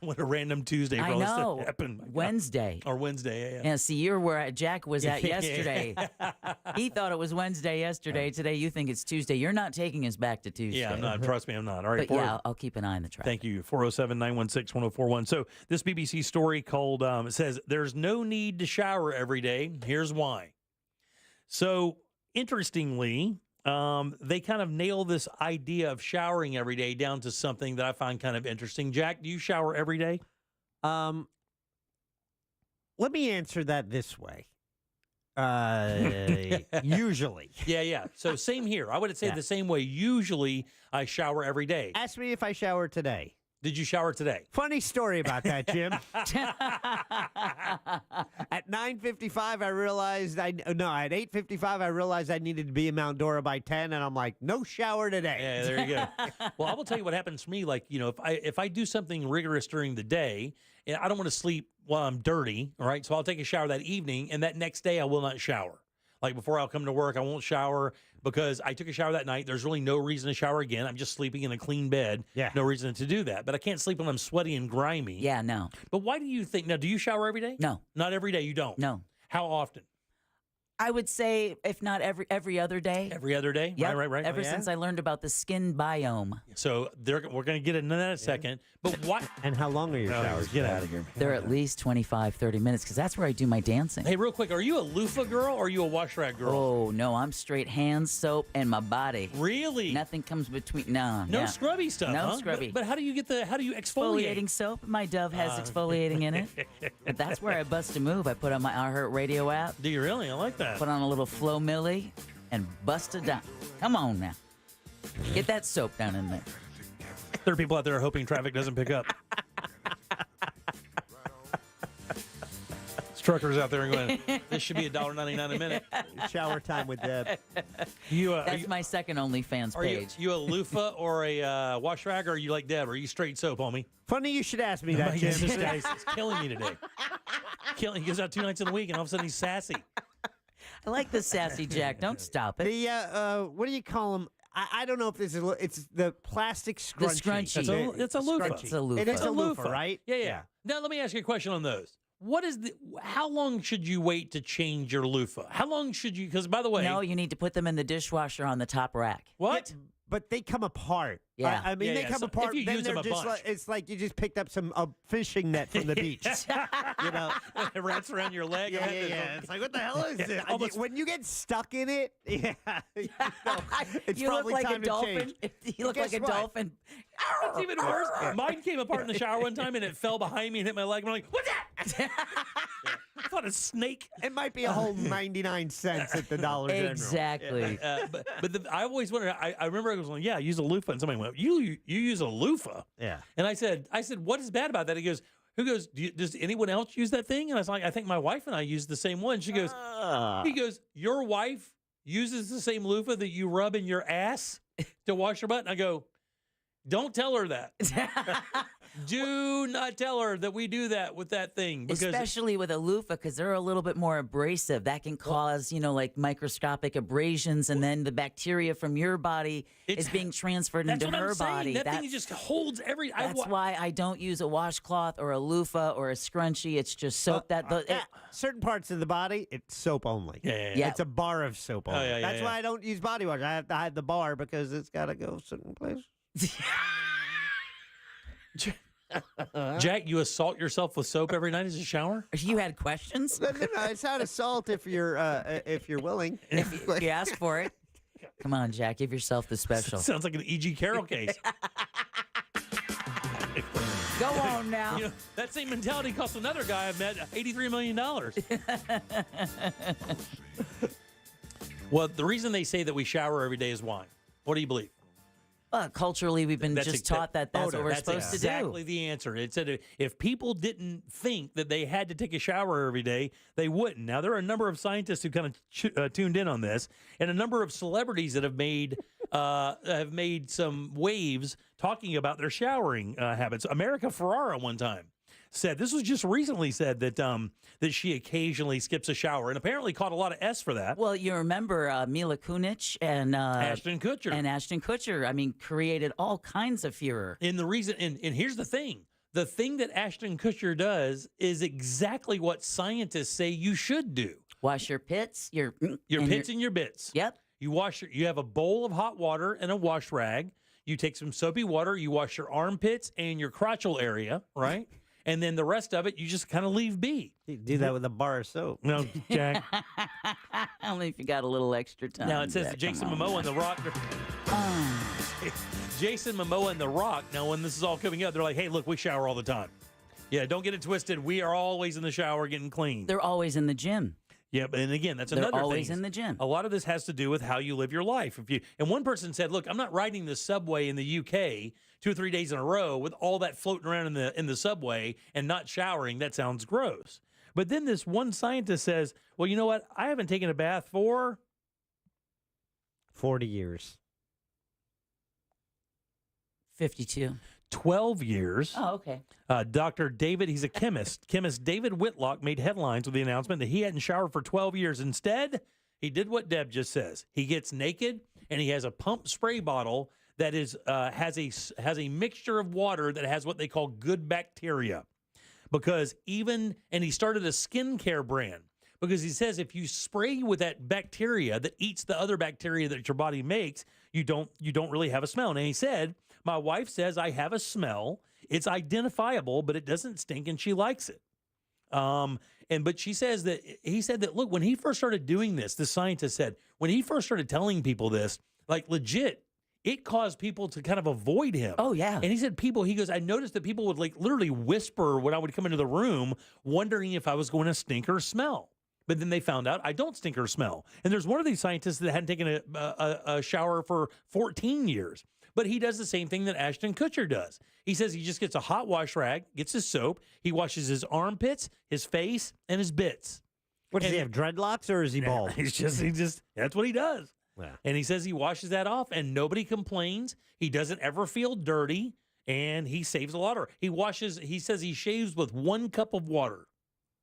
what a random Tuesday for I all this know. to happen. Wednesday. Or Wednesday, yeah. Yeah, see, you're where Jack was at yesterday. He thought it was Wednesday yesterday. Today you think it's Tuesday. You're not taking us back to Tuesday. Yeah, I'm not. Trust me, I'm not. All right. But yeah, I'll keep an eye on the traffic. Thank you. 407-916-1041. So this BBC story called, it says, there's no need to shower every day. Here's why. So interestingly, they kind of nail this idea of showering every day down to something that I find kind of interesting. Jack, do you shower every day? Let me answer that this way. Usually. Yeah. So same here. I would say the same way. Usually I shower every day. Ask me if I shower today. Did you shower today? Funny story about that, Jim. At 9:55, I realized at 8:55, I realized I needed to be in Mount Dora by 10, and I'm like, no shower today. Yeah, there you go. Well, I will tell you what happens for me. Like, if I do something rigorous during the day, and I don't want to sleep while I'm dirty, all right? So I'll take a shower that evening, and that next day I will not shower. Like before I'll come to work, I won't shower because I took a shower that night. There's really no reason to shower again. I'm just sleeping in a clean bed. Yeah. No reason to do that. But I can't sleep when I'm sweaty and grimy. Yeah, no. But why do you think, now, do you shower every day? No. Not every day, you don't? No. How often? I would say, if not every other day. Every other day? Yep. Right. Ever since I learned about the skin biome. So we're going to get into that in a second. But what? And how long are your showers? Get out of here. They're at least 25, 30 minutes, because that's where I do my dancing. Hey, real quick, are you a loofah girl or are you a wash rag girl? Oh, no, I'm straight hands, soap, and my body. Really? Nothing comes between. No. No scrubby stuff, No huh? scrubby. But how do you exfoliate? Exfoliating soap. My Dove has exfoliating in it. But that's where I bust a move. I put on my iHeartRadio app. Do you really? I like that. Put on a little Flo Millie and bust it down. Come on now. Get that soap down in there. There are people out there hoping traffic doesn't pick up. There's truckers out there going, this should be $1.99 a minute. Shower time with Deb. That's my second OnlyFans page. Are you a loofah or a wash rag, or are you like Deb? Or are you straight soap, homie? Funny you should ask me that, Jim. It's killing me today. He goes out 2 nights in a week, and all of a sudden he's sassy. I like the sassy Jack. Don't stop it. The what do you call them? I don't know if this is. It's the plastic scrunchie. The scrunchie. It's a loofah. It's a loofah. It is a loofah, right? Yeah. Now let me ask you a question on those. How long should you wait to change your loofah? How long should you? Because by the way, no, you need to put them in the dishwasher on the top rack. What? but they come apart. Yeah. I mean, Yeah, they yeah. come So apart. if you Then use them they're a just bunch. it's like you just picked up some fishing net from the beach. You know? It wraps around your leg. Yeah. It's like, what the hell is this? Almost- When you get stuck in it, yeah, it's you look probably like a time to dolphin. change. You look like Guess a what? dolphin. It's even worse. Mine came apart in the shower one time and it fell behind me and hit my leg. I'm like, what's that? I thought a snake. It might be a whole 99 cents at the Dollar General. Exactly. I always wondered. I remember I was like, "Yeah, I use a loofah," and somebody went, "You use a loofah?" Yeah. And I said, "What is bad about that?" He goes, "Who goes? Does anyone else use that thing?" And I was like, "I think my wife and I use the same one." She goes, "He goes, your wife uses the same loofah that you rub in your ass to wash your butt." And I go, "Don't tell her that. Do not tell her that we do that with that thing." Because Especially with a loofah, because they're a little bit more abrasive. That can cause, like microscopic abrasions, and then the bacteria from your body is being transferred that's into what her I'm saying. body. That thing just holds every. That's why I don't use a washcloth or a loofah or a scrunchie. It's just soap certain parts of the body, it's soap only. Yeah. It's a bar of soap only. yeah, That's yeah. why I don't use body wash. I have to hide the bar because it's got to go certain place. Jack, you assault yourself with soap every night as a shower? You had questions? No, it's not assault if you're willing. If you ask for it. Come on, Jack, give yourself the special. Sounds like an E.G. Carroll case. Go on now. That same mentality cost another guy I met $83 million. Well, the reason they say that we shower every day is why? What do you believe? Culturally, we've been just taught that's what we're supposed to do. Exactly the answer. It said if people didn't think that they had to take a shower every day, they wouldn't. Now, there are a number of scientists who kind of tuned in on this, and a number of celebrities that have made some waves talking about their showering habits. America Ferrera one time said, this was just recently said, that that she occasionally skips a shower and apparently caught a lot of S for that. Well, you remember Mila Kunis and Ashton Kutcher. I mean, created all kinds of furor. And the reason, and here's the thing that Ashton Kutcher does is exactly what scientists say you should do. Wash your pits, your pits and your bits. Yep. You have a bowl of hot water and a wash rag. You take some soapy water. You wash your armpits and your crotchal area, right? And then the rest of it, you just kind of leave be. You do that with a bar of soap. No, Jack. Only if you got a little extra time. Now, it says that Jason Momoa and The Rock. Jason Momoa and The Rock. Now, when this is all coming up, they're like, hey, look, we shower all the time. Yeah, don't get it twisted. We are always in the shower getting clean. They're always in the gym. Yeah, and again, that's another thing. They're always in the gym. A lot of this has to do with how you live your life. And one person said, look, I'm not riding the subway in the UK 2 or 3 days in a row with all that floating around in the subway and not showering. That sounds gross. But then this one scientist says, well, you know what? I haven't taken a bath for 40 years. 52. 12 years. Oh, okay. Dr. David, he's a chemist. Chemist David Whitlock made headlines with the announcement that he hadn't showered for 12 years. Instead, he did what Deb just says. He gets naked and he has a pump spray bottle that is has a mixture of water that has what they call good bacteria. And he started a skincare brand because he says if you spray with that bacteria that eats the other bacteria that your body makes, you don't really have a smell. And he said, my wife says I have a smell. It's identifiable, but it doesn't stink, and she likes it. But he said that, look, when he first started doing this, the scientist said, when he first started telling people this, like legit, it caused people to kind of avoid him. Oh, yeah. And he said he goes, I noticed that people would like literally whisper when I would come into the room, wondering if I was going to stink or smell. But then they found out I don't stink or smell. And there's one of these scientists that hadn't taken a shower for 14 years. But he does the same thing that Ashton Kutcher does. He says he just gets a hot wash rag, gets his soap, he washes his armpits, his face, and his bits. What, does he have dreadlocks or is he bald? He just that's what he does. Yeah. And he says he washes that off and nobody complains. He doesn't ever feel dirty and he saves a lot of he says he shaves with 1 cup of water.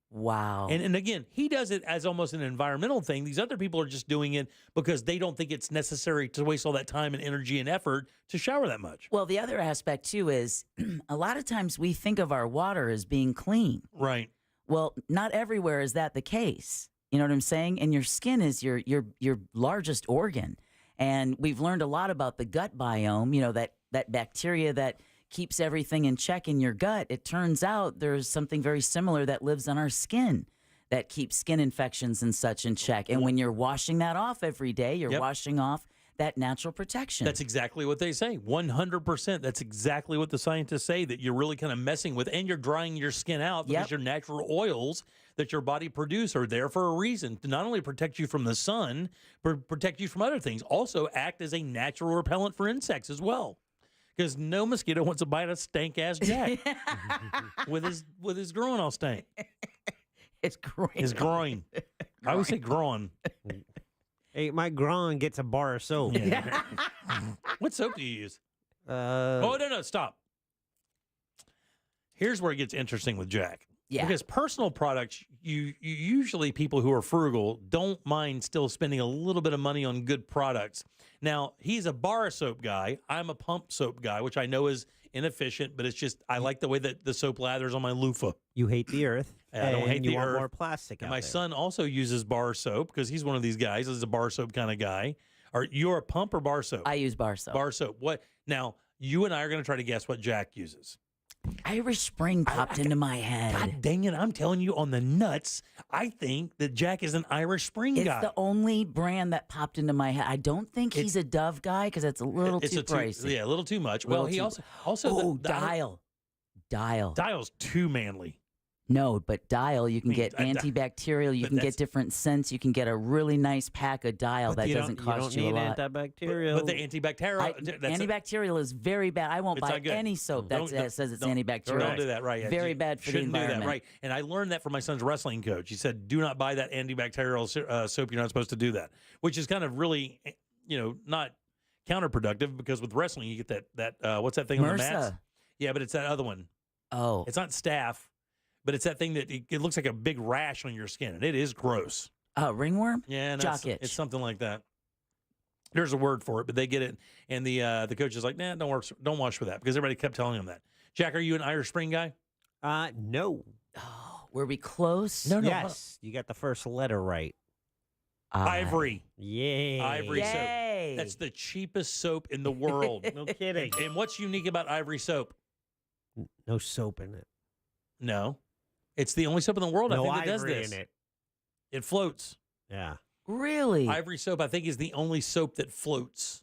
Wow. And again, he does it as almost an environmental thing. These other people are just doing it because they don't think it's necessary to waste all that time and energy and effort to shower that much. Well, the other aspect, too, is a lot of times we think of our water as being clean. Right. Well, not everywhere is that the case. You know what I'm saying? And your skin is your largest organ. And we've learned a lot about the gut biome, that bacteria that keeps everything in check in your gut. It turns out there's something very similar that lives on our skin that keeps skin infections and such in check. And when you're washing that off every day, you're washing off that natural protection. That's exactly what they say. 100%. That's exactly what the scientists say, that you're really kind of messing with, and you're drying your skin out because your natural oils that your body produce are there for a reason, to not only protect you from the sun, but protect you from other things. Also act as a natural repellent for insects as well. Because no mosquito wants to bite a stank-ass Jack with his groin all stank. His groin. His groin. I always say groin. Hey, my groin gets a bar of soap. Yeah. What soap do you use? No, stop. Here's where it gets interesting with Jack. Yeah. Because personal products, you usually, people who are frugal don't mind still spending a little bit of money on good products. Now, he's a bar soap guy. I'm a pump soap guy, which I know is inefficient, but it's just, I like the way that the soap lathers on my loofah. You hate the earth. I don't hate you the want earth. more plastic And out my there. son also uses bar soap because he's one of these guys. He's a bar soap kind of guy. You're a pump or bar soap? I use bar soap. Bar soap. What? Now, you and I are going to try to guess what Jack uses. Irish Spring popped into my head. God dang it, I'm telling you on the nuts, I think that Jack is an Irish Spring guy. It's the only brand that popped into my head. I don't think he's a Dove guy because it's a little too pricey. Yeah, a little too much. Well, he also Dial. Dial's too manly. No, but Dial, you can get antibacterial, you can get different scents, you can get a really nice pack of Dial that doesn't cost you a lot. Antibacterial. But the antibacterial... antibacterial is very bad. I won't It's buy not good. any soap that says it's antibacterial. Don't do that, right? Yeah, Very bad for the shouldn't do environment. that, right? And I learned that from my son's wrestling coach. He said, do not buy that antibacterial soap. You're not supposed to do that, which is kind of really, not counterproductive because with wrestling, you get that what's that thing on the mats? MRSA. Yeah, but it's that other one. Oh. It's not staph, but it's that thing that it looks like a big rash on your skin, and it is gross. Ringworm? Yeah, no, Jock itch. it's something like that. There's a word for it, but they get it, and the coach is like, nah, don't wash with that, because everybody kept telling him that. Jack, are you an Irish Spring guy? No. Oh, were we close? No. Yes, you got the first letter right. Ivory. Yay. Ivory soap. That's the cheapest soap in the world. No kidding. And what's unique about Ivory soap? No soap in it. No. It's the only soap in the world, No I think, that does ivory this. in it. It floats. Yeah. Really? Ivory soap, I think, is the only soap that floats.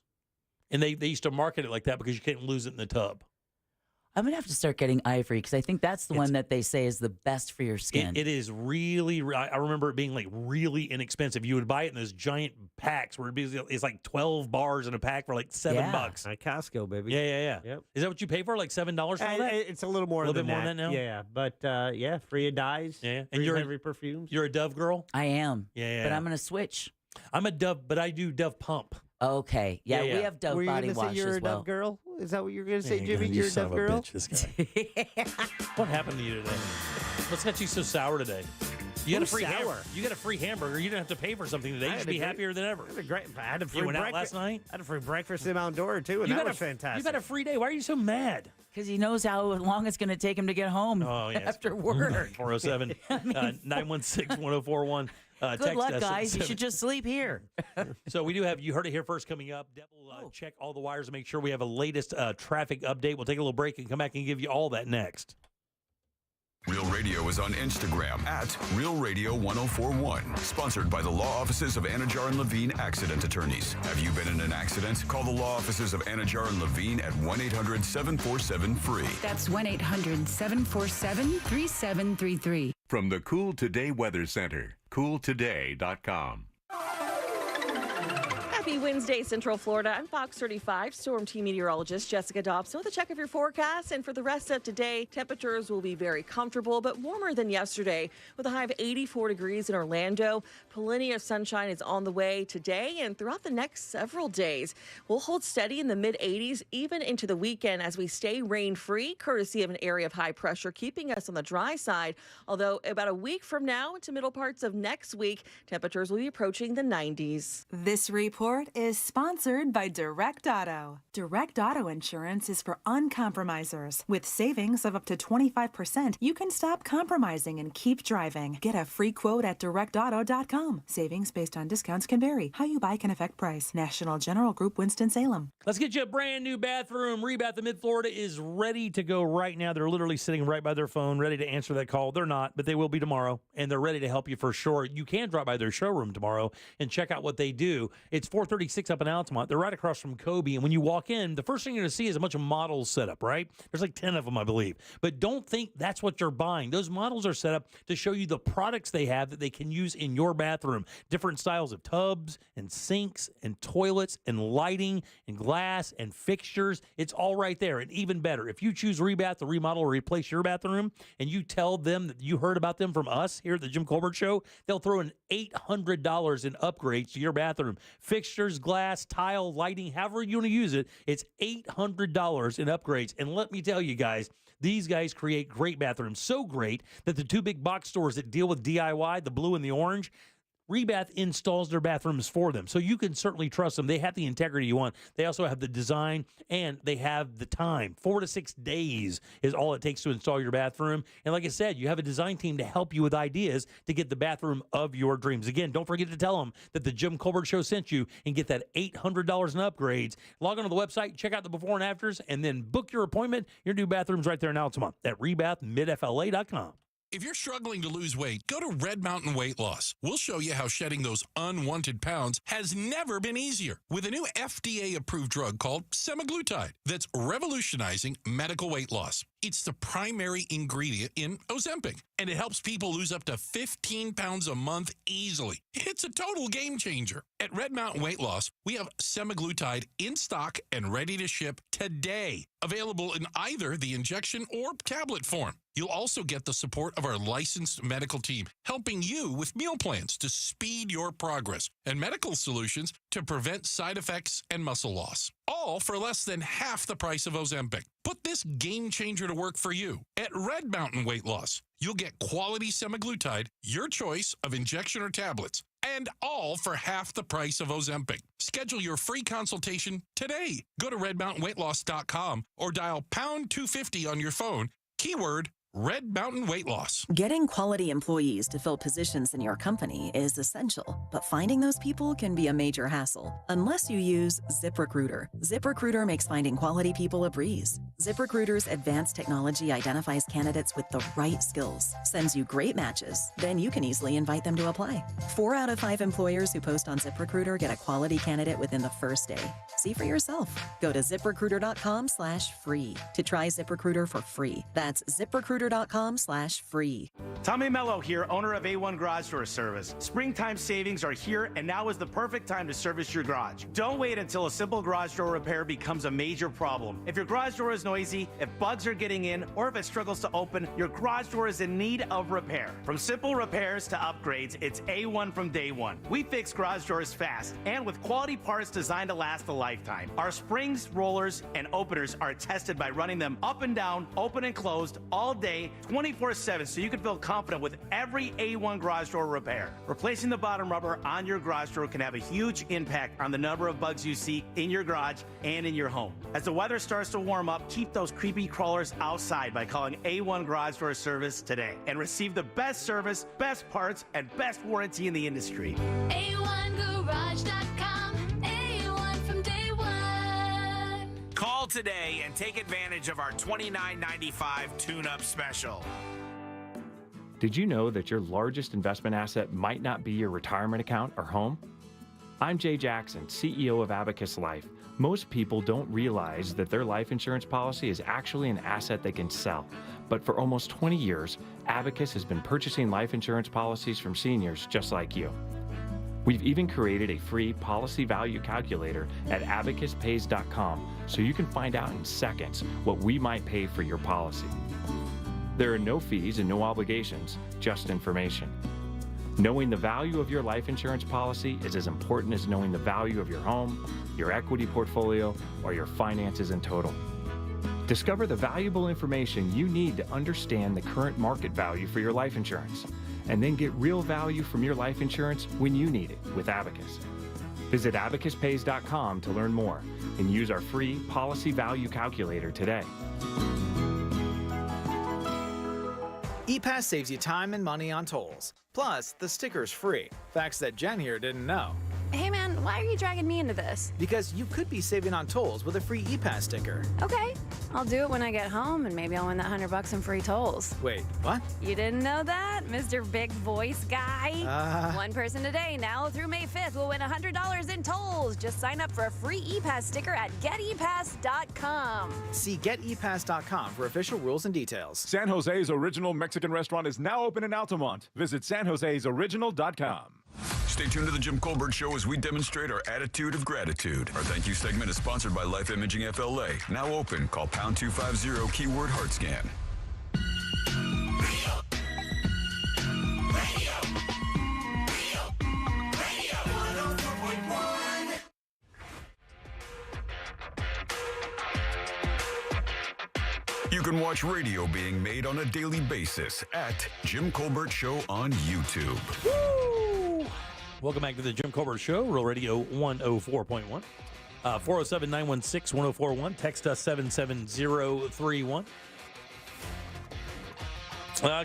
And they used to market it like that because you can't lose it in the tub. I'm going to have to start getting Ivory because I think that's the one that they say is the best for your skin. It is really, I remember it being like really inexpensive. You would buy it in those giant packs where it's like 12 bars in a pack for like $7. At Costco, baby. Yeah. Yep. Is that what you pay for? Like $7 for all that? It's a little more A little than bit more that. than that now? Yeah, but free of dyes. Yeah. And you're Ivory perfumes. You're a Dove girl? I am. Yeah. But I'm going to switch. I'm a Dove, but I do Dove pump. Okay. Yeah, we have Dove Were you body gonna wash say you're as a well. Dove girl? Is that what you're going to say, Yeah, Jimmy? you You're a son Dove of a girl? bitch, this guy. What happened to you today? What's got you so sour today? You got a Who's free sour? hamburger. You got a free hamburger. You didn't have to pay for something today. You should be happier than ever. I had a free You went out breakfast last night? I had a free breakfast in Mount Dora, too, and that was fantastic. You've had a free day. Why are you so mad? Because he knows how long it's going to take him to get home after work. 407 916 1041. Good Text luck, us at guys. You should just sleep here. So we do have, you heard it here first coming up. Deb will check all the wires and make sure we have a latest traffic update. We'll take a little break and come back and give you all that next. Real Radio is on Instagram at Real Radio 1041. Sponsored by the law offices of Anajar and Levine Accident Attorneys. Have you been in an accident? Call the law offices of Anajar and Levine at 1-800-747-FREE. That's 1-800-747-3733. From the Cool Today Weather Center, cooltoday.com. Happy Wednesday, Central Florida. I'm Fox 35 Storm Team Meteorologist Jessica Dobson with a check of your forecast. And for the rest of today, temperatures will be very comfortable, but warmer than yesterday with a high of 84 degrees in Orlando. Plenty of sunshine is on the way today and throughout the next several days. We'll hold steady in the mid-80s even into the weekend as we stay rain-free, courtesy of an area of high pressure keeping us on the dry side. Although about a week from now into middle parts of next week, temperatures will be approaching the 90s. This report report is sponsored by Direct Auto. Direct Auto Insurance is for uncompromisers. With savings of up to 25%, you can stop compromising and keep driving. Get a free quote at directauto.com. Savings based on discounts can vary. How you buy can affect price. National General Group, Winston-Salem. Let's get you a brand new bathroom. Rebath of Mid-Florida is ready to go right now. They're literally sitting right by their phone, ready to answer that call. They're not, but they will be tomorrow, and they're ready to help you for sure. You can drop by their showroom tomorrow and check out what they do. It's 436 up in Altamont. They're right across from Kobe, and when you walk in, the first thing you're going to see is a bunch of models set up, right? There's like 10 of them, I believe. But don't think that's what you're buying. Those models are set up to show you the products they have that they can use in your bathroom. Different styles of tubs and sinks and toilets and lighting and glass and fixtures. It's all right there. And even better, if you choose Rebath to remodel or replace your bathroom and you tell them that you heard about them from us here at the Jim Colbert Show, they'll throw in $800 in upgrades to your bathroom. Fixtures, glass, tile, lighting, however you want to use it, it's $800 in upgrades. And let me tell you guys, these guys create great bathrooms. So great that the two big box stores that deal with DIY, the blue and the orange, Rebath installs their bathrooms for them. So you can certainly trust them. They have the integrity you want. They also have the design, and they have the time. 4 to 6 days is all it takes to install your bathroom. And like I said, you have a design team to help you with ideas to get the bathroom of your dreams. Again, don't forget to tell them that the Jim Colbert Show sent you and get that $800 in upgrades. Log on to the website, check out the before and afters, and then book your appointment. Your new bathroom's right there in Altamont at rebathmidfla.com. If you're struggling to lose weight, go to Red Mountain Weight Loss. We'll show you how shedding those unwanted pounds has never been easier with a new FDA-approved drug called semaglutide that's revolutionizing medical weight loss. It's the primary ingredient in Ozempic, and it helps people lose up to 15 pounds a month easily. It's a total game changer. At Red Mountain Weight Loss, we have semaglutide in stock and ready to ship today, available in either the injection or tablet form. You'll also get the support of our licensed medical team, helping you with meal plans to speed your progress and medical solutions to prevent side effects and muscle loss. All for less than half the price of Ozempic. Put this game changer to work for you at Red Mountain Weight Loss. You'll get quality semaglutide, your choice of injection or tablets, and all for half the price of Ozempic. Schedule your free consultation today. Go to redmountainweightloss.com or dial pound 250 on your phone, keyword Red Mountain Weight Loss. Getting quality employees to fill positions in your company is essential, but finding those people can be a major hassle unless you use ZipRecruiter. ZipRecruiter makes finding quality people a breeze. ZipRecruiter's advanced technology identifies candidates with the right skills, sends you great matches, then you can easily invite them to apply. 4 out of 5 employers who post on ZipRecruiter get a quality candidate within the first day. See for yourself. Go to ZipRecruiter.com/free to try ZipRecruiter for free. That's ZipRecruiter.com/free. Tommy Mello here, owner of A1 Garage Door Service. Springtime savings are here, and now is the perfect time to service your garage. Don't wait until a simple garage door repair becomes a major problem. If your garage door is noisy, if bugs are getting in, or if it struggles to open, your garage door is in need of repair. From simple repairs to upgrades, it's A1 from day one. We fix garage doors fast and with quality parts designed to last a lifetime. Our springs, rollers, and openers are tested by running them up and down, open and closed all day, 24/7, so you can feel confident with every A1 garage door repair. Replacing the bottom rubber on your garage door can have a huge impact on the number of bugs you see in your garage and in your home. As the weather starts to warm up, keep those creepy crawlers outside by calling A1 Garage Door Service today and receive the best service, best parts, and best warranty in the industry. A1Garage.com. A1 from day one. Call today and take advantage of our $29.95 tune-up special. Did you know that your largest investment asset might not be your retirement account or home? I'm Jay Jackson, CEO of Abacus Life. Most people don't realize that their life insurance policy is actually an asset they can sell. But for almost 20 years, Abacus has been purchasing life insurance policies from seniors just like you. We've even created a free policy value calculator at abacuspays.com so you can find out in seconds what we might pay for your policy. There are no fees and no obligations, just information. Knowing the value of your life insurance policy is as important as knowing the value of your home, your equity portfolio, or your finances in total. Discover the valuable information you need to understand the current market value for your life insurance, and then get real value from your life insurance when you need it with Abacus. Visit abacuspays.com to learn more and use our free policy value calculator today. ePass saves you time and money on tolls. Plus, the sticker's free. Facts that Jen here didn't know. Hey man, why are you dragging me into this? Because you could be saving on tolls with a free ePass sticker. Okay, I'll do it when I get home and maybe I'll win that $100 in free tolls. Wait, what? You didn't know that, Mr. Big Voice Guy? One person today, now through May 5th, will win $100 in tolls. Just sign up for a free ePass sticker at getepass.com. See getepass.com for official rules and details. San Jose's original Mexican restaurant is now open in Altamont. Visit sanjosesoriginal.com. Stay tuned to the Jim Colbert Show as we demonstrate our attitude of gratitude. Our thank you segment is sponsored by Life Imaging FLA. Now open. Call pound 250 keyword heart scan. You can watch radio being made on a daily basis at Jim Colbert Show on YouTube. Woo! Welcome back to the Jim Colbert Show, Real Radio 104.1. 407-916-1041. Text us 77031.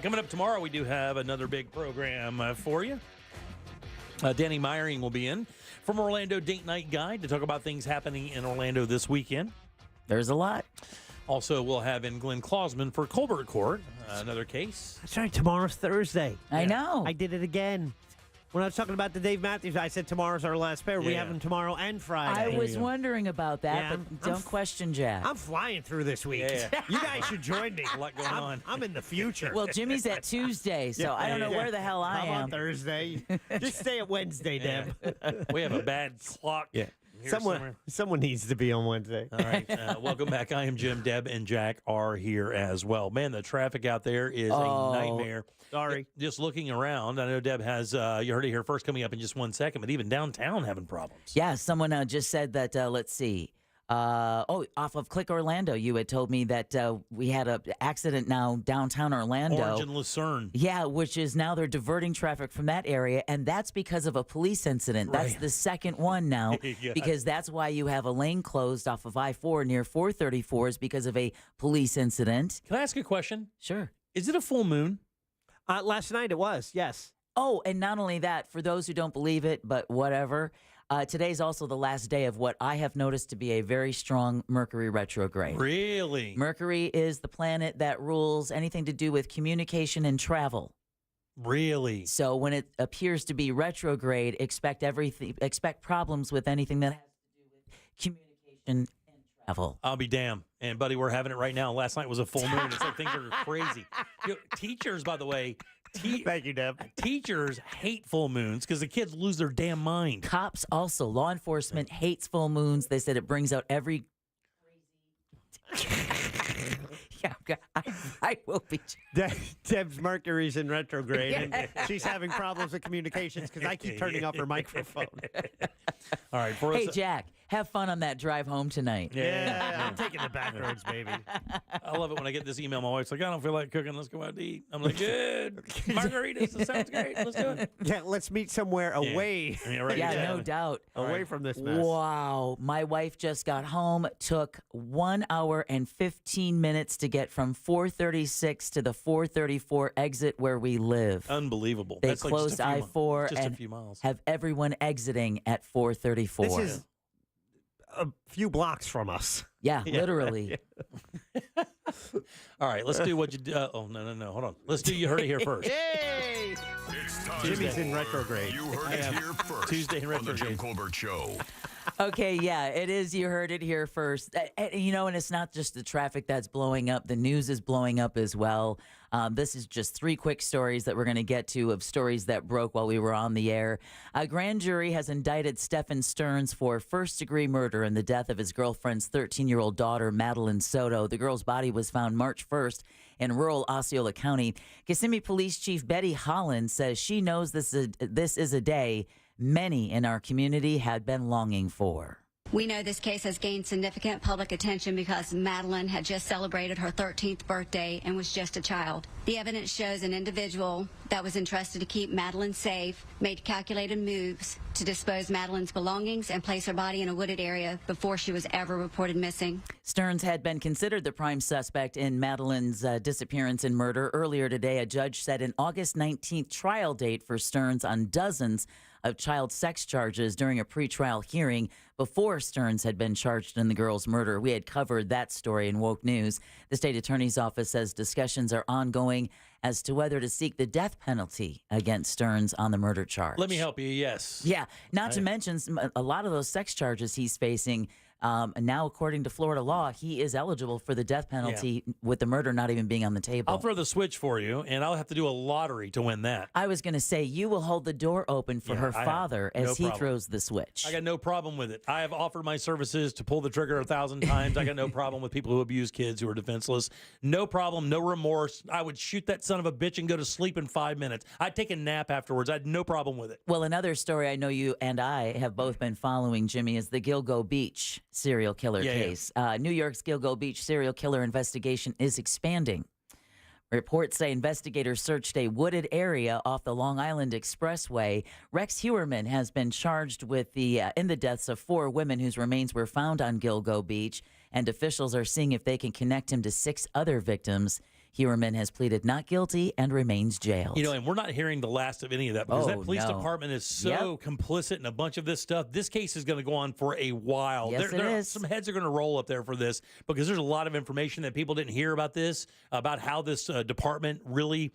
Coming up tomorrow, we do have another big program for you. Danny Meyering will be in from Orlando Date Night Guide to talk about things happening in Orlando this weekend. There's a lot. Also, we'll have in Glenn Klausman for Colbert Court, another case. That's right. Tomorrow's Thursday. I know. I did it again. When I was talking about the Dave Matthews, I said tomorrow's our last pair. We Yeah. have them tomorrow and Friday. I was wondering about that, Yeah, but don't question Jack. I'm flying through this week. Yeah. You guys should join me. A lot going on. I'm in the future. Well, Jimmy's at Tuesday, so I don't know where the hell I I'm am. on Thursday. Just stay at Wednesday, Deb. We have a bad clock. Yeah. here somewhere. Someone needs to be on Wednesday. All right. Welcome back. I am Jim. Deb and Jack are here as well. Man, the traffic out there is a nightmare. Sorry. Just looking around, I know Deb has, you heard it here first coming up in just 1 second, but even downtown having problems. Yeah, someone just said that, let's see. Off of Click Orlando, you had told me that we had an accident now downtown Orlando. Orange and Lucerne. Yeah, which is now they're diverting traffic from that area, and that's because of a police incident. That's Right. the second one now, Yeah. because that's why you have a lane closed off of I-4 near 434 is because of a police incident. Can I ask a question? Sure. Is it a full moon? Last night it was, yes. Oh, and not only that, for those who don't believe it, but whatever, today's also the last day of what I have noticed to be a very strong Mercury retrograde. Really? Mercury is the planet that rules anything to do with communication and travel. Really? So when it appears to be retrograde, expect problems with anything that has to do with communication and travel. I'll be damned. And, buddy, we're having it right now. Last night was a full moon. It's like things are crazy. You know, teachers, by the way, thank you, Deb. Teachers hate full moons because the kids lose their damn mind. Cops also, law enforcement hates full moons. They said it brings out every yeah, I will be. Deb's Mercury's in retrograde, and she's having problems with communications because I keep turning off her microphone. All right. Hey, Jack, have fun on that drive home tonight. Yeah, I'm taking the back roads, baby. I love it when I get this email. My wife's like, I don't feel like cooking. Let's go out to eat. I'm like, good. Margaritas. That sounds great. Let's do it. Yeah, let's meet somewhere away. Yeah, no doubt. Away from this mess. Wow. My wife just got home. Took 1 hour and 15 minutes to get from 436 to the 434 exit where we live. Unbelievable. They That's closed like I-4 just a and few miles. have everyone exiting at 434. This is a few blocks from us. Yeah, literally. All right, let's do what you do. No. Hold on. Let's do You Heard It Here first. Yay! It's time. Jimmy's in retrograde. You heard it here first. Tuesday in on the Jim retrograde. Colbert Show. Okay, yeah, it is. You heard it here first. You know, and it's not just the traffic that's blowing up. The news is blowing up as well. This is just 3 quick stories that we're going to get to of stories that broke while we were on the air. A grand jury has indicted Stephen Stearns for first-degree murder in the death of his girlfriend's 13-year-old daughter, Madeline Soto. The girl's body was found March 1st in rural Osceola County. Kissimmee Police Chief Betty Holland says she knows this is a day many in our community had been longing for. We know this case has gained significant public attention because Madeline had just celebrated her 13th birthday and was just a child. The evidence shows an individual that was entrusted to keep Madeline safe made calculated moves to dispose Madeline's belongings and place her body in a wooded area before she was ever reported missing. Stearns had been considered the prime suspect in Madeline's disappearance and murder. Earlier today, a judge set an August 19th trial date for Stearns on dozens of child sex charges during a pretrial hearing before Stearns had been charged in the girl's murder. We had covered that story in Woke News. The state attorney's office says discussions are ongoing as to whether to seek the death penalty against Stearns on the murder charge. Let me help you, yes. Yeah, not to mention a lot of those sex charges he's facing. And now, according to Florida law, he is eligible for the death penalty with the murder not even being on the table. I'll throw the switch for you, and I'll have to do a lottery to win that. I was going to say, you will hold the door open for her father as he throws the switch. I got no problem with it. I have offered my services to pull the trigger 1,000 times. I got no problem with people who abuse kids who are defenseless. No problem, no remorse. I would shoot that son of a bitch and go to sleep in 5 minutes. I'd take a nap afterwards. I had no problem with it. Well, another story I know you and I have both been following, Jimmy, is the Gilgo Beach serial killer case. New York's Gilgo Beach serial killer investigation is expanding. Reports say investigators searched a wooded area off the Long Island Expressway. Rex Heuermann has been charged with in the deaths of 4 women whose remains were found on Gilgo Beach, and officials are seeing if they can connect him to 6 other victims. Heuermann has pleaded not guilty and remains jailed. You know, and we're not hearing the last of any of that because that police department is so complicit in a bunch of this stuff. This case is going to go on for a while. Yes, it is. Some heads are going to roll up there for this because there's a lot of information that people didn't hear about this, about how this department really,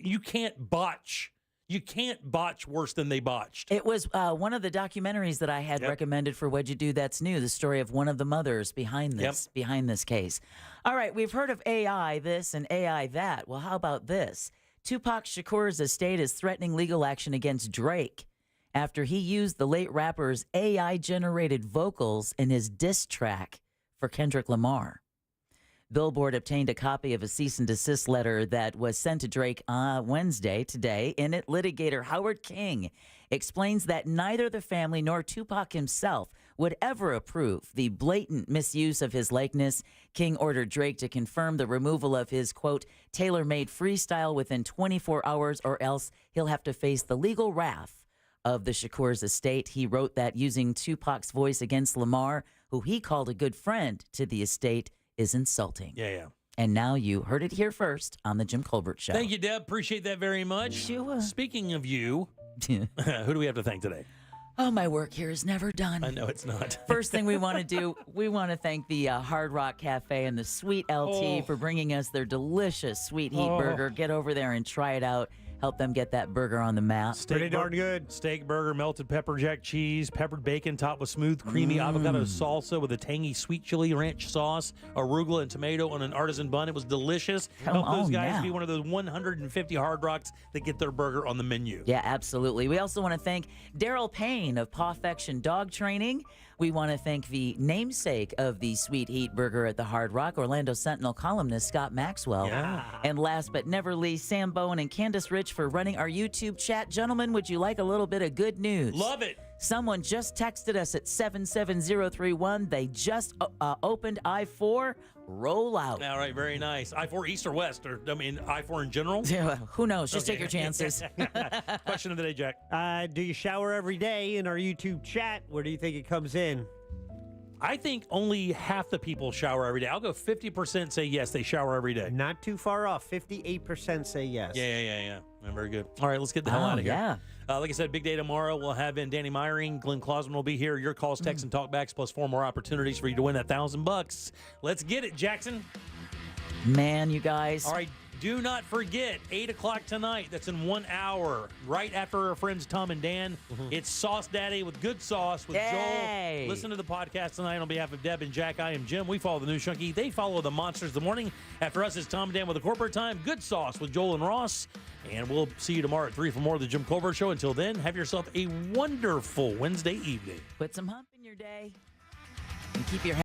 you can't botch. You can't botch worse than they botched. It was one of the documentaries that I had recommended for What'd You Do That's New, the story of one of the mothers behind this case. All right, we've heard of AI this and AI that. Well, how about this? Tupac Shakur's estate is threatening legal action against Drake after he used the late rapper's AI-generated vocals in his diss track for Kendrick Lamar. Billboard obtained a copy of a cease and desist letter that was sent to Drake on Wednesday, today. In it, litigator Howard King explains that neither the family nor Tupac himself would ever approve the blatant misuse of his likeness. King ordered Drake to confirm the removal of his, quote, tailor-made freestyle within 24 hours or else he'll have to face the legal wrath of the Shakur's estate. He wrote that using Tupac's voice against Lamar, who he called a good friend to the estate, is insulting. Yeah. And now you heard it here first on the Jim Colbert Show. Thank you, Deb. Appreciate that very much. Sure. Speaking of you, who do we have to thank today? Oh, my work here is never done. I know it's not. First thing we want to do, we want to thank the Hard Rock Cafe and the Sweet LT for bringing us their delicious Sweet Heat Burger. Get over there and try it out. Help them get that burger on the map. Pretty darn good. Steak burger, melted pepper jack cheese, peppered bacon topped with smooth, creamy avocado salsa with a tangy sweet chili ranch sauce, arugula and tomato on an artisan bun. It was delicious. Help those guys be one of those 150 Hard Rocks that get their burger on the menu. Yeah, absolutely. We also want to thank Daryl Payne of Pawfection Dog Training. We want to thank the namesake of the Sweet Heat Burger at the Hard Rock, Orlando Sentinel columnist Scott Maxwell. Yeah. And last but never least, Sam Bowen and Candace Rich for running our YouTube chat. Gentlemen, would you like a little bit of good news? Love it. Someone just texted us at 77031. They just opened I-4. Roll out. All right, very nice. I-4 east or west? Or I-4 in general? Yeah, who knows? Just take your chances. Question of the day, Jack. Do you shower every day in our YouTube chat? Where do you think it comes in? I think only half the people shower every day. I'll go 50% say yes, they shower every day. Not too far off. 58% say yes. Yeah. Very good. All right, let's get the hell out of here. Yeah. Like I said, big day tomorrow. We'll have in Danny Myring. Glenn Klausman will be here. Your calls, texts, and talkbacks, plus 4 more opportunities for you to win that $1,000. Let's get it, Jackson. Man, you guys. All right. Do not forget, 8 o'clock tonight. That's in 1 hour. Right after our friends Tom and Dan. It's Sauce Daddy with Good Sauce with Joel. Listen to the podcast tonight on behalf of Deb and Jack. I am Jim. We follow the News Junkie. They follow the Monsters of the Morning. After us is Tom and Dan with the Corporate Time. Good Sauce with Joel and Ross. And we'll see you tomorrow at 3 for more of the Jim Colbert Show. Until then, have yourself a wonderful Wednesday evening. Put some hump in your day. And keep your